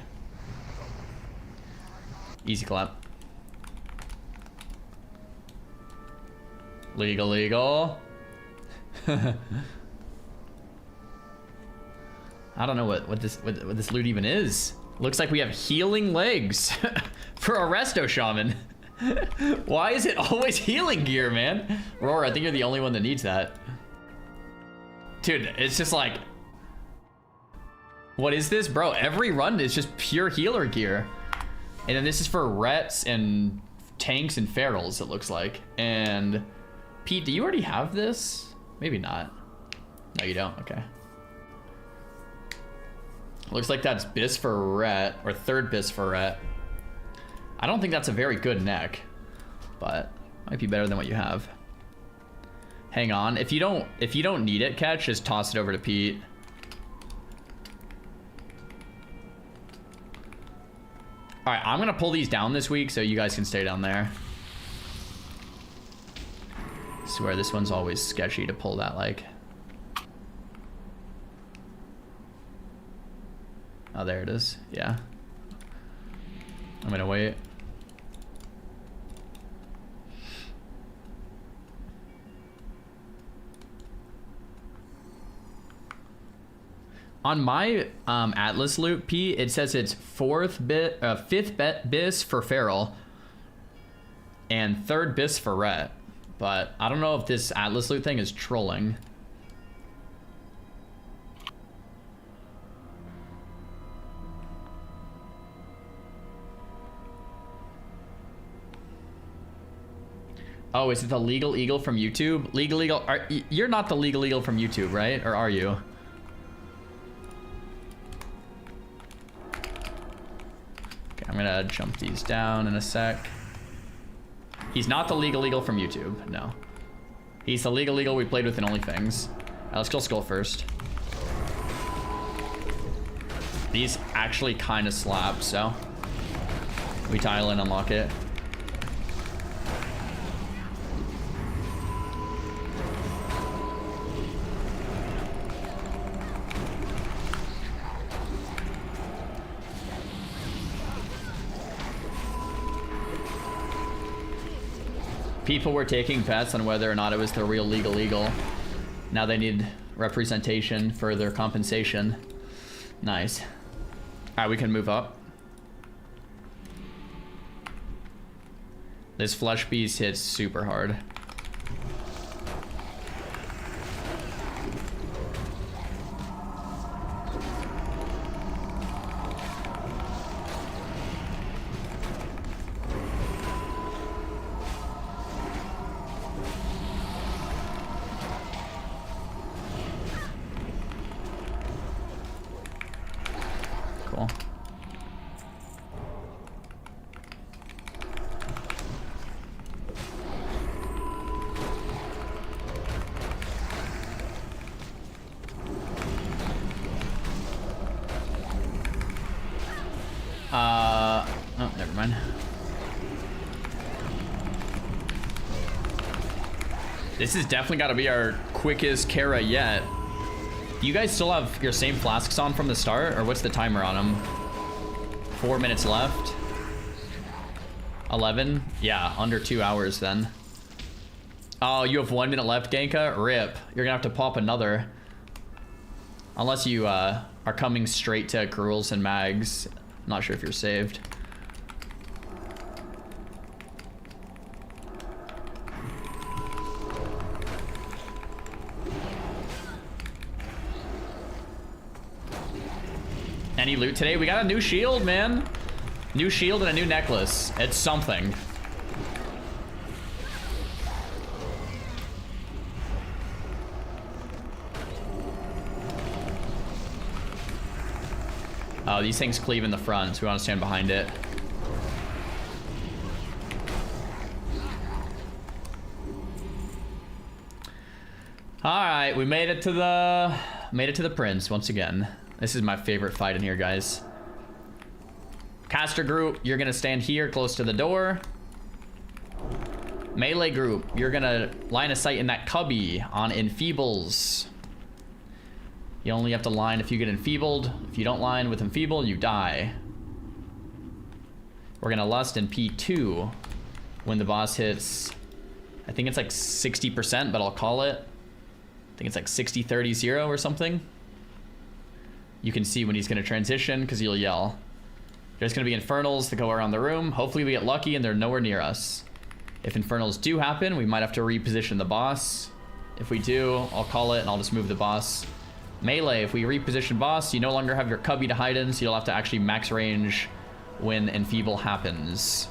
Easy clap. Legal, legal. I don't know what this loot even is. Looks like we have healing legs for a resto shaman. Why is it always healing gear, man? Roar, I think you're the only one that needs that. Dude, it's just like, what is this? Bro, every run is just pure healer gear. And then this is for rets and tanks and ferals, it looks like. And Pete, do you already have this? Maybe not. No, you don't. Okay. Looks like that's bis for ret, or third bis for ret. I don't think that's a very good neck, but might be better than what you have. Hang on. If you don't need it, Catch, just toss it over to Pete. All right, I'm gonna pull these down this week so you guys can stay down there. I swear this one's always sketchy to pull that like. Oh, there it is. Yeah. I'm gonna wait. On my Atlas loot, P, it says it's fifth bis for feral and third bis for ret, but I don't know if this Atlas loot thing is trolling. Oh, is it the Legal Eagle from YouTube? Legal Eagle, you're not the Legal Eagle from YouTube, right? Or are you? Okay, I'm gonna jump these down in a sec. He's not the Legal Eagle from YouTube, no. He's the Legal Eagle we played with in OnlyFans. Let's kill Skull first. These actually kind of slap, so we tile and unlock it. People were taking bets on whether or not it was the real Legal Eagle. Now they need representation for their compensation. Nice. All right, we can move up. This Flesh Beast hits super hard. Cool. Oh, never mind. This is definitely got to be our quickest Kara yet. Do you guys still have your same flasks on from the start, or what's the timer on them? 4 minutes left. 11? Yeah, under 2 hours then. Oh, you have 1 minute left, Genka? Rip. You're gonna have to pop another. Unless you are coming straight to Gruuls and Mags. Not sure if you're saved. Any loot today? We got a new shield, man. New shield and a new necklace. It's something. Oh, these things cleave in the front, so we want to stand behind it. All right, we made it to the prince once again. This is my favorite fight in here, guys. Caster group, you're gonna stand here close to the door. Melee group, you're gonna line of sight in that cubby on enfeebles. You only have to line if you get enfeebled. If you don't line with enfeebled, you die. We're gonna lust in P2 when the boss hits, I think it's like 60%, but I'll call it. I think it's like 60-30-0 or something. You can see when he's gonna transition because he'll yell. There's gonna be infernals that go around the room. Hopefully we get lucky and they're nowhere near us. If infernals do happen, we might have to reposition the boss. If we do, I'll call it and I'll just move the boss. Melee, if we reposition boss, you no longer have your cubby to hide in, so you'll have to actually max range when enfeeble happens.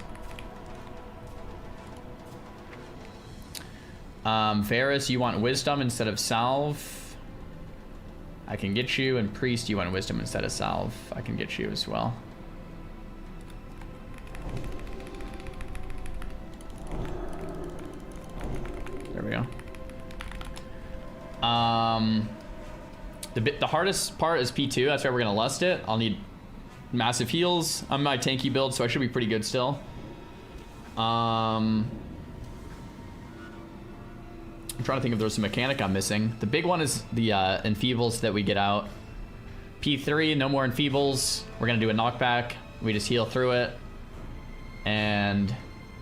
Varus, you want wisdom instead of salve. I can get you, and priest, you want wisdom instead of salve. I can get you as well. There we go. The hardest part is P2. That's why we're gonna lust it. I'll need massive heals. I'm my tanky build, so I should be pretty good still. I'm trying to think if there's a mechanic I'm missing. The big one is the enfeebles that we get out. P3, no more enfeebles. We're gonna do a knockback. We just heal through it, and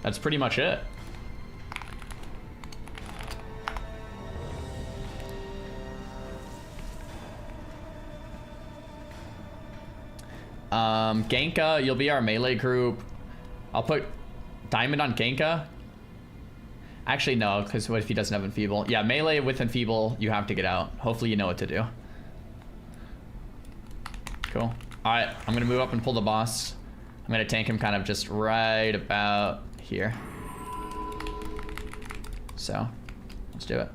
that's pretty much it. Genka, you'll be our melee group. I'll put Diamond on Genka. Actually, no, because what if he doesn't have enfeeble? Yeah, melee with enfeeble, you have to get out. Hopefully you know what to do. Cool. Alright, I'm gonna move up and pull the boss. I'm gonna tank him kind of just right about here. So, let's do it.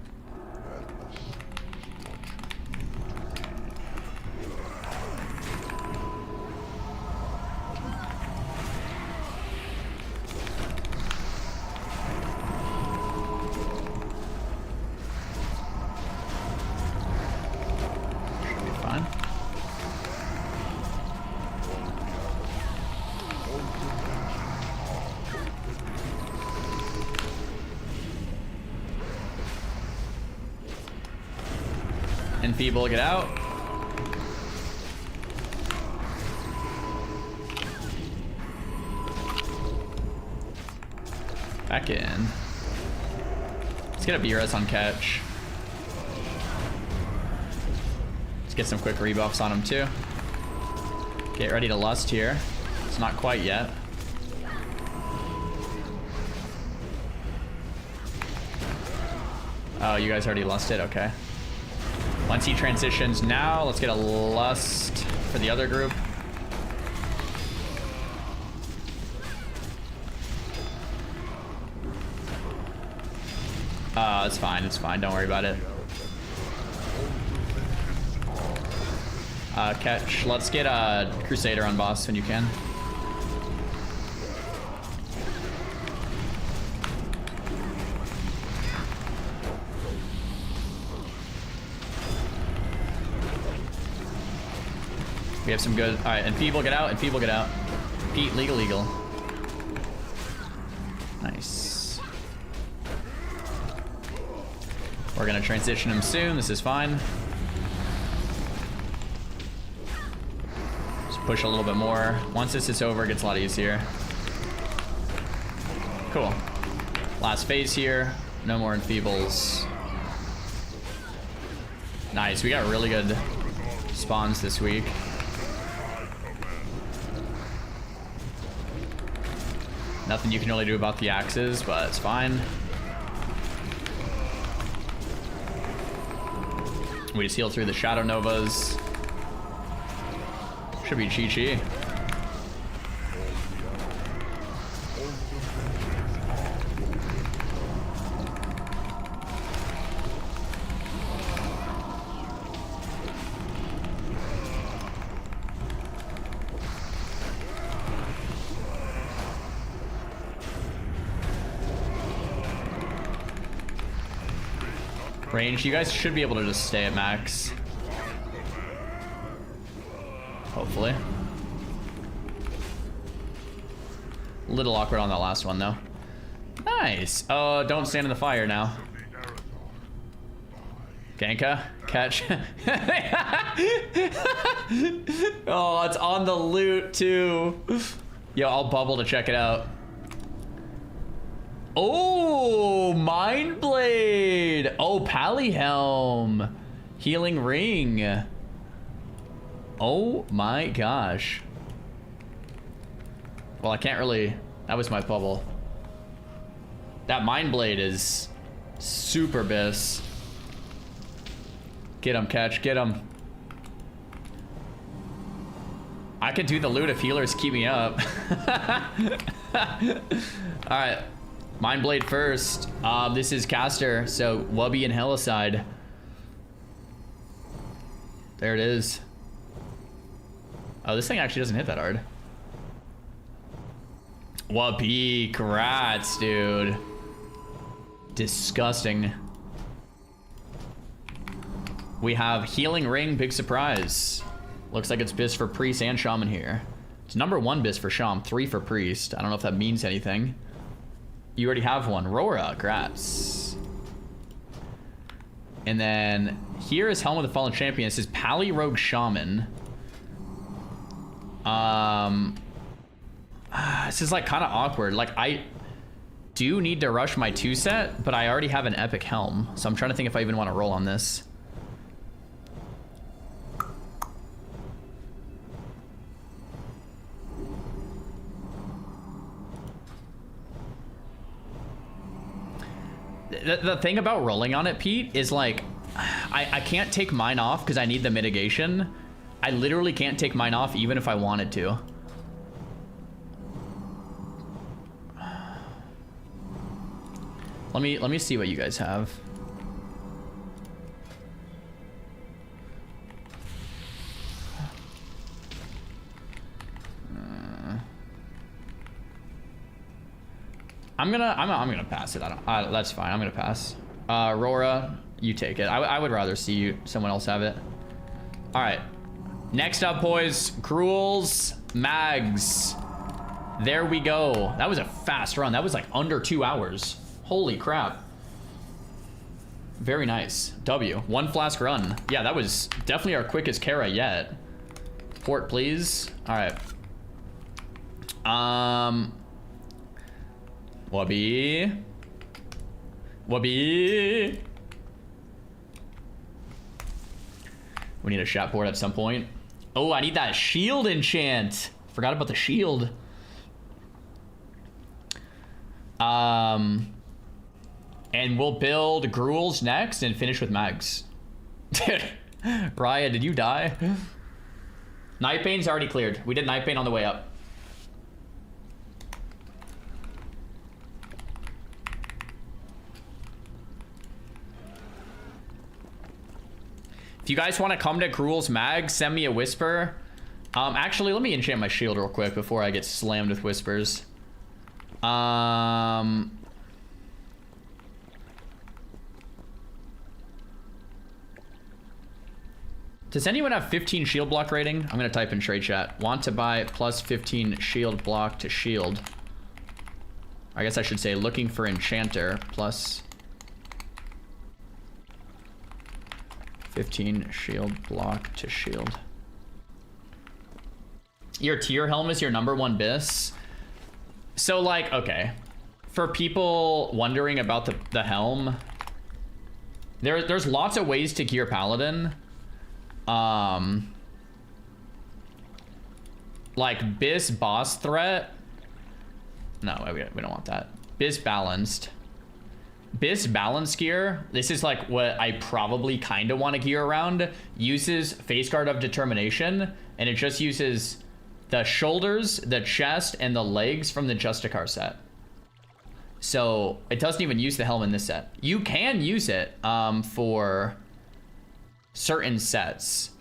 Enfeeble, get out. Back in. Let's get a BRS on catch. Let's get some quick rebuffs on him too. Get ready to lust here. It's not quite yet. Oh, you guys already lusted? Okay. Once he transitions now, let's get a lust for the other group. It's fine, it's fine, don't worry about it. Catch, let's get a Crusader on boss when you can. We have some good. All right, enfeeble, get out. Enfeeble, get out. Pete, legal. Nice. We're gonna transition him soon. This is fine. Just push a little bit more. Once this is over, it gets a lot easier. Cool. Last phase here. No more enfeebles. Nice. We got really good spawns this week. Nothing you can really do about the axes, but it's fine. We just heal through the Shadow Novas. Should be Chi-Chi. Range, you guys should be able to just stay at max. Hopefully. A little awkward on that last one though. Nice. Oh, don't stand in the fire now. Ganka, catch. Oh, it's on the loot too. Yo, I'll bubble to check it out. Oh, Mind Blade. Oh, Pally Helm. Healing Ring. Oh my gosh. Well, I can't really. That was my bubble. That Mind Blade is super bis. Get him, catch, get him. I can do the loot if healers keep me up. Alright. Mind Blade first. This is caster, so Wubby and Helicide. There it is. Oh, this thing actually doesn't hit that hard. Wubby, congrats, dude. Disgusting. We have Healing Ring, big surprise. Looks like it's bis for Priest and Shaman here. It's number 1 bis for Shaman, 3 for Priest. I don't know if that means anything. You already have one. Rora, congrats. And then here is Helm of the Fallen Champion. This is Pally Rogue Shaman. This is like kind of awkward. Like I do need to rush my 2 set, but I already have an epic helm. So I'm trying to think if I even want to roll on this. The thing about rolling on it, Pete, is like, I can't take mine off because I need the mitigation. I literally can't take mine off even if I wanted to. Let me see what you guys have. I'm gonna pass it. That's fine. I'm gonna pass. Rora, you take it. I would rather see someone else have it. All right. Next up, boys, Gruuls, Mags. There we go. That was a fast run. That was like under 2 hours. Holy crap. Very nice. W. 1 flask run. Yeah, that was definitely our quickest Kara yet. Port, please. All right. Wubby. Wubby. We need a shot board at some point. Oh, I need that shield enchant. Forgot about the shield. And we'll build Gruuls next and finish with Mags. Dude, Raya, did you die? Nightbane's already cleared. We did Nightbane on the way up. If you guys want to come to Gruuls Mag, send me a whisper. Actually, let me enchant my shield real quick before I get slammed with whispers. Does anyone have 15 shield block rating? I'm gonna type in trade chat. Want to buy plus 15 shield block to shield. I guess I should say looking for enchanter plus 15 shield block to shield. Your tier helm is your #1 bis. So like, okay, for people wondering about the helm, there's lots of ways to gear Paladin. Like bis boss threat. No, we don't want that. Bis balanced. Bis balanced gear. This is like what I probably kind of want to gear around. Uses Face Guard of Determination, and it just uses the shoulders, the chest, and the legs from the Justicar set. So it doesn't even use the helm in this set. You can use it for certain sets.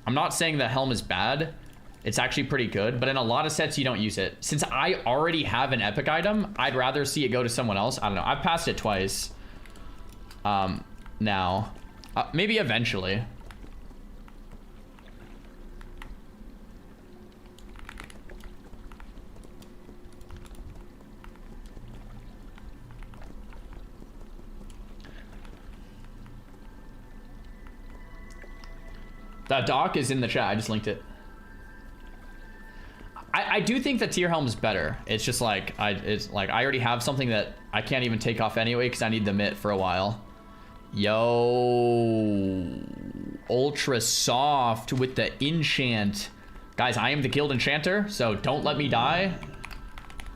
I'm not saying the helm is bad. It's actually pretty good, but in a lot of sets you don't use it. Since I already have an epic item, I'd rather see it go to someone else. I don't know. I've passed it twice. Now. Maybe eventually. That doc is in the chat. I just linked it. I do think the tier helm is better. It's just like I already have something that I can't even take off anyway because I need the mitt for a while. Yo, ultra soft with the enchant. Guys, I am the guild enchanter, so don't let me die.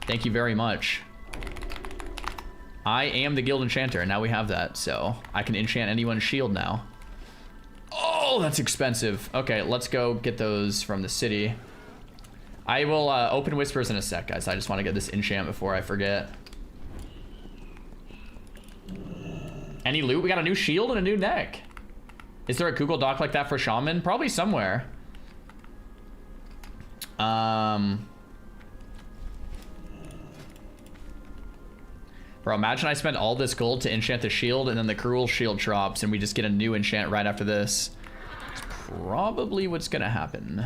Thank you very much. I am the guild enchanter, and now we have that, so I can enchant anyone's shield now. Oh, that's expensive. Okay, let's go get those from the city. I will open Whispers in a sec, guys. I just want to get this enchant before I forget. Any loot? We got a new shield and a new neck. Is there a Google Doc like that for Shaman? Probably somewhere. Bro, imagine I spent all this gold to enchant the shield and then the Gruul shield drops and we just get a new enchant right after this. It's probably what's gonna happen.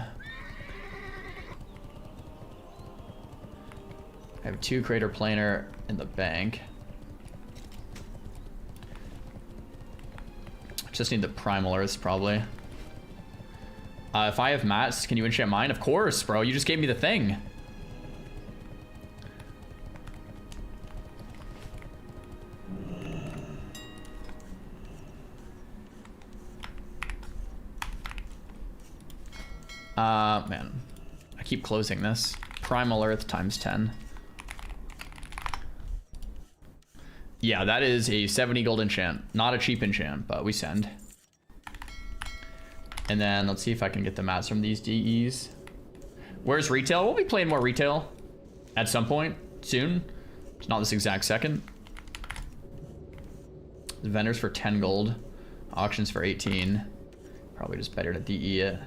I have 2 Curator Planar in the bank. Just need the Primal Earths probably. If I have mats, can you enchant mine? Of course, bro. You just gave me the thing. Man. I keep closing this. Primal Earth times 10. Yeah, that is a 70 gold enchant. Not a cheap enchant, but we send. And then let's see if I can get the mats from these DEs. Where's retail? We'll be playing more retail at some point soon. It's not this exact second. The vendors for 10 gold. Auctions for 18. Probably just better to DE it.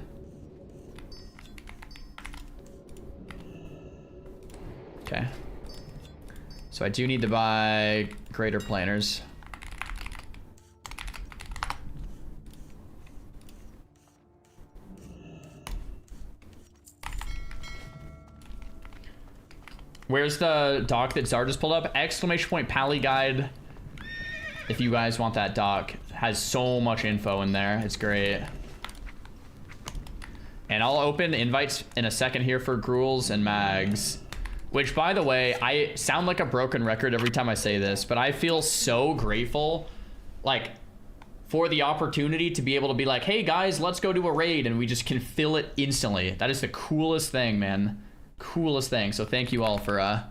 Okay. So I do need to buy Greater Planers. Where's the doc that Zar just pulled up? Exclamation point Pally Guide. If you guys want that doc, it has so much info in there. It's great. And I'll open invites in a second here for Gruuls and Mags. Which, by the way, I sound like a broken record every time I say this, but I feel so grateful, like, for the opportunity to be able to be like, hey guys, let's go do a raid, and we just can fill it instantly. That is the coolest thing, man. Coolest thing. So thank you all for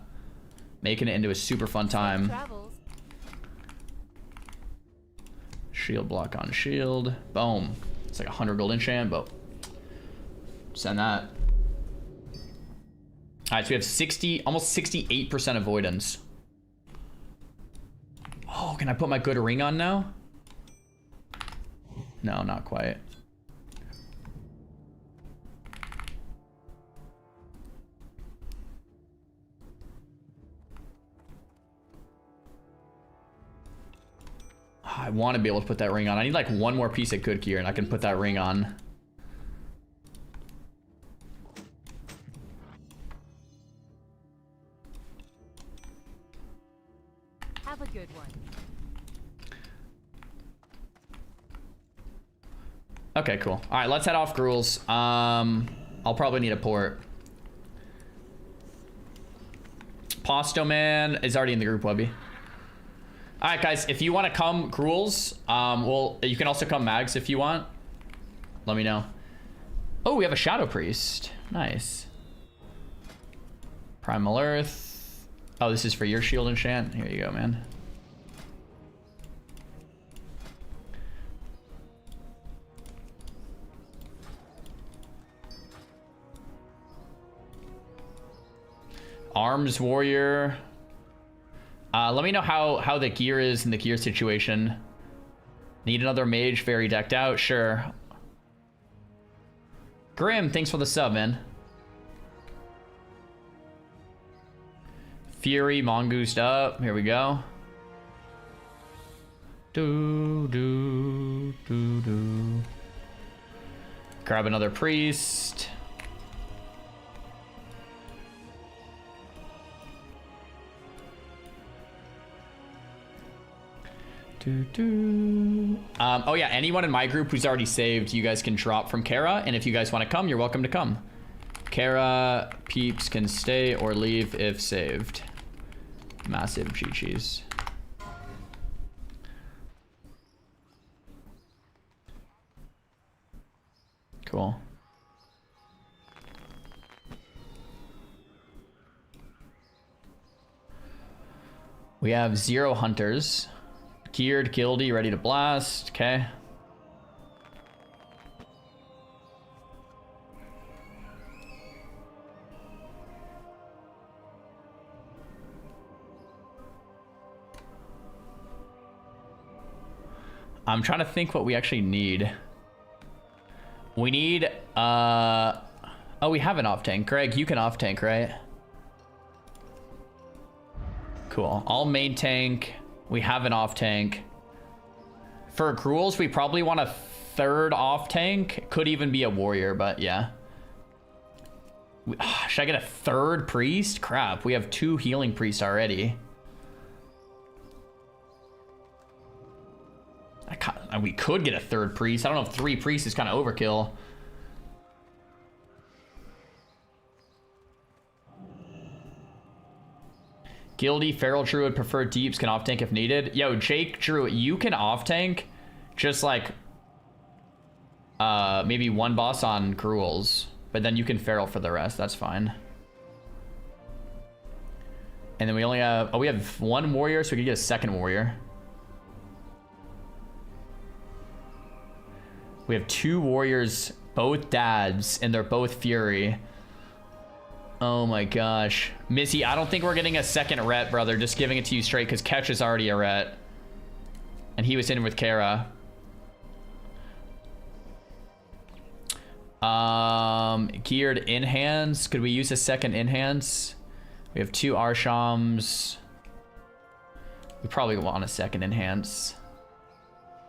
making it into a super fun time. Shield block on shield. Boom. It's like 100 gold enchant, but send that. All right, so we have 60, almost 68% avoidance. Oh, can I put my good ring on now? No, not quite. I want to be able to put that ring on. I need like one more piece of good gear and I can put that ring on. Have a good one. Okay, cool. All right, let's head off Gruuls. I'll probably need a port. Posto Man is already in the group, Webby. All right, guys, if you want to come Gruuls, well, you can also come Mags if you want. Let me know. Oh, we have a Shadow Priest. Nice. Primal Earth. Oh, this is for your shield enchant. Here you go, man. Arms Warrior. Let me know how the gear is in the gear situation. Need another mage, very decked out. Sure. Grim, thanks for the sub, man. Fury, mongoosed up. Here we go. Do. Grab another priest. Oh yeah, anyone in my group who's already saved, you guys can drop from Kara, and if you guys want to come, you're welcome to come. Kara peeps can stay or leave if saved. Massive GG's. Cool. We have 0 hunters. Geared, Gildy, ready to blast. Okay. I'm trying to think what we actually need. We need, oh, we have an off tank. Greg, you can off tank, right? Cool. I'll main tank. We have an off tank. For Gruuls, we probably want a 3rd off tank. Could even be a warrior, but yeah. Should I get a 3rd priest? Crap, we have 2 healing priests already. We could get a 3rd priest. I don't know if 3 priests is kind of overkill. Gildy, Feral Druid, Preferred Deeps can off tank if needed. Yo, Jake Druid, you can off tank just like maybe 1 boss on Gruuls, but then you can Feral for the rest. That's fine. And then we only have, we have 1 warrior, so we could get a 2nd warrior. We have 2 warriors, both dads, and they're both Fury. Oh my gosh. Missy, I don't think we're getting a 2nd ret, brother. Just giving it to you straight because Ketch is already a ret. And he was in with Kara. Geared enhance. Could we use a 2nd enhance? We have 2 Arshams. We probably want a 2nd enhance.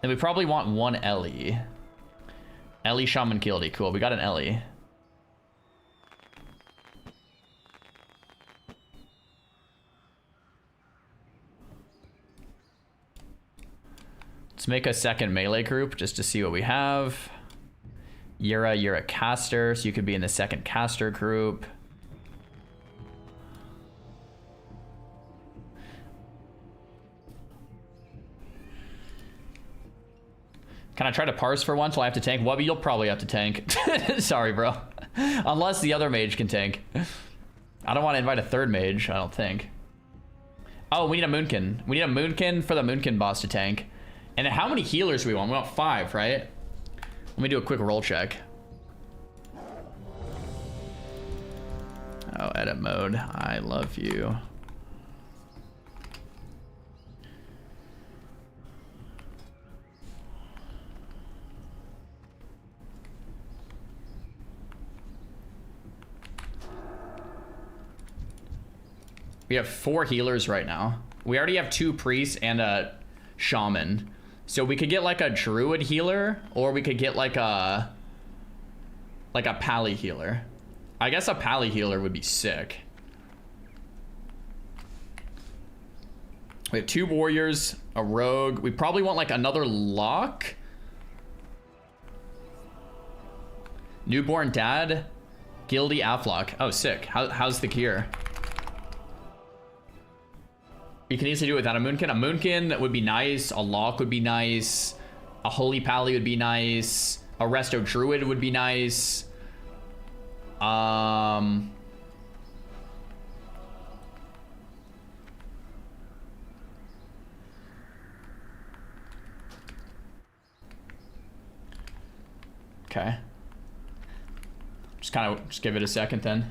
And we probably want 1 Ellie. Ellie, Shaman, Gildy. Cool, we got an Ellie. Let's make a 2nd melee group just to see what we have. Yura, you're a caster, so you could be in the 2nd caster group. Can I try to parse for once? Will I have to tank? Wubby, you'll probably have to tank. Sorry, bro. Unless the other mage can tank. I don't want to invite a 3rd mage, I don't think. Oh, we need a Moonkin. We need a Moonkin for the Moonkin boss to tank. And how many healers do we want? We want 5, right? Let me do a quick roll check. Oh, edit mode. I love you. We have 4 healers right now. We already have 2 priests and a shaman. So we could get like a druid healer, or we could get like a pally healer. I guess a pally healer would be sick. We have 2 warriors, a rogue. We probably want like another lock. Newborn dad, Gildy Aflock. Oh, sick. How's the cure? You can easily do it without a Moonkin. A Moonkin would be nice. A Lock would be nice. A Holy Pally would be nice. A Resto Druid would be nice. Okay. Just give it a second then.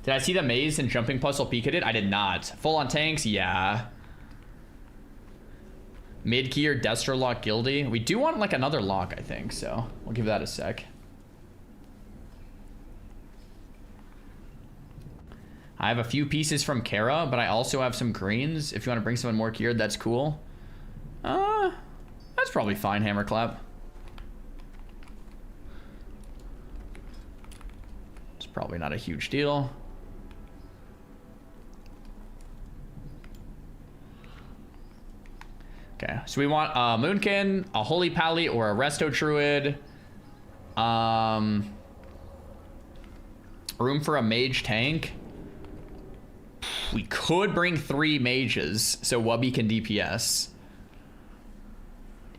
Did I see the maze and jumping puzzle peek at it? I did not. Full on tanks? Yeah. Mid key or Destro lock Gildy? We do want like another lock, I think, so we'll give that a sec. I have a few pieces from Kara, but I also have some greens. If you want to bring someone more geared, that's cool. That's probably fine, Hammerclap. It's probably not a huge deal. Okay, so we want a Moonkin, a Holy Pally, or a Resto Druid. Room for a mage tank. We could bring 3 mages, so Wubby can DPS.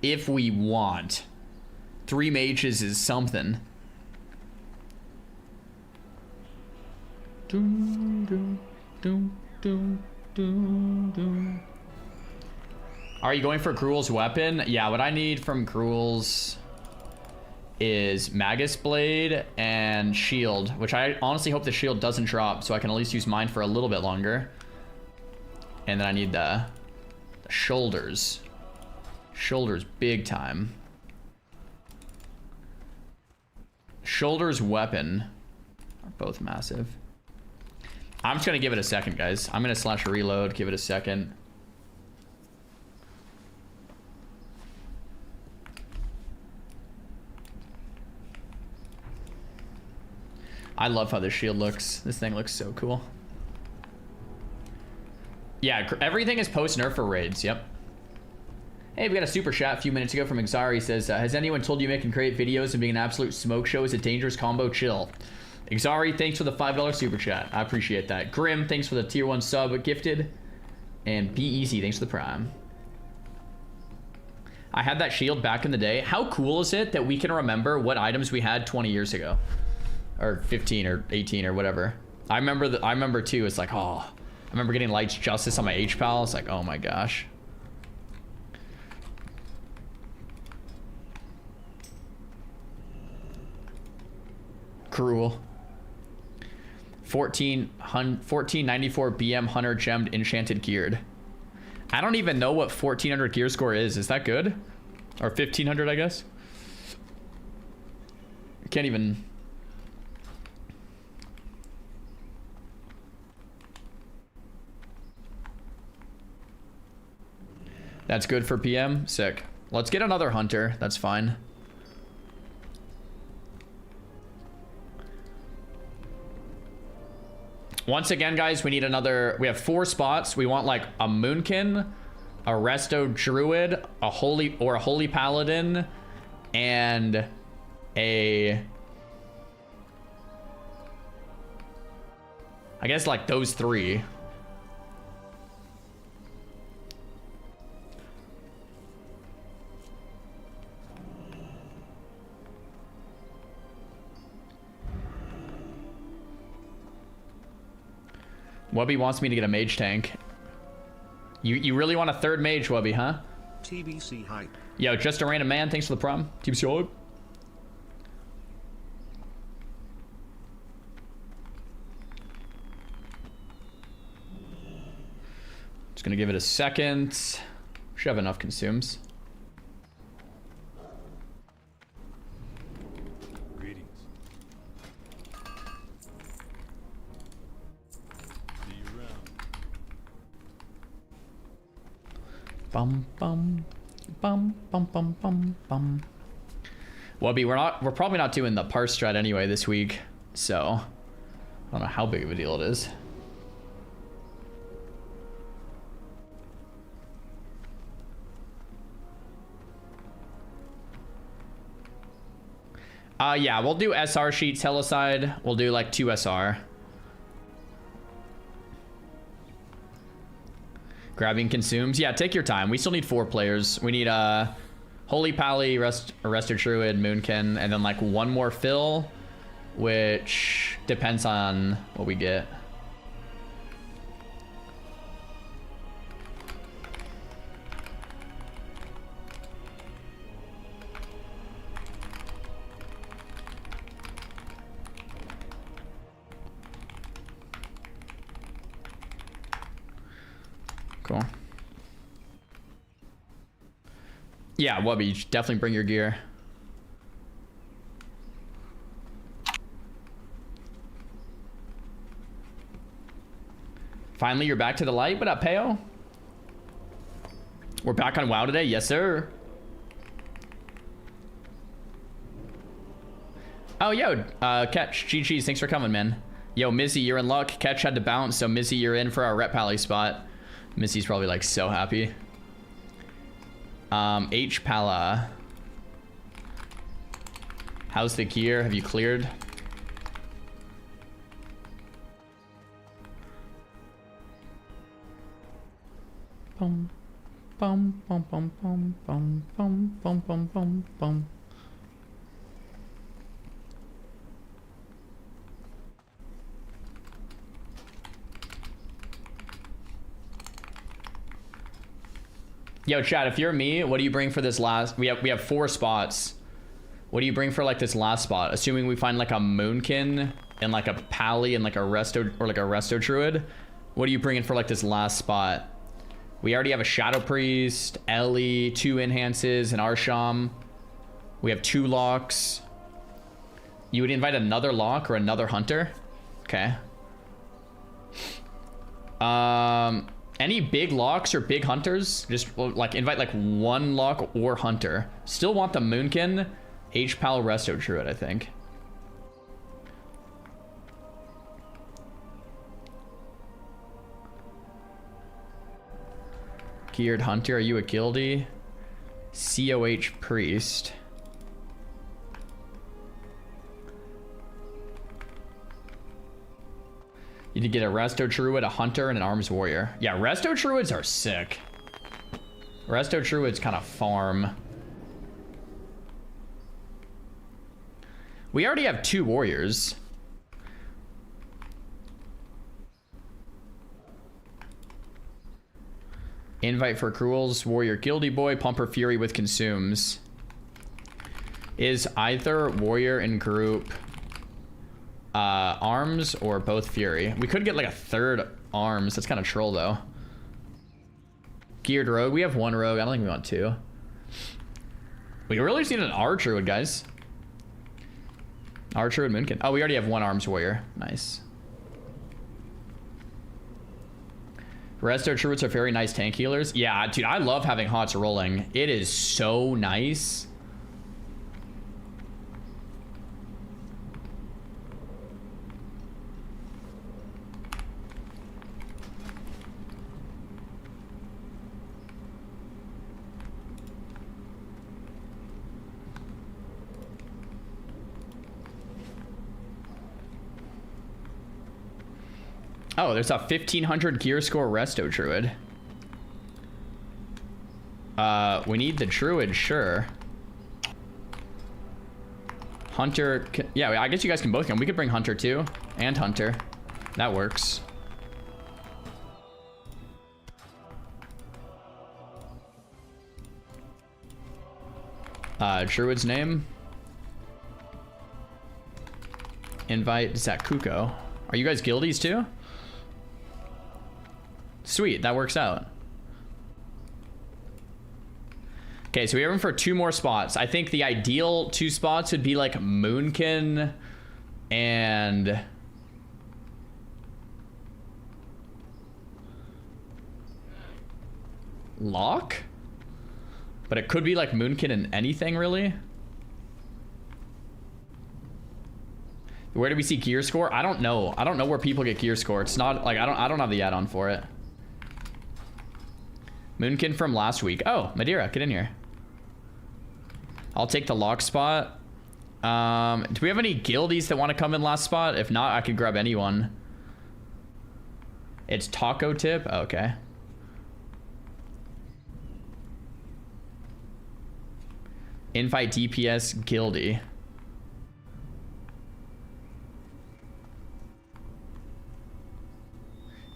If we want. 3 mages is something. Are you going for Gruul's weapon? Yeah, what I need from Gruul's is Magus Blade and Shield, which I honestly hope the Shield doesn't drop so I can at least use mine for a little bit longer. And then I need the shoulders. Shoulders big time. Shoulders weapon are both massive. I'm just gonna give it a second, guys. I'm gonna slash reload, give it a second. I love how this shield looks. This thing looks so cool. Yeah, everything is post-nerf for raids, yep. Hey, we got a super chat a few minutes ago from Xaryu. He says, has anyone told you making create videos and being an absolute smoke show is a dangerous combo? Chill. Xaryu, thanks for the $5 super chat. I appreciate that. Grim, thanks for the tier 1 sub gifted. And Be Easy, thanks for the prime. I had that shield back in the day. How cool is it that we can remember what items we had 20 years ago? Or 15 or 18 or whatever. I remember too, it's like, oh, I remember getting Light's Justice on my H-Pal. It's like, oh my gosh. Gruul. 1494 BM Hunter Gemmed Enchanted Geared. I don't even know what 1400 gear score is. Is that good? Or 1500, I guess? Can't even... That's good for PM. Sick. Let's get another hunter. That's fine. Once again, guys, we need another... We have 4 spots. We want like a Moonkin, a Resto Druid, a Holy Paladin, and a... I guess like those 3. Wubby wants me to get a mage tank. You really want a 3rd mage, Wubby, huh? TBC hype. Yo, just a random man. Thanks for the prom. TBC hype. Just gonna give it a second. Should have enough consumes. Bum bum bum bum bum bum bum. Wubby, we're probably not doing the parse strat anyway this week, so I don't know how big of a deal it is. Yeah, we'll do SR sheets, Helicide. We'll do like 2 SR. Grabbing consumes. Yeah, take your time. We still need 4 players. We need Holy Pally, Arrested Druid, Moonkin, and then like 1 more fill, which depends on what we get. Cool. Yeah, Wubby, definitely bring your gear. Finally, you're back to the light. What up, Peo? We're back on WoW today? Yes, sir. Oh, yo, Catch, GG's, thanks for coming, man. Yo, Mizzy, you're in luck. Catch had to bounce, so Mizzy, you're in for our Rep Pally spot. Missy's probably like so happy. H Pala. How's the gear? Have you cleared? Bum bum bum bum bum bum bum bum bum bum bum. Yo, chat, if you're me, what do you bring for this last... We have 4 spots. What do you bring for, like, this last spot? Assuming we find, like, a Moonkin and, like, a Pally and, like, a Resto... Or, like, a Resto Druid. What are you bringing for, like, this last spot? We already have a Shadow Priest, Ellie, 2 Enhances, and Arsham. We have 2 Locks. You would invite another Lock or another Hunter? Okay. Any big Locks or big Hunters? Just like invite like 1 Lock or Hunter. Still want the Moonkin, H-Pal, Resto Druid, I think. Geared Hunter, are you a guildie? COH Priest. You need to get a Resto Druid, a Hunter, and an Arms Warrior. Yeah, Resto Druids are sick. Resto Druids kind of farm. We already have 2 Warriors. Invite for Gruuls, Warrior Guildie Boy, Pumper Fury with Consumes. Is either Warrior in group Arms or both Fury? We could get like a 3rd Arms. That's kind of troll though. Geared Rogue. We have 1 Rogue. I don't think we want 2. We really just need an R Druid, guys. R Druid Moonkin. Oh, we already have 1 Arms Warrior. Nice. Resto Druids are very nice tank healers. Yeah, dude, I love having Hots rolling. It is so nice. Oh, there's a 1500 gear score Resto Druid. We need the Druid, sure. Hunter, yeah, I guess you guys can both come. We could bring Hunter too, and Hunter. That works. Druid's name. Invite Zakuko. Are you guys guildies too? Sweet, that works out. Okay, so we have room for 2 more spots. I think the ideal 2 spots would be like Moonkin and Lock? But it could be like Moonkin and anything really. Where do we see gear score? I don't know. I don't know where people get gear score. It's not like I don't have the add-on for it. Moonkin from last week. Oh, Madeira, get in here. I'll take the Lock spot. Do we have any guildies that want to come in last spot? If not, I could grab anyone. It's Taco Tip? Okay. Invite DPS guildie.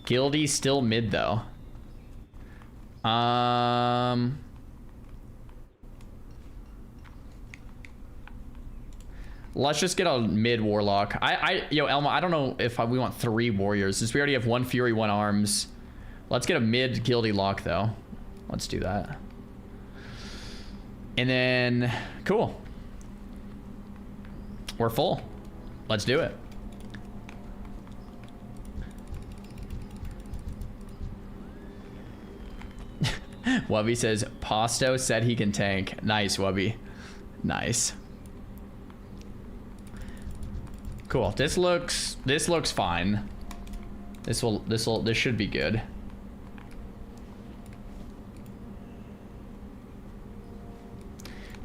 Guildie still mid though. Let's just get a mid warlock. Yo, Elma, I don't know if we want 3 warriors since we already have 1 fury, 1 arms. Let's get a mid guildie lock though. Let's do that. And then, cool. We're full. Let's do it. Wubby says, Pasto said he can tank. Nice, Wubby. Nice. Cool. This looks fine. This should be good.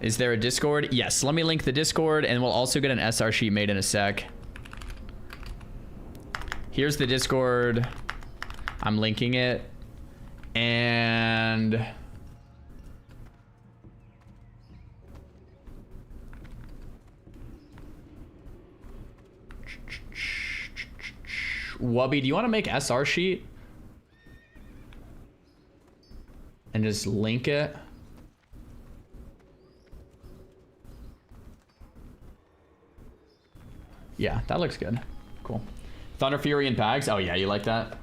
Is there a Discord? Yes, let me link the Discord and we'll also get an SR sheet made in a sec. Here's the Discord. I'm linking it. And Wubby, do you want to make SR sheet and just link it? Yeah, that looks good. Cool. Thunder Fury and bags. Oh yeah, you like that?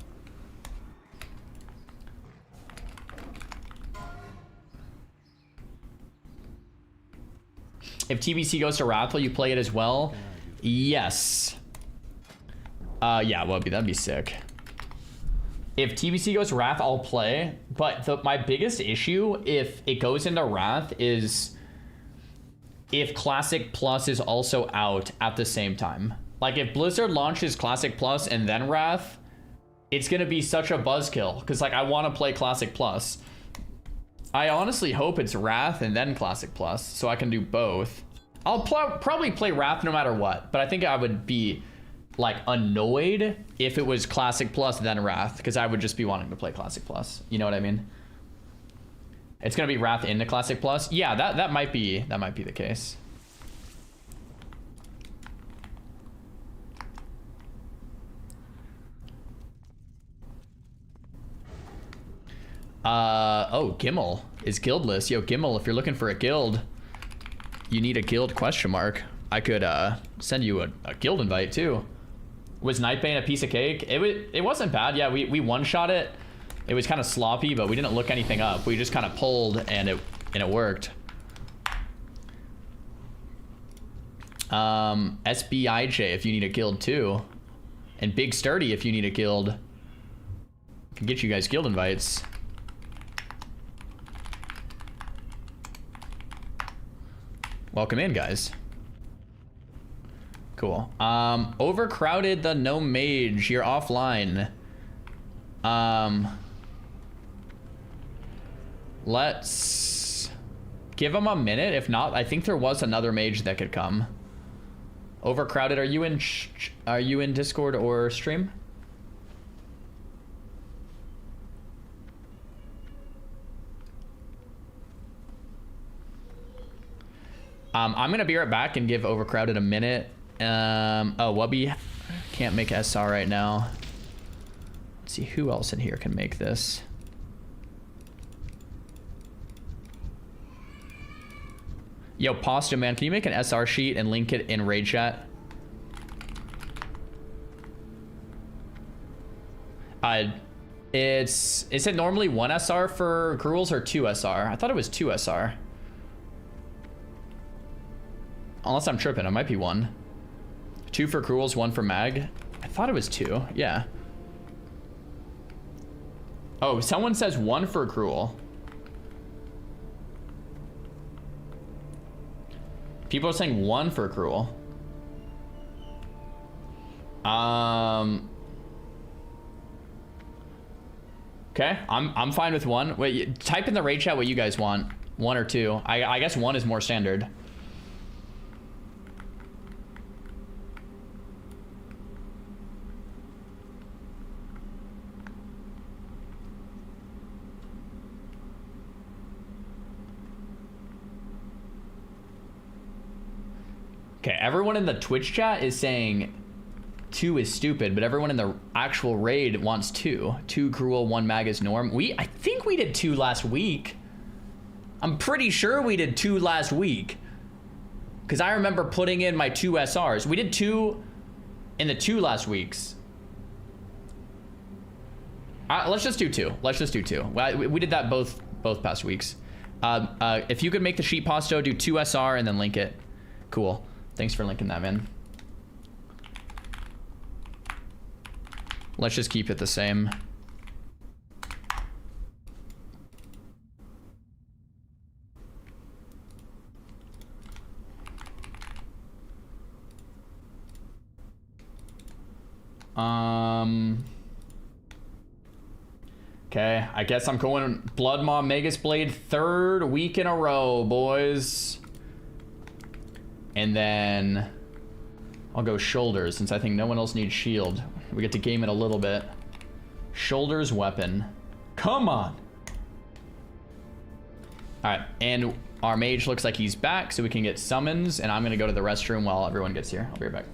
If TBC goes to Wrath, will you play it as well? Yes. Yeah, Wubby, that'd be sick. If TBC goes to Wrath, I'll play. But my biggest issue, if it goes into Wrath, is if Classic Plus is also out at the same time. Like, if Blizzard launches Classic Plus and then Wrath, it's gonna be such a buzzkill. Because, like, I want to play Classic Plus. I honestly hope it's Wrath and then Classic Plus, so I can do both. I'll probably play Wrath no matter what, but I think I would be, like, annoyed if it was Classic Plus then Wrath, because I would just be wanting to play Classic Plus. You know what I mean? It's gonna be Wrath into Classic Plus. Yeah, that might be the case. Oh, Gimmel is guildless. Yo, Gimmel, if you're looking for a guild, you need a guild question mark. I could send you a guild invite too. Was Nightbane a piece of cake? It wasn't bad. Yeah, we one-shot it. It was kind of sloppy, but we didn't look anything up. We just kind of pulled and it worked. SBIJ if you need a guild too. And Big Sturdy if you need a guild. Can get you guys guild invites. Welcome in, guys. Cool. Overcrowded the no mage. You're offline. Let's give him a minute. If not, I think there was another mage that could come. Overcrowded. Are you in Discord or stream? I'm gonna be right back and give Overcrowded a minute. Oh, Wubby can't make SR right now. Let's see who else in here can make this. Yo, Pasta man, can you make an SR sheet and link it in raid chat? Is it normally 1 SR for Gruuls or 2 SR? I thought it was 2 SR. Unless I'm tripping, it might be 1. 2 for Gruuls, 1 for Mag. I thought it was 2, yeah. Oh, someone says 1 for Gruul. People are saying 1 for Gruul. Okay, I'm fine with 1. Wait, type in the raid chat what you guys want. 1 or 2. I guess 1 is more standard. Okay, everyone in the Twitch chat is saying 2 is stupid, but everyone in the actual raid wants 2. 2 Gruul, 1 Mag is norm. I think we did 2 last week. I'm pretty sure we did 2 last week. Because I remember putting in my 2 SRs. We did 2 in the 2 last weeks. Let's just do 2. Let's just do 2. We did that both past weeks. If you could make the sheet pasto, do 2 SR and then link it. Cool. Thanks for linking that, man. Let's just keep it the same. Okay, I guess I'm going Blood Mom Magus Blade 3rd week in a row, boys. And then I'll go Shoulders since I think no one else needs Shield. We get to game it a little bit. Shoulders weapon. Come on. All right, and our mage looks like he's back, so we can get summons, and I'm gonna go to the restroom while everyone gets here. I'll be right back.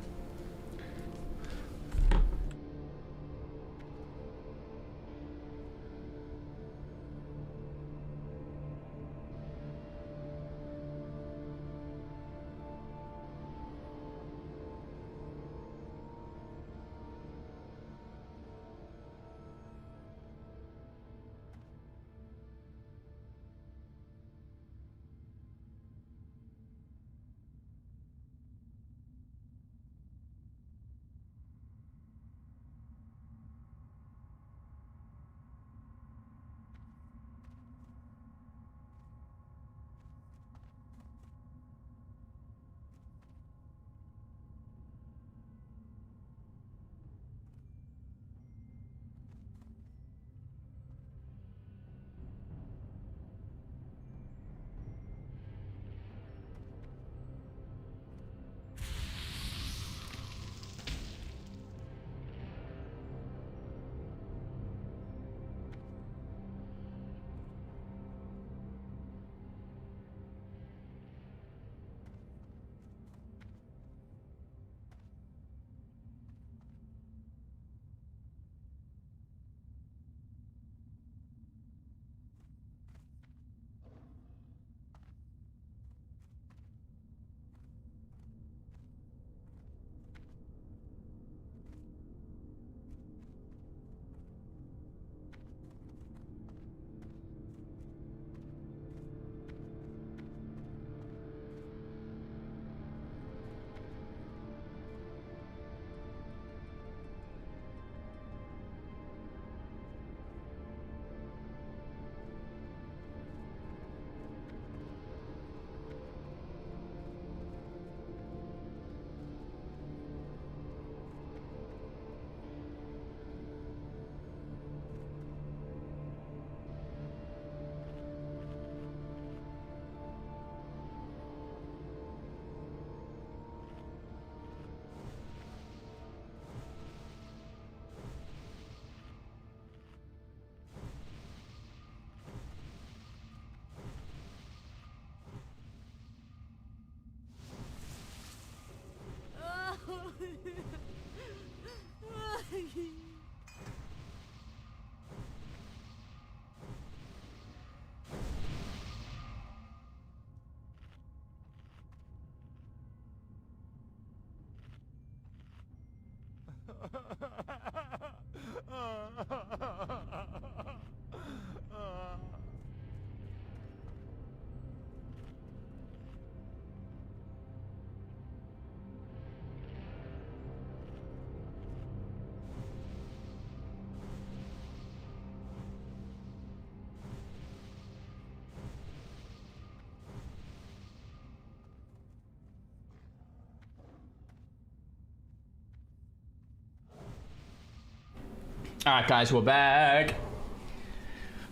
All right, guys, we're back.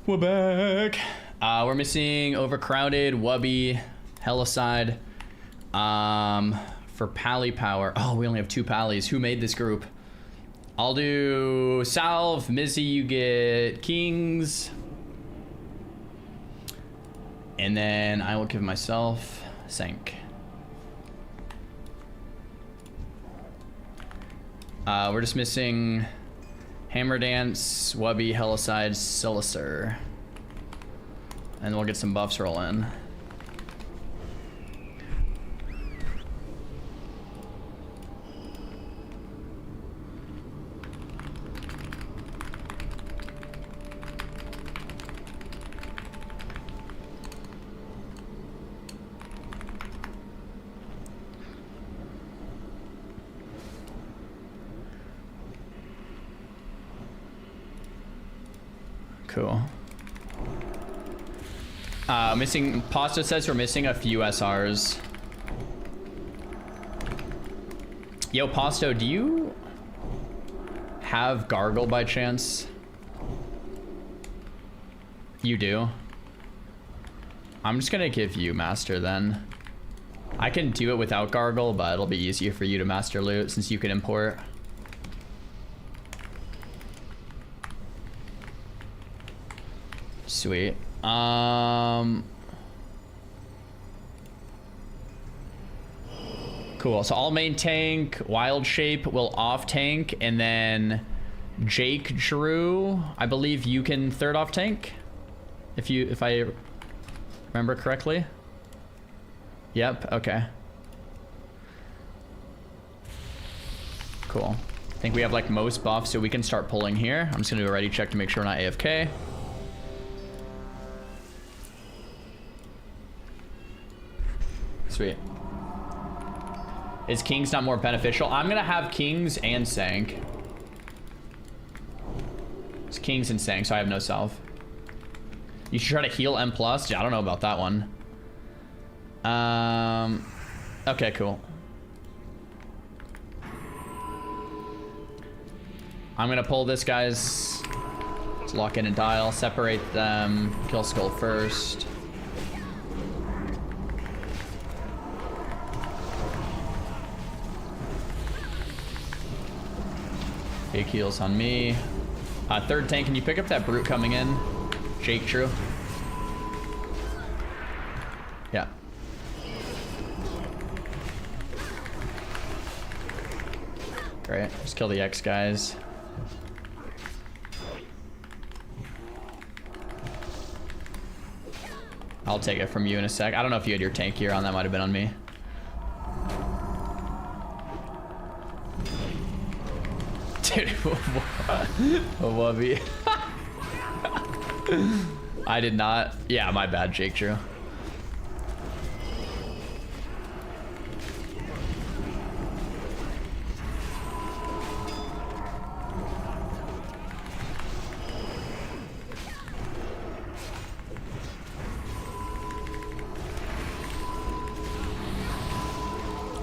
We're back. We're missing Overcrowded, Wubby, Helicide. For Pally Power. Oh, we only have 2 Pallies. Who made this group? I'll do Salve, Mizzy, you get Kings. And then I will give myself Sank. We're just missing Hammer Dance, Wubby, Helicide, Silicer. And we'll get some buffs rolling. Cool. Missing, Pasta says we're missing a few SRs. Yo, Pasto, do you have Gargle by chance? You do? I'm just gonna give you Master then. I can do it without Gargle, but it'll be easier for you to Master loot since you can import. Sweet. Cool. So I'll main tank. Wild Shape will off tank, and then Jake Drew, I believe you can third off tank, if I remember correctly. Yep. Okay. Cool. I think we have like most buffs, so we can start pulling here. I'm just gonna do a ready check to make sure we're not AFK. Sweet. Is Kings not more beneficial? I'm gonna have Kings and Sank. It's Kings and Sank, so I have no self. You should try to heal M+. Yeah, I don't know about that one. Okay, cool. I'm gonna pull this, guys. Let's lock in and dial. Separate them. Kill Skull first. Big heals on me. Third tank, can you pick up that brute coming in? Jake True. Yeah. Great. Just kill the X guys. I'll take it from you in a sec. I don't know if you had your tank here on. That might have been on me. Dude, Wubby. I did not. Yeah, my bad, Jake Drew.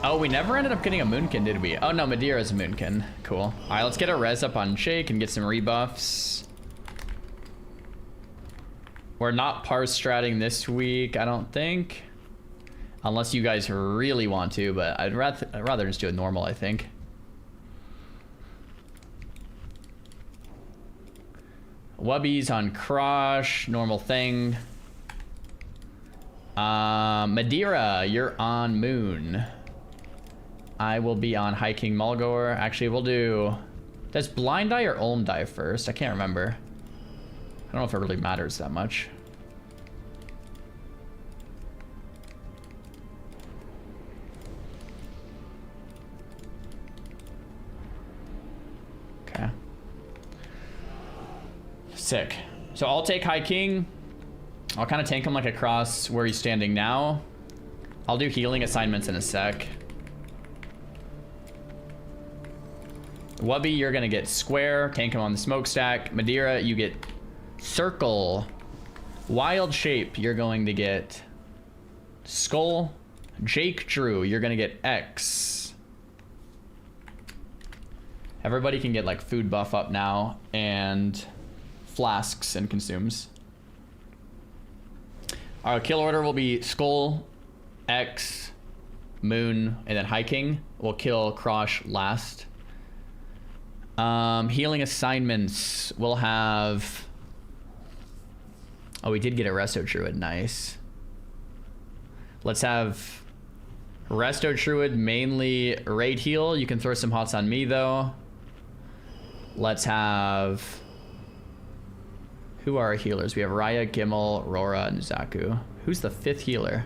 Oh, we never ended up getting a Moonkin, did we? Oh no, Madeira's a Moonkin. Cool. All right, let's get a res up on Jake and get some rebuffs. We're not parse stratting this week, I don't think. Unless you guys really want to, but I'd rather just do it normal, I think. Wubby's on Crush, normal thing. Madeira, you're on Moon. I will be on Hiking Mulgore. Actually, we'll do... Does Blind die or Olm die first? I can't remember. I don't know if it really matters that much. Okay. Sick. So I'll take High King. I'll kind of tank him like across where he's standing now. I'll do healing assignments in a sec. Wubby, you're gonna get square. Tank him on the smokestack. Madeira, you get circle. Wild Shape, you're going to get skull. Jake Drew, you're gonna get X. Everybody can get like food buff up now and flasks and consumes. Our kill order will be Skull, X, Moon, and then Hiking. We'll kill Crush last. Healing assignments, we'll have... Oh, we did get a Resto Druid, nice. Let's have Resto Druid mainly raid heal. You can throw some hots on me though. Let's have... Who are our healers? We have Raya, Gimel, Rora, and Zaku. Who's the 5th healer?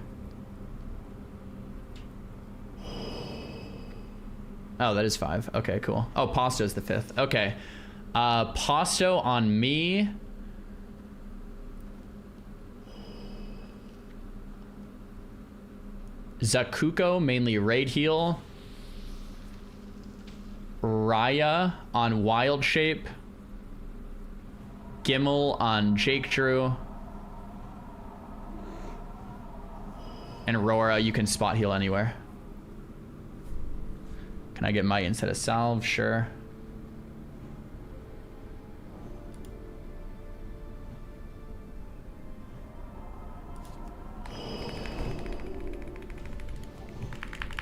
Oh, that is 5. Okay, cool. Oh, Pasto's the 5th. Okay. Pasto on me. Zakuko, mainly raid heal. Raya on Wild Shape. Gimel on Jake Drew. And Rora, you can spot heal anywhere. Can I get Might instead of Salve? Sure.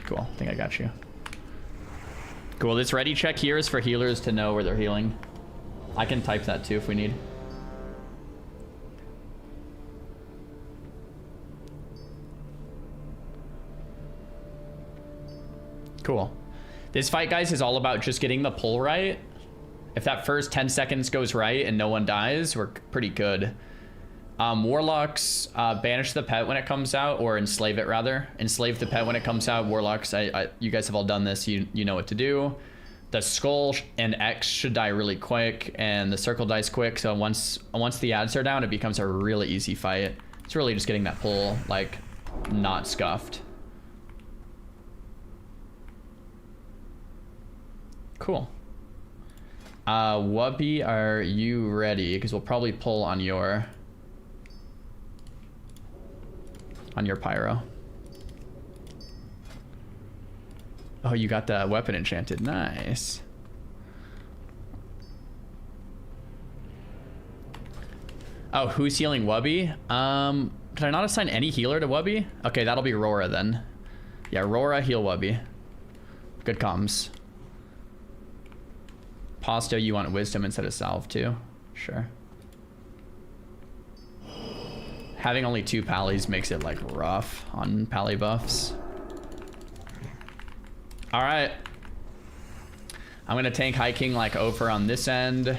Cool, I think I got you. Cool, this ready check here is for healers to know where they're healing. I can type that too if we need. Cool. This fight, guys, is all about just getting the pull right. If that first 10 seconds goes right and no one dies, we're pretty good. Warlocks, banish the pet when it comes out, or enslave it rather. Enslave the pet when it comes out. Warlocks, you guys have all done this. You know what to do. The skull and X should die really quick, and the circle dies quick. So once the ads are down, it becomes a really easy fight. It's really just getting that pull like not scuffed. Cool. Wubby, are you ready? Because we'll probably pull on your pyro. Oh, you got the weapon enchanted. Nice. Oh, who's healing Wubby? Can I not assign any healer to Wubby? Okay, that'll be Rora then. Yeah, Rora, heal Wubby. Good comms. Pasto, you want wisdom instead of salve too? Sure. Having only 2 pallies makes it like rough on pally buffs. All right. I'm gonna tank High King like over on this end.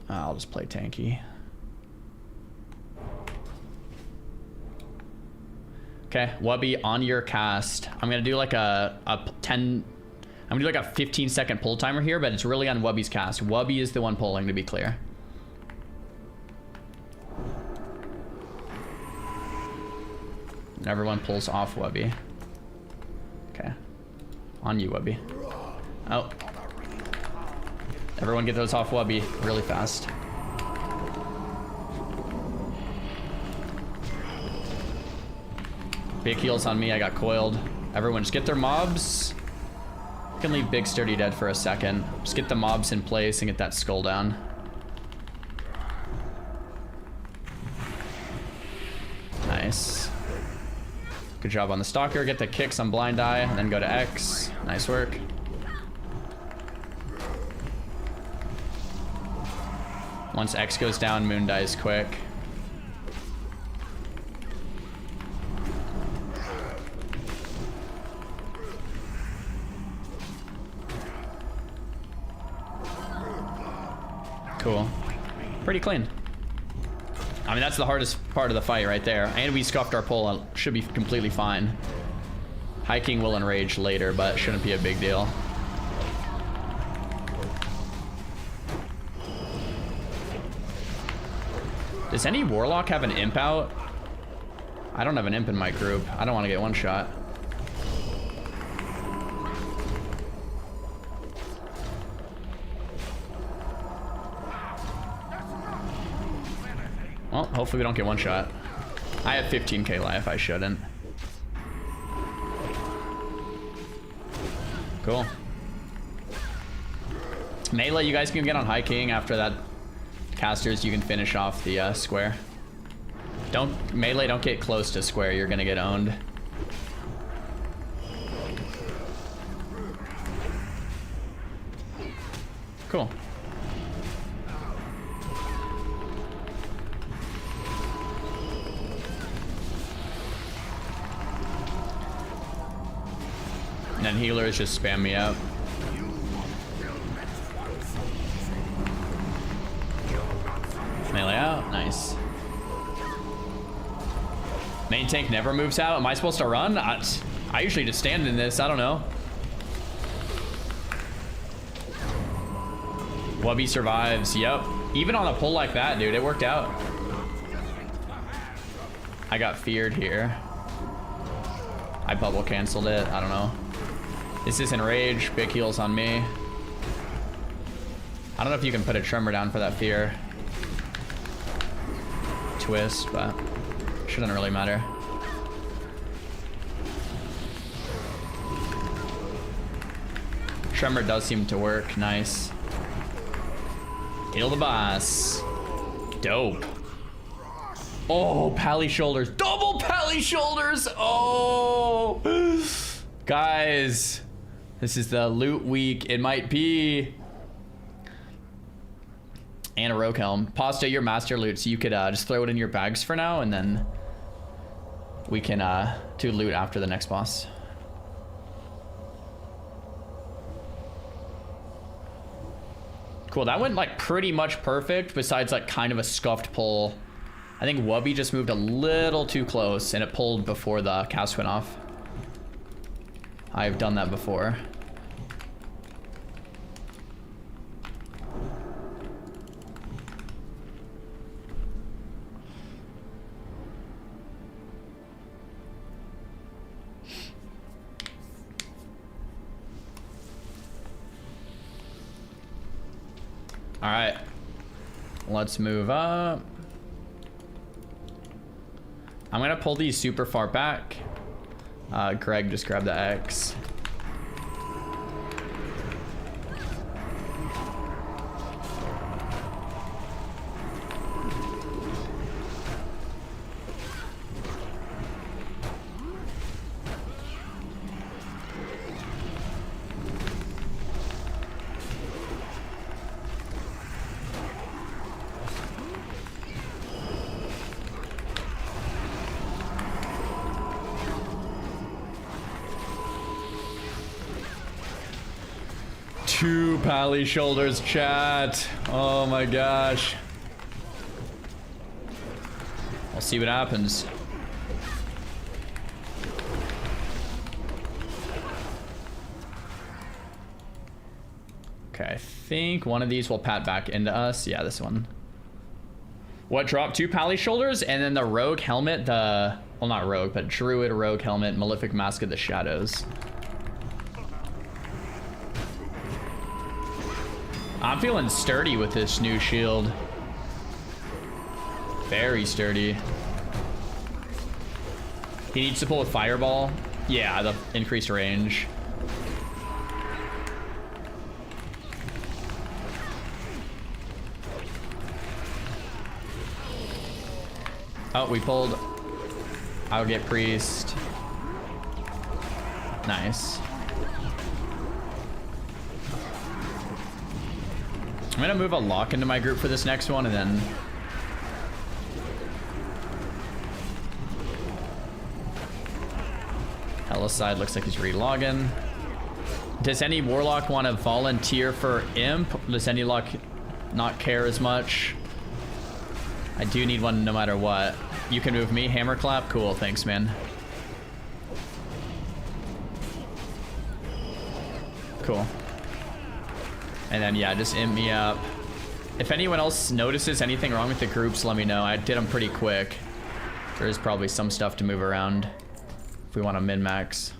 I'll just play tanky. Okay, Wubby, on your cast. I'm gonna do like a 15-second pull timer here, but it's really on Wubby's cast. Wubby is the one pulling, to be clear. And everyone pulls off Wubby. Okay. On you, Wubby. Oh. Everyone get those off Wubby really fast. Big heals on me, I got coiled. Everyone just get their mobs. You can leave Big Sturdy dead for a second. Just get the mobs in place and get that skull down. Nice. Good job on the Stalker. Get the kicks on Blind Eye, and then go to X. Nice work. Once X goes down, Moon dies quick. Cool. Pretty clean. I mean, that's the hardest part of the fight right there. And we scuffed our pull. Should be completely fine. High King will enrage later, but shouldn't be a big deal. Does any Warlock have an imp out? I don't have an imp in my group. I don't want to get one shot. Well, hopefully we don't get one shot. I have 15k life, I shouldn't. Cool. Melee, you guys can get on High King. After that, casters, you can finish off the square. Melee, don't get close to square, you're gonna get owned. Cool. And then healers just spam me out. Main tank never moves out. Am I supposed to run? I usually just stand in this. I don't know. Wubby survives. Yep. Even on a pull like that, dude, it worked out. I got feared here. I bubble canceled it. I don't know. This isn't rage. Big heals on me. I don't know if you can put a tremor down for that fear. Twist, but shouldn't really matter. Tremor does seem to work. Nice. Kill the boss. Dope. Oh, pally shoulders. Double pally shoulders. Oh. Guys, this is the loot week. It might be. And a rogue helm. Pasta your master loot, so you could just throw it in your bags for now, and then we can do loot after the next boss. Cool, that went like pretty much perfect, besides like kind of a scuffed pull. I think Wubby just moved a little too close, and it pulled before the cast went off. I've done that before. All right, let's move up. I'm gonna pull these super far back. Greg, just grab the X. Two pally shoulders, chat. Oh my gosh. We'll see what happens. Okay, I think one of these will pat back into us. Yeah, this one. What dropped? Two pally shoulders and then the rogue helmet, well, not rogue, but druid rogue helmet, malefic mask of the shadows. I'm feeling sturdy with this new shield. Very sturdy. He needs to pull with fireball. Yeah, the increased range. Oh, we pulled. I'll get priest. Nice. I'm gonna move a lock into my group for this next one, and then Ella's side looks like he's relogging. Does any warlock want to volunteer for imp? Does any lock not care as much? I do need one no matter what. You can move me, hammer clap. Cool, thanks, man. Cool. And then, yeah, just imp me up. If anyone else notices anything wrong with the groups, let me know. I did them pretty quick. There is probably some stuff to move around if we want to min-max.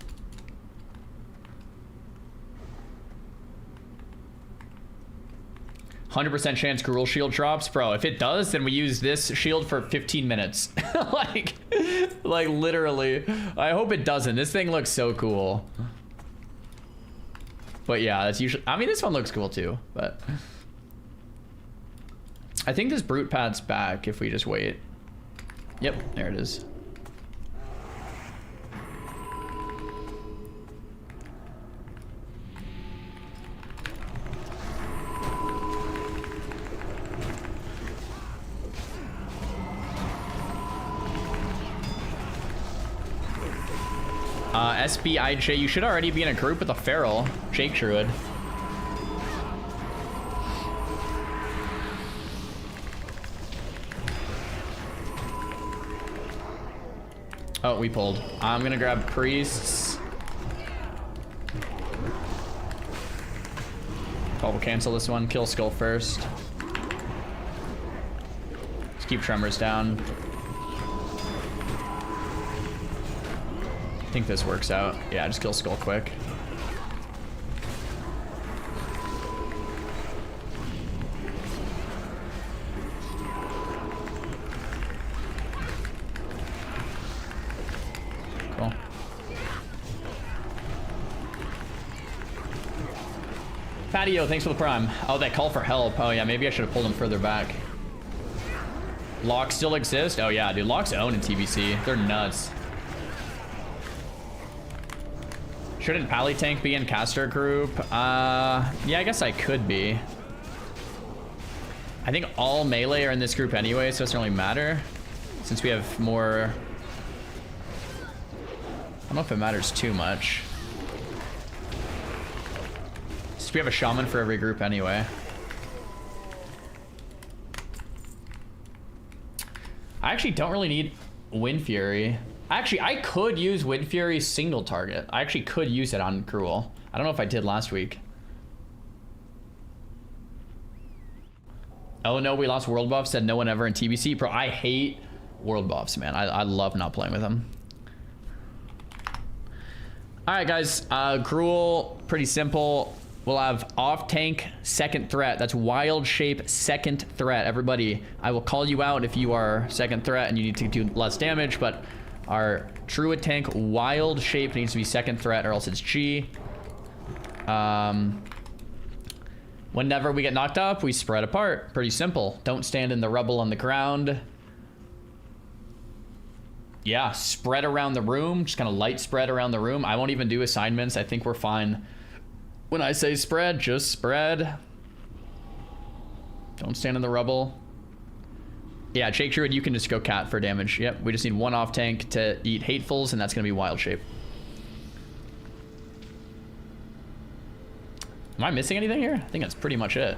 %100% chance Gruul shield drops. Bro, if it does, then we use this shield for 15 minutes. like literally. I hope it doesn't. This thing looks so cool. But yeah, that's usually, I mean, this one looks cool too, but I think this brute pad's back if we just wait. Yep, there it is. SBIJ, you should already be in a group with a feral Jake Druid. Oh, we pulled. I'm gonna grab priests. Oh, we'll cancel this one. Kill skull first. Let's keep tremors down. I think this works out. Yeah, just kill skull quick. Cool. Patio, thanks for the prime. Oh, that call for help. Oh yeah, maybe I should have pulled him further back. Locks still exist? Oh yeah, dude, locks own in TBC. They're nuts. Shouldn't Pally Tank be in caster group? Yeah, I guess I could be. I think all melee are in this group anyway, so it doesn't really matter. Since we have more... I don't know if it matters too much. Since we have a shaman for every group anyway. I actually don't really need Wind Fury. Actually, I could use Wind Fury single target. I actually could use it on Gruul. I don't know if I did last week. Oh no, we lost world buff. Said no one ever in TBC. Bro, I hate world buffs, man. I love not playing with them. All right, guys. Gruul, pretty simple. We'll have off tank second threat. That's wild shape second threat. Everybody, I will call you out if you are second threat and you need to do less damage, but our Druid tank wild shape needs to be second threat or else it's G. Whenever we get knocked up, we spread apart. Pretty simple. Don't stand in the rubble on the ground. Yeah, spread around the room. Just kind of light spread around the room. I won't even do assignments. I think we're fine. When I say spread, just spread. Don't stand in the rubble. Yeah, Jake Druid, you can just go cat for damage. Yep, we just need one off tank to eat hatefuls, and that's going to be wild shape. Am I missing anything here? I think that's pretty much it.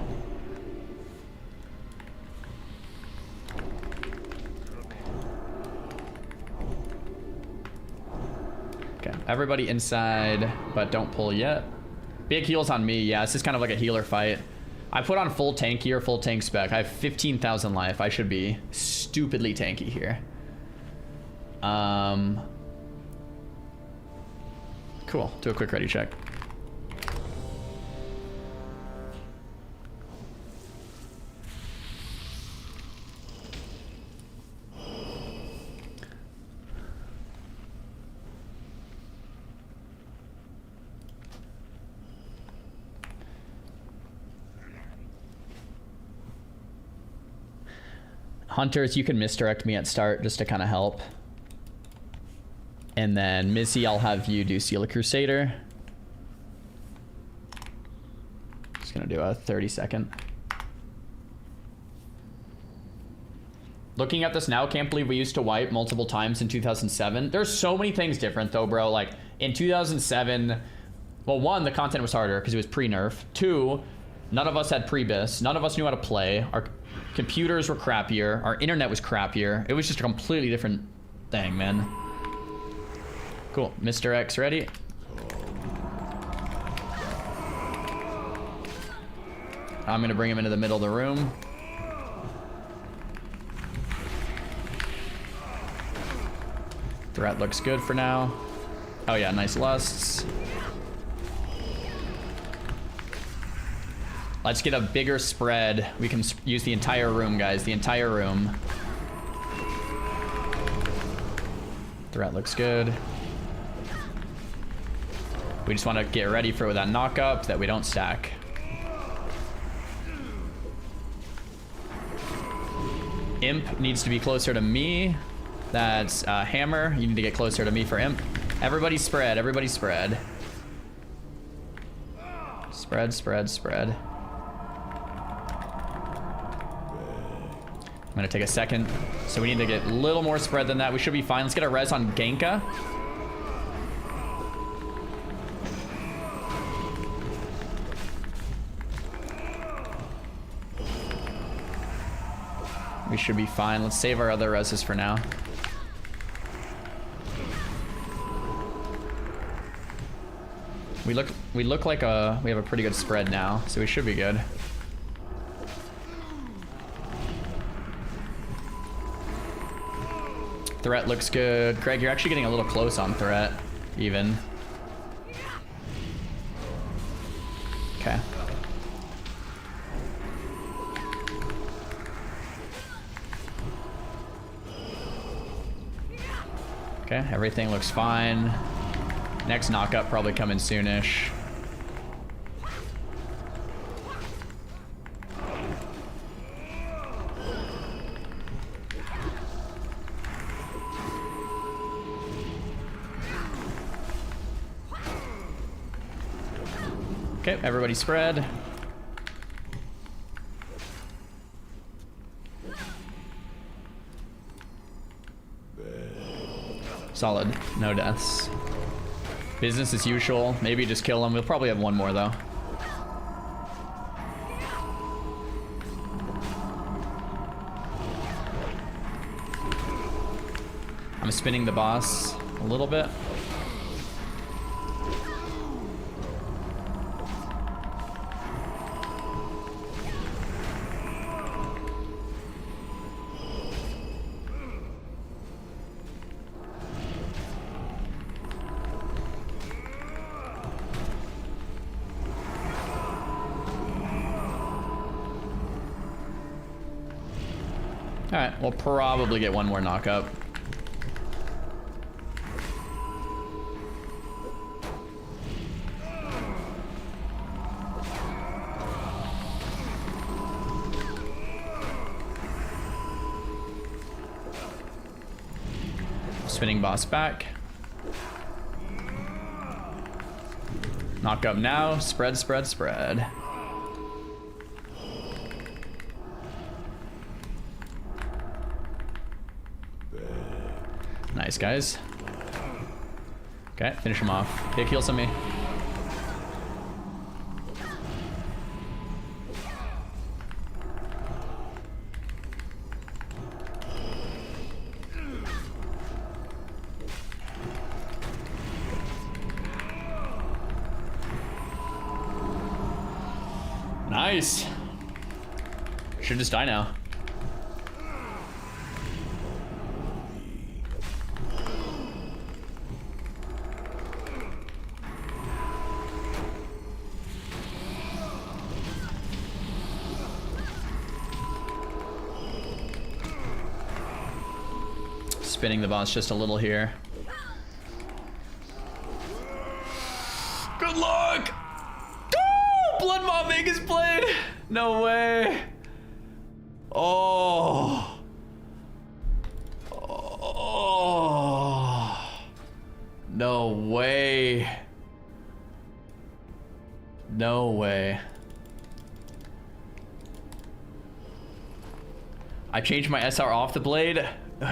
Okay, everybody inside, but don't pull yet. Big heals on me. Yeah, this is kind of like a healer fight. I put on full tank here, full tank spec. I have 15,000 life. I should be stupidly tanky here. Cool. Do a quick ready check. Hunters, you can misdirect me at start just to kind of help. And then Missy, I'll have you do Seal a Crusader. Just gonna do a 30-second. Looking at this now, can't believe we used to wipe multiple times in 2007. There's so many things different though, bro. Like in 2007, well, one, the content was harder because it was pre-nerf. Two, none of us had pre-bis. None of us knew how to play. Our computers were crappier. Our internet was crappier. It was just a completely different thing, man. Cool. Mr. X ready? I'm gonna bring him into the middle of the room. Threat looks good for now. Oh yeah, nice lusts. Let's get a bigger spread. We can use the entire room, guys. The entire room. Threat looks good. We just want to get ready for that knock up that we don't stack. Imp needs to be closer to me. That's Hammer. You need to get closer to me for Imp. Everybody spread. Everybody spread. Spread, spread, spread. I'm gonna take a second. So we need to get a little more spread than that. We should be fine. Let's get a res on Genka. We should be fine. Let's save our other reses for now. We look like we have a pretty good spread now, so we should be good. Threat looks good. Craig, you're actually getting a little close on threat, even. Okay. Okay, everything looks fine. Next knockup probably coming soonish. Okay, everybody spread. Solid, no deaths. Business as usual. Maybe just kill him. We'll probably have one more though. I'm spinning the boss a little bit. Alright, we'll probably get one more knockup. Spinning boss back. Knock up now. Spread, spread, spread. Nice, guys. Okay, finish him off. Take heals on me. Nice. Should just die now. Spinning the boss just a little here. Good luck! Oh, Blood Mob Vegas played! No way! Oh! Oh! No way! No way. I changed my SR off the blade.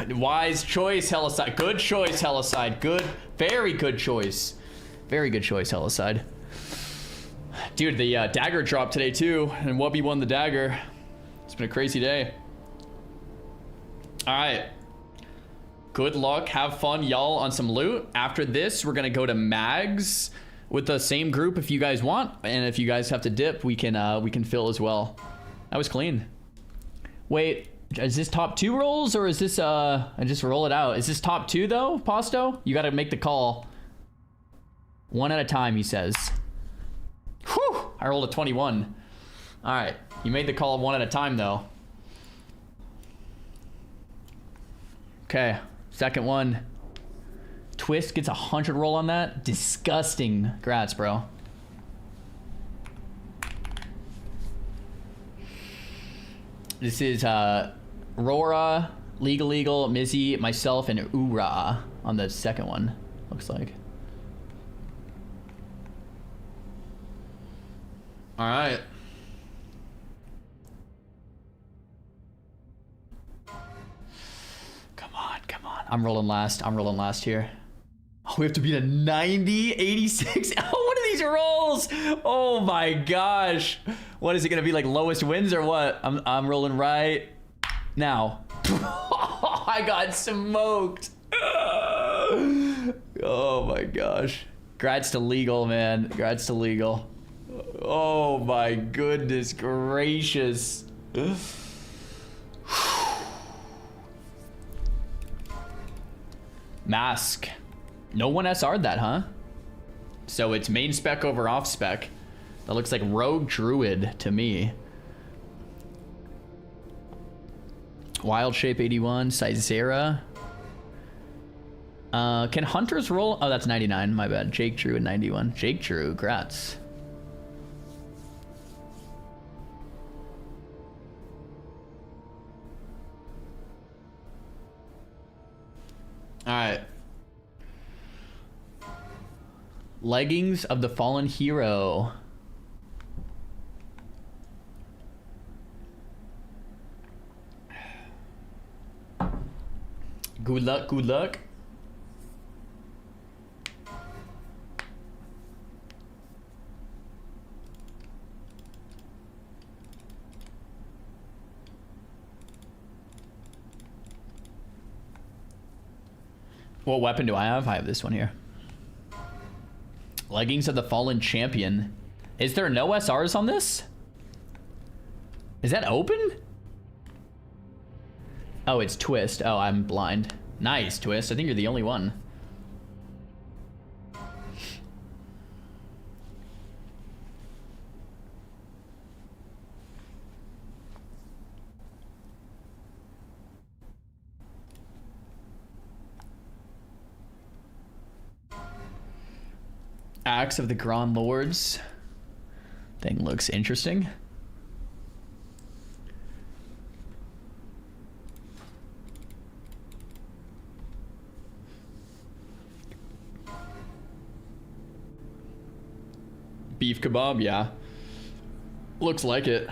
Wise choice, Hellaside. Good choice, Hellaside. Good, very good choice. Very good choice, Hellaside. Dude, the dagger dropped today too, and Wubby won the dagger. It's been a crazy day. All right. Good luck. Have fun, y'all, on some loot. After this, we're gonna go to Mags with the same group if you guys want, and if you guys have to dip, we can fill as well. That was clean. Wait. Is this top 2 rolls or is this I just roll it out? Is this top 2 though, Posto? You gotta make the call. One at a time, he says. Whew! I rolled a 21. Alright. You made the call one at a time though. Okay. Second one. Twist gets 100 roll on that. Disgusting. Grats, bro. This is Rora, Legal, Mizzy, myself, and Ura on the second one, looks like. All right. Come on, come on. I'm rolling last here. Oh, we have to beat a 90, 86. Oh, what are these rolls? Oh my gosh. What is it gonna be, like lowest wins or what? I'm rolling right now. I got smoked. Oh my gosh. Congrats to Legal, man. Congrats to Legal. Oh my goodness gracious. Mask. No one SR'd that, huh? So it's main spec over off spec. That looks like Rogue Druid to me. Wild Shape 81, Sizera. Can Hunters roll? Oh, that's 99, my bad. Jake Drew at 91. Jake Drew, grats. Alright. Leggings of the Fallen Hero. Good luck, good luck. What weapon do I have? I have this one here. Leggings of the Fallen Champion. Is there no SRs on this? Is that open? Oh, it's Twist. Oh, I'm blind. Nice, Twist. I think you're the only one. Axe of the Grand Lords. Thing looks interesting. Beef kebab, yeah. Looks like it.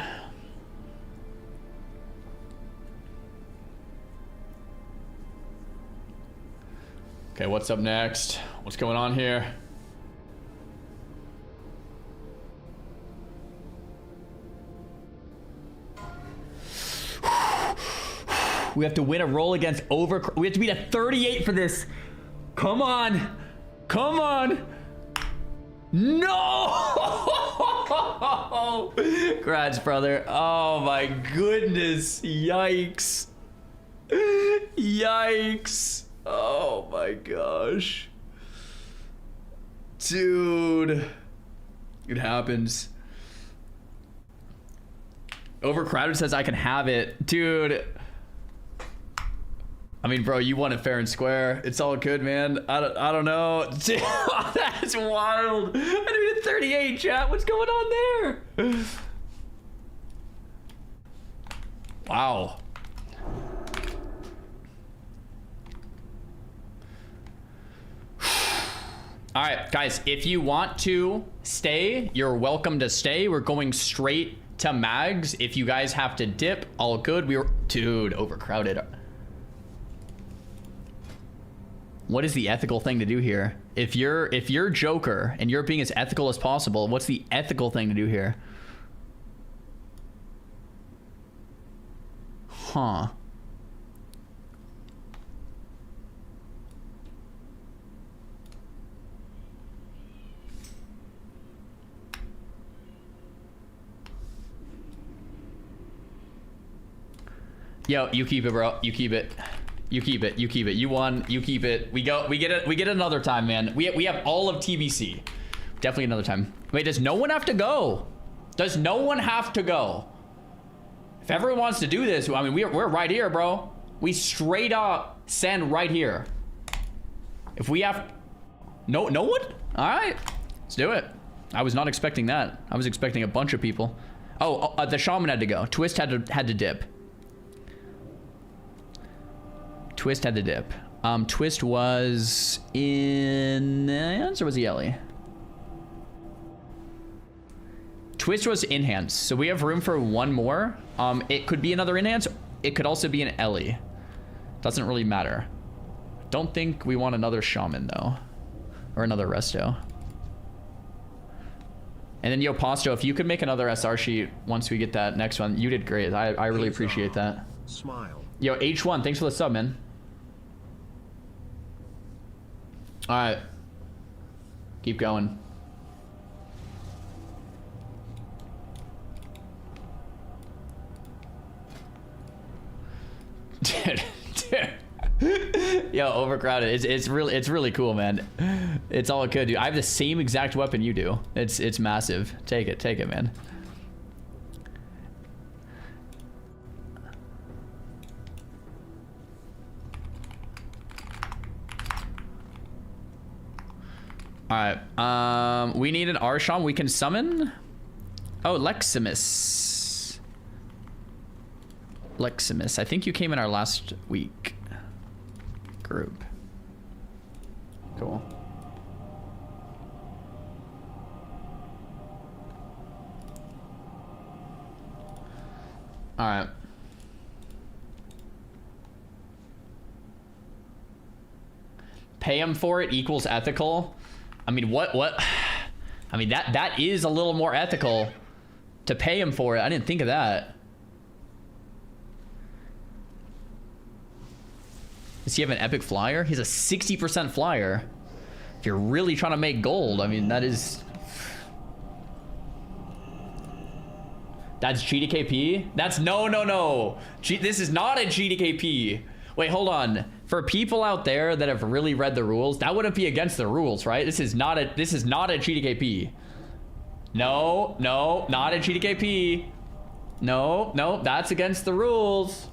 Okay, what's up next? What's going on here? We have to win a roll against we have to beat a 38 for this. Come on. Come on. No! Congrats, brother. Oh my goodness. Yikes. Yikes. Oh my gosh. Dude. It happens. Overcrowded says I can have it. Dude. I mean, bro, you won it fair and square. It's all good, man. I don't know. Dude, that's wild. I didn't hit 38, chat. What's going on there? Wow. All right, guys, if you want to stay, you're welcome to stay. We're going straight to mags. If you guys have to dip, all good. Dude, overcrowded. What is the ethical thing to do here? If you're Joker and you're being as ethical as possible, what's the ethical thing to do here? Huh. Yo, you keep it, bro. You keep it. You keep it. You keep it. You won. You keep it. We get it. We get it another time, man. We have all of TBC. Definitely another time. Wait, does no one have to go? Does no one have to go? If everyone wants to do this, I mean, we're right here, bro. We straight up send right here. If we have no one? All right, let's do it. I was not expecting that. I was expecting a bunch of people. Oh, the shaman had to go. Twist had to dip. Twist had to dip. Twist was in hands or was he Ellie? Twist was in hands, so we have room for one more. It could be another in hands. It could also be an Ellie. Doesn't really matter. Don't think we want another shaman though, or another resto. And then Yo Pasto, if you could make another SR sheet once we get that next one, you did great. I really appreciate that. Smile. Yo H1, thanks for the sub, man. All right. Keep going. Dude. Yo, overcrowded. It's really cool, man. It's all good, dude. I have the same exact weapon you do. It's massive. Take it, man. All right. We need an Archon we can summon. Oh, Leximus. I think you came in our last week group. Cool. All right. Pay him for it equals ethical. I mean, what? I mean, that is a little more ethical to pay him for it. I didn't think of that. Does he have an epic flyer? He's a 60% flyer. If you're really trying to make gold, I mean, that is... That's GDKP? That's no. This is not a GDKP. Wait, hold on. For people out there that have really read the rules, that wouldn't be against the rules, right? This is not a GDKP. No, not a GDKP. No, that's against the rules.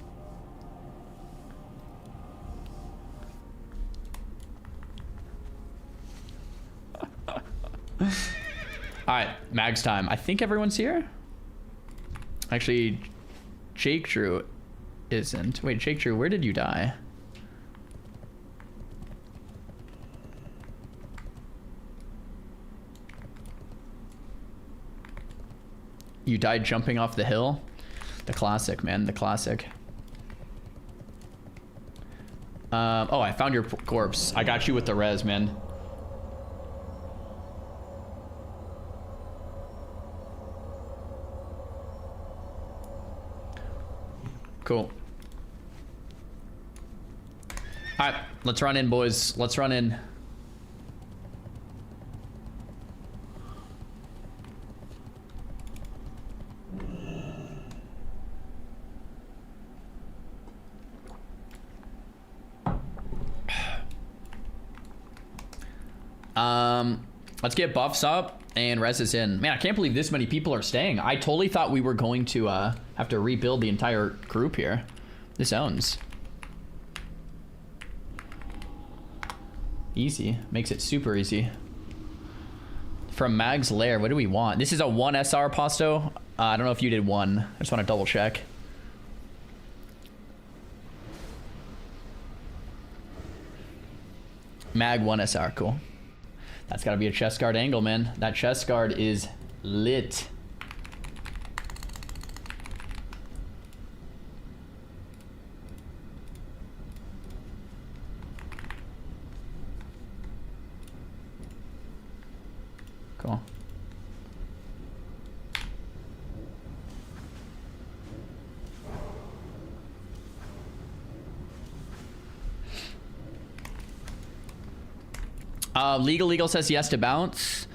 Alright, Mag's time. I think everyone's here. Actually, Jake Drew isn't. Wait, Jake Drew, where did you die? You died jumping off the hill? The classic, man, the classic. Oh, I found your corpse. I got you with the res, man. Cool. All right, let's run in, boys. Let's run in. Let's get buffs up and res us in. Man, I can't believe this many people are staying. I totally thought we were going to have to rebuild the entire group here. This owns. Easy. Makes it super easy. From Mag's Lair, what do we want? This is a 1 SR Pasto. I don't know if you did 1. I just want to double check. Mag 1 SR, cool. That's gotta be a chest guard angle, man. That chest guard is lit. Cool. Legal says yes to bounce,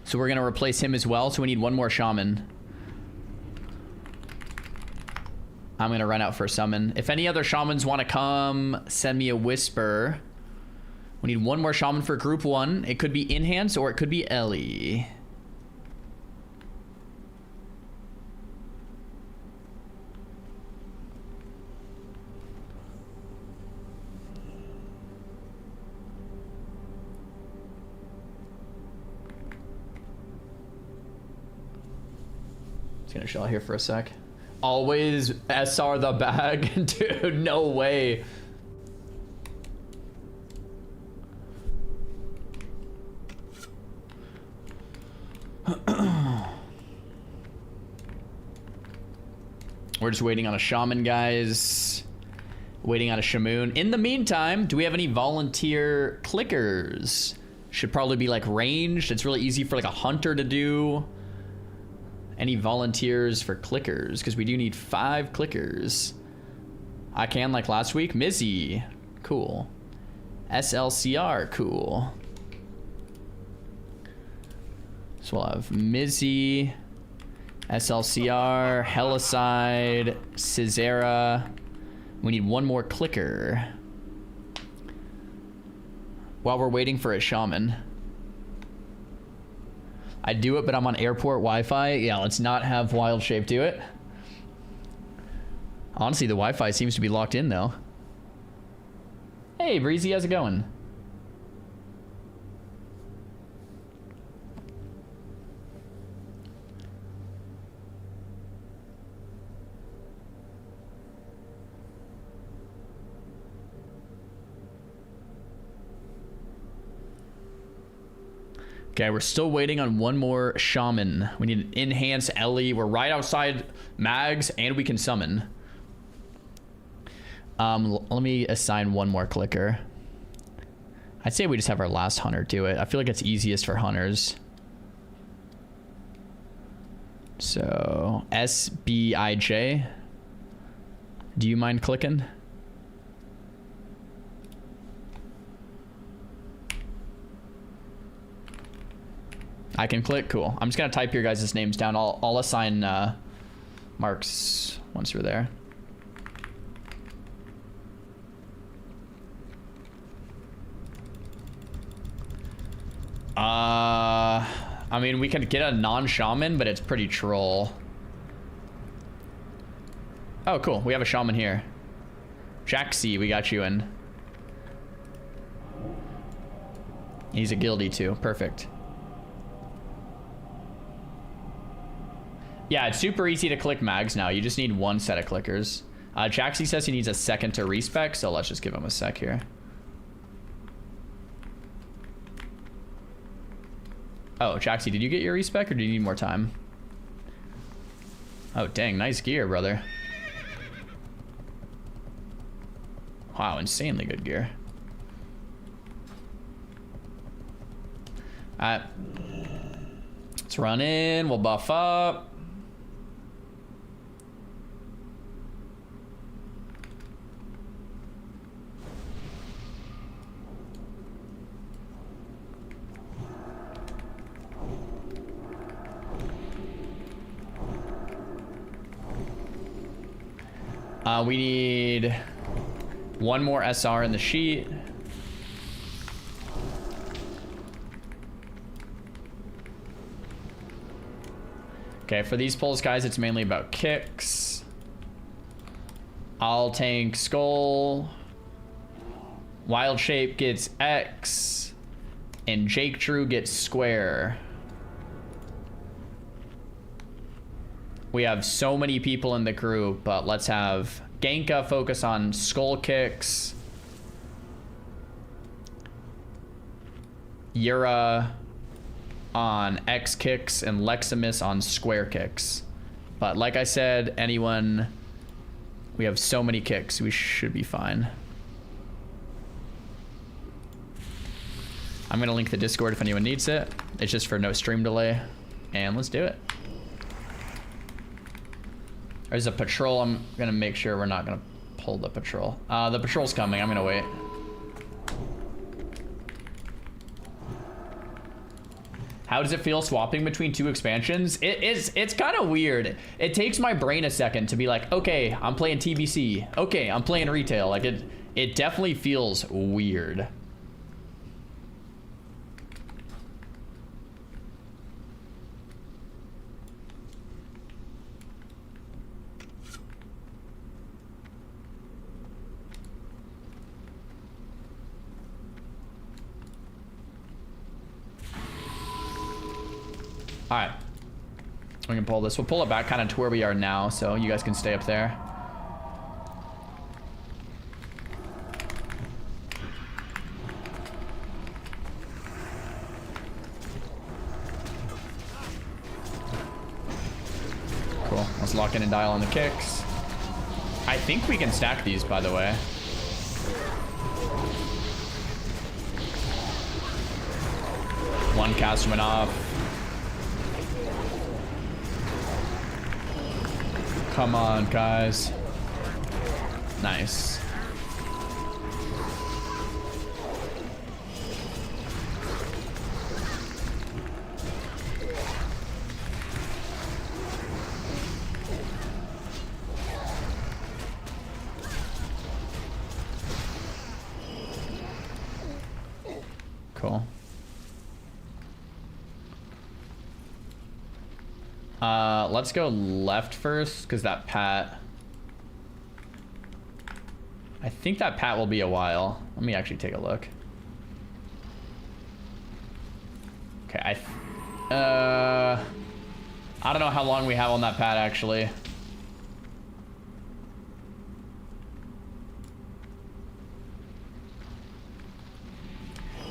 so we're gonna replace him as well. So we need one more shaman. I'm gonna run out for a summon. If any other shamans want to come, send me a whisper. We need one more shaman for group 1. It could be Enhance or it could be Ellie. Gonna shell here for a sec. Always SR the bag. Dude, no way. We're just waiting on a shaman, guys. Waiting on a shamoon. In the meantime, do we have any volunteer clickers? Should probably be like ranged. It's really easy for like a hunter to do. Any volunteers for clickers? Because we do need 5 clickers. I can like last week. Mizzy, cool. SLCR, cool. So we'll have Mizzy, SLCR, Helicide, Caesara. We need one more clicker. While we're waiting for a shaman. I'd do it, but I'm on airport Wi-Fi. Yeah, let's not have Wild Shape do it. Honestly, the Wi-Fi seems to be locked in, though. Hey, Breezy, how's it going? Okay, we're still waiting on one more shaman. We need an enhanced Ellie. We're right outside mags, and we can summon. Let me assign one more clicker. I'd say we just have our last hunter do it. I feel like it's easiest for hunters. So, SBIJ. Do you mind clicking? I can click. Cool. I'm just gonna type your guys' names down. I'll assign marks once we're there. I mean, we can get a non-shaman, but it's pretty troll. Oh, cool. We have a shaman here. Jaxi, we got you in. He's a guildie too. Perfect. Yeah, it's super easy to click mags now. You just need one set of clickers. Jaxi says he needs a second to respec, so let's just give him a sec here. Oh, Jaxi, did you get your respec or do you need more time? Oh, dang, nice gear, brother. Wow, insanely good gear. Alright. Let's run in, we'll buff up. We need one more SR in the sheet. Okay, for these pulls, guys, it's mainly about kicks. I'll tank Skull. Wild Shape gets X. And Jake Drew gets Square. We have so many people in the group, but let's have Genka focus on skull kicks. Yura on X kicks and Leximus on square kicks. But like I said, anyone, we have so many kicks, we should be fine. I'm gonna link the Discord if anyone needs it. It's just for no stream delay. And let's do it. There's a patrol. I'm gonna make sure we're not gonna pull the patrol. The patrol's coming. I'm gonna wait. How does it feel swapping between two expansions? It's kind of weird. It takes my brain a second to be like, okay, I'm playing TBC. Okay, I'm playing retail. Like it definitely feels weird. All right, we can pull this. We'll pull it back kind of to where we are now, so you guys can stay up there. Cool, let's lock in and dial on the kicks. I think we can stack these, by the way. One cast went off. Come on, guys. Nice. Cool. Let's go left first, because that Pat... I think that Pat will be a while. Let me actually take a look. Okay, I don't know how long we have on that Pat, actually.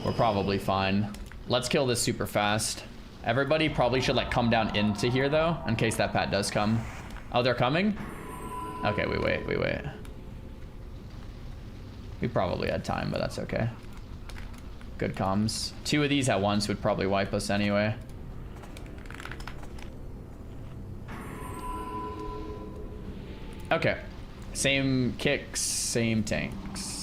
We're probably fine. Let's kill this super fast. Everybody probably should like come down into here though, in case that Pat does come. Oh, they're coming? Okay, we wait. We probably had time, but that's okay. Good comms. 2 of these at once would probably wipe us anyway. Okay. Same kicks, same tanks.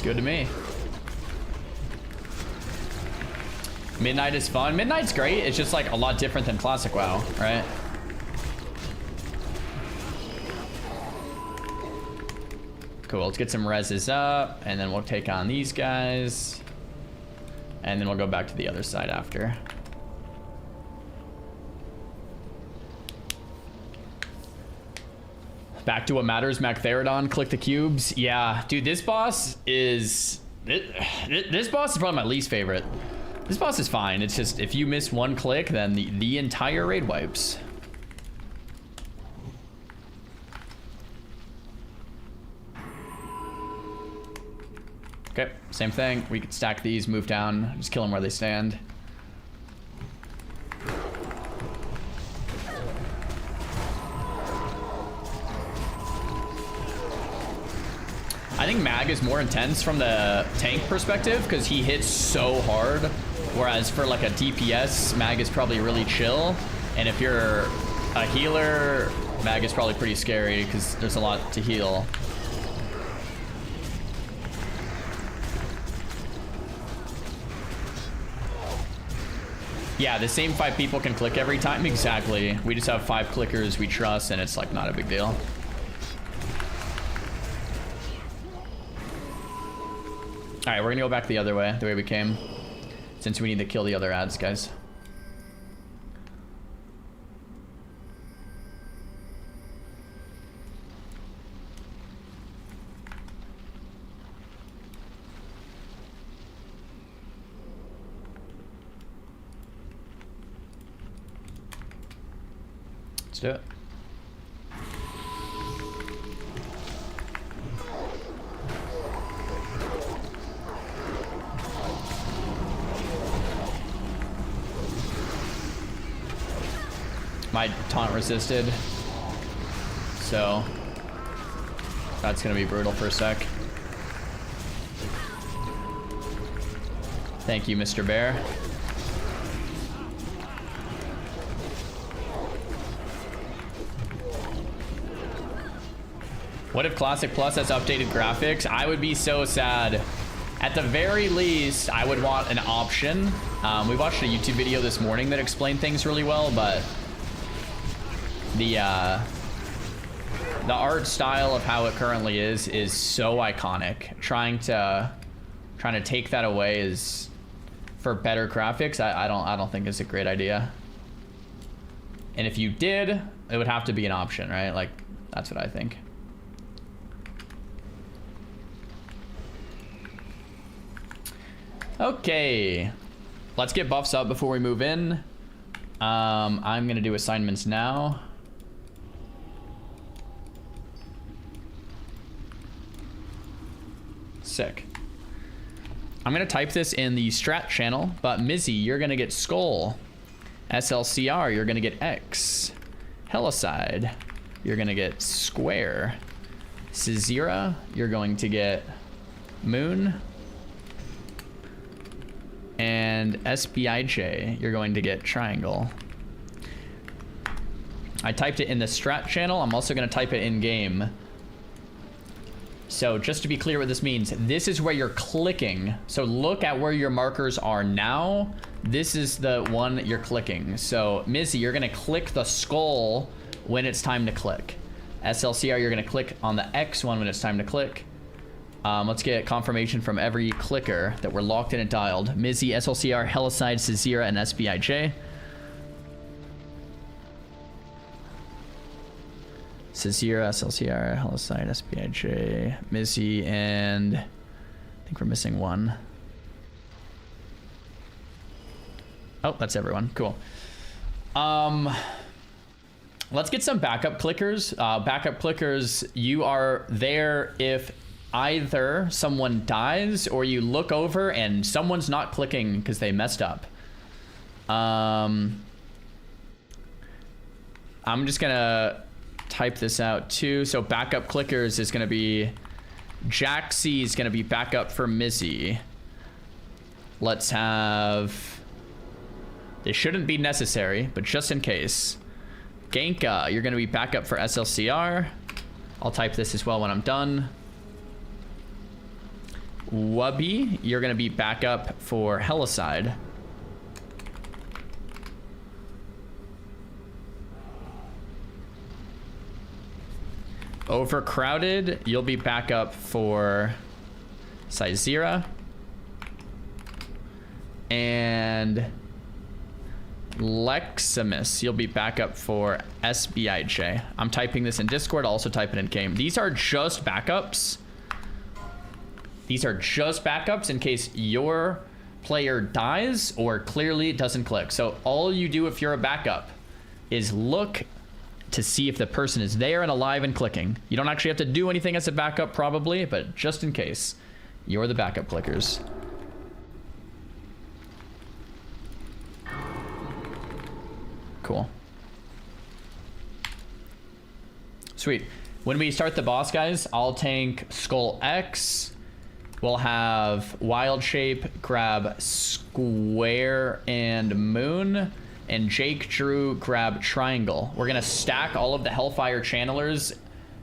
Good to me. Midnight is fun. Midnight's great. It's just like a lot different than classic WoW, right? Cool. Let's get some reses up, and then we'll take on these guys, and then we'll go back to the other side after. Back to what matters, Magtheridon, click the cubes. Yeah, dude, this boss is... This boss is probably my least favorite. This boss is fine. It's just, if you miss one click, then the entire raid wipes. Okay, same thing. We can stack these, move down, just kill them where they stand. I think Mag is more intense from the tank perspective because he hits so hard, whereas for like a DPS, Mag is probably really chill. And if you're a healer, Mag is probably pretty scary because there's a lot to heal. Yeah, the same 5 people can click every time. Exactly. We just have 5 clickers we trust, and it's like not a big deal. All right, we're gonna go back the other way, the way we came, since we need to kill the other ads, guys. Let's do it. My taunt resisted, so that's gonna be brutal for a sec. Thank you, Mr. Bear. What if Classic Plus has updated graphics? I would be so sad. At the very least, I would want an option. We watched a YouTube video this morning that explained things really well, but the art style of how it currently is so iconic. Trying to take that away is for better graphics. I don't think it's a great idea. And if you did, it would have to be an option, right? Like, that's what I think. Okay, let's get buffs up before we move in. I'm gonna do assignments now. Sick. I'm gonna type this in the strat channel, but Mizzy, you're gonna get Skull. SLCR, you're gonna get X. Helicide, you're gonna get Square. Xaryu, you're going to get Moon. And SBIJ, you're going to get Triangle. I typed it in the strat channel. I'm also going to type it in game. So just to be clear what this means, this is where you're clicking. So look at where your markers are now. This is the one you're clicking. So Mizzy, you're going to click the skull when it's time to click. SLCR, you're going to click on the X one when it's time to click. Let's get confirmation from every clicker that we're locked in and dialed. Mizzy, SLCR, Helicide, Xaryu, and SBIJ. Xaryu, SLCR, Helicide, SBIJ, Mizzy, and I think we're missing one. Oh, that's everyone. Cool. Let's get some backup clickers. Backup clickers, you are there if either someone dies or you look over and someone's not clicking because they messed up. I'm just gonna type this out too. So backup clickers is gonna be Jaxie is gonna be backup for Mizzy. Let's have, they shouldn't be necessary, but just in case. Genka, you're gonna be backup for SLCR. I'll type this as well when I'm done. Wubby, you're gonna be backup for Helicide. Overcrowded, you'll be backup for Xaryu. And Leximus, you'll be backup for SBIJ. I'm typing this in Discord, I'll also type it in game. These are just backups. These are just backups in case your player dies or clearly doesn't click. So all you do if you're a backup is look to see if the person is there and alive and clicking. You don't actually have to do anything as a backup probably, but just in case, you're the backup clickers. Cool. Sweet. When we start the boss, guys, I'll tank Skull X. We'll have Wild Shape grab Square and Moon, and Jake Drew grab Triangle. We're gonna stack all of the Hellfire Channelers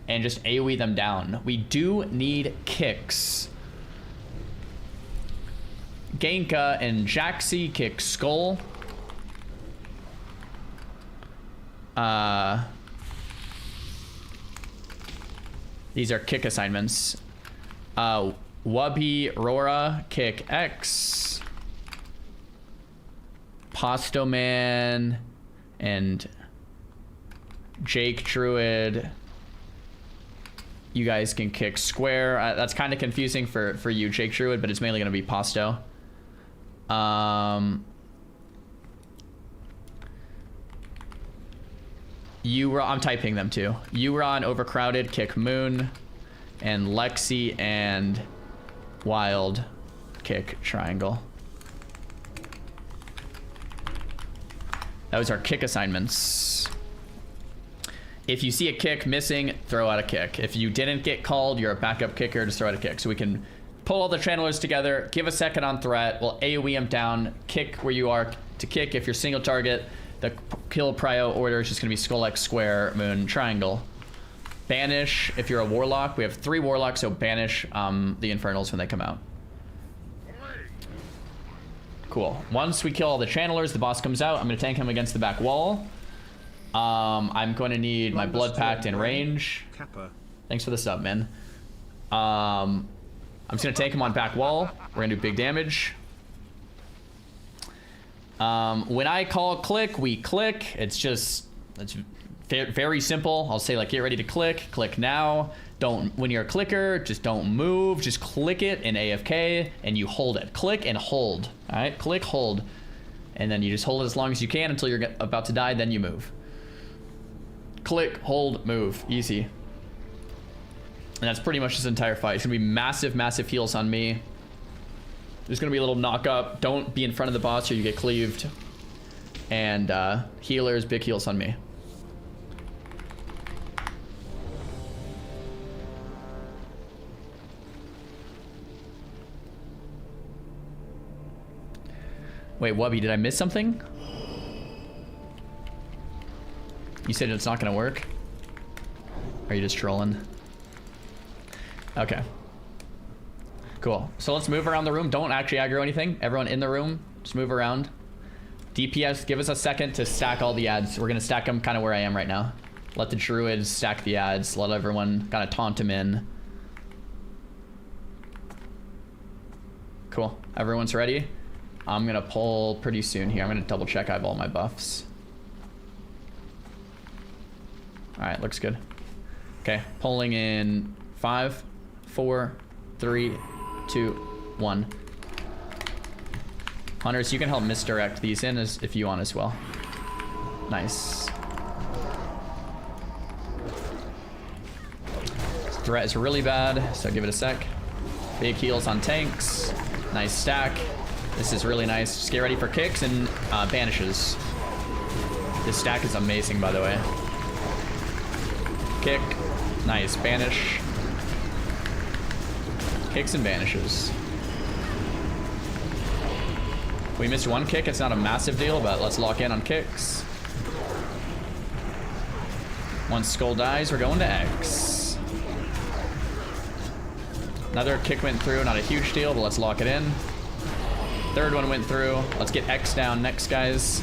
and just AoE them down. We do need kicks. Genka and Jaxie kick Skull. These are kick assignments. Wubby Rora kick X. Postoman and Jake Druid, you guys can kick Square. That's kind of confusing for you, Jake Druid, but it's mainly going to be Posto. I'm typing them too. Euron, Overcrowded, kick Moon, and Lexi and Wild kick Triangle. Those are kick assignments. If you see a kick missing, throw out a kick. If you didn't get called, you're a backup kicker, just throw out a kick. So we can pull all the channelers together, give a second on threat, we'll AoE them down, kick where you are to kick if you're single target. The kill prio order is just gonna be Skull X, Square, Moon, Triangle. Banish, if you're a Warlock, we have 3 Warlocks, so banish the Infernals when they come out. Cool. Once we kill all the channelers, the boss comes out. I'm going to tank him against the back wall. I'm going to need my Blood Pact in range. Thanks for the sub, man. I'm just going to tank him on back wall. We're going to do big damage. When I call click, we click. It's very simple. I'll say like, get ready to click. Click now. When you're a clicker, just don't move. Just click it in AFK and you hold it. Click and hold. All right, click, hold. And then you just hold it as long as you can until you're about to die, then you move. Click, hold, move. Easy. And that's pretty much this entire fight. It's gonna be massive, massive heals on me. There's gonna be a little knock up. Don't be in front of the boss or you get cleaved. And healers, big heals on me. Wait, Wubby, did I miss something? You said it's not gonna work? Are you just trolling? Okay. Cool. So let's move around the room. Don't actually aggro anything. Everyone in the room, just move around. DPS, give us a second to stack all the ads. We're gonna stack them kind of where I am right now. Let the druids stack the ads. Let everyone kind of taunt them in. Cool. Everyone's ready. I'm gonna pull pretty soon here. I'm gonna double check I have all my buffs. All right, looks good. Okay, pulling in 5, 4, 3, 2, 1. Hunters, you can help misdirect these in as if you want as well. Nice. This threat is really bad, so give it a sec. Big heals on tanks. Nice stack. This is really nice. Just get ready for kicks and banishes. This stack is amazing, by the way. Kick. Nice. Banish. Kicks and banishes. We missed one kick. It's not a massive deal, but let's lock in on kicks. Once Skull dies, we're going to X. Another kick went through. Not a huge deal, but let's lock it in. Third one went through. Let's get X down next, guys.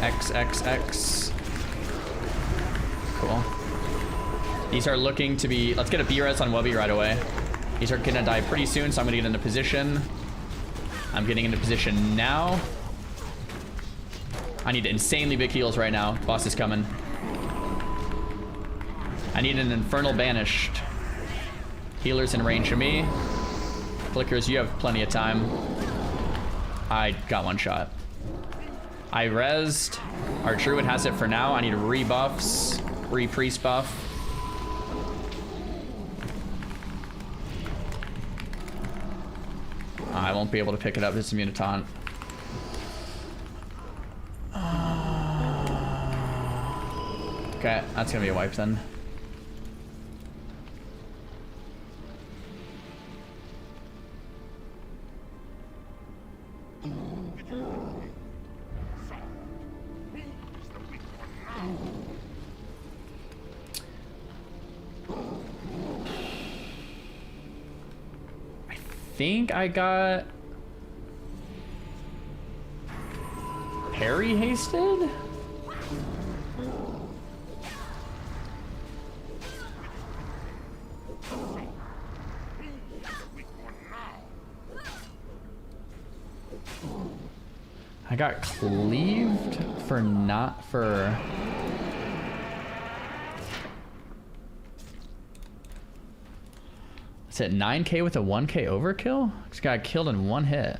X, X, X. Cool. These are looking to be... Let's get a B-res on Wubby right away. These are gonna die pretty soon, so I'm gonna get into position. I'm getting into position now. I need insanely big heals right now. Boss is coming. I need an Infernal Banished. Healers in range of me. Flickers, you have plenty of time. I got one shot. I rezzed. Our Druid has it for now. I need rebuffs. Re-priest buff. I won't be able to pick it up. It's immune to taunt. Okay, that's gonna be a wipe then. I think I got Harry hasted? I got cleaved for not for... Is it 9k with a 1k overkill? Just got killed in one hit.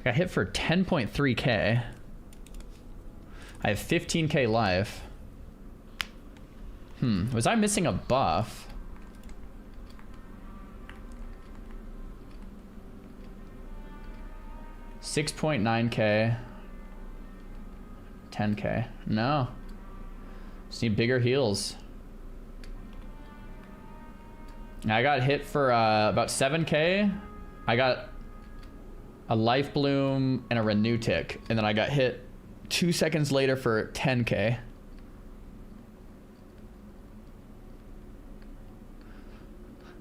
Got hit for 10.3k. I have 15k life. Was I missing a buff? $6.9k. 10k. No. Just need bigger heals. I got hit for about 7k. I got a life bloom and a renew tick, and then I got hit 2 seconds later for 10k.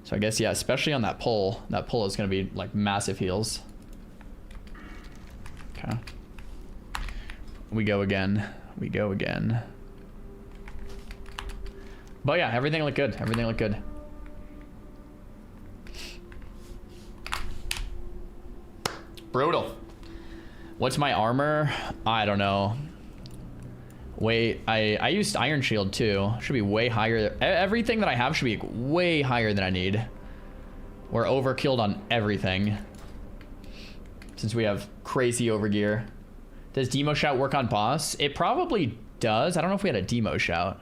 So I guess, yeah, especially on that pull. That pull is gonna be like massive heals. Okay. We go again. We go again. But yeah, everything looked good. Everything looked good. Brutal. What's my armor? I don't know. Wait, I used Iron Shield too. Should be way higher. Everything that I have should be way higher than I need. We're overkilled on everything. Since we have crazy overgear. Does Demo Shout work on boss? It probably does. I don't know if we had a Demo Shout.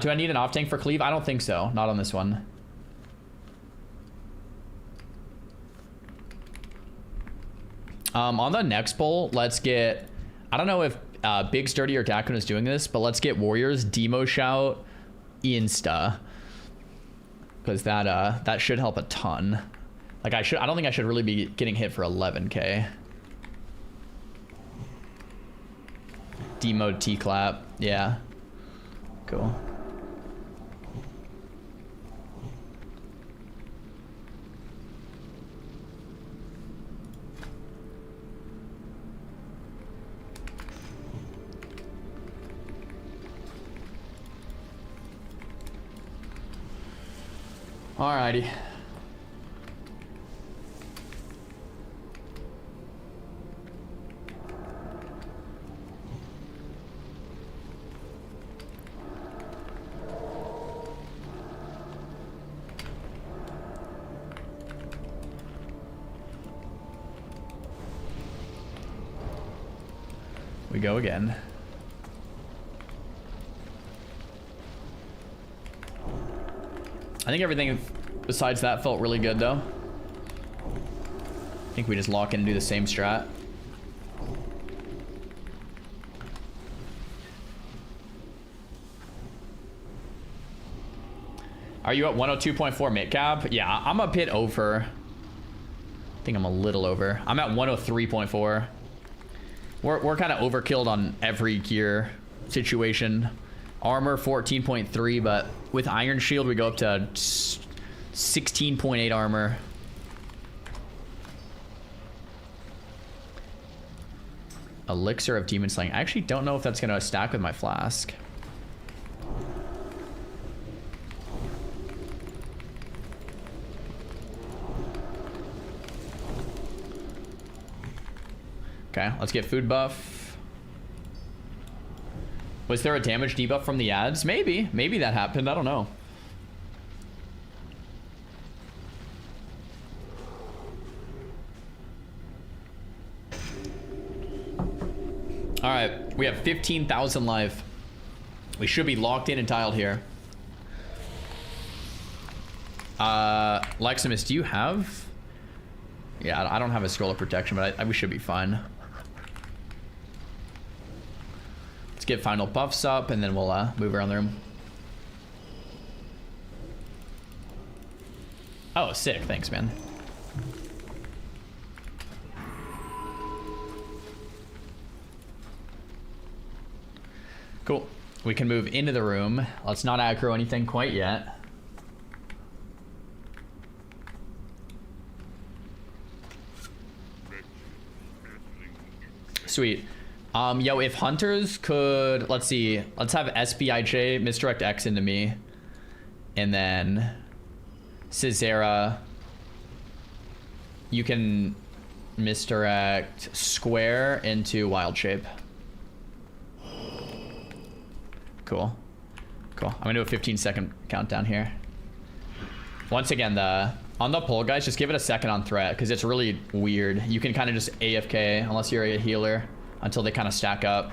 Do I need an off tank for cleave? I don't think so. Not on this one. On the next poll, let's get, I don't know if Big Sturdy or Dakun is doing this, but let's get Warriors Demo Shout Insta, because that should help a ton. Like I don't think I should really be getting hit for 11k. Demo T clap, yeah, cool. Alrighty. We go again. I think everything besides that felt really good though. I think we just lock in and do the same strat. Are you at 102.4 mid cap? Yeah, I'm a bit over. I think I'm a little over. I'm at 103.4. We're kind of overkilled on every gear situation. Armor 14.3, but with Iron Shield we go up to 16.8 armor. Elixir of Demon Slaying. I actually don't know if that's gonna stack with my flask. Okay, let's get food buff. Was there a damage debuff from the ads? Maybe that happened, I don't know. All right, we have 15,000 live. We should be locked in and tiled here. Leximus, do you have? Yeah, I don't have a scroll of protection, but we should be fine. Let's get final buffs up, and then we'll move around the room. Oh, sick. Thanks, man. Cool. We can move into the room. Let's not aggro anything quite yet. Sweet. Yo, if hunters could, let's see, let's have SBIJ misdirect X into me, and then Caesara, you can misdirect Square into Wild Shape. Cool. Cool. I'm gonna do a 15-second countdown here. Once again, on the poll, guys, just give it a second on threat, because it's really weird. You can kind of just AFK, unless you're a healer, until they kind of stack up.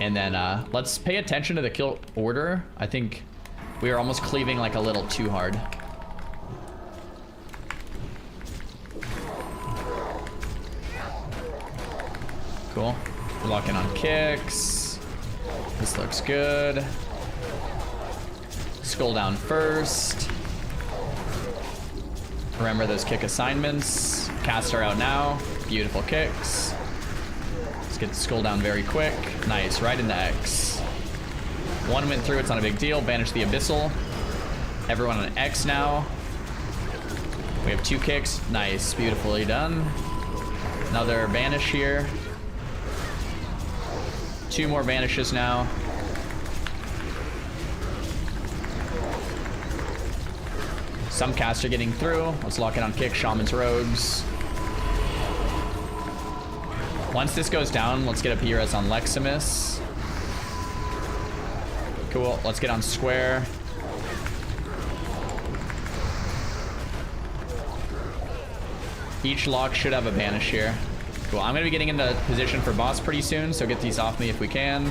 And then let's pay attention to the kill order. I think we are almost cleaving like a little too hard. Cool. We're locking on kicks. This looks good. Skull down first. Remember those kick assignments. Caster out now. Beautiful kicks. Let's get the skull down very quick. Nice, right into X. One went through, it's not a big deal. Banish the Abyssal. Everyone on X now. We have 2 kicks. Nice, beautifully done. Another banish here. 2 more vanishes now. Some caster getting through. Let's lock it on kick. Shaman's Rogues. Once this goes down, let's get a PRS on Leximus. Cool. Let's get on Square. Each lock should have a banish here. Cool. I'm going to be getting into position for boss pretty soon, so get these off me if we can.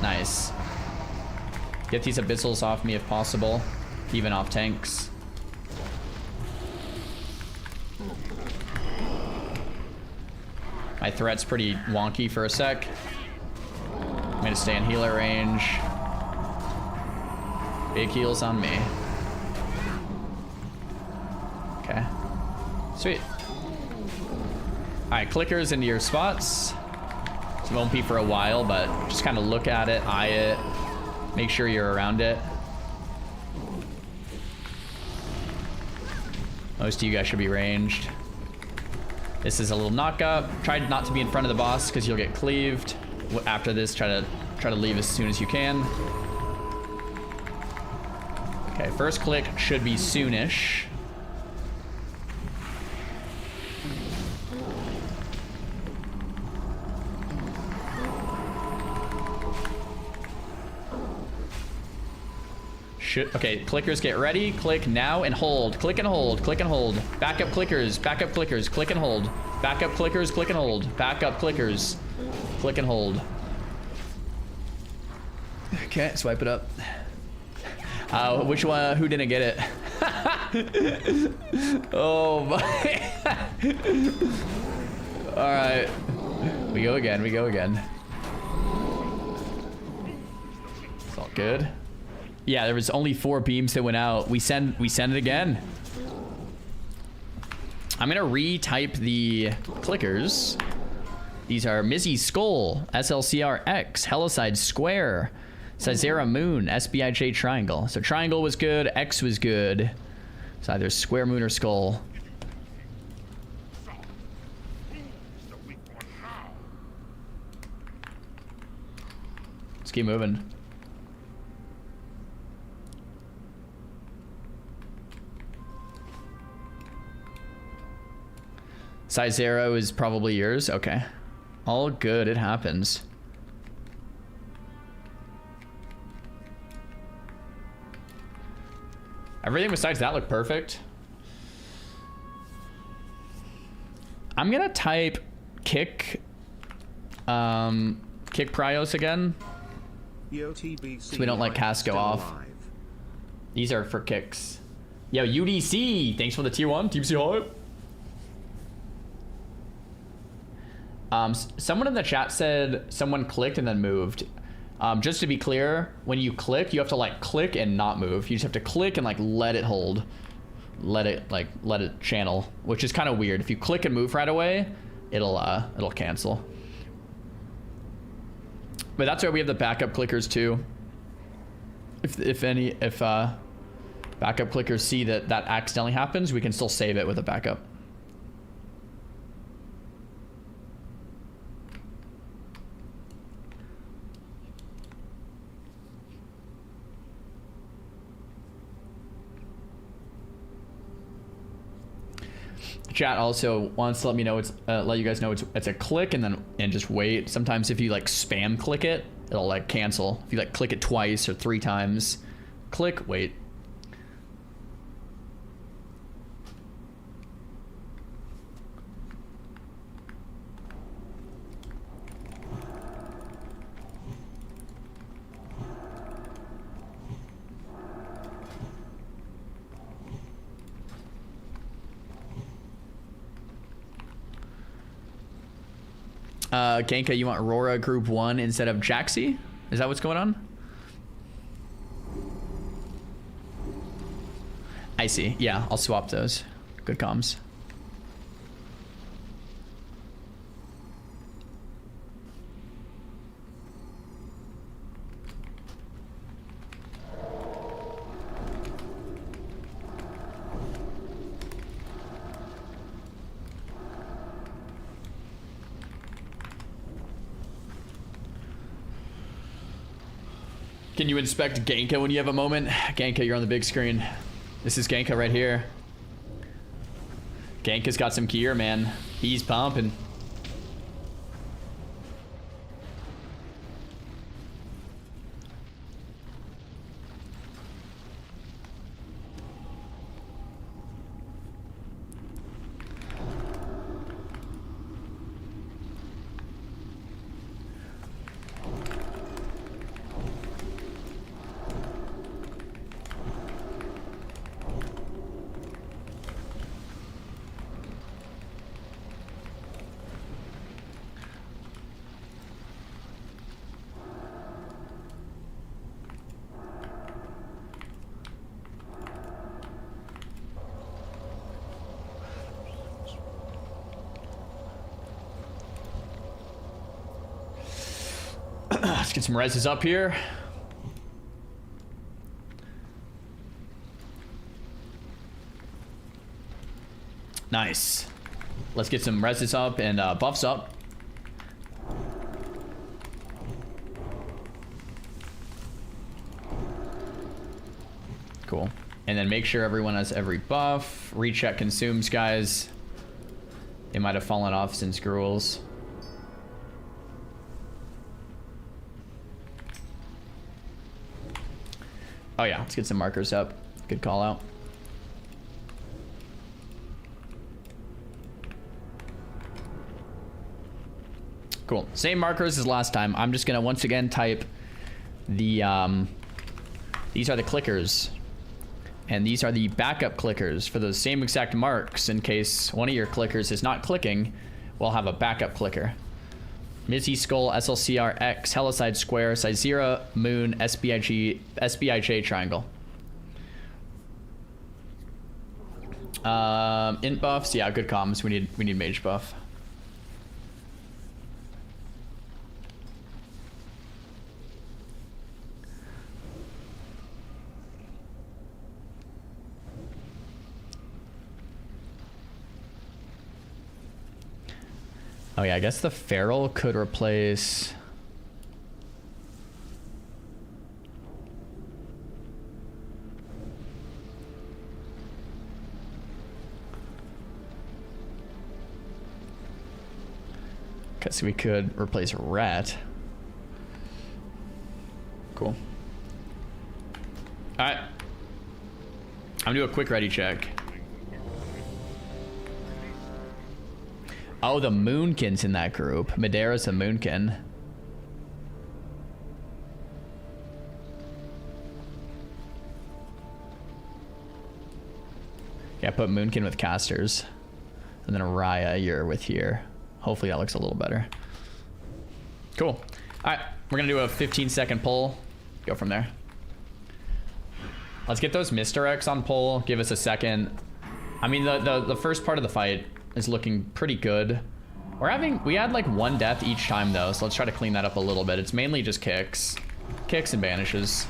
Nice. Get these Abyssals off me if possible, even off tanks. My threat's pretty wonky for a sec. I'm gonna stay in healer range. Big heals on me. Okay. Sweet. Alright, clickers into your spots. It won't be for a while, but just kind of look at it, eye it, make sure you're around it. Most of you guys should be ranged. This is a little knock-up. Try not to be in front of the boss because you'll get cleaved. After this, try to leave as soon as you can. Okay, first click should be soonish. Okay, clickers get ready. Click now and hold. Click and hold. Click and hold. Backup clickers. Backup clickers. Click and hold. Backup clickers. Click and hold. Backup clickers. Click and hold. Okay, swipe it up. Which one? Who didn't get it? Oh my. All right. We go again. We go again. It's all good. Yeah, there was only 4 beams that went out. We send it again. I'm gonna retype the clickers. These are Mizzy's Skull, SLCR X, Helicide Square, Sizera Moon, SBIJ Triangle. So Triangle was good, X was good. It's either Square Moon or Skull. Let's keep moving. Size 0 is probably yours. Okay. All good. It happens. Everything besides that looked perfect. I'm gonna type kick Prios again. So we don't let cast go off. These are for kicks. Yo, UDC, thanks for the tier 1. TBC hype. Someone in the chat said someone clicked and then moved. Just to be clear, when you click, you have to like click and not move. You just have to click and like let it hold. Let it channel, which is kind of weird. If you click and move right away, it'll cancel. But that's why we have the backup clickers too. If backup clickers see that accidentally happens, we can still save it with a backup. Chat also wants to let me know let you guys know it's a click and just wait. Sometimes if you like spam click it, it'll like cancel. If you like click it twice or 3 times, click, wait. Genka, you want Aurora Group 1 instead of Jaxi? Is that what's going on? I see. Yeah, I'll swap those. Good comms. Can you inspect Genka when you have a moment? Genka, you're on the big screen. This is Genka right here. Genka's got some gear, man. He's pumping. Let's get some reses up here. Nice. Let's get some reses up and buffs up. Cool. And then make sure everyone has every buff. Recheck consumes, guys. They might have fallen off since Gruuls. Oh yeah, let's get some markers up. Good call out. Cool. Same markers as last time. I'm just gonna once again type the these are the clickers. And these are the backup clickers for those same exact marks. In case one of your clickers is not clicking, we'll have a backup clicker. Mizzy Skull, SLCR, X, Helicide Square, Sizera, Moon, SBIJ Triangle. Int buffs, yeah, good comms. We need mage buff. Oh yeah, I guess the Feral could replace... Guess we could replace Rat. Cool. Alright. I'm gonna do a quick ready check. Oh, the Moonkin's in that group. Madera's a Moonkin. Yeah, put Moonkin with casters. And then Raya, you're with here. Hopefully that looks a little better. Cool. Alright, we're gonna do a 15-second poll. Go from there. Let's get those misdirects on poll. Give us a second. I mean, the first part of the fight is looking pretty good. We had like one death each time though, so let's try to clean that up a little bit. It's mainly just kicks and banishes.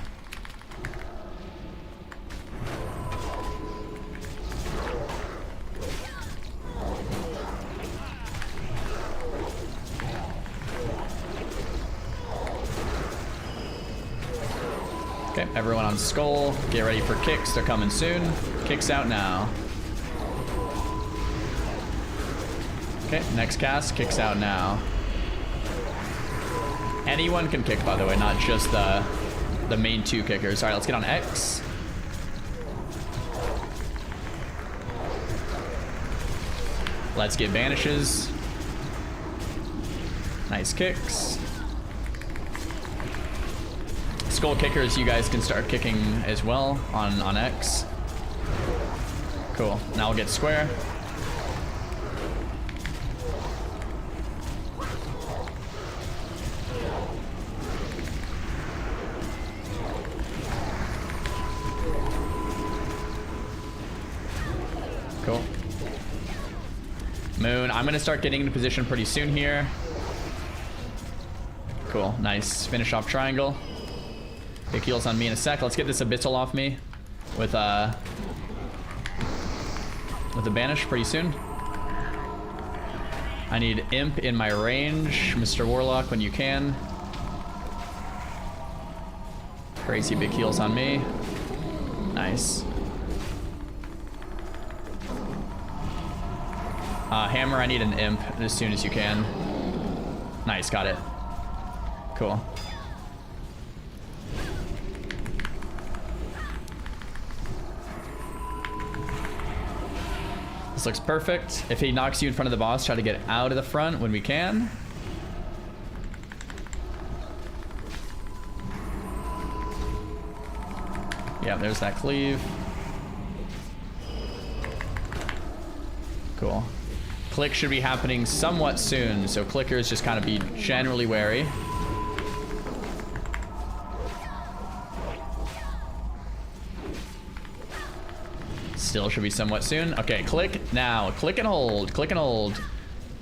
Okay, everyone on Skull, get ready for kicks. They're coming soon. Kicks out now. Okay, next cast, kicks out now. Anyone can kick, by the way, not just the main two kickers. All right, let's get on X. Let's get banishes. Nice kicks. Skull kickers, you guys can start kicking as well on X. Cool, now we'll get square. Cool. Moon, I'm gonna start getting into position pretty soon here. Cool, nice. Finish off triangle. Big heals on me in a sec. Let's get this abyssal off me with a banish pretty soon. I need imp in my range, Mr. Warlock, when you can. Crazy big heals on me. Nice. Hammer, I need an imp as soon as you can. Nice, got it. Cool. This looks perfect. If he knocks you in front of the boss, try to get out of the front when we can. Yeah, there's that cleave. Cool. Click should be happening somewhat soon, so clickers just kind of be generally wary. Still should be somewhat soon. Okay, click now. Click and hold. Click and hold.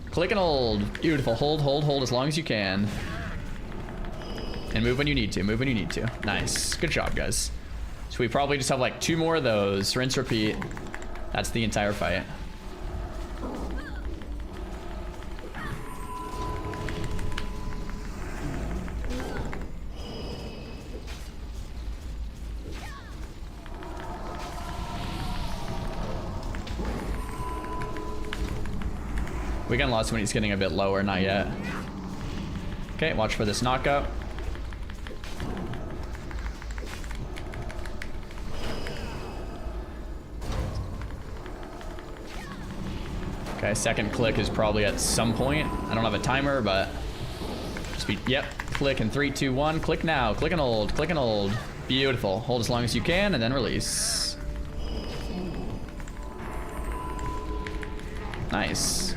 Click and hold. Beautiful. Hold, hold, hold as long as you can. And move when you need to. Move when you need to. Nice. Good job, guys. So we probably just have like 2 more of those. Rinse, repeat. That's the entire fight. We got lost when he's getting a bit lower, not yet. Okay, watch for this knockup. Okay, second click is probably at some point. I don't have a timer, but just be, yep, click in 3, 2, 1. Click now, click and hold, click and hold. Beautiful. Hold as long as you can and then release. Nice.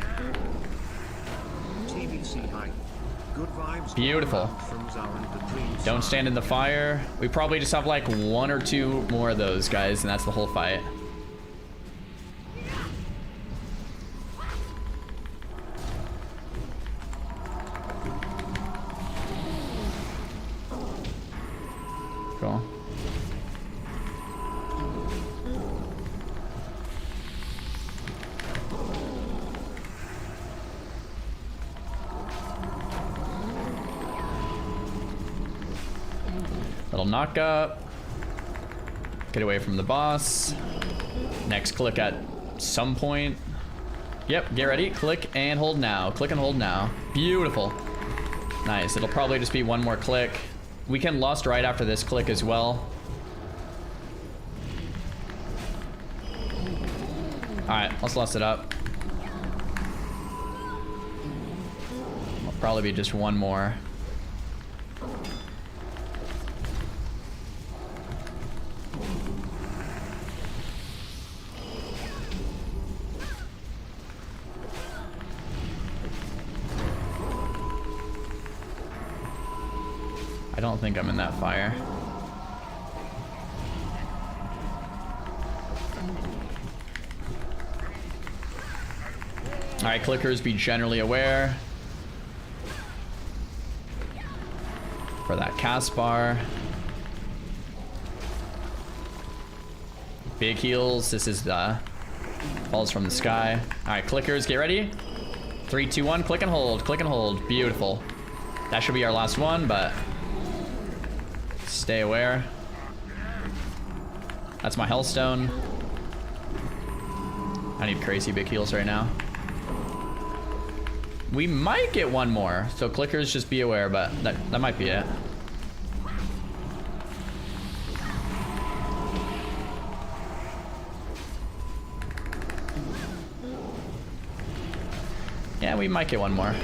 TBC Fight. Good vibes. Beautiful. From Xaryu. Don't stand in the fire. We probably just have like 1 or 2 more of those guys, and that's the whole fight. Cool. Little knock up. Get away from the boss. Next click at some point. Yep, get ready. Click and hold now. Click and hold now. Beautiful. Nice. It'll probably just be 1 more click. We can lust right after this click as well. Alright, let's lust it up. It'll probably be just 1 more. I don't think I'm in that fire. All right, clickers, be generally aware for that cast bar. Big heals. This is the falls from the sky. All right, clickers, get ready. 3, 2, 1. Click and hold. Click and hold. Beautiful. That should be our last one, but stay aware. That's my Hellstone. I need crazy big heals right now. We might get 1 more, so clickers, just be aware, but that might be it. Yeah, we might get 1 more.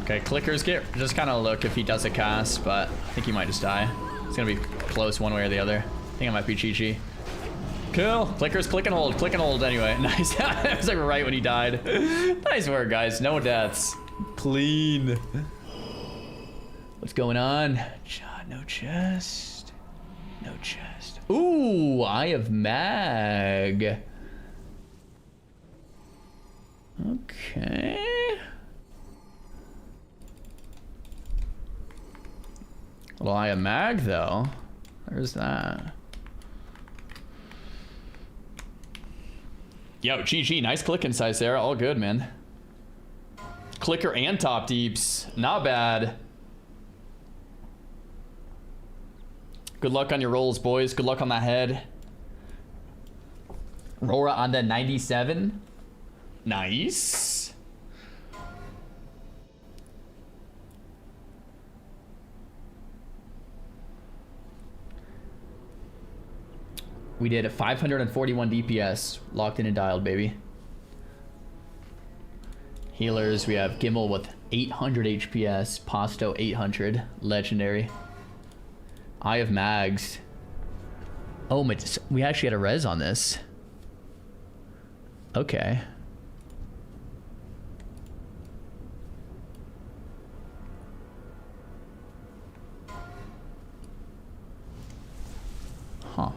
Okay, clickers, just kind of look if he does a cast, but I think he might just die. It's gonna be close one way or the other. I think it might be GG. Kill. Clickers, click and hold anyway. Nice. It was like right when he died. Nice work, guys. No deaths. Clean. What's going on? No chest. No chest. Ooh, Eye of Mag. Okay. Little Eye of Mag, though. Where's that? Yo, GG. Nice clicking size there. All good, man. Clicker and top deeps. Not bad. Good luck on your rolls, boys. Good luck on that head. Rora on the 97. Nice. We did a 541 DPS. Locked in and dialed, baby. Healers, we have Gimmel with 800 HPS. Pasto 800. Legendary. Eye of Mags. Oh, we actually had a res on this. Okay. Huh.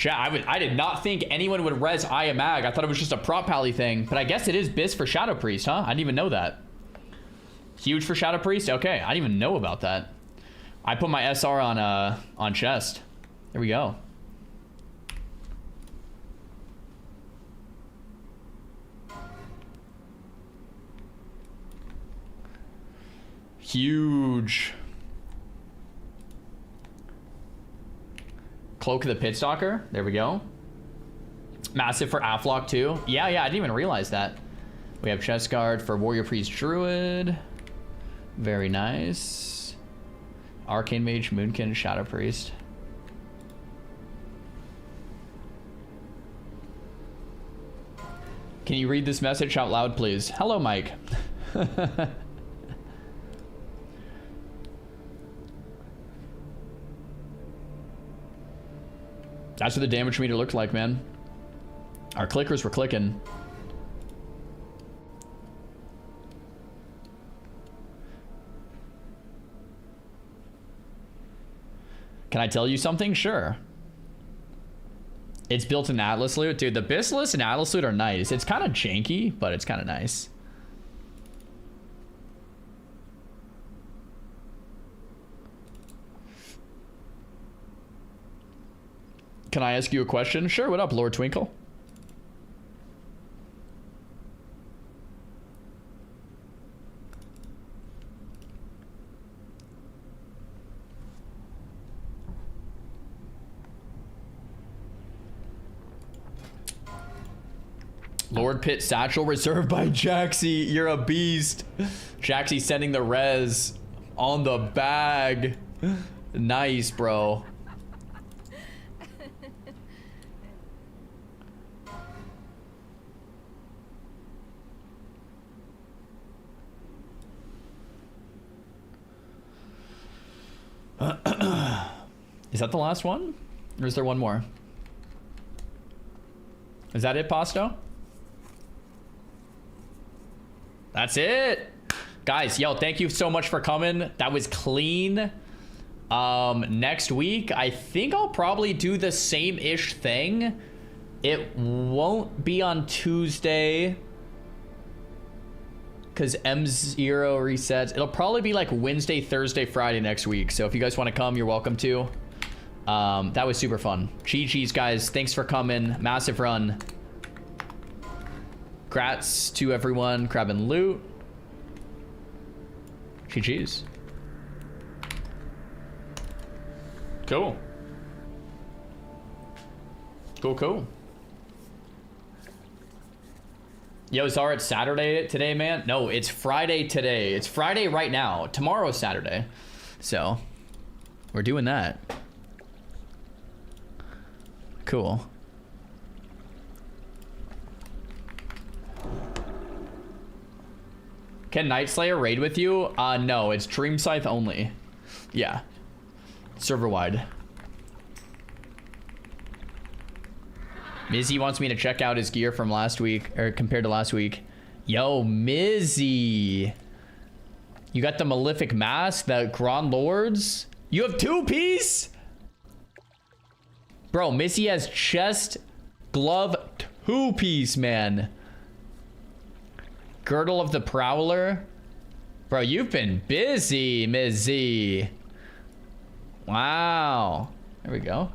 Yeah, I did not think anyone would res Aya Mag. I thought it was just a prop pally thing, but I guess it is bis for Shadow Priest, huh? I didn't even know that. Huge for Shadow Priest? Okay, I didn't even know about that. I put my SR on chest. There we go. Huge. Cloak of the Pit Stalker. There we go. Massive for Aflock too. Yeah, I didn't even realize that. We have chest guard for Warrior Priest Druid. Very nice. Arcane Mage, Moonkin, Shadow Priest. Can you read this message out loud, please? Hello, Mike. That's what the damage meter looked like, man. Our clickers were clicking. Can I tell you something? Sure. It's built in Atlas Loot. Dude, the Bislis and Atlas Loot are nice. It's kind of janky, but it's kind of nice. Can I ask you a question? Sure, what up, Lord Twinkle? Lord Pit Satchel reserved by Jaxie. You're a beast. Jaxie sending the res on the bag. Nice, bro. Is that the last one? Or is there one more? Is that it, Pasto? That's it. Guys, yo, thank you so much for coming. That was clean. Next week, I think I'll probably do the same-ish thing. It won't be on Tuesday, because M0 resets. It'll probably be like Wednesday, Thursday, Friday next week. So if you guys want to come, you're welcome to. That was super fun. GG's, guys. Thanks for coming. Massive run. Grats to everyone. Grabbing loot. GG's. Cool. Cool. Yo, Zara, it's Saturday today, man? No, it's Friday today. It's Friday right now. Tomorrow's Saturday. So, we're doing that. Cool. Can Nightslayer raid with you? No, it's Dream Scythe only. Yeah. Server-wide. Mizzy wants me to check out his gear from last week, or compared to last week. Yo, Mizzy. You got the Malefic Mask, the Grand Lords. You have 2-piece? Bro, Mizzy has chest, glove, 2-piece, man. Girdle of the Prowler. Bro, you've been busy, Mizzy. Wow. There we go.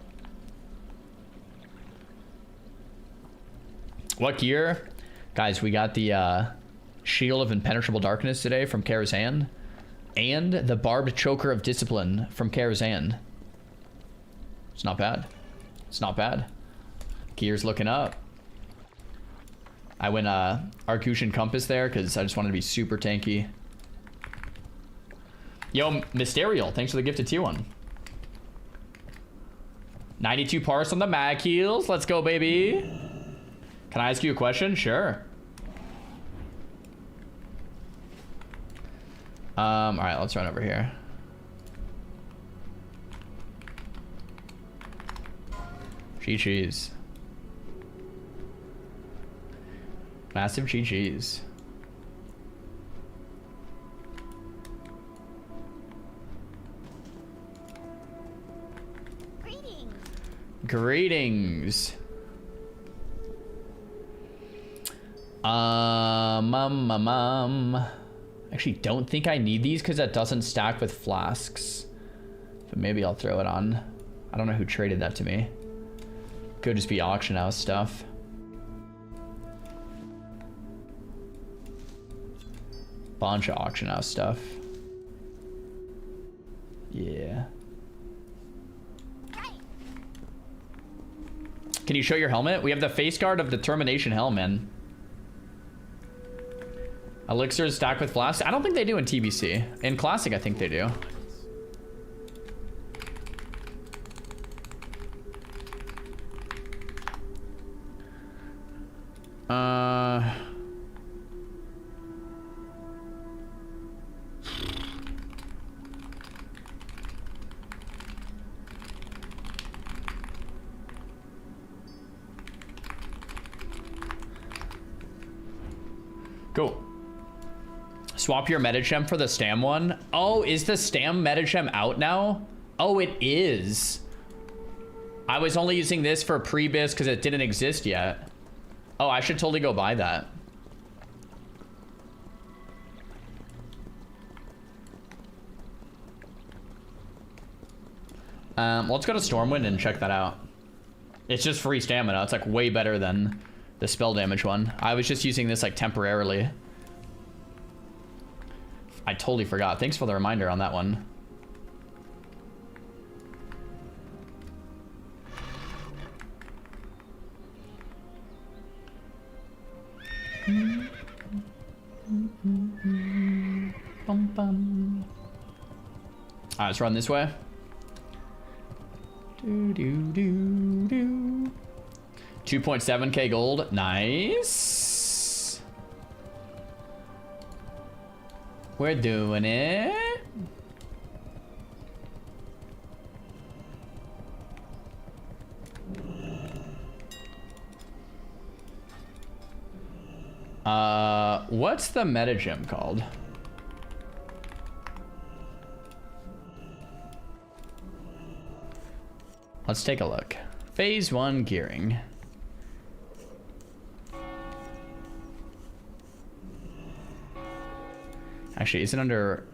What gear? Guys, we got the Shield of Impenetrable Darkness today from Karazhan. And the Barbed Choker of Discipline from Karazhan. It's not bad. It's not bad. Gear's looking up. I went Arcution Compass there because I just wanted to be super tanky. Yo, Mysterial, thanks for the gifted tier 1. 92 parse on the mag heals. Let's go, baby. Can I ask you a question? Sure. All right, let's run over here. GG's. Massive GG's. Greetings. Actually, don't think I need these because that doesn't stack with flasks. But maybe I'll throw it on. I don't know who traded that to me. Could just be auction house stuff. Bunch of auction house stuff. Yeah. Can you show your helmet? We have the face guard of Determination helmet. Elixirs stacked with flasks. I don't think they do in TBC. In Classic, I think they do. Cool. Swap your Metagem for the Stam one. Oh, is the Stam Metagem out now? Oh, it is. I was only using this for pre-bis because it didn't exist yet. Oh, I should totally go buy that. Let's go to Stormwind and check that out. It's just free stamina. It's like way better than the spell damage one. I was just using this like temporarily. I totally forgot. Thanks for the reminder on that one. Alright, let's run this way. 2.7k gold. Nice. We're doing it. What's the metagem called? Let's take a look. Phase 1 gearing. Actually, is it under...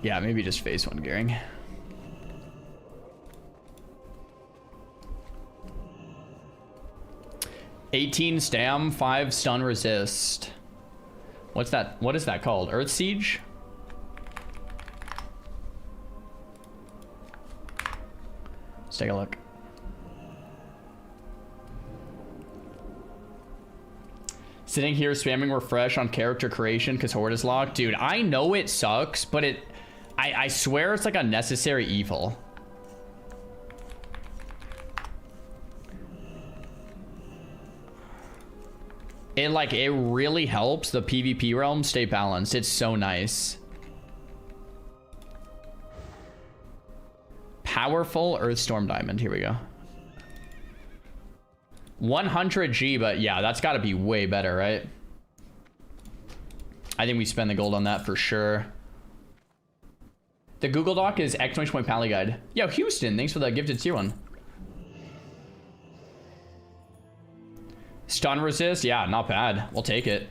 Yeah, maybe just phase 1 gearing. $18 stam, 5 stun resist. What's that? What is that called? Earth Siege? Let's take a look. Sitting here spamming refresh on character creation because Horde is locked. Dude, I know it sucks, but I swear it's like a necessary evil. It really helps the PvP realm stay balanced. It's so nice. Powerful Earthstorm Diamond. Here we go. 100G, but yeah, that's got to be way better, right? I think we spend the gold on that for sure. The Google Doc is exclamation point Pally Guide. Yo, Houston, thanks for the gifted tier 1. Stun resist, yeah, not bad. We'll take it.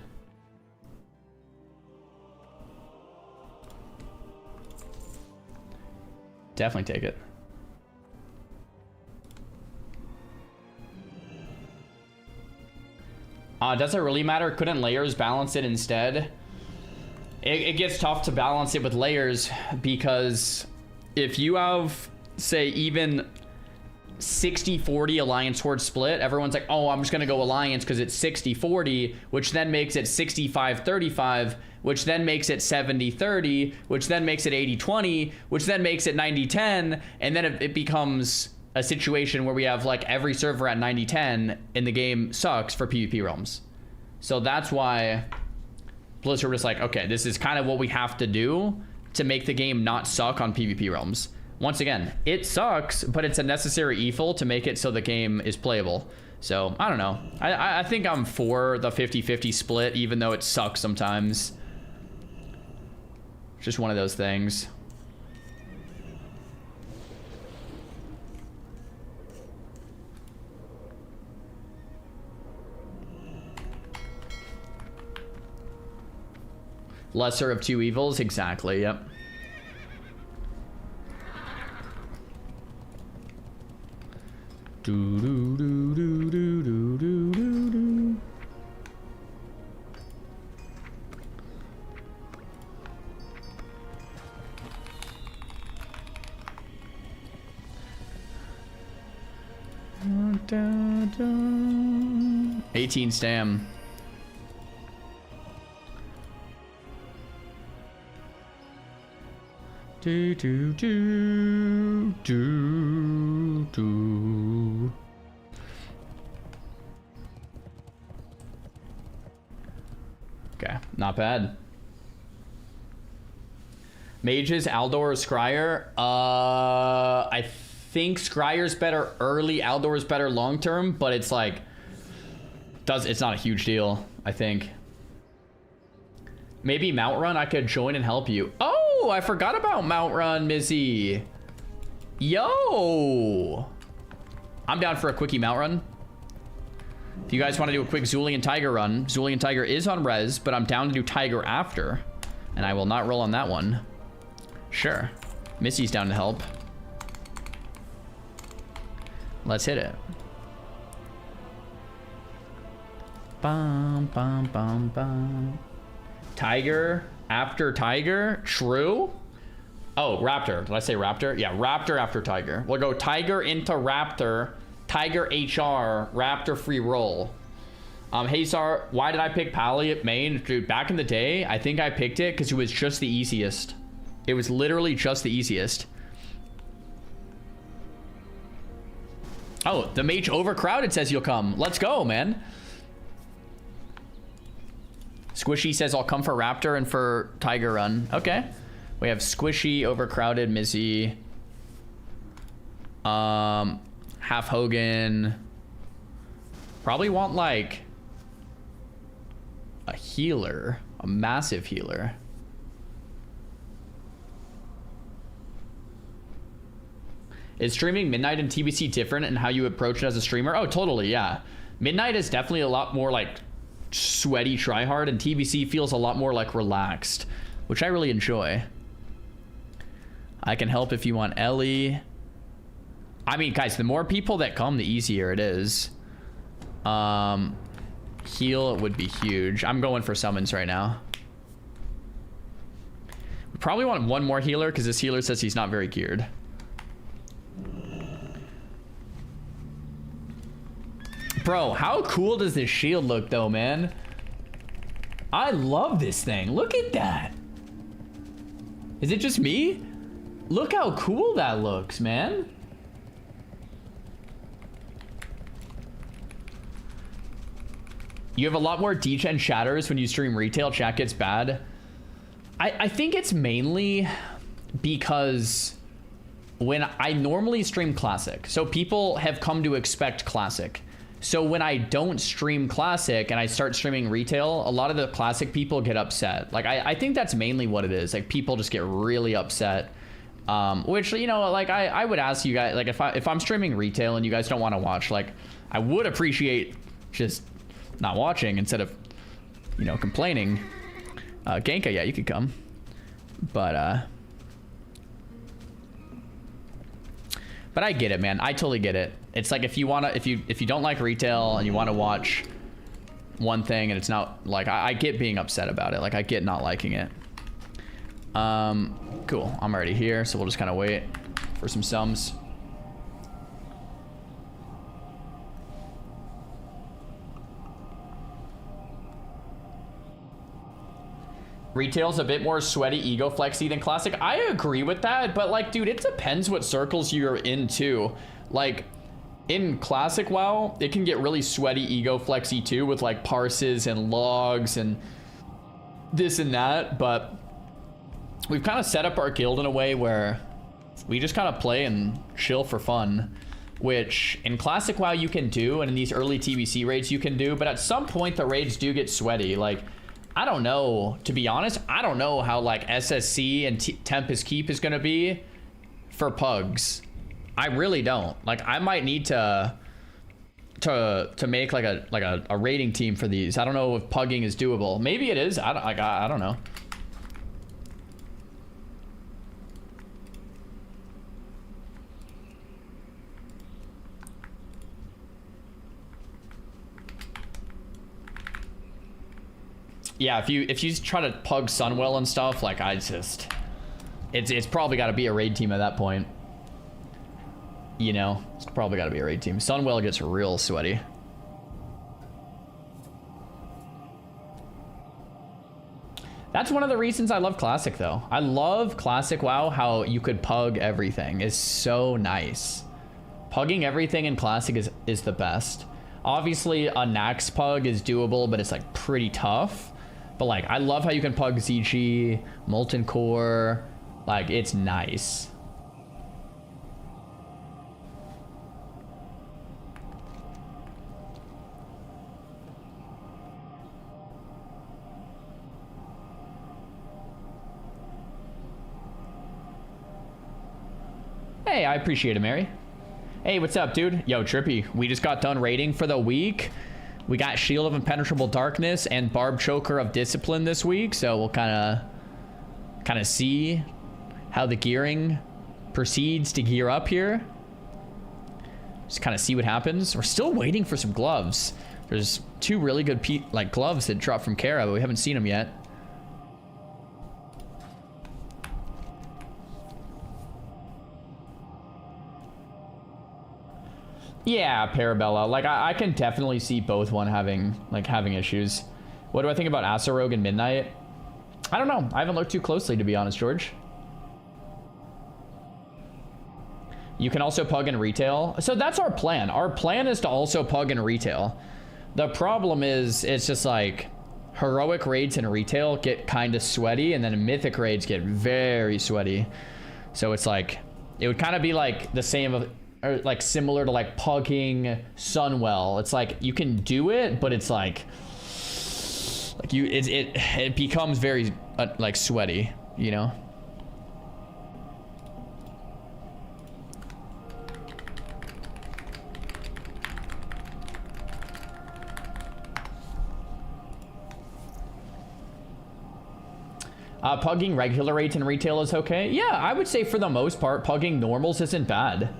Definitely take it. Does it really matter? Couldn't layers balance it instead? It gets tough to balance it with layers because if you have, say, even 60-40 alliance horde split, everyone's like, oh, I'm just gonna go alliance because it's 60-40, which then makes it 65-35, which then makes it 70-30, which then makes it 80-20, which then makes it 90-10, and then it becomes a situation where we have like every server at 90-10 and the game sucks for PvP realms. So that's why Blizzard was like, okay, this is kind of what we have to do to make the game not suck on PvP realms. Once again, it sucks, but it's a necessary evil to make it so the game is playable. So, I don't know. I think I'm for the 50-50 split, even though it sucks sometimes. It's just one of those things. Lesser of two evils, exactly, yep. Do do do do do do do do do. Da, da, da. 18 stam. Do do do do do. Okay, not bad. Mages, Aldor, or Scryer? I think Scryer's better early, Aldor's better long term, but it's like it's not a huge deal, I think. Maybe Mount Run, I could join and help you. Oh, I forgot about Mount Run, Mizzy. Yo! I'm down for a quickie Mount Run. If you guys want to do a quick Zulian Tiger run, Zulian Tiger is on res, but I'm down to do Tiger after. And I will not roll on that one. Sure. Missy's down to help. Let's hit it. Bum, bum, bum, bum. Tiger after Tiger? True? Oh, Raptor. Did I say Raptor? Yeah, Raptor after Tiger. We'll go Tiger into Raptor, Tiger HR, Raptor free roll. Hey, Zar, why did I pick Pally at main? Dude, back in the day, I think I picked it because it was just the easiest. It was literally just the easiest. Oh, the mage overcrowded says you'll come. Let's go, man. Squishy says I'll come for Raptor and for Tiger Run. Okay. We have Squishy, overcrowded, Mizzy. Half Hogan. Probably want like a healer, a massive healer. Is streaming Midnight and TBC different in how you approach it as a streamer? Oh, totally, yeah. Midnight is definitely a lot more like sweaty tryhard, and TBC feels a lot more like relaxed, which I really enjoy. I can help if you want Ellie. I mean, guys, the more people that come, the easier it is. Heal would be huge. I'm going for summons right now. We probably want one more healer because this healer says he's not very geared. Bro, how cool does this shield look though, man? I love this thing. Look at that. Is it just me? Look how cool that looks, man. You have a lot more degen shatters when you stream retail. Chat gets bad. I think it's mainly because when I normally stream classic, so people have come to expect classic. So when I don't stream classic and I start streaming retail, a lot of the classic people get upset. Like I think that's mainly what it is. Like people just get really upset. Which, you know, like I would ask you guys, like if I'm streaming retail and you guys don't want to watch, like I would appreciate just not watching instead of, you know, complaining. Genka, yeah, you could come. But I get it, man. I totally get it. It's like if you don't like retail and you want to watch one thing and it's not like I get being upset about it. Like I get not liking it. Cool. I'm already here, so we'll just kind of wait for some sums. Retail's a bit more sweaty, ego flexy than classic. I agree with that, but like, dude, it depends what circles you're in too. Like, in classic WoW, it can get really sweaty, ego flexy too, with like parses and logs and this and that. But we've kind of set up our guild in a way where we just kind of play and chill for fun, which in classic WoW you can do, and in these early TBC raids you can do. But at some point the raids do get sweaty. Like, I don't know, to be honest. I don't know how like SSC and Tempest Keep is gonna be for pugs. I really don't. Like, I might need to make like a rating team for these. I don't know if pugging is doable. Maybe it is. I don't know. Yeah, if you try to pug Sunwell and stuff, like it's probably got to be a raid team at that point. You know, it's probably got to be a raid team. Sunwell gets real sweaty. That's one of the reasons I love Classic, though. I love Classic WoW. How you could pug everything is so nice. Pugging everything in Classic is the best. Obviously, a Nax pug is doable, but it's like pretty tough. But like, I love how you can pug ZG, Molten Core. Like, it's nice. Hey, I appreciate it, Mary. Hey, what's up, dude? Yo, Trippy, we just got done raiding for the week. We got Shield of Impenetrable Darkness and Barb Choker of Discipline this week, so we'll kind of see how the gearing proceeds to gear up here. Just kind of see what happens. We're still waiting for some gloves. There's two really good gloves that dropped from Kara, but we haven't seen them yet. Yeah, Parabella. Like, I can definitely see both having issues. What do I think about Asarogue and Midnight? I don't know. I haven't looked too closely, to be honest, George. You can also pug in retail. So that's our plan. Our plan is to also pug in retail. The problem is, it's just like heroic raids in retail get kind of sweaty, and then mythic raids get very sweaty. So it's like, it would kind of be like the same of, or like similar to like pugging Sunwell. It's like you can do it, but it's like it becomes very like sweaty, you know. Pugging regular rates in retail is okay. Yeah, I would say for the most part, pugging normals isn't bad.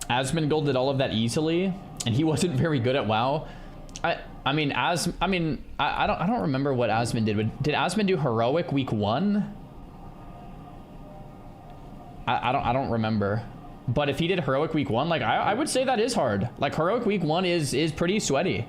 Asmongold did all of that easily, and he wasn't very good at WoW. I don't remember what Asmon did. Did Asmon do heroic week 1? I don't remember. But if he did heroic week 1, like I would say that is hard. Like heroic week 1 is pretty sweaty.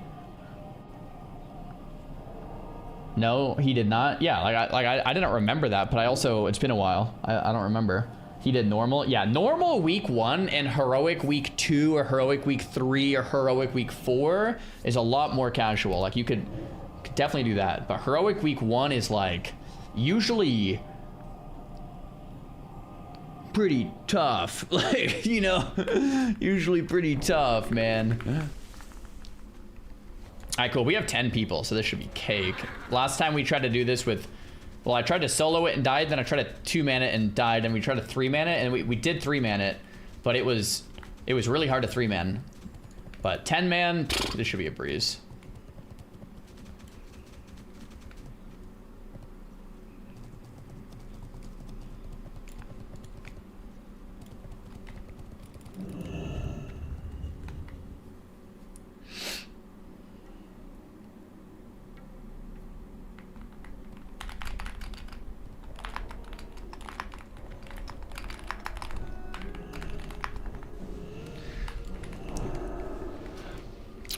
No, he did not. Yeah, I didn't remember that, but I also, it's been a while. I don't remember. He did normal. Yeah, normal week 1 and heroic week 2 or heroic week 3 or heroic week 4 is a lot more casual. Like you could definitely do that. But heroic week 1 is like usually pretty tough. Like, you know, usually pretty tough, man. All right, cool. We have 10 people, so this should be cake. Last time we tried to do this with, well, I tried to solo it and died, then I tried to 2-man it and died, and we tried to 3-man it, and we did 3-man it, but it was really hard to 3-man. But 10-man, this should be a breeze.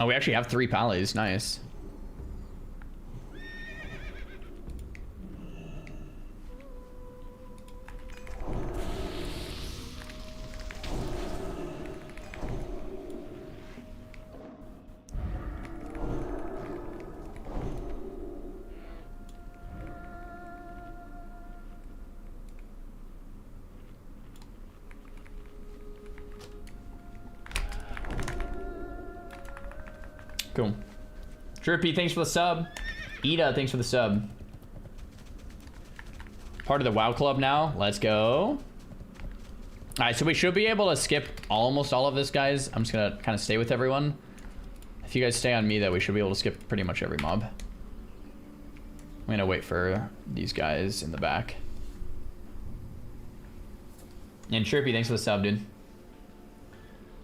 Oh, we actually have 3 pallies. Nice. Cool. Drippy, thanks for the sub. Ida, thanks for the sub. Part of the WoW Club now. Let's go. All right, so we should be able to skip almost all of this, guys. I'm just gonna kind of stay with everyone. If you guys stay on me, though, we should be able to skip pretty much every mob. I'm gonna wait for these guys in the back. And Chirpy, thanks for the sub, dude.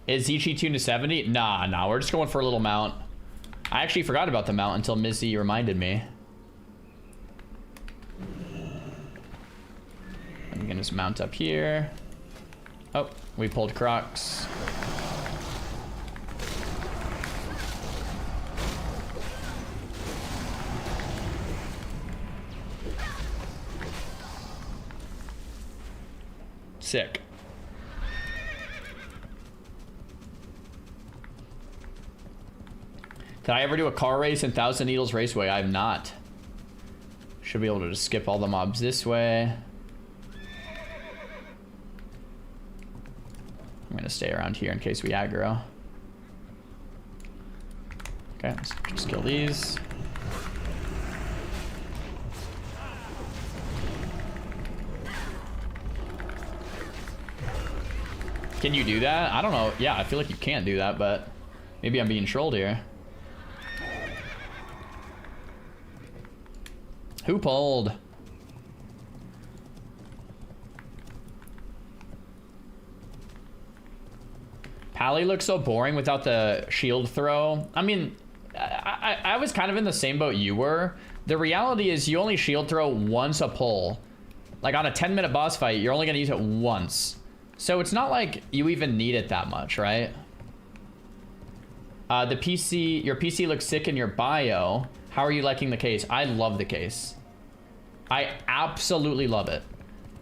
Is Zichi tuned to 70? Nah, we're just going for a little mount. I actually forgot about the mount until Missy reminded me. I'm gonna just mount up here. Oh, we pulled Crocs. Sick. Did I ever do a car race in Thousand Needles Raceway? I have not. Should be able to just skip all the mobs this way. I'm gonna stay around here in case we aggro. Okay, let's just kill these. Can you do that? I don't know. Yeah, I feel like you can't do that, but maybe I'm being trolled here. Who pulled? Pally looks so boring without the shield throw. I mean, I was kind of in the same boat you were. The reality is you only shield throw once a pull. Like on a 10-minute boss fight, you're only gonna use it once. So it's not like you even need it that much, right? Your PC looks sick in your bio. How are you liking the case? I love the case. I absolutely love it.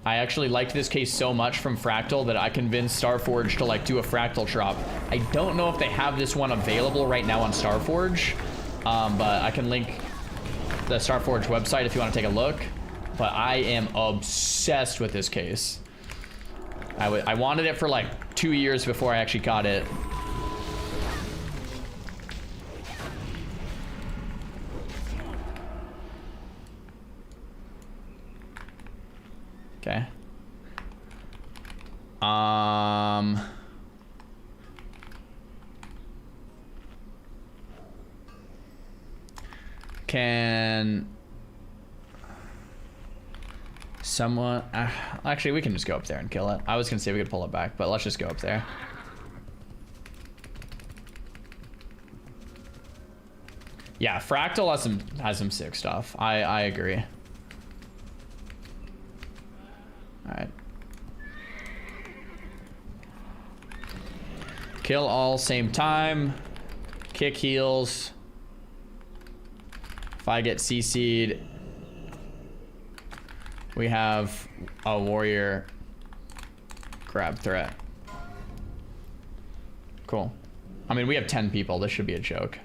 I actually liked this case so much from Fractal that I convinced Starforge to like do a Fractal drop. I don't know if they have this one available right now on Starforge, but I can link the Starforge website if you want to take a look. But I am obsessed with this case. I wanted it for like 2 years before I actually got it. Okay. Can someone actually we can just go up there and kill it. I was gonna say we could pull it back, but let's just go up there. Yeah, Fractal has some sick stuff. I agree. Alright. Kill all same time. Kick heals. If I get CC'd, we have a warrior grab threat. Cool. I mean, we have 10 people. This should be a joke.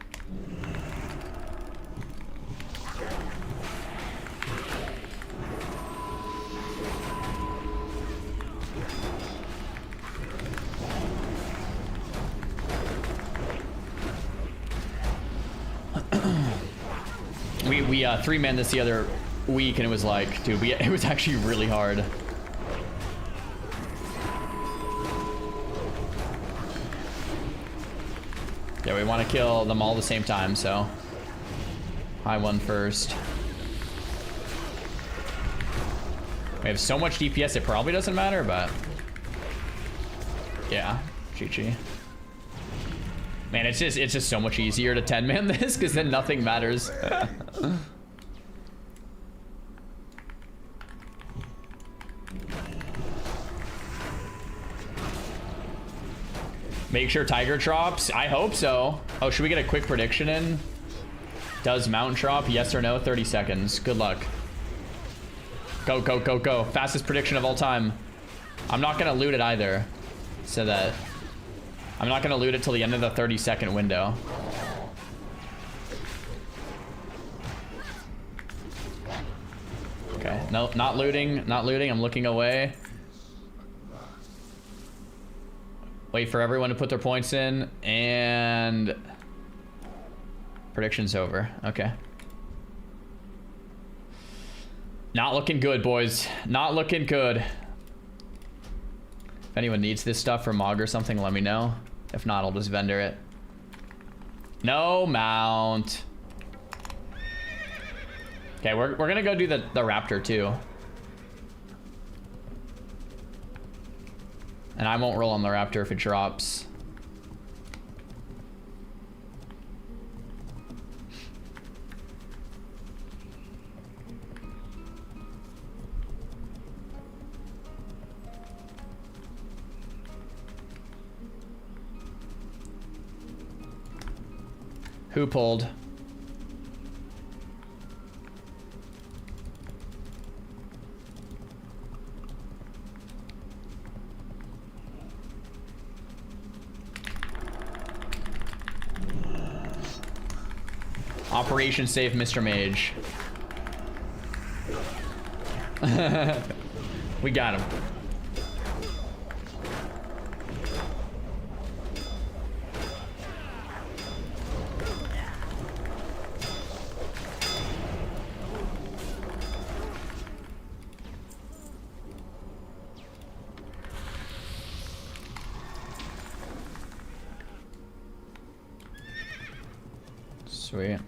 We 3-man this the other week and it was like, dude, it was actually really hard. Yeah, we want to kill them all at the same time, so I won first. We have so much DPS it probably doesn't matter, but yeah, GG. Man, it's just so much easier to 10-man this because then nothing matters. Make sure Tiger drops. I hope so. Oh, should we get a quick prediction in? Does Mount drop? Yes or no? 30 seconds. Good luck. Go, go, go, go. Fastest prediction of all time. I'm not going to loot it either. So that I'm not going to loot it till the end of the 30-second window. Okay. No, not looting. Not looting. I'm looking away. Wait for everyone to put their points in, and Prediction's over. Okay. Not looking good, boys. Not looking good. If anyone needs this stuff for Mog or something, let me know. If not, I'll just vendor it. No mount. Okay, we're gonna go do the Raptor too. And I won't roll on the Raptor if it drops. Who pulled? Operation Save Mr. Mage. We got him. Sweet.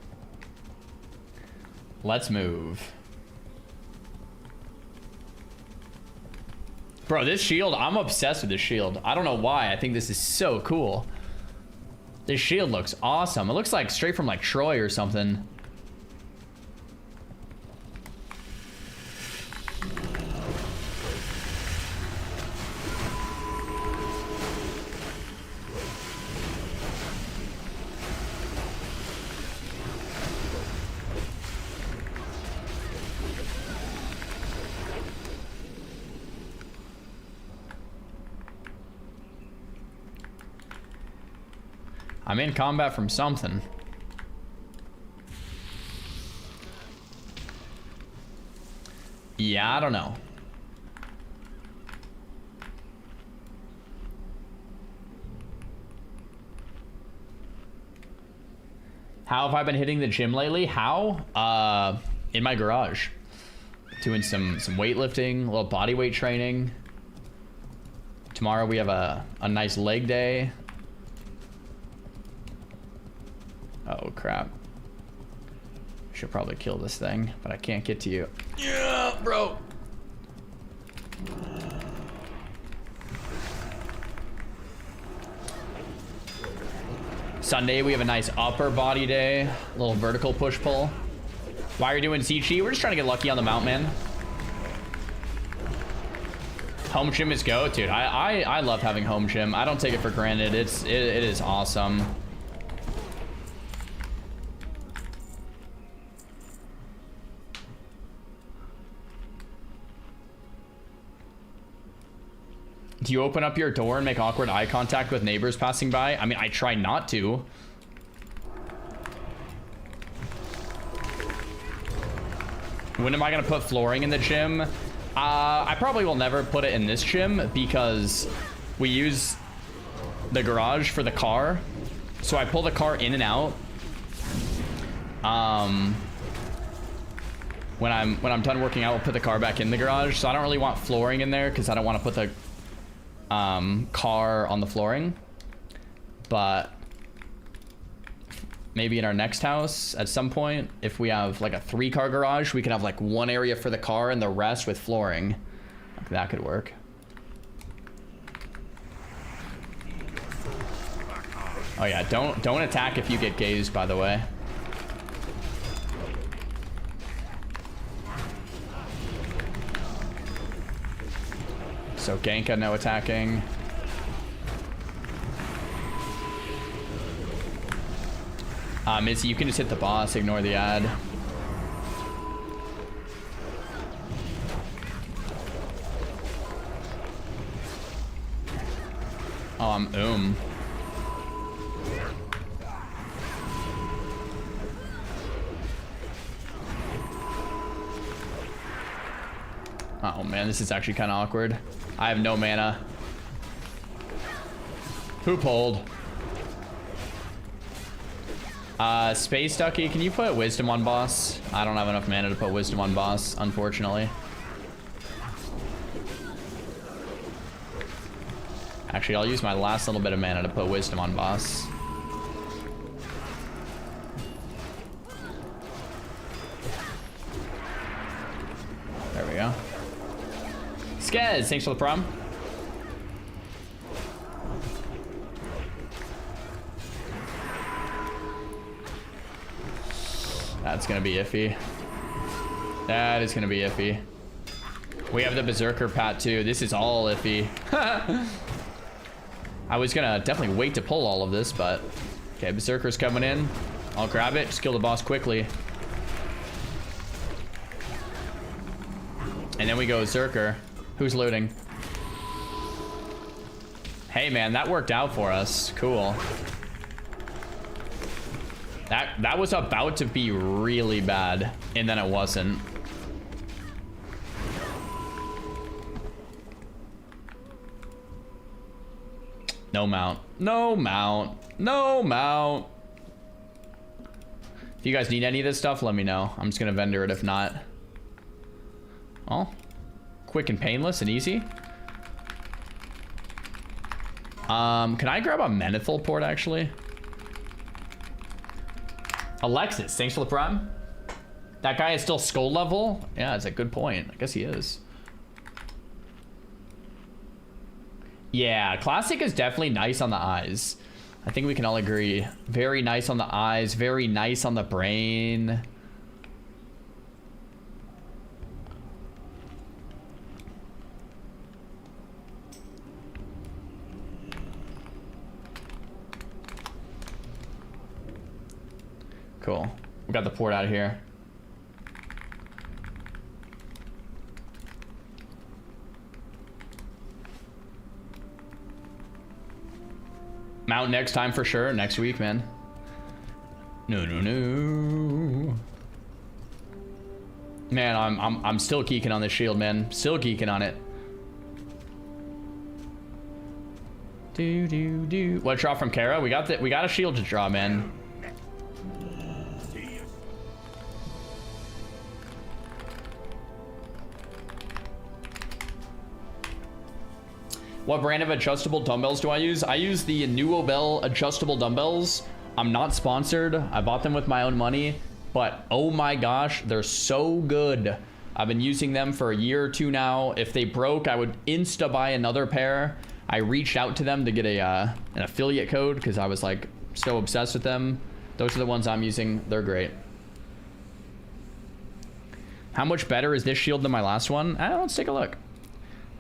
Let's move. Bro, this shield, I'm obsessed with this shield. I don't know why. I think this is so cool. This shield looks awesome. It looks like straight from like Troy or something. I'm in combat from something. Yeah, I don't know. How have I been hitting the gym lately? How? In my garage. Doing some weightlifting, a little body weight training. Tomorrow we have a nice leg day. Oh crap. Should probably kill this thing, but I can't get to you. Yeah, bro. Sunday we have a nice upper body day, a little vertical push pull. Why are you doing CG? We're just trying to get lucky on the mount, man. Home gym is go, dude. I love having home gym. I don't take it for granted. It is awesome. Do you open up your door and make awkward eye contact with neighbors passing by? I mean, I try not to. When am I gonna put flooring in the gym? I probably will never put it in this gym because we use the garage for the car. So I pull the car in and out. When I'm done working out, we'll put the car back in the garage. So I don't really want flooring in there because I don't want to put the car on the flooring. But maybe in our next house at some point, if we have like a 3-car garage, we can have like one area for the car and the rest with flooring. Like that could work. Oh yeah, don't attack if you get gazed, by the way. So Genka, no attacking. Missy, you can just hit the boss, ignore the ad. Oh, I'm Oh man, this is actually kind of awkward. I have no mana. Who pulled? Space Ducky, can you put Wisdom on boss? I don't have enough mana to put Wisdom on boss, unfortunately. Actually, I'll use my last little bit of mana to put Wisdom on boss. There we go. Skez, thanks for the prom. That's gonna be iffy. That is gonna be iffy. We have the Berserker Pat too. This is all iffy. I was gonna definitely wait to pull all of this, but okay, Berserker's coming in. I'll grab it, just kill the boss quickly. And then we go Berserker. Who's looting? Hey man, that worked out for us. Cool. That was about to be really bad, and then it wasn't. No mount. No mount. No mount. If you guys need any of this stuff, let me know. I'm just gonna vendor it if not. Oh. Quick and painless and easy. Can I grab a Menethil port actually? Alexis, thanks for the prime. That guy is still skull level? Yeah, that's a good point. I guess he is. Yeah, classic is definitely nice on the eyes. I think we can all agree. Very nice on the eyes, very nice on the brain. Cool. We got the port out of here. Mount next time for sure. Next week, man. No. Man, I'm still geeking on this shield, man. Still geeking on it. What draw from Kara? We got a shield to draw, man. What brand of adjustable dumbbells do I use? I use the Nuobel adjustable dumbbells. I'm not sponsored. I bought them with my own money, but oh my gosh, they're so good. I've been using them for a year or two now. If they broke, I would insta buy another pair. I reached out to them to get an affiliate code because I was like so obsessed with them. Those are the ones I'm using. They're great. How much better is this shield than my last one? Let's take a look.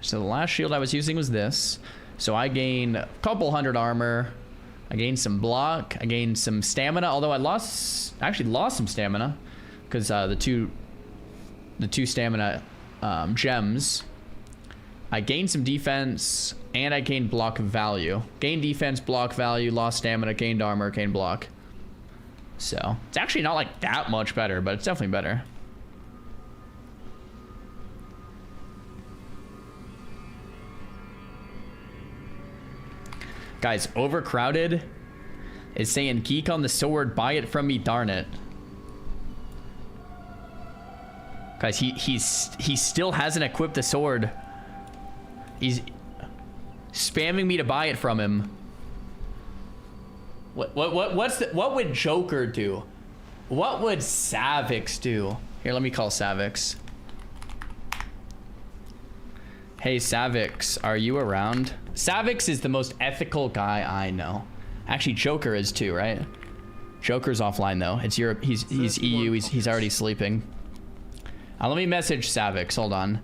So the last shield I was using was this. So I gained a couple hundred armor. I gained some block. I gained some stamina. Although I actually lost some stamina because the two stamina gems. I gained some defense and I gained block value. Gained defense, block value, lost stamina, gained armor, gained block. So it's actually not like that much better, but it's definitely better. Guys, Overcrowded is saying, geek on the sword, buy it from me, darn it. Guys, he still hasn't equipped the sword. He's spamming me to buy it from him. What would Joker do? What would Savix do? Here, let me call Savix. Hey Savix, are you around? Savix is the most ethical guy I know. Actually, Joker is too, right? Joker's offline though. It's Europe. He's EU. He's already sleeping. Let me message Savix. Hold on.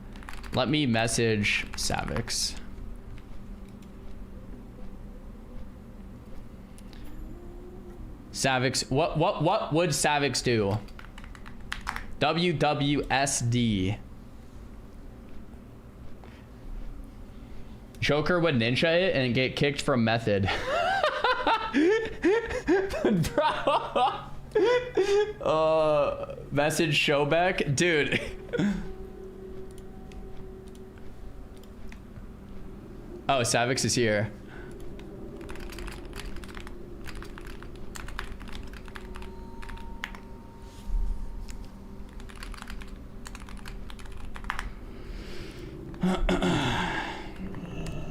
Let me message Savix. Savix. What would Savix do? WWSD. Joker would ninja it and get kicked from Method. Message Showback, dude. Oh, Savix is here.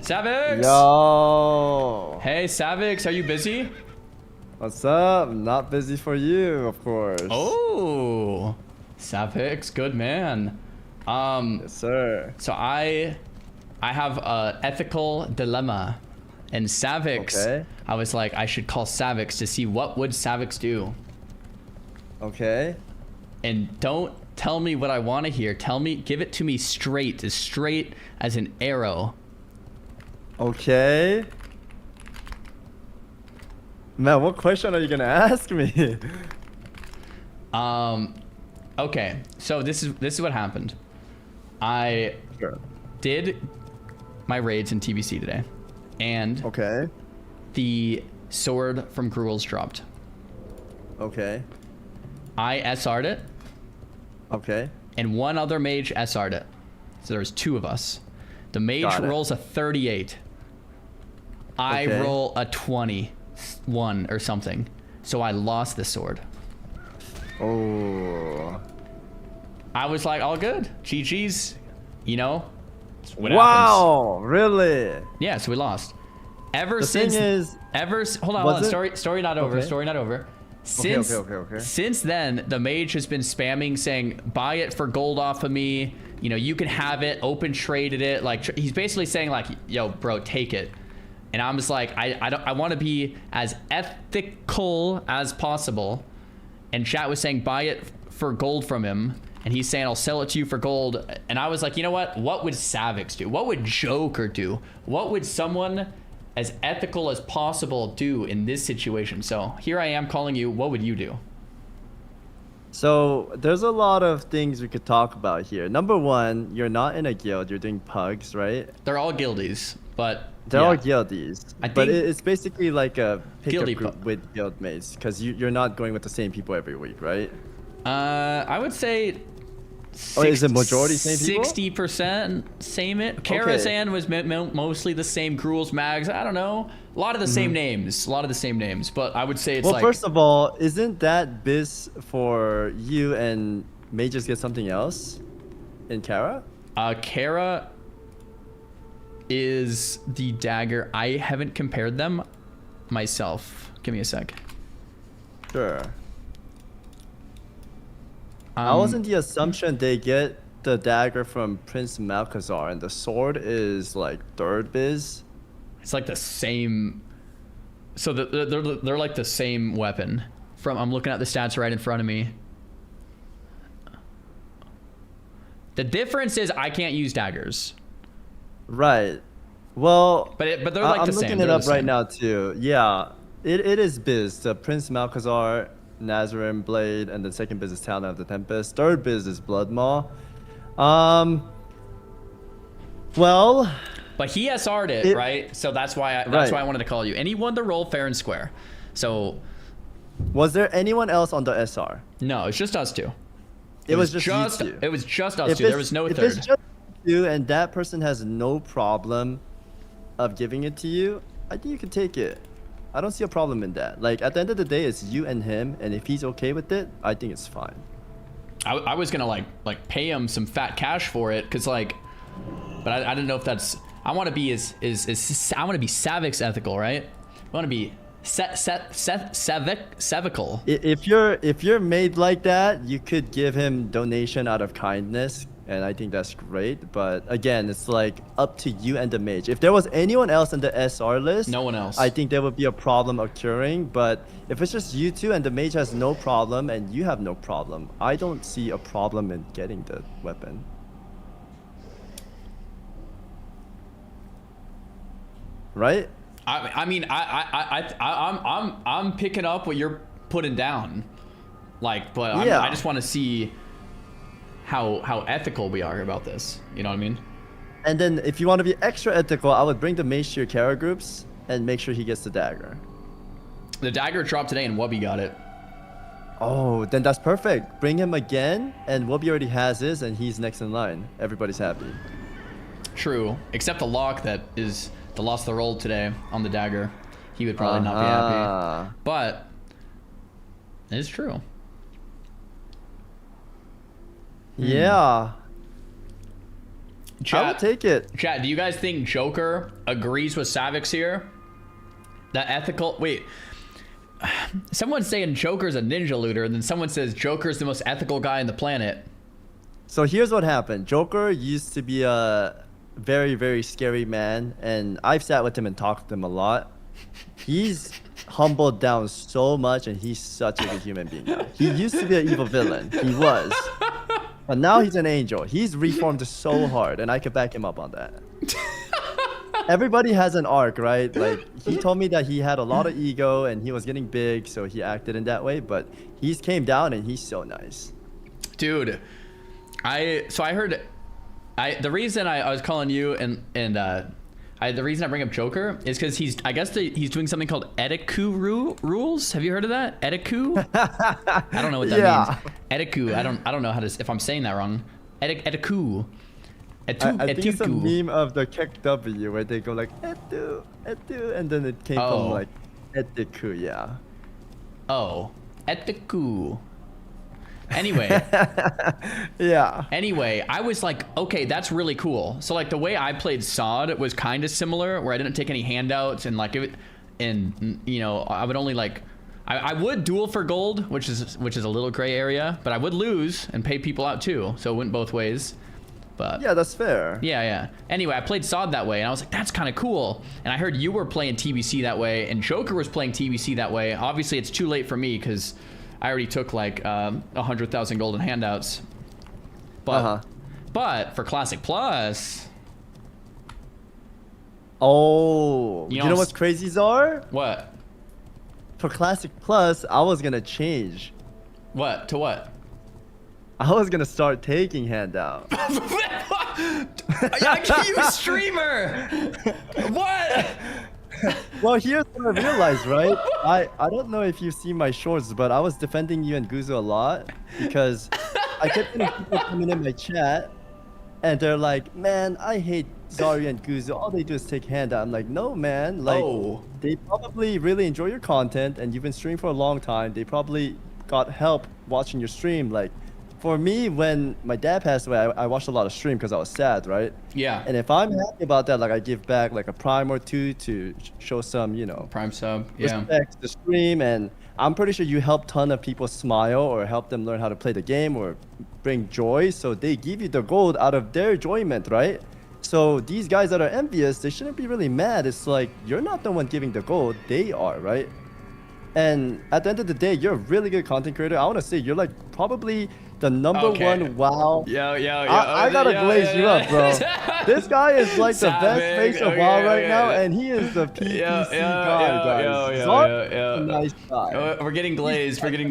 Savix! Yo! Hey, Savix, are you busy? What's up? Not busy for you, of course. Oh, Savix, good man. Yes, sir. So I have a ethical dilemma, and Savix. Okay. I was like, I should call Savix to see what would Savix do. Okay. And don't tell me what I want to hear. Tell me, give it to me straight, as straight as an arrow. Okay. Man, what question are you gonna ask me? Okay. So this is what happened. I did my raids in TBC today, and Okay. the sword from Gruuls dropped. Okay. I SR'd it, Okay. and one other mage SR'd it. So there was 2 of us. The mage Got it. rolls a 38. I Okay. roll a 21 or something. So I lost the sword. Oh. I was like, all good. GG's. You know? It's what happens. Wow. Really? Yeah, so we lost. Ever The since... thing is, hold on. was it- Story not over. Okay. Story not over. Since, okay. Since then, the mage has been spamming saying, buy it for gold off of me. You know, you can have it. Open traded it. Like, he's basically saying like, yo, bro, take it. And I'm just like, I want to be as ethical as possible. And chat was saying, buy it for gold from him. And he's saying, I'll sell it to you for gold. And I was like, you know what? What would Savix do? What would Joker do? What would someone as ethical as possible do in this situation? So here I am calling you. What would you do? so there's a lot of things we could talk about here. Number one, you're not in a guild. You're doing pugs, right? They're all guildies, but They're yeah. all guildies. I But think- it's basically like a pickup Guildie group pub. with guild mates, because you're not going with the same people every week, right? I would say. Oh, is it majority same people? 60% same. Karazhan was mostly the same. Gruuls, Mags. I don't know. A lot of the same names. A lot of the same names. But I would say it's Well, like. first of all, isn't that biz for you and mages get something else in Kara? Kara is the dagger. I haven't compared them myself. Give me a sec. Sure. I wasn't the assumption they get the dagger from Prince Malchezaar and the sword is like 3rd biz? It's like the same. So they're like the same weapon. I'm looking at the stats right in front of me. The difference is I can't use daggers. Right. Well, But they're like I'm the same. looking They're it up the right same. now too. Yeah, it is biz. The Prince Malchezaar, Nazarene Blade, and the 2nd biz is Talon of the Tempest. 3rd biz is Blood Maw. Well, But he SR'd it, right? So that's why Right. I wanted to call you. And he won the roll fair and square. So was there anyone else on the SR? no, it's just us two. It was just you two. It was just us If two. There it's- was no if third. it's just you and that person has no problem of giving it to you, I think you can take it. I don't see a problem in that. Like, at the end of the day, it's you and him, and if he's okay with it, I think it's fine. I was gonna like pay him some fat cash for it, cause like, but I didn't know if that's. I want to be I want to be Savix ethical, right? I want to be Savical. If you're made like that, you could give him donation out of kindness, and I think that's great. But again, it's like up to you and the mage. If there was anyone else in the SR list, No one else. I think there would be a problem occurring. But if it's just you two and the mage has no problem and you have no problem, I don't see a problem in getting the weapon. Right? I mean, I'm picking up what you're putting down, like, but Yeah. I just want to see how ethical we are about this. You know what I mean? And then if you want to be extra ethical, I would bring the mage to your Kara groups and make sure he gets the dagger. The dagger dropped today, and Wubby got it. Oh, then that's perfect. Bring him again, and Wubby already has his, and he's next in line. Everybody's happy. True, except the lock that lost the roll today on the dagger. He would probably not be happy. But it's true. Yeah. I would take it. Chat, do you guys think Joker agrees with Savix here? That ethical... Wait. Someone's saying Joker's a ninja looter, and then someone says Joker's the most ethical guy on the planet. So here's what happened. Joker used to be a very, very scary man, and I've sat with him and talked to him a lot. He's humbled down so much, and he's such a good human being now. He used to be an evil villain. He was. But now he's an angel. He's reformed so hard, and I could back him up on that. Everybody has an arc, right? Like, he told me that he had a lot of ego and he was getting big, so he acted in that way, but he's came down and he's so nice. Dude, I heard the reason I was calling you and the reason I bring up Joker is because he's he's doing something called Etiku rules. Have you heard of that? Etiku? I don't know what that means. Etiku. I don't know how to, if I'm saying that wrong. Etiku. I think it's a meme of the Kek W where they go like etu, and then it came from like etiku, yeah. Oh, etiku. Anyway. Yeah. Anyway, I was like, okay, that's really cool. So like the way I played Sod was kind of similar, where I didn't take any handouts and like you know, I would only like I would duel for gold, which is a little gray area, but I would lose and pay people out too, so it went both ways. But yeah, that's fair. Yeah. Anyway, I played Sod that way, and I was like, that's kind of cool. And I heard you were playing TBC that way, and Joker was playing TBC that way. Obviously, it's too late for me because I already took like 100,000 golden handouts. But but for Classic Plus. Oh, you know what's crazy, Czar? What? For Classic Plus, I was gonna change. What? To what? I was gonna start taking handout. You streamer! What? Well, here's what I realized, right? I don't know if you've seen my shorts, but I was defending you and Guzu a lot because I kept getting people coming in my chat and they're like, man, I hate Xaryu and Guzu. All they do is take handout. I'm like, no, man. Like, they probably really enjoy your content and you've been streaming for a long time. They probably got help watching your stream. Like, for me, when my dad passed away, I watched a lot of stream because I was sad, right? Yeah. And if I'm happy about that, like I give back like a prime or two to show some, you know, prime sub, yeah, respect to the stream. And I'm pretty sure you help ton of people smile or help them learn how to play the game or bring joy. So they give you the gold out of their enjoyment, right? So these guys that are envious, they shouldn't be really mad. It's like, you're not the one giving the gold, they are, right? And at the end of the day, you're a really good content creator. I want to say you're like probably the number one WoW. I gotta glaze you up, bro. This guy is like the best face of WoW right now, and he is the PPC guy, guys. Nice guy. We're getting glazed. We're getting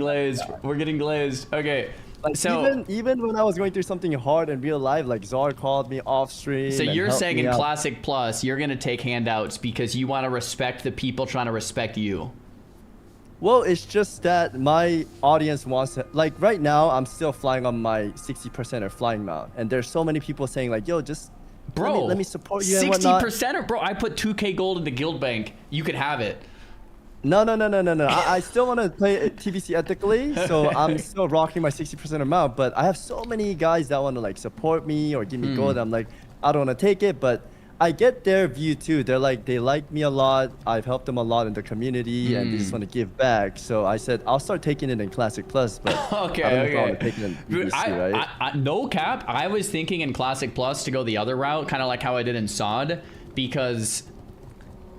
glazed. Okay. Like, so even when I was going through something hard in real life, like Czar called me off stream. So you're saying in Classic Plus, you're gonna take handouts because you want to respect the people trying to respect you. Well, it's just that my audience wants to, like right now, I'm still flying on my 60% or flying mount. And there's so many people saying like, yo, just let me support you and whatnot. 60% or bro, I put 2K gold in the guild bank. You could have it. No. I still want to play TBC ethically. So I'm still rocking my 60% amount. But I have so many guys that want to like support me or give me gold. I'm like, I don't want to take it, but I get their view too. They're like, they like me a lot. I've helped them a lot in the community, and they just want to give back. So I said, I'll start taking it in Classic Plus, but okay. I don't know if I want to take it in TBC, right? No cap. I was thinking in Classic Plus to go the other route, kind of like how I did in Sod, because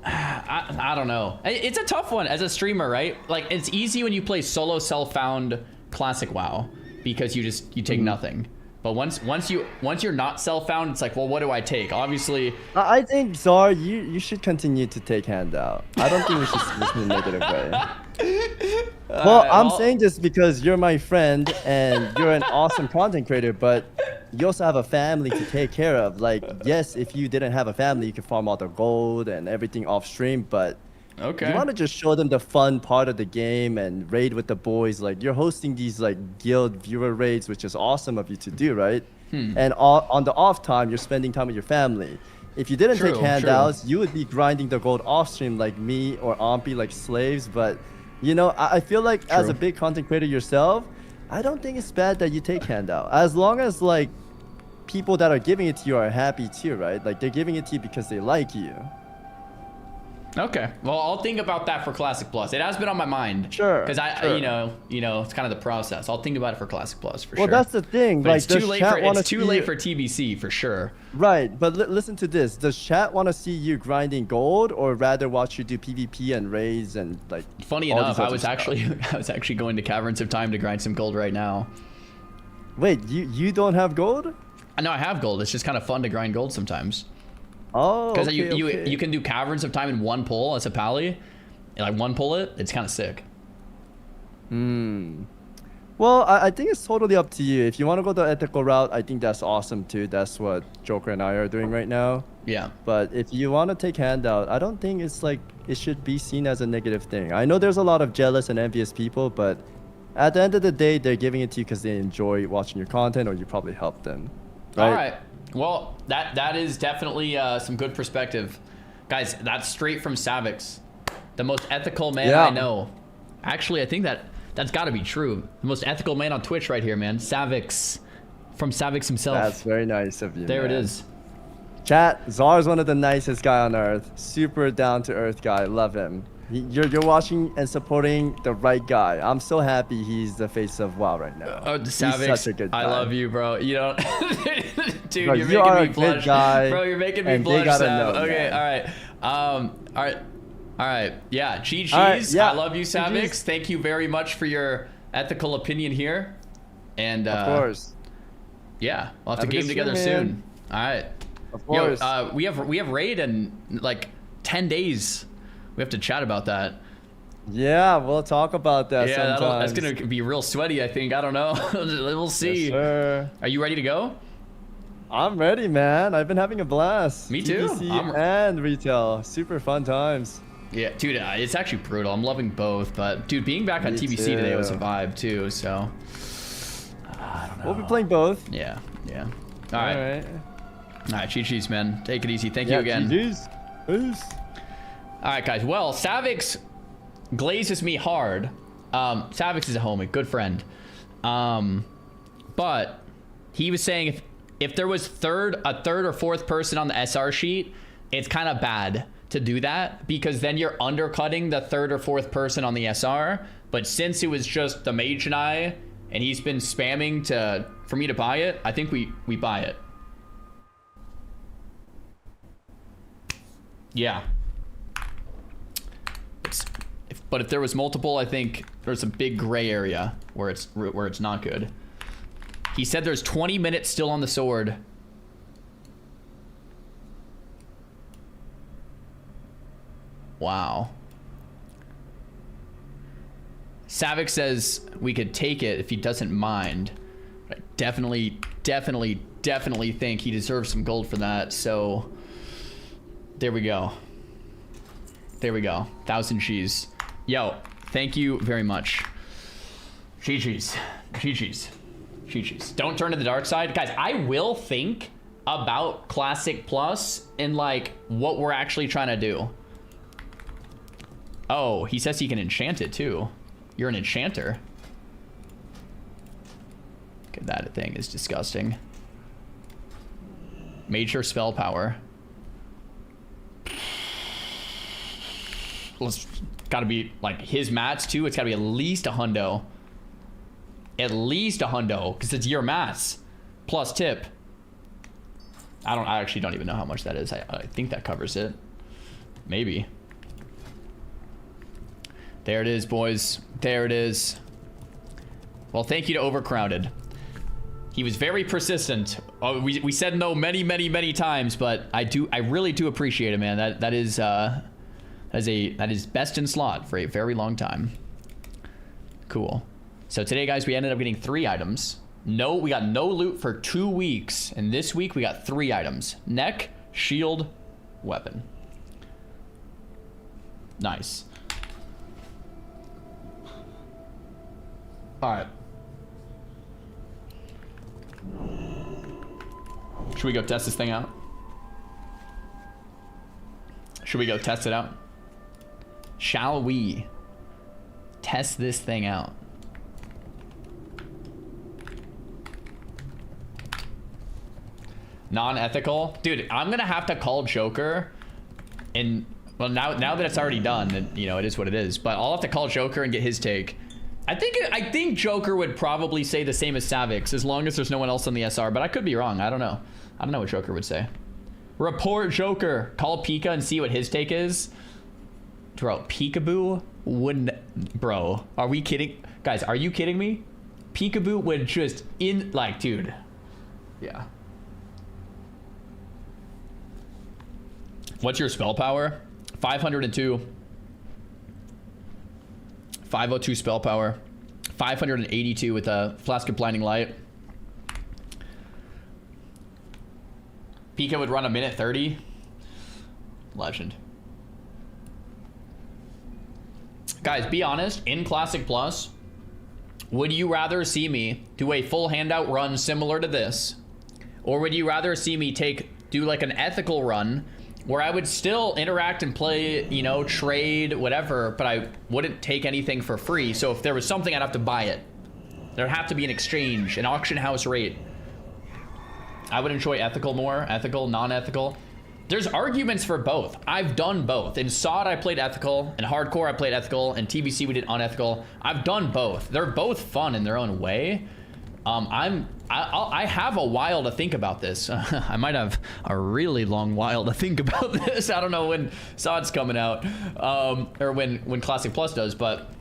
I don't know. It's a tough one as a streamer, right? Like it's easy when you play solo self-found Classic WoW because you take nothing. But once you're not self-found, it's like, well, what do I take? Obviously, I think Czar, you should continue to take handout. I don't think we should see this in a negative way. Well, I'm saying this because you're my friend and you're an awesome content creator, but you also have a family to take care of. Like, yes, if you didn't have a family, you could farm all the gold and everything off stream, but you want to just show them the fun part of the game and raid with the boys. Like, you're hosting these like guild viewer raids, which is awesome of you to do, right? And on the off time, you're spending time with your family. If you didn't take handouts, you would be grinding the gold off stream like me or Ampy, like slaves. But you know, I feel like as a big content creator yourself, I don't think it's bad that you take handout, as long as like people that are giving it to you are happy too, right? Like they're giving it to you because they like you. Okay, well, I'll think about that for Classic Plus. It has been on my mind. Sure. Because sure. you know, it's kind of the process. I'll think about it for Classic Plus for sure. Well, that's the thing. But like, it's too late for TBC for sure. Right, but listen to this. Does chat want to see you grinding gold, or rather watch you do PvP and raids and like? Funny enough, I was actually going to Caverns of Time to grind some gold right now. Wait, you don't have gold? No, I have gold. It's just kind of fun to grind gold sometimes. Oh, because okay, you can do Caverns of Time in one pull as a pally, and like one pull it. It's kind of sick. Well, I think it's totally up to you. If you want to go the ethical route, I think that's awesome too. That's what Joker and I are doing right now. Yeah. But if you want to take handout, I don't think it's like it should be seen as a negative thing. I know there's a lot of jealous and envious people, but at the end of the day, they're giving it to you because they enjoy watching your content, or you probably help them. Right? All right. Well, that is definitely some good perspective. Guys, that's straight from Savix. The most ethical man I know. Actually, I think that's got to be true. The most ethical man on Twitch right here, man. Savix. From Savix himself. That's very nice of you, There man. it is. Chat, Czar is one of the nicest guy on earth. Super down-to-earth guy. Love him. You're watching and supporting the right guy. I'm so happy he's the face of WoW right now. Oh, Savix, he's such a good guy. I love you, bro. You don't... Dude, Bro, you're you making are me a blush. good guy, Bro, you're making me and they blush, gotta Sav. know, Okay, man. all right. Yeah, cheese. Yeah, I love you, Savix. GGs. Thank you very much for your ethical opinion here. And Of course. yeah, we'll have to Have a game good together stream, soon. man. All right. Of course. Yo, we have raid in like 10 days. We have to chat about that. Yeah, we'll talk about that Yeah, sometimes. that's gonna be real sweaty, I think. I don't know. We'll see. Yes, sir. Are you ready to go? I'm ready, man. I've been having a blast. Me too. TBC and retail. Super fun times. Yeah, dude, it's actually brutal. I'm loving both, but dude, being back on Me TBC too. today was a vibe too. So I don't know. We'll be playing both. Yeah. All right. All right, cheese, man. Take it easy. Thank you again. GGs. Peace. All right, guys. Well, Savix glazes me hard. Savix is a homie, good friend. But he was saying if there was a third or fourth person on the SR sheet, it's kind of bad to do that because then you're undercutting the third or fourth person on the SR. But since it was just the mage and I, and he's been spamming for me to buy it, I think we buy it. Yeah. But if there was multiple, I think there's a big gray area where it's not good. He said there's 20 minutes still on the sword. Wow. Savik says we could take it if he doesn't mind. I definitely think he deserves some gold for that. So there we go. 1,000 G's. Yo, thank you very much. GG's. Don't turn to the dark side. Guys, I will think about Classic Plus and like what we're actually trying to do. Oh, he says he can enchant it too. You're an enchanter. Okay, that thing is disgusting. Major spell power. It's gotta be like his mats too. It's gotta be at least a hundo. At least a hundo, because it's your mats plus tip. I actually don't even know how much that is. I think that covers it. Maybe. There it is, boys. There it is. Well, thank you to Overcrowded. He was very persistent. Oh, we said no many times, but I really do appreciate it, man. That is best in slot for a very long time. Cool. So today, guys, we ended up getting 3 items. We got no loot for 2 weeks, and this week we got 3 items: neck, shield, weapon. Nice. All right. Should we go test this thing out? Should we go test it out? Shall we test this thing out? Non-ethical. Dude, I'm gonna have to call Joker and, well, now that it's already done, and, you know, it is what it is, but I'll have to call Joker and get his take. I think Joker would probably say the same as Savix, as long as there's no one else on the SR, but I could be wrong. I don't know. I don't know what Joker would say. Report Joker. Call Pika and see what his take is. Bro, Peekaboo wouldn't... Bro, are we kidding? Guys, are you kidding me? Peekaboo would just like, dude. Yeah. What's your spell power? 502. 502 spell power. 582 with a Flask of Blinding Light. Pika would run a minute 30. Legend. Guys, be honest. In Classic Plus, would you rather see me do a full handout run similar to this? Or would you rather see me do like an ethical run where I would still interact and play, you know, trade, whatever, but I wouldn't take anything for free. So if there was something, I'd have to buy it. There'd have to be an exchange, an auction house rate. I would enjoy ethical more, ethical, non-ethical. There's arguments for both. I've done both. In SOD, I played ethical. In Hardcore, I played ethical. In TBC, we did unethical. I've done both. They're both fun in their own way. I have a while to think about this. I might have a really long while to think about this. I don't know when SOD's coming out, or when Classic Plus does, but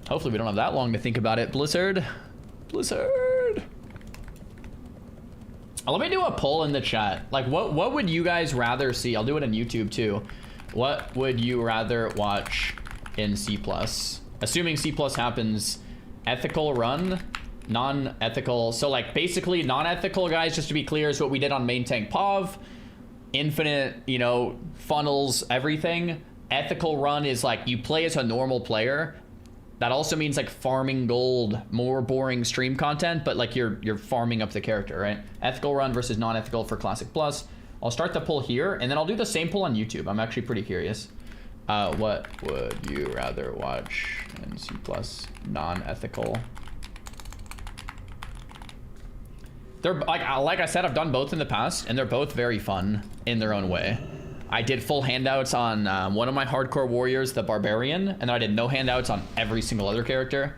hopefully we don't have that long to think about it. Blizzard. Let me do a poll in the chat. Like, what would you guys rather see? I'll do it on YouTube too. What would you rather watch in C+? Assuming C+ happens, ethical run, non-ethical. So like basically non-ethical, guys, just to be clear, is what we did on Maintankpov. Infinite, you know, funnels, everything. Ethical run is like you play as a normal player. That also means like farming gold, more boring stream content, but like you're farming up the character, right? Ethical run versus non-ethical for Classic Plus. I'll start the poll here, and then I'll do the same poll on YouTube. I'm actually pretty curious. What would you rather watch in C+? Non-ethical. They're like I said, I've done both in the past, and they're both very fun in their own way. I did full handouts on one of my hardcore warriors, the Barbarian, and then I did no handouts on every single other character.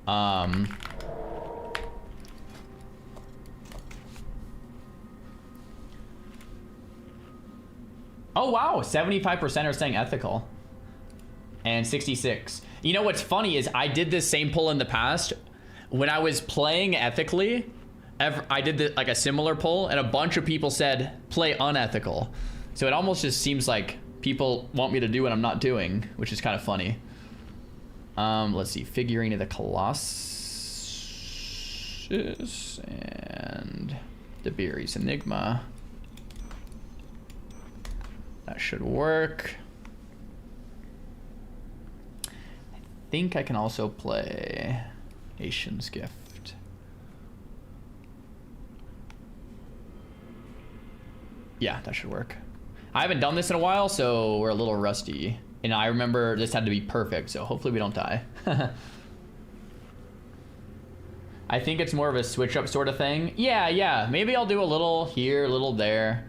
Oh wow, 75% are saying ethical. And 66. You know what's funny is I did this same poll in the past. When I was playing ethically, I did like a similar poll, and a bunch of people said play unethical. So it almost just seems like people want me to do what I'm not doing, which is kind of funny. Let's see, Figurine of the Colossus and Debiri's Enigma. That should work. I think I can also play Asian's Gift. Yeah, that should work. I haven't done this in a while, so we're a little rusty. And I remember this had to be perfect, so hopefully we don't die. I think it's more of a switch up sort of thing. Yeah. Maybe I'll do a little here, a little there.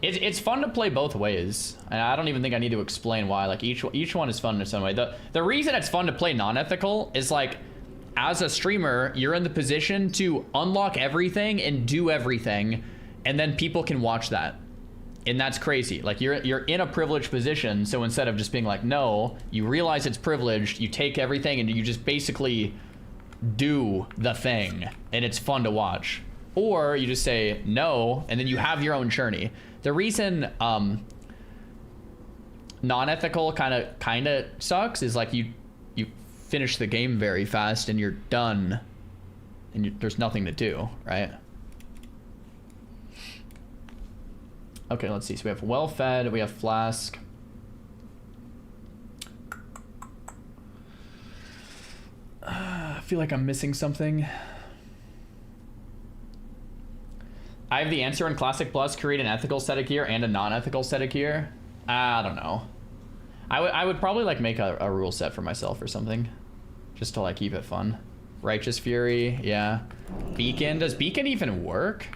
It's fun to play both ways. And I don't even think I need to explain why. Like each one is fun in its own way. The reason it's fun to play non-ethical is like, as a streamer, you're in the position to unlock everything and do everything, and then people can watch that. And that's crazy. Like you're in a privileged position, so instead of just being like, no, you realize it's privileged, you take everything and you just basically do the thing, and it's fun to watch. Or you just say no, and then you have your own journey. The reason non-ethical kind of sucks is like you finish the game very fast and you're done, and there's nothing to do, right? Okay, let's see. So we have well-fed, we have flask. I feel like I'm missing something. I have the answer in Classic Plus, create an ethical set of gear and a non-ethical set of gear. I don't know. I would probably like make a rule set for myself or something, just to like keep it fun. Righteous Fury, yeah. Beacon, does Beacon even work?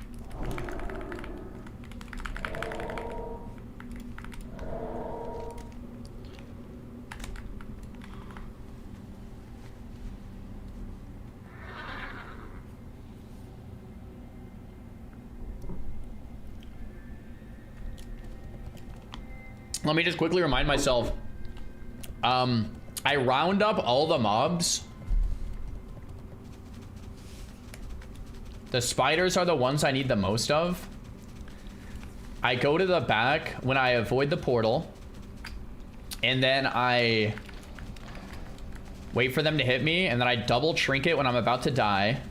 Let me just quickly remind myself. I round up all the mobs. The spiders are the ones I need the most of. I go to the back when I avoid the portal. And then I wait for them to hit me. And then I double trinket when I'm about to die.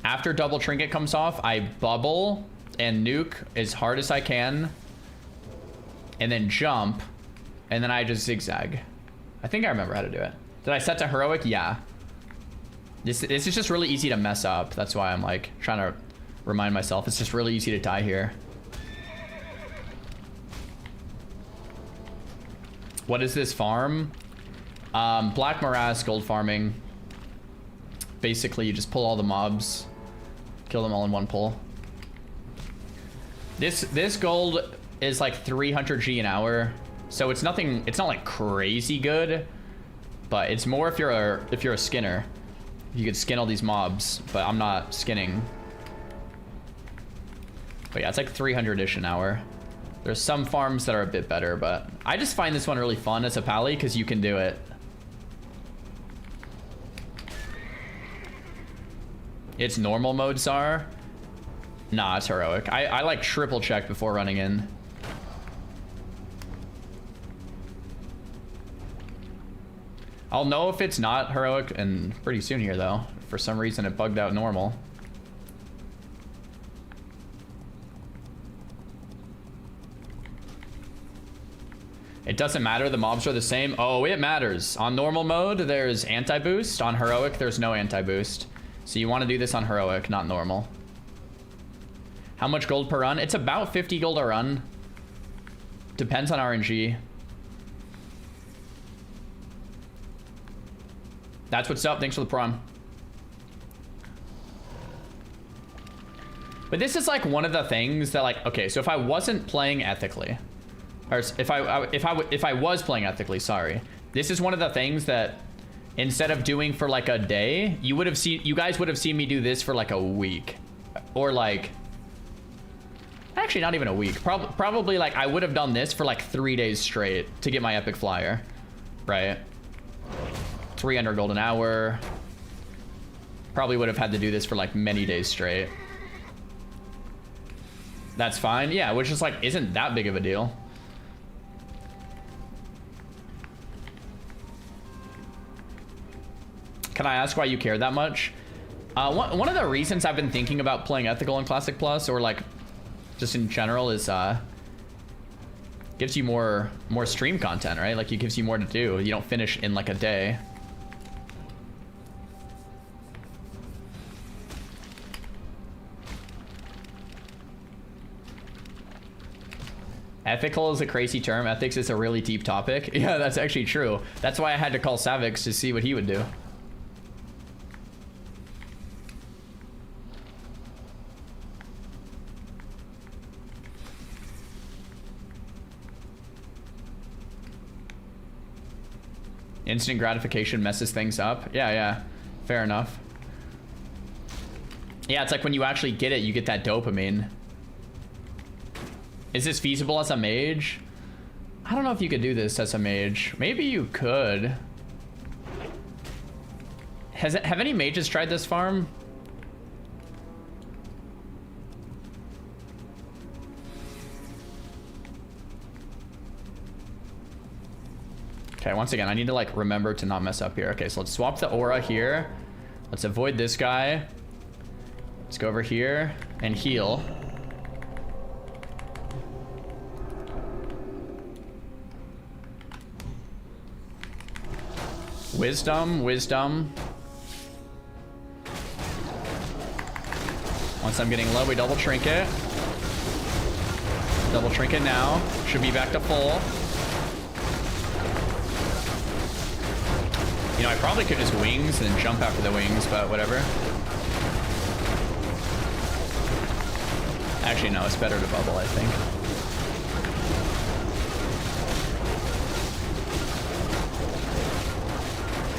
After double trinket comes off, I bubble and nuke as hard as I can. And then jump. And then I just zigzag. I think I remember how to do it. Did I set to heroic? Yeah. This is just really easy to mess up. That's why I'm like trying to remind myself. It's just really easy to die here. What is this farm? Black Morass gold farming. Basically, you just pull all the mobs. Kill them all in one pull. This gold is like 300 G an hour. So it's nothing, it's not like crazy good. But it's more if you're a skinner. You could skin all these mobs, but I'm not skinning. But yeah, it's like 300-ish an hour. There's some farms that are a bit better, but I just find this one really fun as a pally because you can do it. It's normal mode, Czar? Nah, it's heroic. I like triple check before running in. I'll know if it's not heroic and pretty soon here though. For some reason it bugged out normal. It doesn't matter, the mobs are the same. Oh, it matters. On normal mode, there's anti-boost. On heroic, there's no anti-boost. So you want to do this on heroic, not normal. How much gold per run? It's about 50 gold a run. Depends on RNG. That's what's up. Thanks for the prawn. But this is like one of the things that like, okay, so if I wasn't playing ethically, or if I was playing ethically, sorry, this is one of the things that instead of doing for like a day, you guys would have seen me do this for like a week, or like, actually not even a week. Probably like I would have done this for like 3 days straight to get my epic flyer, right? 300 gold an hour. Probably would have had to do this for like many days straight. That's fine. Yeah, which is like, isn't that big of a deal. Can I ask why you care that much? One of the reasons I've been thinking about playing ethical in Classic Plus, or like just in general, is gives you more stream content, right? Like it gives you more to do. You don't finish in like a day. Ethical is a crazy term. Ethics is a really deep topic. Yeah, that's actually true. That's why I had to call Savix to see what he would do. Instant gratification messes things up. Yeah, fair enough. Yeah, it's like when you actually get it, you get that dopamine. Is this feasible as a mage? I don't know if you could do this as a mage. Maybe you could. Have any mages tried this farm? Okay, once again, I need to like remember to not mess up here. Okay, so let's swap the aura here. Let's avoid this guy. Let's go over here and heal. Wisdom. Once I'm getting low, we double trinket. Double trinket now. Should be back to full. You know, I probably could just wings and jump after the wings, but whatever. Actually, no, it's better to bubble, I think.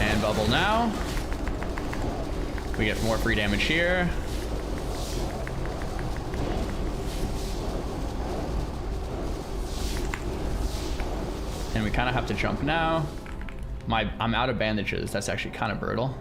And bubble now. We get more free damage here. And we kind of have to jump now. I'm out of bandages. That's actually kind of brutal.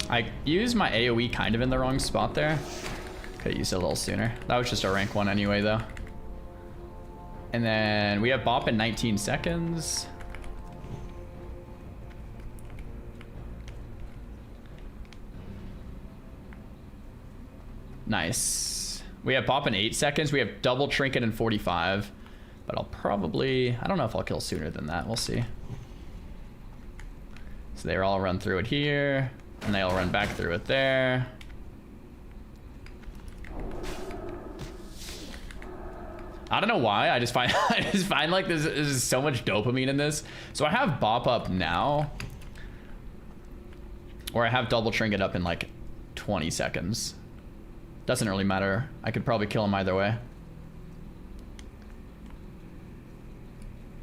I used my AoE kind of in the wrong spot there. Could have used it a little sooner. That was just a rank 1 anyway, though. And then we have Bop in 19 seconds. Nice. We have Bop in 8 seconds. We have double Trinket in 45. But I'll probably... I don't know if I'll kill sooner than that. We'll see. So they all run through it here. And they all run back through it there. I don't know why. I just find like there's so much dopamine in this. So I have Bop up now. Or I have double Trinket up in like 20 seconds. Doesn't really matter. I could probably kill him either way.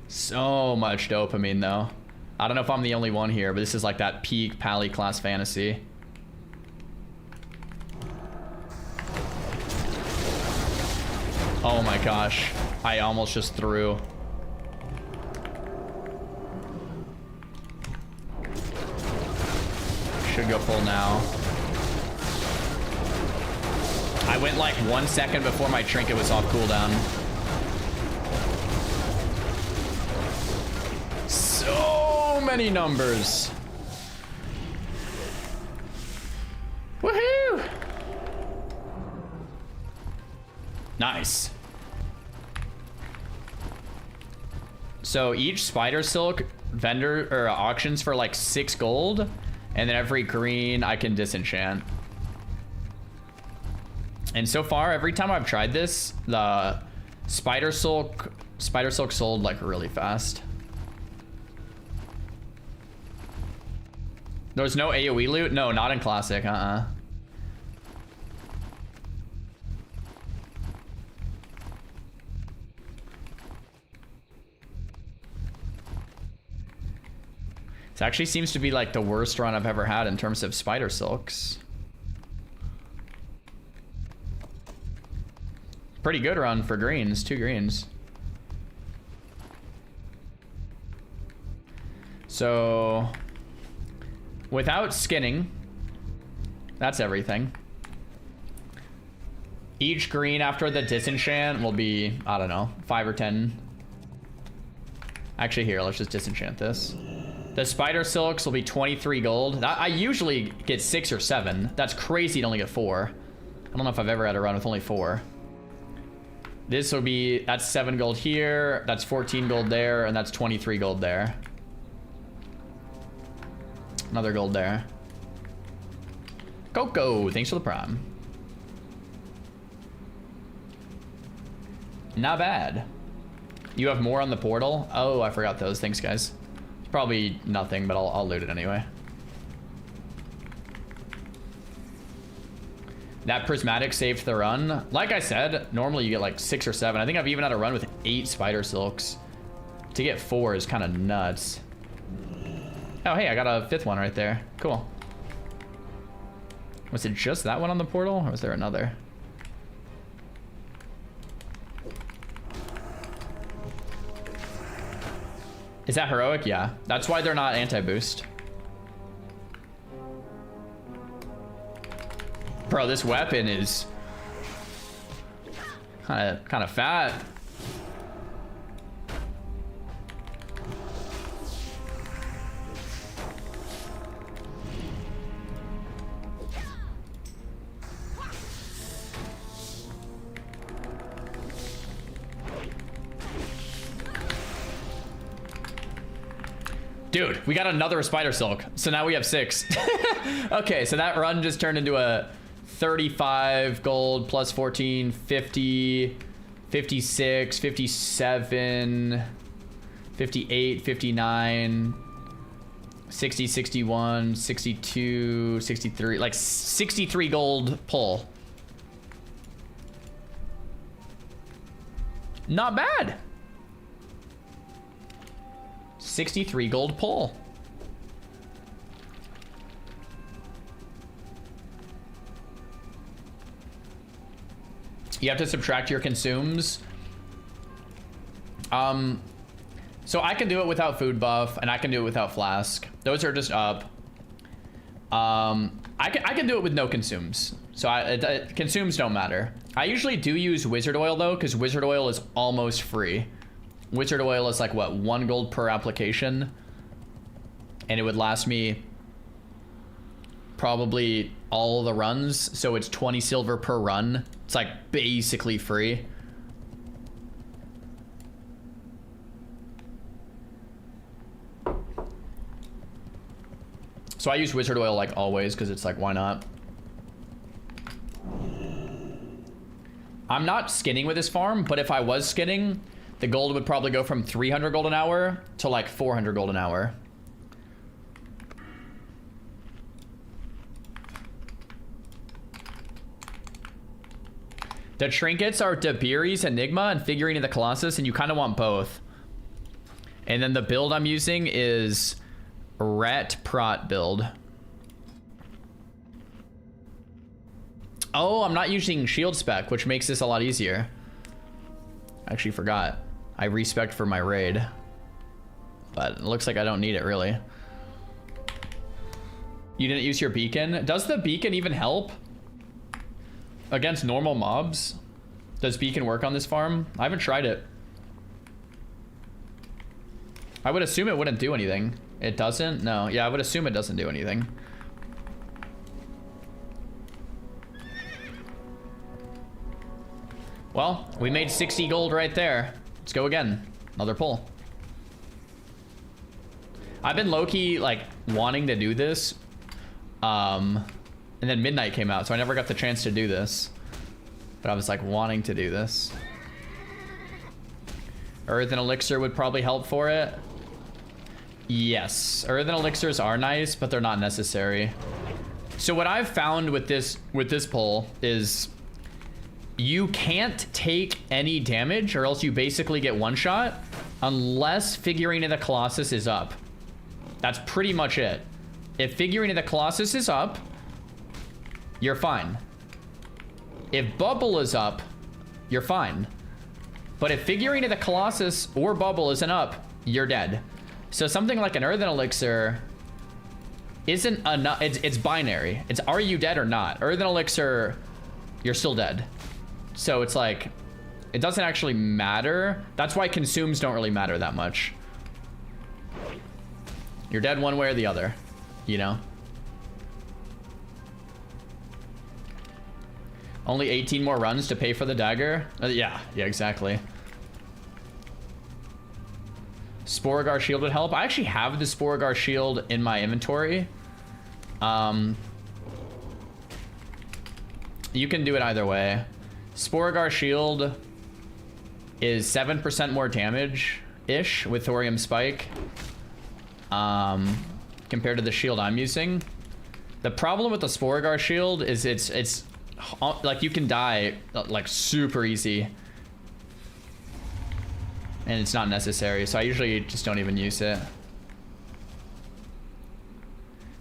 So much dopamine though. I don't know if I'm the only one here, but this is like that peak Pally class fantasy. Oh my gosh. I almost just threw. Should go full now. I went like 1 second before my Trinket was off cooldown. So many numbers. Woohoo! Nice. So each Spider Silk vendor or auctions for like 6 gold, and then every green I can disenchant. And so far, every time I've tried this, the Spider Silk sold like really fast. There's no AoE loot? No, not in Classic, This actually seems to be like the worst run I've ever had in terms of Spider Silks. Pretty good run for greens, 2 greens. So, without skinning, that's everything. Each green after the disenchant will be, I don't know, 5 or 10. Actually, here, let's just disenchant this. The Spider Silks will be 23 gold. I usually get 6 or 7. That's crazy to only get 4. I don't know if I've ever had a run with only 4. This will be, that's 7 gold here, that's 14 gold there, and that's 23 gold there. Another gold there. Coco, thanks for the prime. Not bad. You have more on the portal? Oh, I forgot those. Thanks, guys. It's probably nothing, but I'll loot it anyway. That prismatic saved the run. Like I said, normally you get like 6 or 7. I think I've even had a run with 8 Spider Silks. To get 4 is kind of nuts. Oh, hey, I got a 5th one right there. Cool. Was it just that one on the portal, or was there another? Is that heroic? Yeah. That's why they're not anti-boost. Bro, this weapon is kind of fat. Dude, we got another spider silk. So now we have 6. Okay, so that run just turned into a 35 gold plus 14, 50, 56, 57, 58, 59, 60, 61, 62, 63, like 63 gold pull. Not bad. 63 gold pull. You have to subtract your consumes. So I can do it without food buff, and I can do it without flask. Those are just up. I can do it with no consumes. So consumes don't matter. I usually do use wizard oil though, because wizard oil is almost free. Wizard oil is like what, 1 gold per application, and it would last me probably all the runs. So it's 20 silver per run. It's like basically free. So I use wizard oil like always because it's like, why not? I'm not skinning with this farm, but if I was skinning, the gold would probably go from 300 gold an hour to like 400 gold an hour. The trinkets are Dabiri's Enigma and Figurine of the Colossus, and you kind of want both. And then the build I'm using is Rat Prot build. Oh, I'm not using shield spec, which makes this a lot easier. I actually forgot. I respec for my raid, but it looks like I don't need it really. You didn't use your beacon? Does the beacon even help against normal mobs? Does beacon work on this farm? I haven't tried it. I would assume it wouldn't do anything. It doesn't? No. Yeah, I would assume it doesn't do anything. Well, we made 60 gold right there. Let's go again. Another pull. I've been low-key, like, wanting to do this. And then midnight came out, so I never got the chance to do this. But I was, like, wanting to do this. Earth and Elixir would probably help for it. Yes. Earth and Elixirs are nice, but they're not necessary. So what I've found with this pull is you can't take any damage, or else you basically get one shot, unless Figurine of the Colossus is up. That's pretty much it. If Figurine of the Colossus is up, you're fine. If Bubble is up, you're fine. But if Figurine of the Colossus or Bubble isn't up, you're dead. So something like an Earthen Elixir isn't enough. It's binary. It's, are you dead or not? Earthen Elixir, you're still dead. So it's like, it doesn't actually matter. That's why consumes don't really matter that much. You're dead one way or the other, you know? Only 18 more runs to pay for the dagger? Yeah, exactly. Sporagar shield would help. I actually have the Sporagar shield in my inventory. You can do it either way. Sporagar shield is 7% more damage-ish with Thorium Spike compared to the shield I'm using. The problem with the Sporagar shield is it's like you can die like super easy. And it's not necessary, so I usually just don't even use it.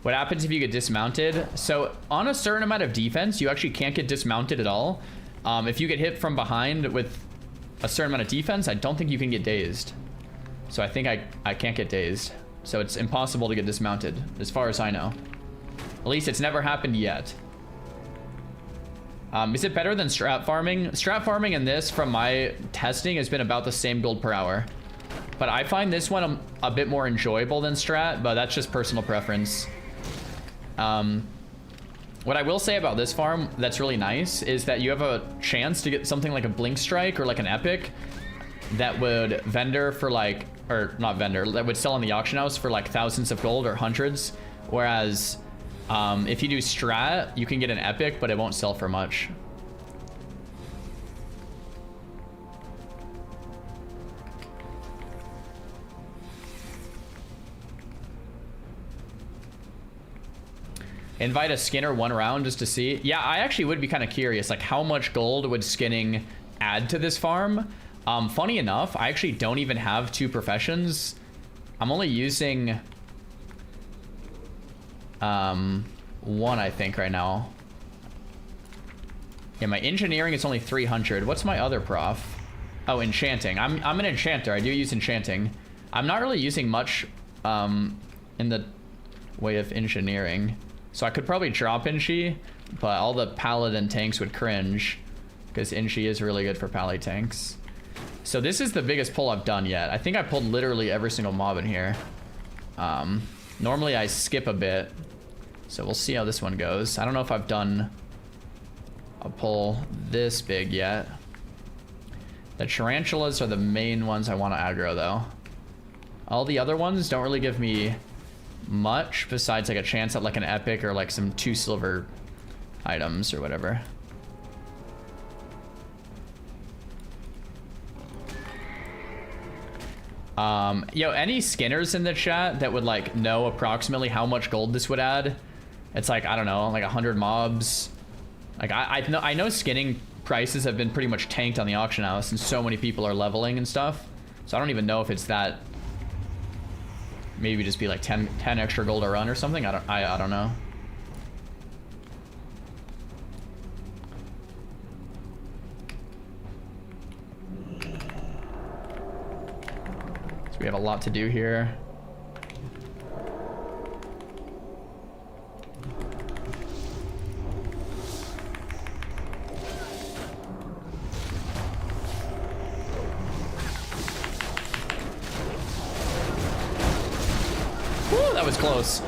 What happens if you get dismounted? So on a certain amount of defense, you actually can't get dismounted at all. If you get hit from behind with a certain amount of defense, I don't think you can get dazed. So I think I can't get dazed. So it's impossible to get dismounted, as far as I know. At least it's never happened yet. Is it better than strat farming? Strat farming in this, from my testing, has been about the same gold per hour. But I find this one a bit more enjoyable than strat, but that's just personal preference. What I will say about this farm that's really nice is that you have a chance to get something like a Blink Strike or like an Epic that would vendor for like, or not vendor, that would sell on the auction house for like thousands of gold or hundreds. Whereas if you do strat, you can get an epic, but it won't sell for much. Invite a skinner 1 round just to see. Yeah, I actually would be kind of curious, like how much gold would skinning add to this farm? Funny enough, I actually don't even have 2 professions. I'm only using 1, I think, right now. Yeah, my engineering is only 300. What's my other prof? Oh, enchanting. I'm an enchanter. I do use enchanting. I'm not really using much in the way of engineering. So I could probably drop Inchi, but all the paladin tanks would cringe because Inchi is really good for pally tanks. So this is the biggest pull I've done yet. I think I pulled literally every single mob in here. Normally I skip a bit, so we'll see how this one goes. I don't know if I've done a pull this big yet. The tarantulas are the main ones I want to aggro though. All the other ones don't really give me much besides like a chance at like an epic or like some 2 silver items or whatever. Yo, any skinners in the chat that would like know approximately how much gold this would add? It's like, I don't know, like 100 mobs. Like I know skinning prices have been pretty much tanked on the auction house and so many people are leveling and stuff. So I don't even know if it's that. Maybe just be like 10 extra gold a run or something. I don't know. So we have a lot to do here. That was close.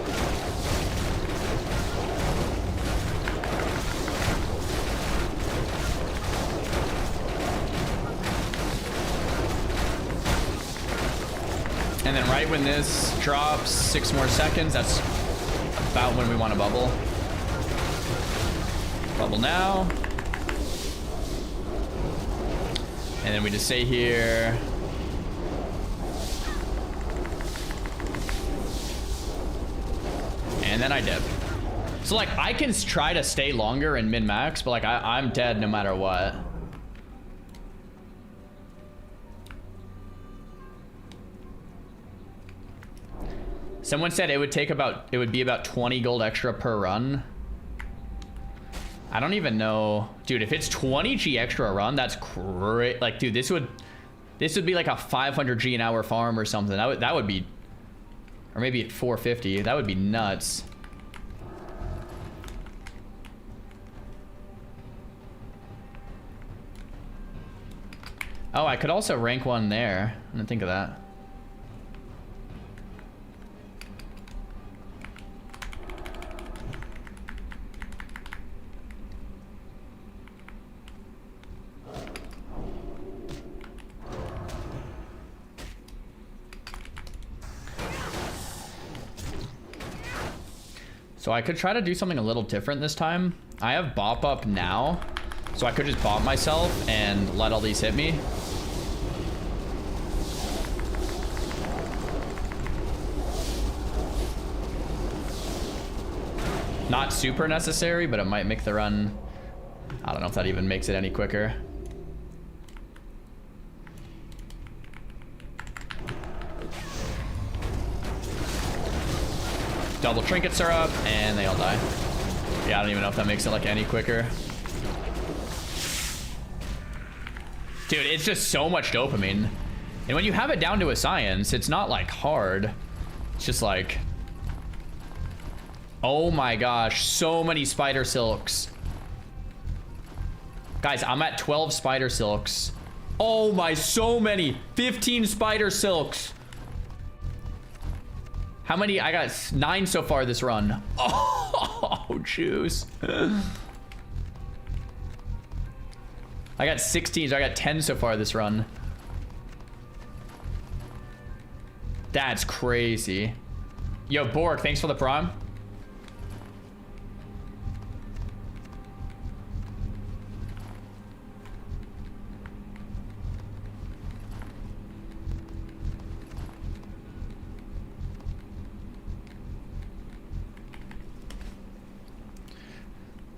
And then right when this drops 6 more seconds, that's about when we want to bubble. Bubble now. And then we just stay here. And then I dip. So like I can try to stay longer and min-max, but like I'm dead no matter what. Someone said it would be about 20 gold extra per run. I don't even know. Dude, if it's 20 G extra a run, that's great. Like, dude, this would be like a 500 G an hour farm or something. That would be, or maybe at 450. That would be nuts. Oh, I could also rank 1 there. I didn't think of that. So I could try to do something a little different this time. I have bop up now, so I could just bop myself and let all these hit me. Not super necessary, but it might make the run. I don't know if that even makes it any quicker. Double trinkets are up, and they all die. Yeah, I don't even know if that makes it like any quicker. Dude, it's just so much dopamine. And when you have it down to a science, it's not like hard. It's just like, oh my gosh, so many spider silks. Guys, I'm at 12 spider silks. Oh my, so many. 15 spider silks. How many? I got 9 so far this run. Oh, juice. I got 16, so I got 10 so far this run. That's crazy. Yo, Borg, thanks for the prime.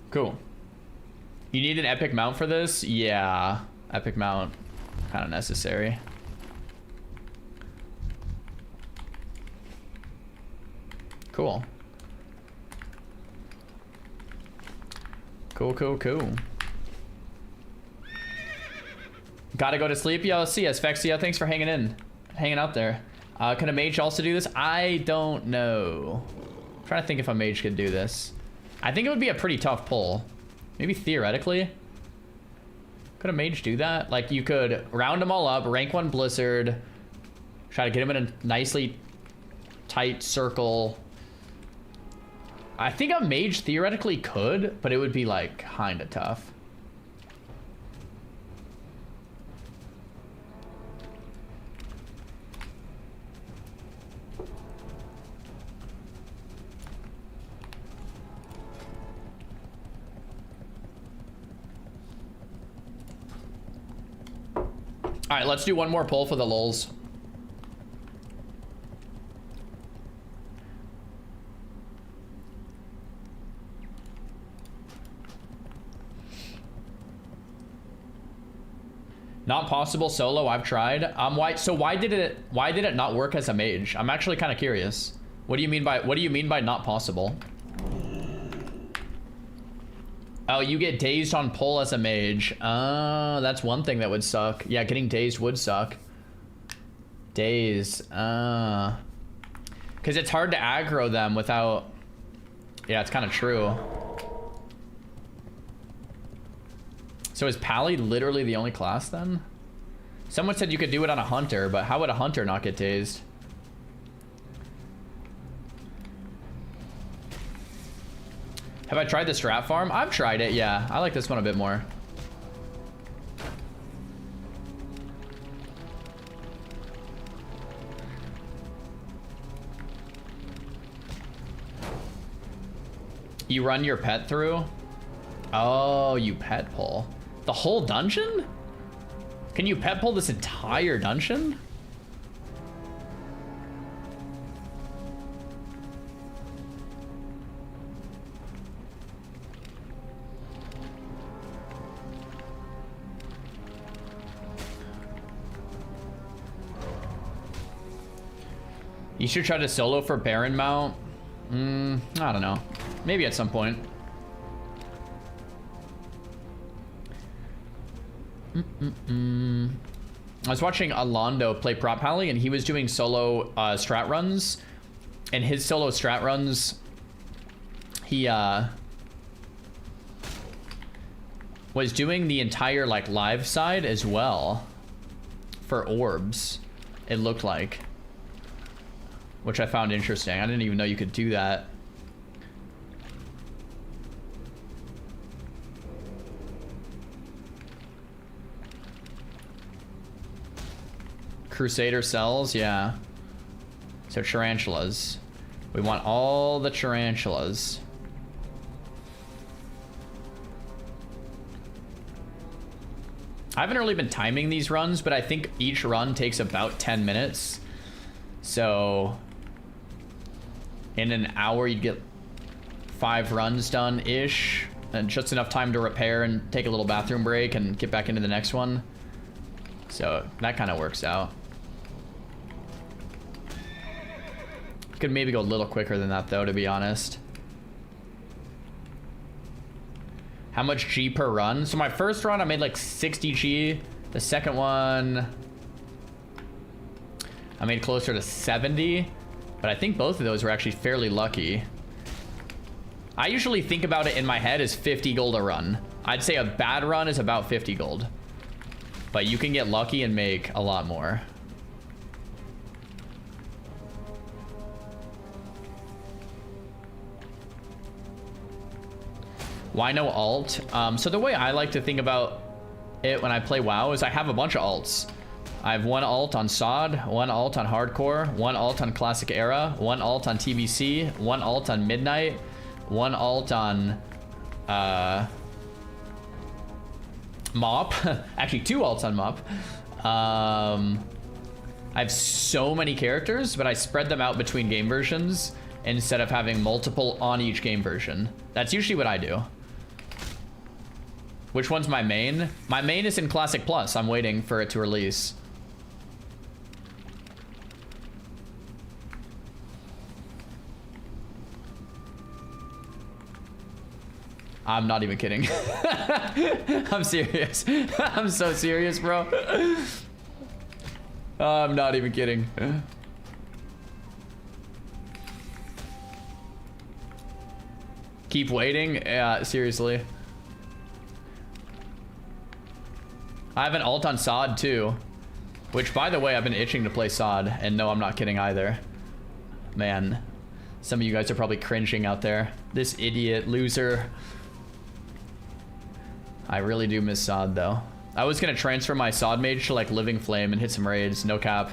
Cool. You need an epic mount for this? Yeah, epic mount, kind of necessary. Cool. Cool. Gotta go to sleep. Yo, see us, Fexia. Thanks for hanging out there. Can a mage also do this? I don't know. I'm trying to think if a mage could do this. I think it would be a pretty tough pull. Maybe theoretically. Could a mage do that? Like, you could round them all up, rank 1 Blizzard, try to get them in a nicely tight circle. I think a mage theoretically could, but it would be, like, kind of tough. All right, let's do one more poll for the lulz. Not possible solo. I've tried. Why did it not work as a mage? I'm actually kind of curious. What do you mean by not possible? Oh, you get dazed on pull as a mage. That's one thing that would suck. Yeah, getting dazed would suck. Daze. Because it's hard to aggro them without... Yeah, it's kind of true. So is Pally literally the only class then? Someone said you could do it on a hunter, but how would a hunter not get dazed? Have I tried the strat farm? I've tried it, yeah. I like this one a bit more. You run your pet through? Oh, you pet pull. The whole dungeon? Can you pet pull this entire dungeon? You should try to solo for Baron mount. I don't know. Maybe at some point. I was watching Alondo play Prop Pally, and he was doing solo strat runs. And his solo strat runs, he was doing the entire like live side as well for orbs, it looked like. Which I found interesting. I didn't even know you could do that. Crusader cells, yeah. So tarantulas. We want all the tarantulas. I haven't really been timing these runs, but I think each run takes about 10 minutes. So in an hour, you'd get 5 runs done-ish, and just enough time to repair and take a little bathroom break and get back into the next one. So that kind of works out. Could maybe go a little quicker than that, though, to be honest. How much G per run? So my first run, I made like 60 G. The second one, I made closer to 70. But I think both of those were actually fairly lucky. I usually think about it in my head as 50 gold a run. I'd say a bad run is about 50 gold. But you can get lucky and make a lot more. Why no alt? So the way I like to think about it when I play WoW is I have a bunch of alts. I have 1 alt on SOD, 1 alt on Hardcore, 1 alt on Classic Era, 1 alt on TBC, 1 alt on Midnight, 1 alt on Mop. Actually, 2 alts on Mop. I have so many characters, but I spread them out between game versions instead of having multiple on each game version. That's usually what I do. Which one's my main? My main is in Classic Plus. I'm waiting for it to release. I'm not even kidding. I'm serious. I'm so serious, bro. I'm not even kidding. Keep waiting? Yeah, seriously. I have an alt on SOD too. Which, by the way, I've been itching to play SOD. And no, I'm not kidding either. Man, some of you guys are probably cringing out there. This idiot loser. I really do miss SOD though. I was gonna transfer my SOD mage to like Living Flame and hit some raids, no cap.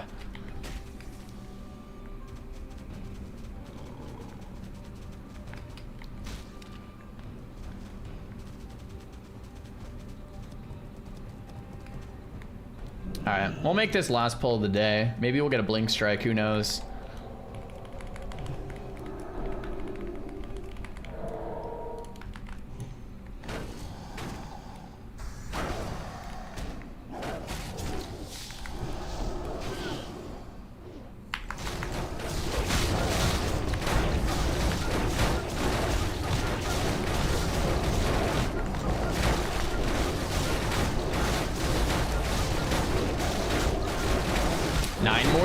Alright, we'll make this last pull of the day. Maybe we'll get a Blink Strike, who knows.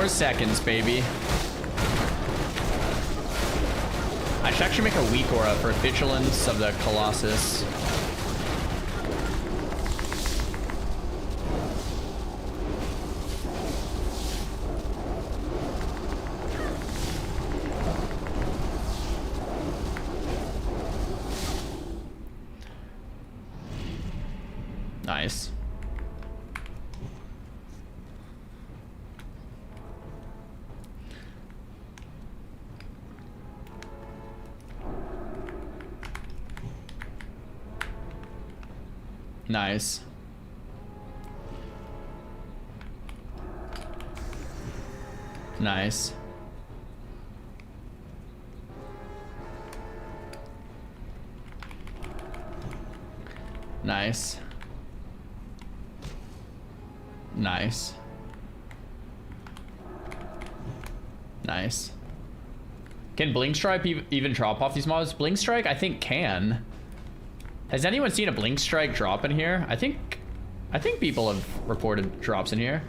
Seconds, baby. I should actually make a weak aura for Vigilance of the Colossus. Nice. Nice. Nice. Nice. Nice. Nice. Can Blink Strike even drop off these mobs? Blink Strike, I think can. Has anyone seen a Blink Strike drop in here? I think people have reported drops in here.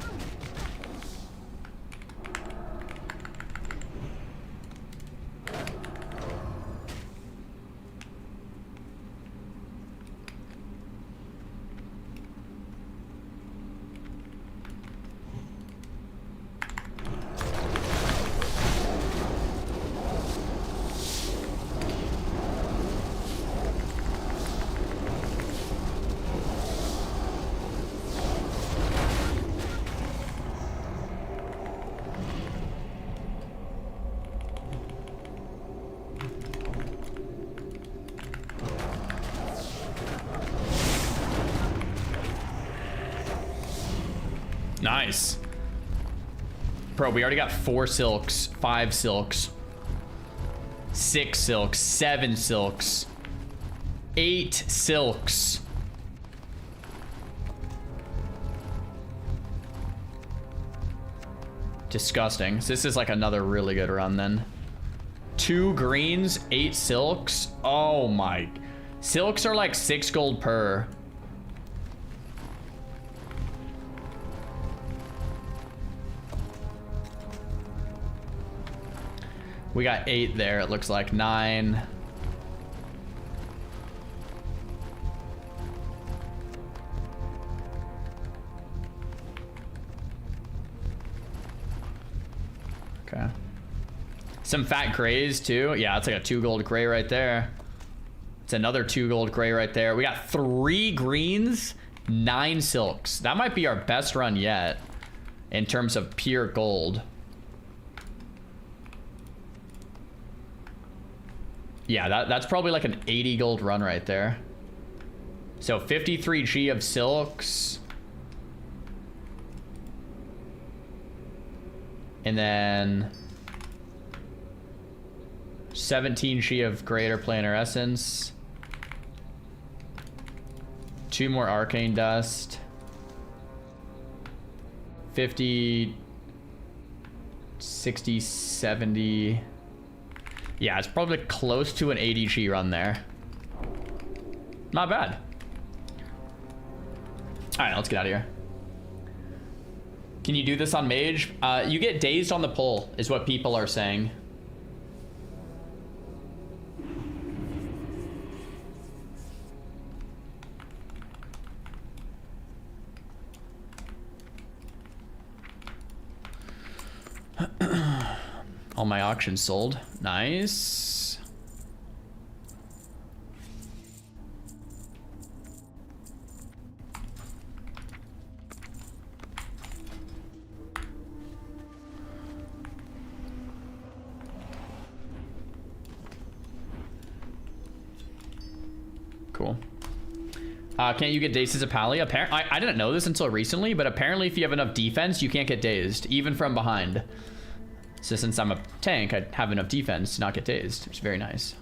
Nice. Bro, we already got 4 silks, 5 silks, 6 silks, 7 silks, 8 silks. Disgusting. So this is like another really good run then. 2 greens, 8 silks. Oh my. Silks are like 6 gold per. We got 8 there, it looks like 9. Okay. Some fat grays too. Yeah, it's like a 2 gold gray right there. It's another 2 gold gray right there. We got 3 greens, 9 silks. That might be our best run yet. in terms of pure gold. Yeah, that's probably like an 80 gold run right there. So 53G of silks. And then 17G of greater planar essence. 2 more arcane dust. 50, 60, 70. Yeah, it's probably close to an 80G run there. Not bad. All right, let's get out of here. Can you do this on mage? You get dazed on the pull, is what people are saying. All my auctions sold. Nice. Cool. Can't you get dazed as a pally? I didn't know this until recently, but apparently if you have enough defense, you can't get dazed, even from behind. So since I'm a tank, I have enough defense to not get dazed. It's very nice.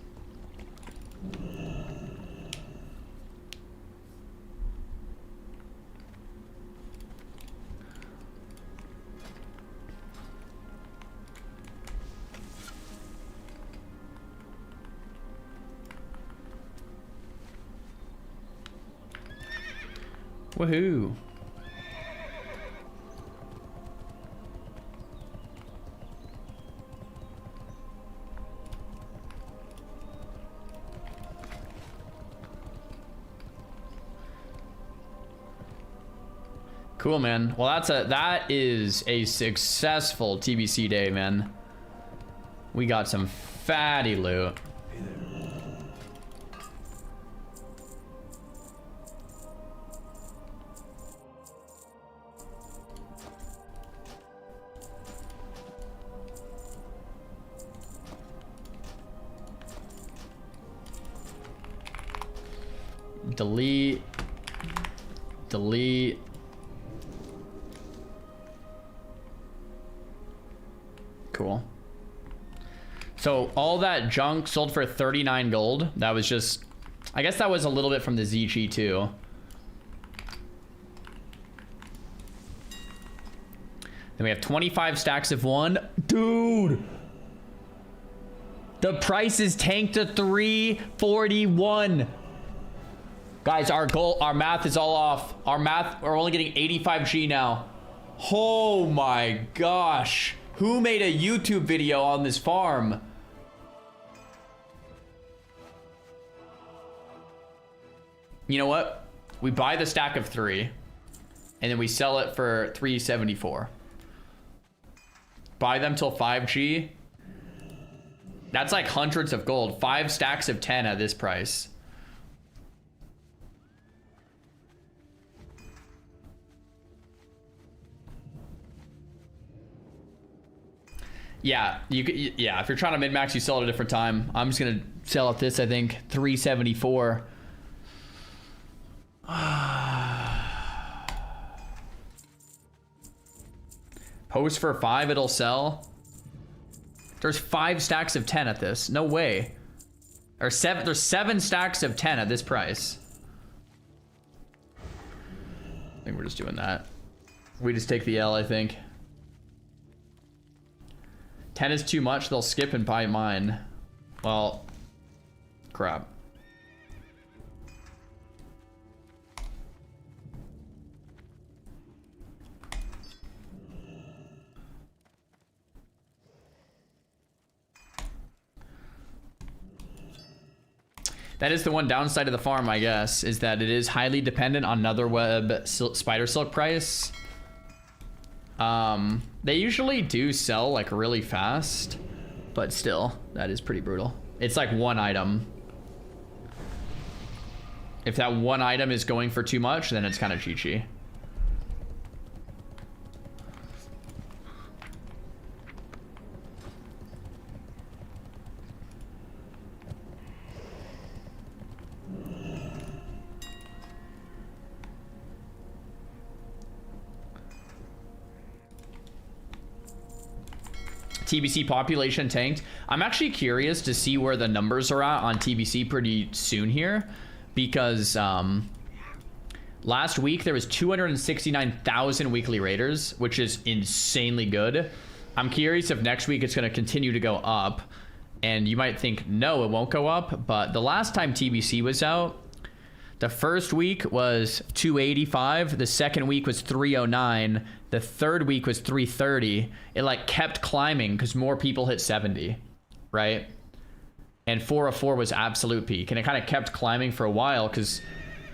Woohoo. Cool, man. Well, that is a successful TBC day, man. We got some fatty loot. Delete. Delete. Cool. So all that junk sold for 39 gold. That was just, I guess that was a little bit from the ZG too. Then we have 25 stacks of 1. Dude! The price is tanked to 341. Guys, our math is all off. We're only getting 85G now. Oh my gosh. Who made a YouTube video on this farm? You know what? We buy the stack of 3 and then we sell it for 374. Buy them till 5G. That's like hundreds of gold. 5 stacks of 10 at this price. Yeah, yeah, if you're trying to min-max, you sell at a different time. I'm just gonna sell at this, I think, 374. Post for 5, it'll sell. There's 5 stacks of 10 at this. No way. Or 7, there's 7 stacks of 10 at this price. I think we're just doing that. We just take the L, I think. 10 is too much, they'll skip and buy mine. Well, crap. That is the one downside of the farm, I guess, is that it is highly dependent on Netherweb spider silk price. They usually do sell like really fast, but still, that is pretty brutal. It's like one item. If that one item is going for too much, then it's kind of GG. TBC population tanked. I'm actually curious to see where the numbers are at on TBC pretty soon here, because last week there was 269,000 weekly raiders, which is insanely good. I'm curious if next week it's going to continue to go up, and you might think no, it won't go up, but the last time TBC was out, the first week was 285, the second week was 309, the third week was 330. It like kept climbing because more people hit 70, right? And 404 was absolute peak, and it kind of kept climbing for a while because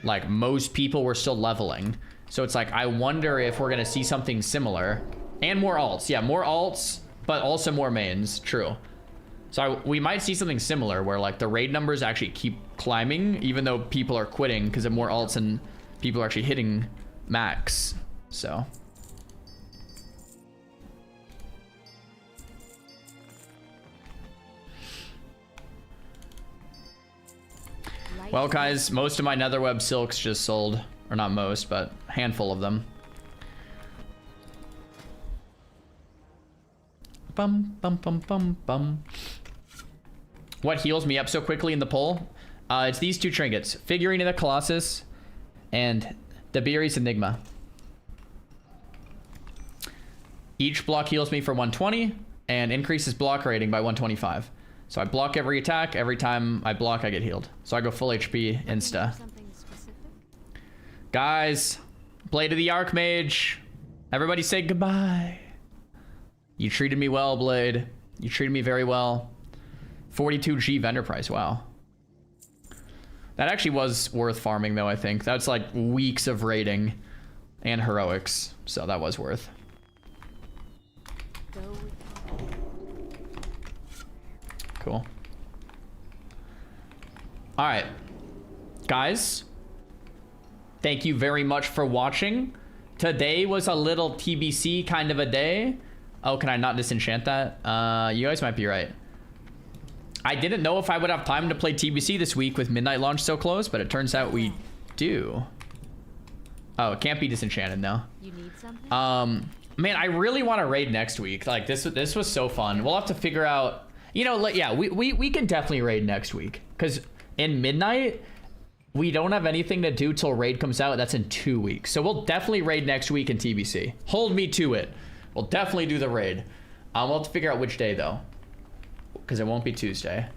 like most people were still leveling. So it's like, I wonder if we're gonna see something similar. And more alts, yeah, more alts, but also more mains, true. So we might see something similar where like the raid numbers actually keep climbing even though people are quitting because of more alts and people are actually hitting max. So well guys, most of my netherweb silks just sold, or not most, but a handful of them. Bum bum bum bum bum. What heals me up so quickly in the poll? It's these two trinkets: Figurine of the Colossus and Dabiri's Enigma. Each block heals me for 120 and increases block rating by 125. So I block every attack. Every time I block, I get healed. So I go full HP insta. Guys, Blade of the Archmage. Everybody say goodbye. You treated me well, Blade. You treated me very well. 42G vendor price, wow. That actually was worth farming though, I think. That's like weeks of raiding and heroics, so that was worth. Cool. All right, guys. Thank you very much for watching. Today was a little TBC kind of a day. Oh, can I not disenchant that? You guys might be right. I didn't know if I would have time to play TBC this week with midnight launch so close, but it turns out we do. Oh, it can't be disenchanted now. You need something? Man, I really want to raid next week. Like this was so fun. We'll have to figure out, you know, like, yeah, we can definitely raid next week, because in midnight we don't have anything to do till raid comes out. That's in 2 weeks. So we'll definitely raid next week in TBC. Hold me to it. We'll definitely do the raid. We'll have to figure out which day though, because it won't be Tuesday.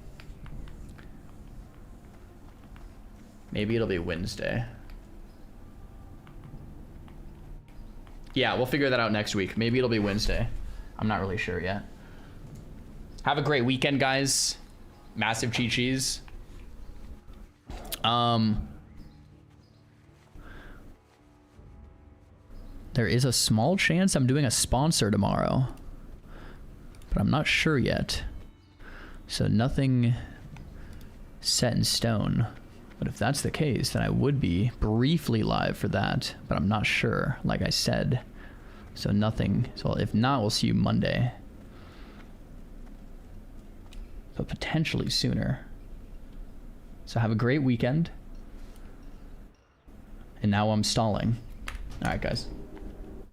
Maybe it'll be Wednesday. Yeah, we'll figure that out next week. Maybe it'll be Wednesday. I'm not really sure yet. Have a great weekend, guys. Massive chi-chis. There is a small chance I'm doing a sponsor tomorrow, but I'm not sure yet. So nothing set in stone. But if that's the case, then I would be briefly live for that, but I'm not sure, like I said. So nothing. So if not, we'll see you Monday. But potentially sooner. So have a great weekend. And now I'm stalling. All right, guys.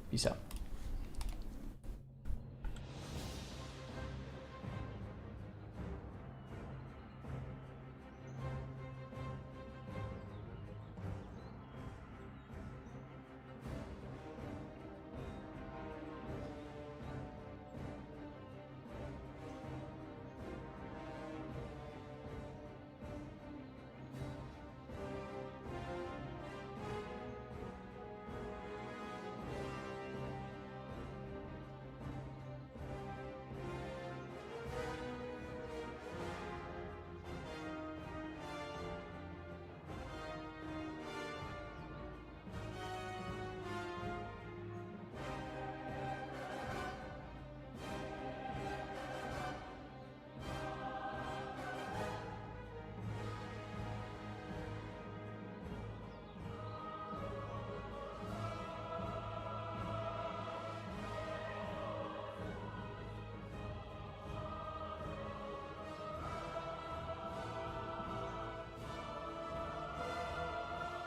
Peace out.